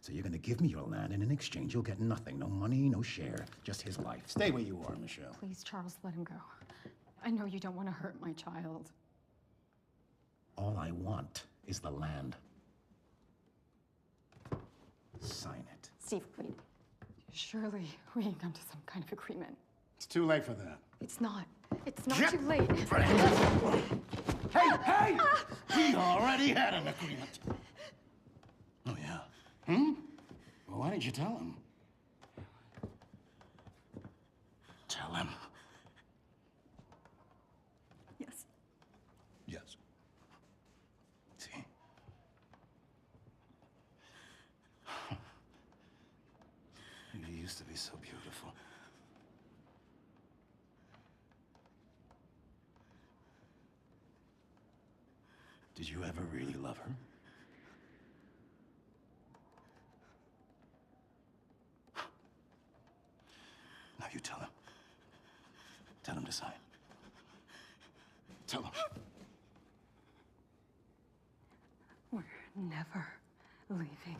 So you're gonna give me your land, and in exchange, you'll get nothing. No money, no share, just his life. Stay where you are, Michelle. Please, Charles, let him go. I know you don't want to hurt my child. All I want is the land. Sign it. Steve, wait. Surely we can come to some kind of agreement. It's too late for that. It's not. It's not too late. Hey, hey! We already had an agreement. Oh, yeah? Well, why didn't you tell him? Tell him. Yes. Yes. See? You used to be so beautiful. Did you ever really love her? Now you tell him. Tell him to sign. Tell him. We're never leaving.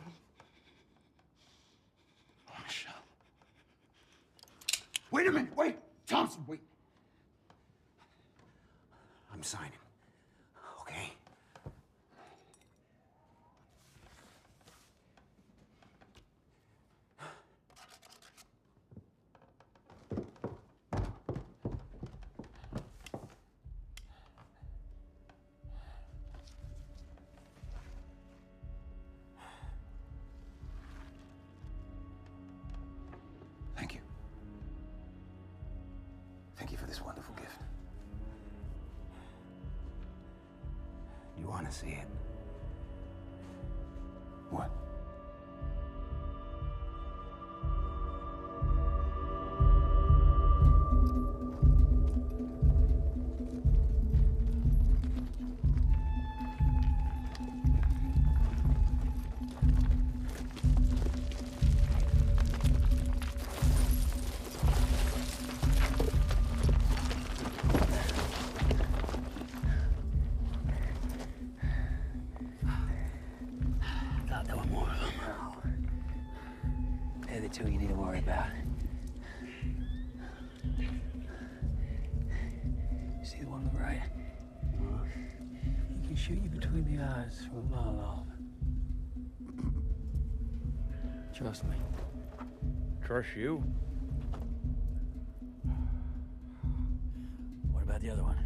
Wait a minute, wait! Thompson, wait! I'm signing. Okay? Thank you. Thank you for this wonderful gift. You want to see it? What? Thought there were more of them. They're the two you need to worry about. You see the one on the right? He can shoot you between the eyes from a mile off. Trust me. Trust you? What about the other one?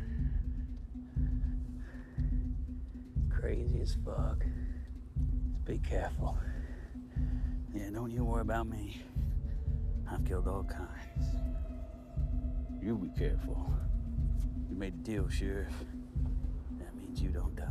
Crazy as fuck. Just be careful. Yeah, don't you worry about me. I've killed all kinds. You be careful. You made a deal, Sheriff. That means you don't die.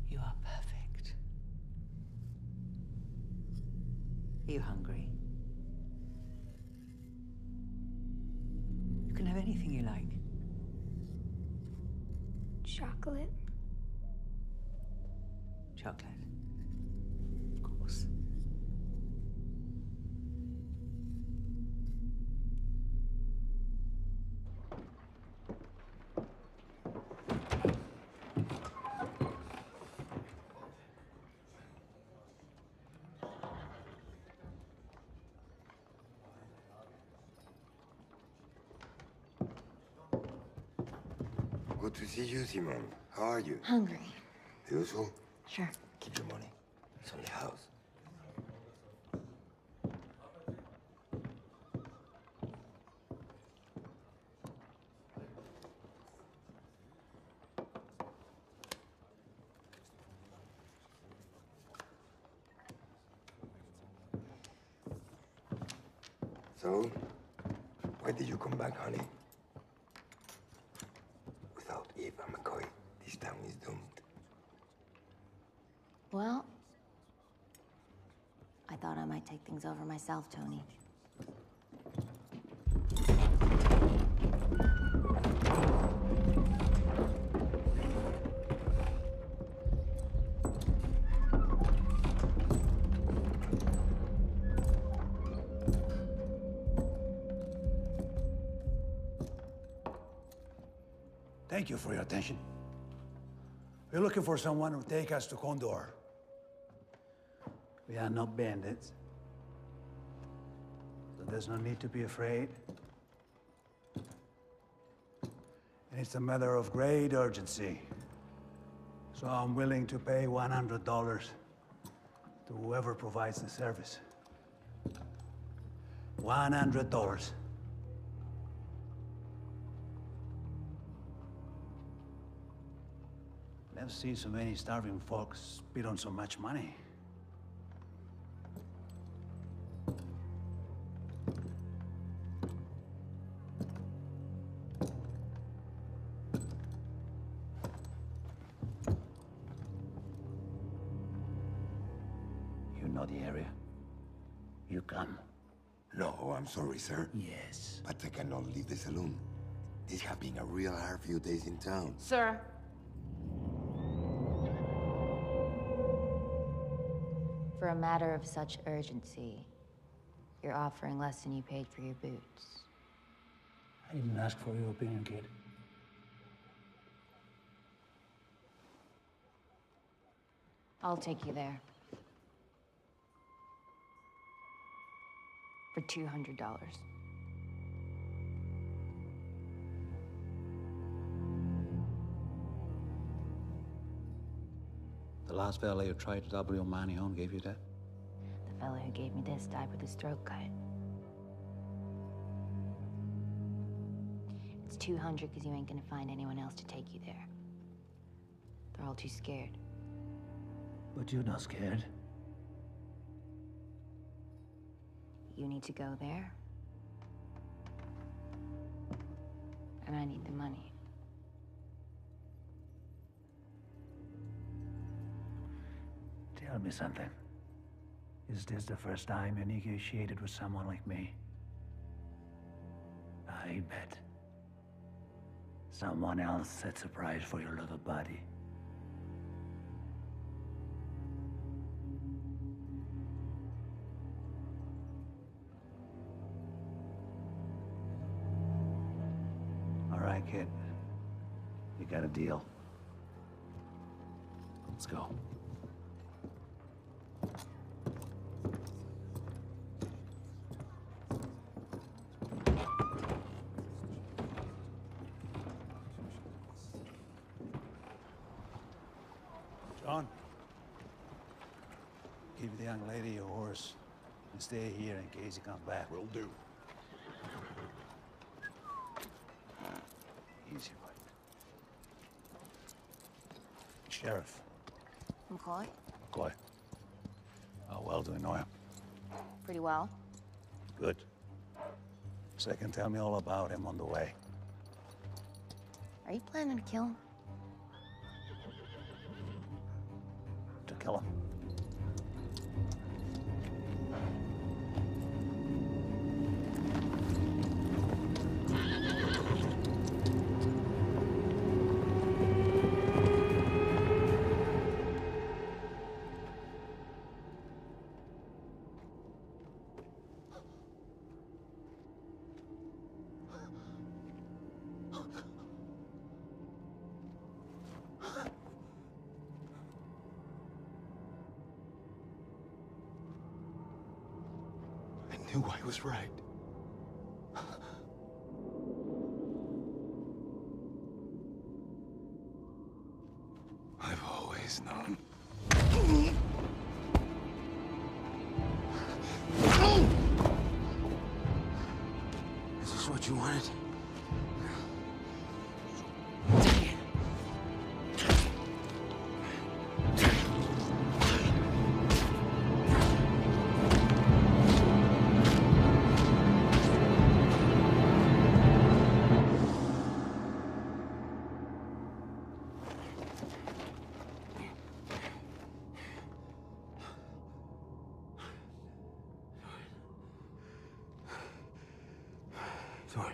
You are perfect. Are you hungry? You can have anything you like. Chocolate. Chocolate. Of course. Good to see you, Simon. How are you? Hungry. The usual? Sure. Keep your money. It's on the house. So, why did you come back, honey? Without Eva McCoy, this town is doomed. Well, I thought I might take things over myself, Tony. Thank you for your attention. We're looking for someone who will take us to Condor. We are not bandits. So there's no need to be afraid. And it's a matter of great urgency. So I'm willing to pay $100 to whoever provides the service. $100. Never seen so many starving folks spit on so much money. You know the area? You come. No, I'm sorry, sir. Yes. But I cannot leave the saloon. This has been a real hard few days in town. Sir. For a matter of such urgency, you're offering less than you paid for your boots. I didn't ask for your opinion, kid. I'll take you there. For $200. The last valet who tried to double your money on gave you that? The fellow who gave me this died with his throat cut. It's $200 because you ain't gonna find anyone else to take you there. They're all too scared. But you're not scared. You need to go there. And I need the money. Tell me something. Is this the first time you negotiated with someone like me? I bet someone else sets a price for your little body. All right, kid. You got a deal. Let's go. John, give the young lady your horse and stay here in case he comes back. Will do. Easy, boy. Sheriff. McCoy? McCoy. How well do we know him? Pretty well. Good. Second, tell me all about him on the way. Are you planning to kill him? To kill him. I knew I was right. I've always known. Is this what you wanted? Sorry.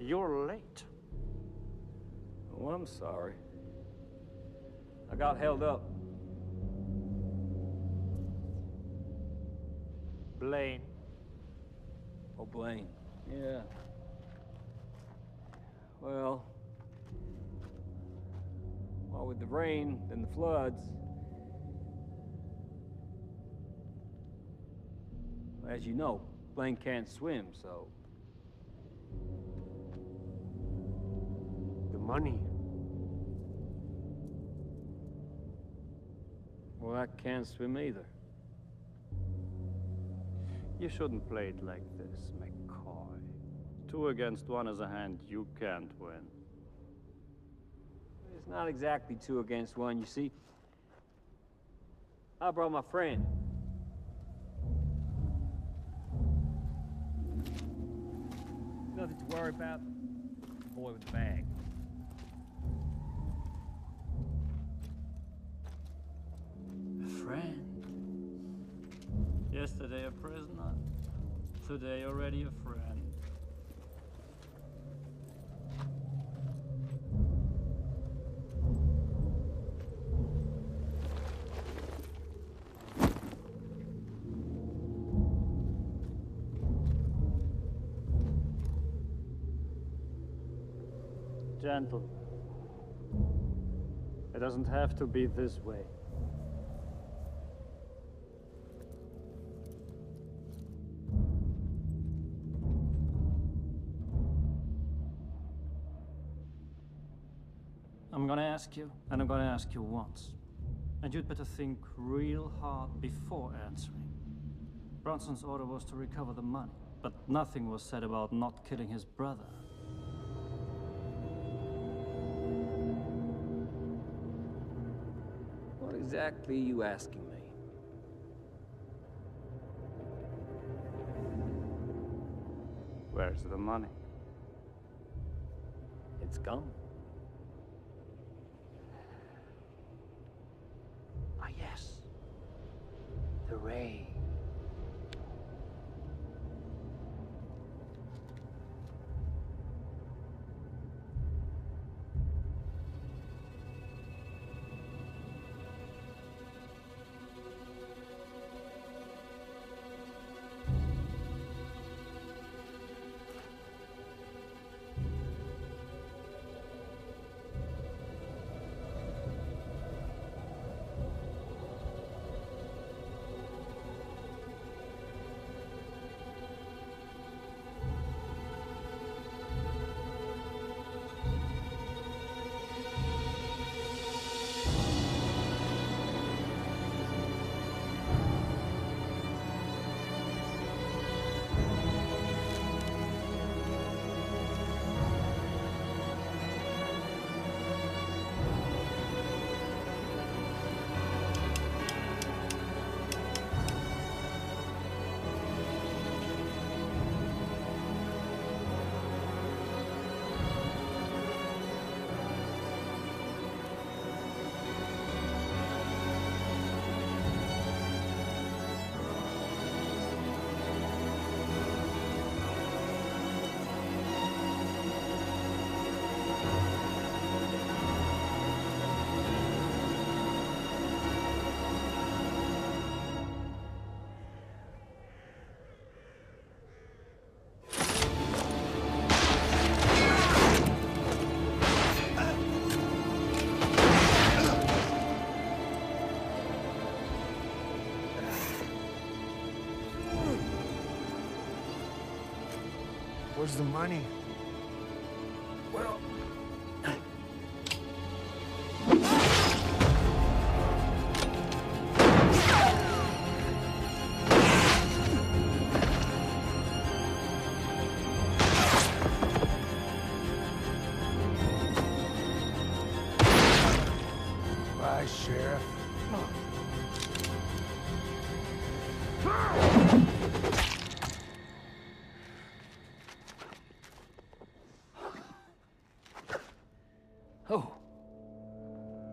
You're late. Oh, I'm sorry. I got held up. Blaine. Oh, Blaine. Yeah. Well, with the rain, then the floods. As you know, Blaine can't swim, so... The money. Well, I can't swim either. You shouldn't play it like this, McCoy. 2 against 1 as a hand, you can't win. It's not exactly 2 against 1, you see. I brought my friend. Nothing to worry about. The boy with the bag. A friend. Yesterday a prisoner. Today already a friend. Gentle. It doesn't have to be this way. I'm gonna ask you, and I'm gonna ask you once. And you'd better think real hard before answering. Bronson's order was to recover the money, but nothing was said about not killing his brother. What exactly are you asking me? Where's the money? It's gone. Ah, yes. The ray. Where's the money? Well... Bye, Sheriff. Oh.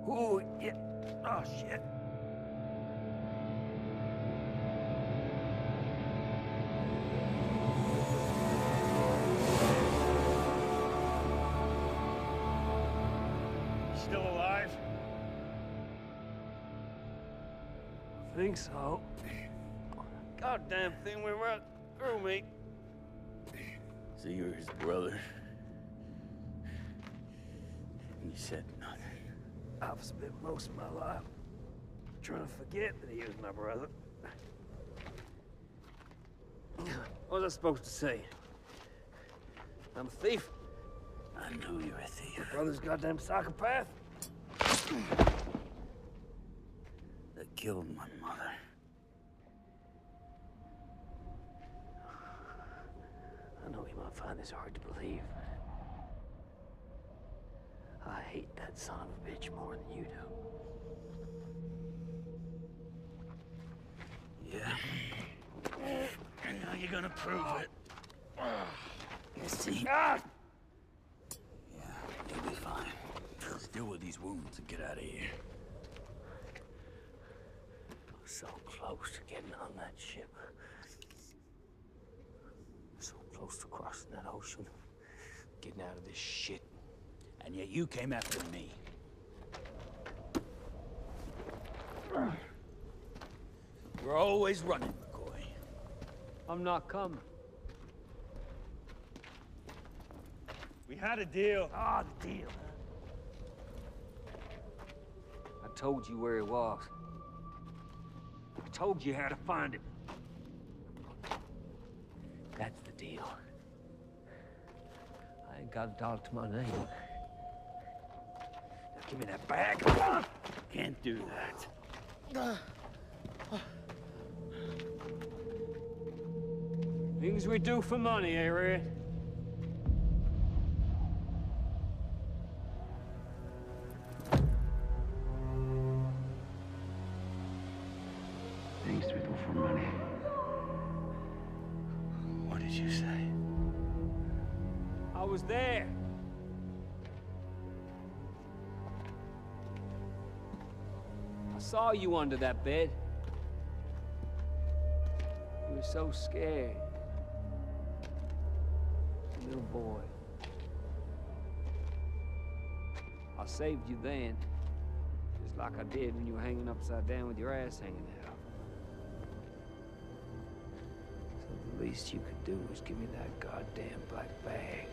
Oh, yeah. Oh, shit. still alive? I think so. Goddamn thing went right through me. So you're his brother? You said nothing. I've spent most of my life trying to forget that he was my brother. What was I supposed to say? I'm a thief. I know you're a thief. My brother's a goddamn psychopath. That killed my mother. I know you might find this hard to believe. I hate that son of a bitch more than you do. Yeah. And now you're gonna prove it. You see? Yeah, you'll be fine. Let's deal with these wounds and get out of here. I'm so close to getting on that ship. So close to crossing that ocean. Getting out of this shit. And yet you came after me. We're always running, McCoy. I'm not coming. We had a deal. Ah, the deal. I told you where he was. I told you how to find him. That's the deal. I ain't got a dollar to my name. Now give me that bag. Can't do that. Things we do for money, eh, Red? Things we do for money. What did you say? I was there. I saw you under that bed. You were so scared. Little boy. I saved you then, just like I did when you were hanging upside down with your ass hanging out. So the least you could do was give me that goddamn black bag.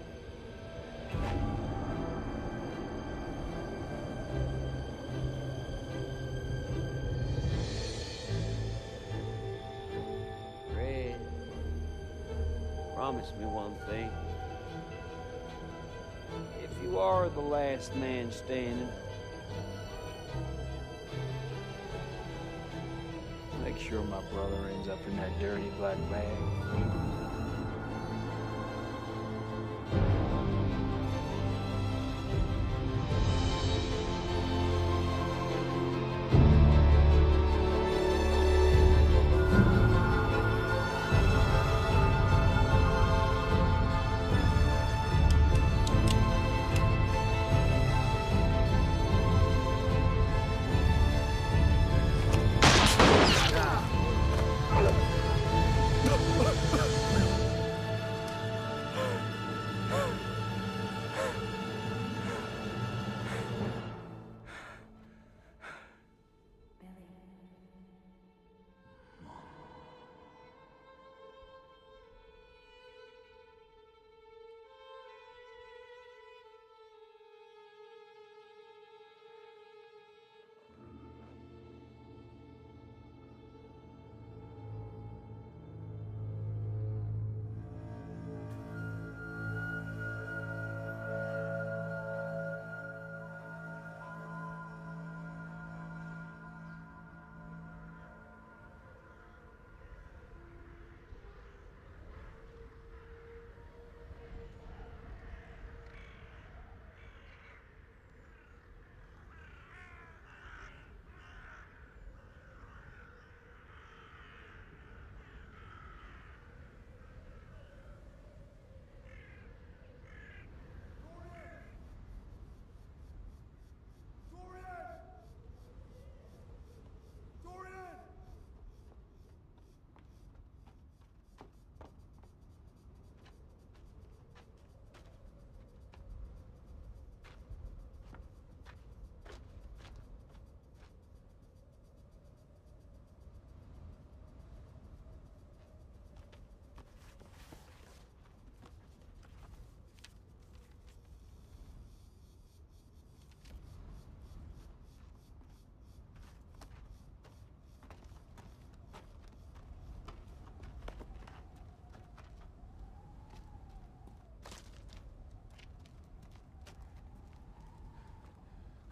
Red, promise me one thing. If you are the last man standing, make sure my brother ends up in that dirty black bag.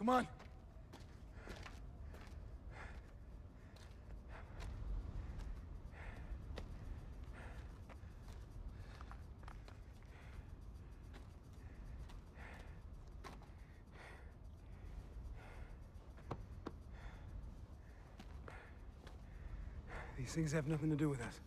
Come on. These things have nothing to do with us.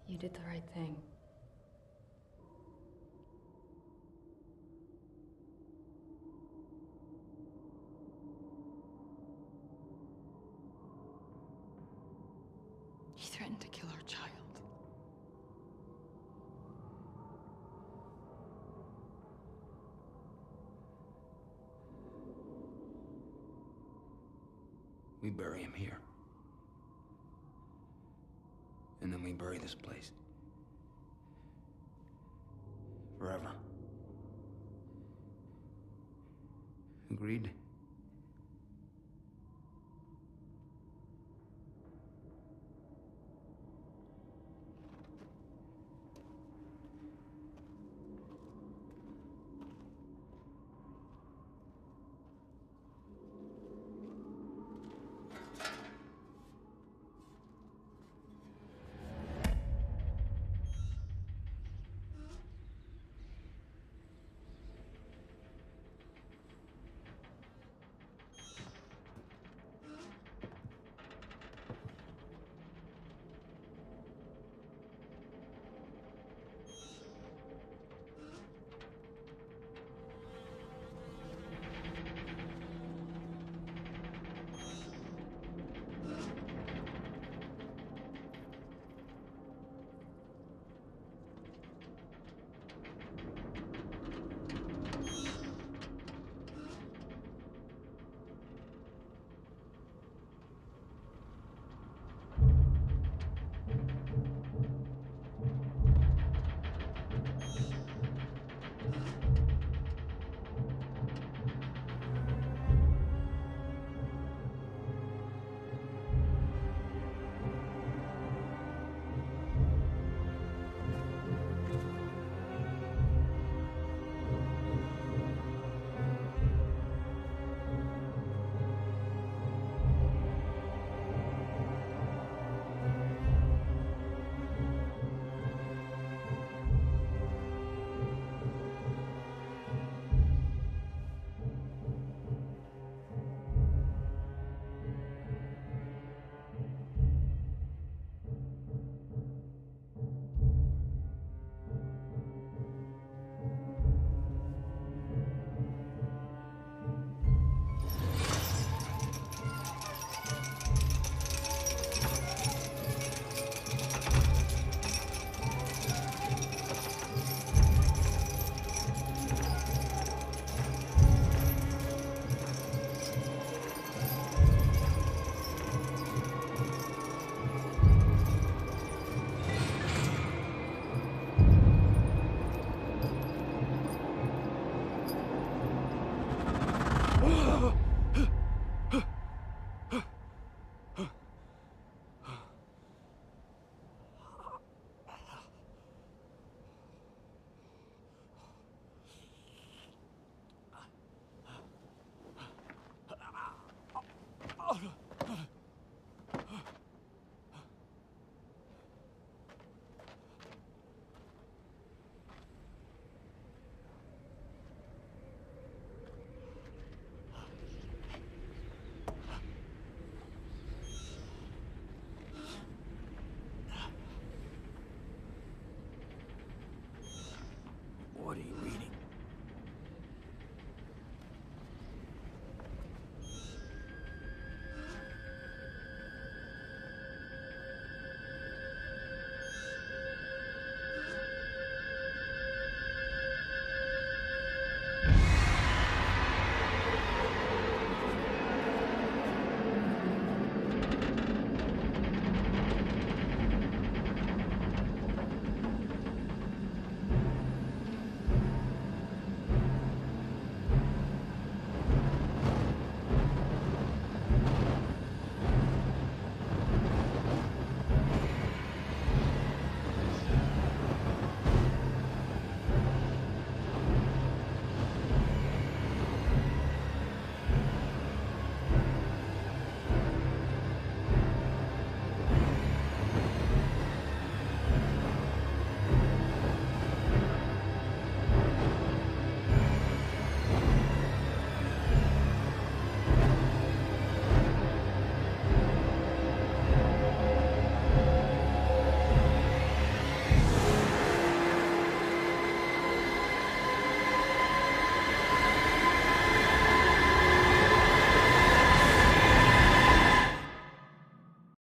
You did the right thing. He threatened to kill our child. We bury him here. And then we bury this place. Forever. Agreed?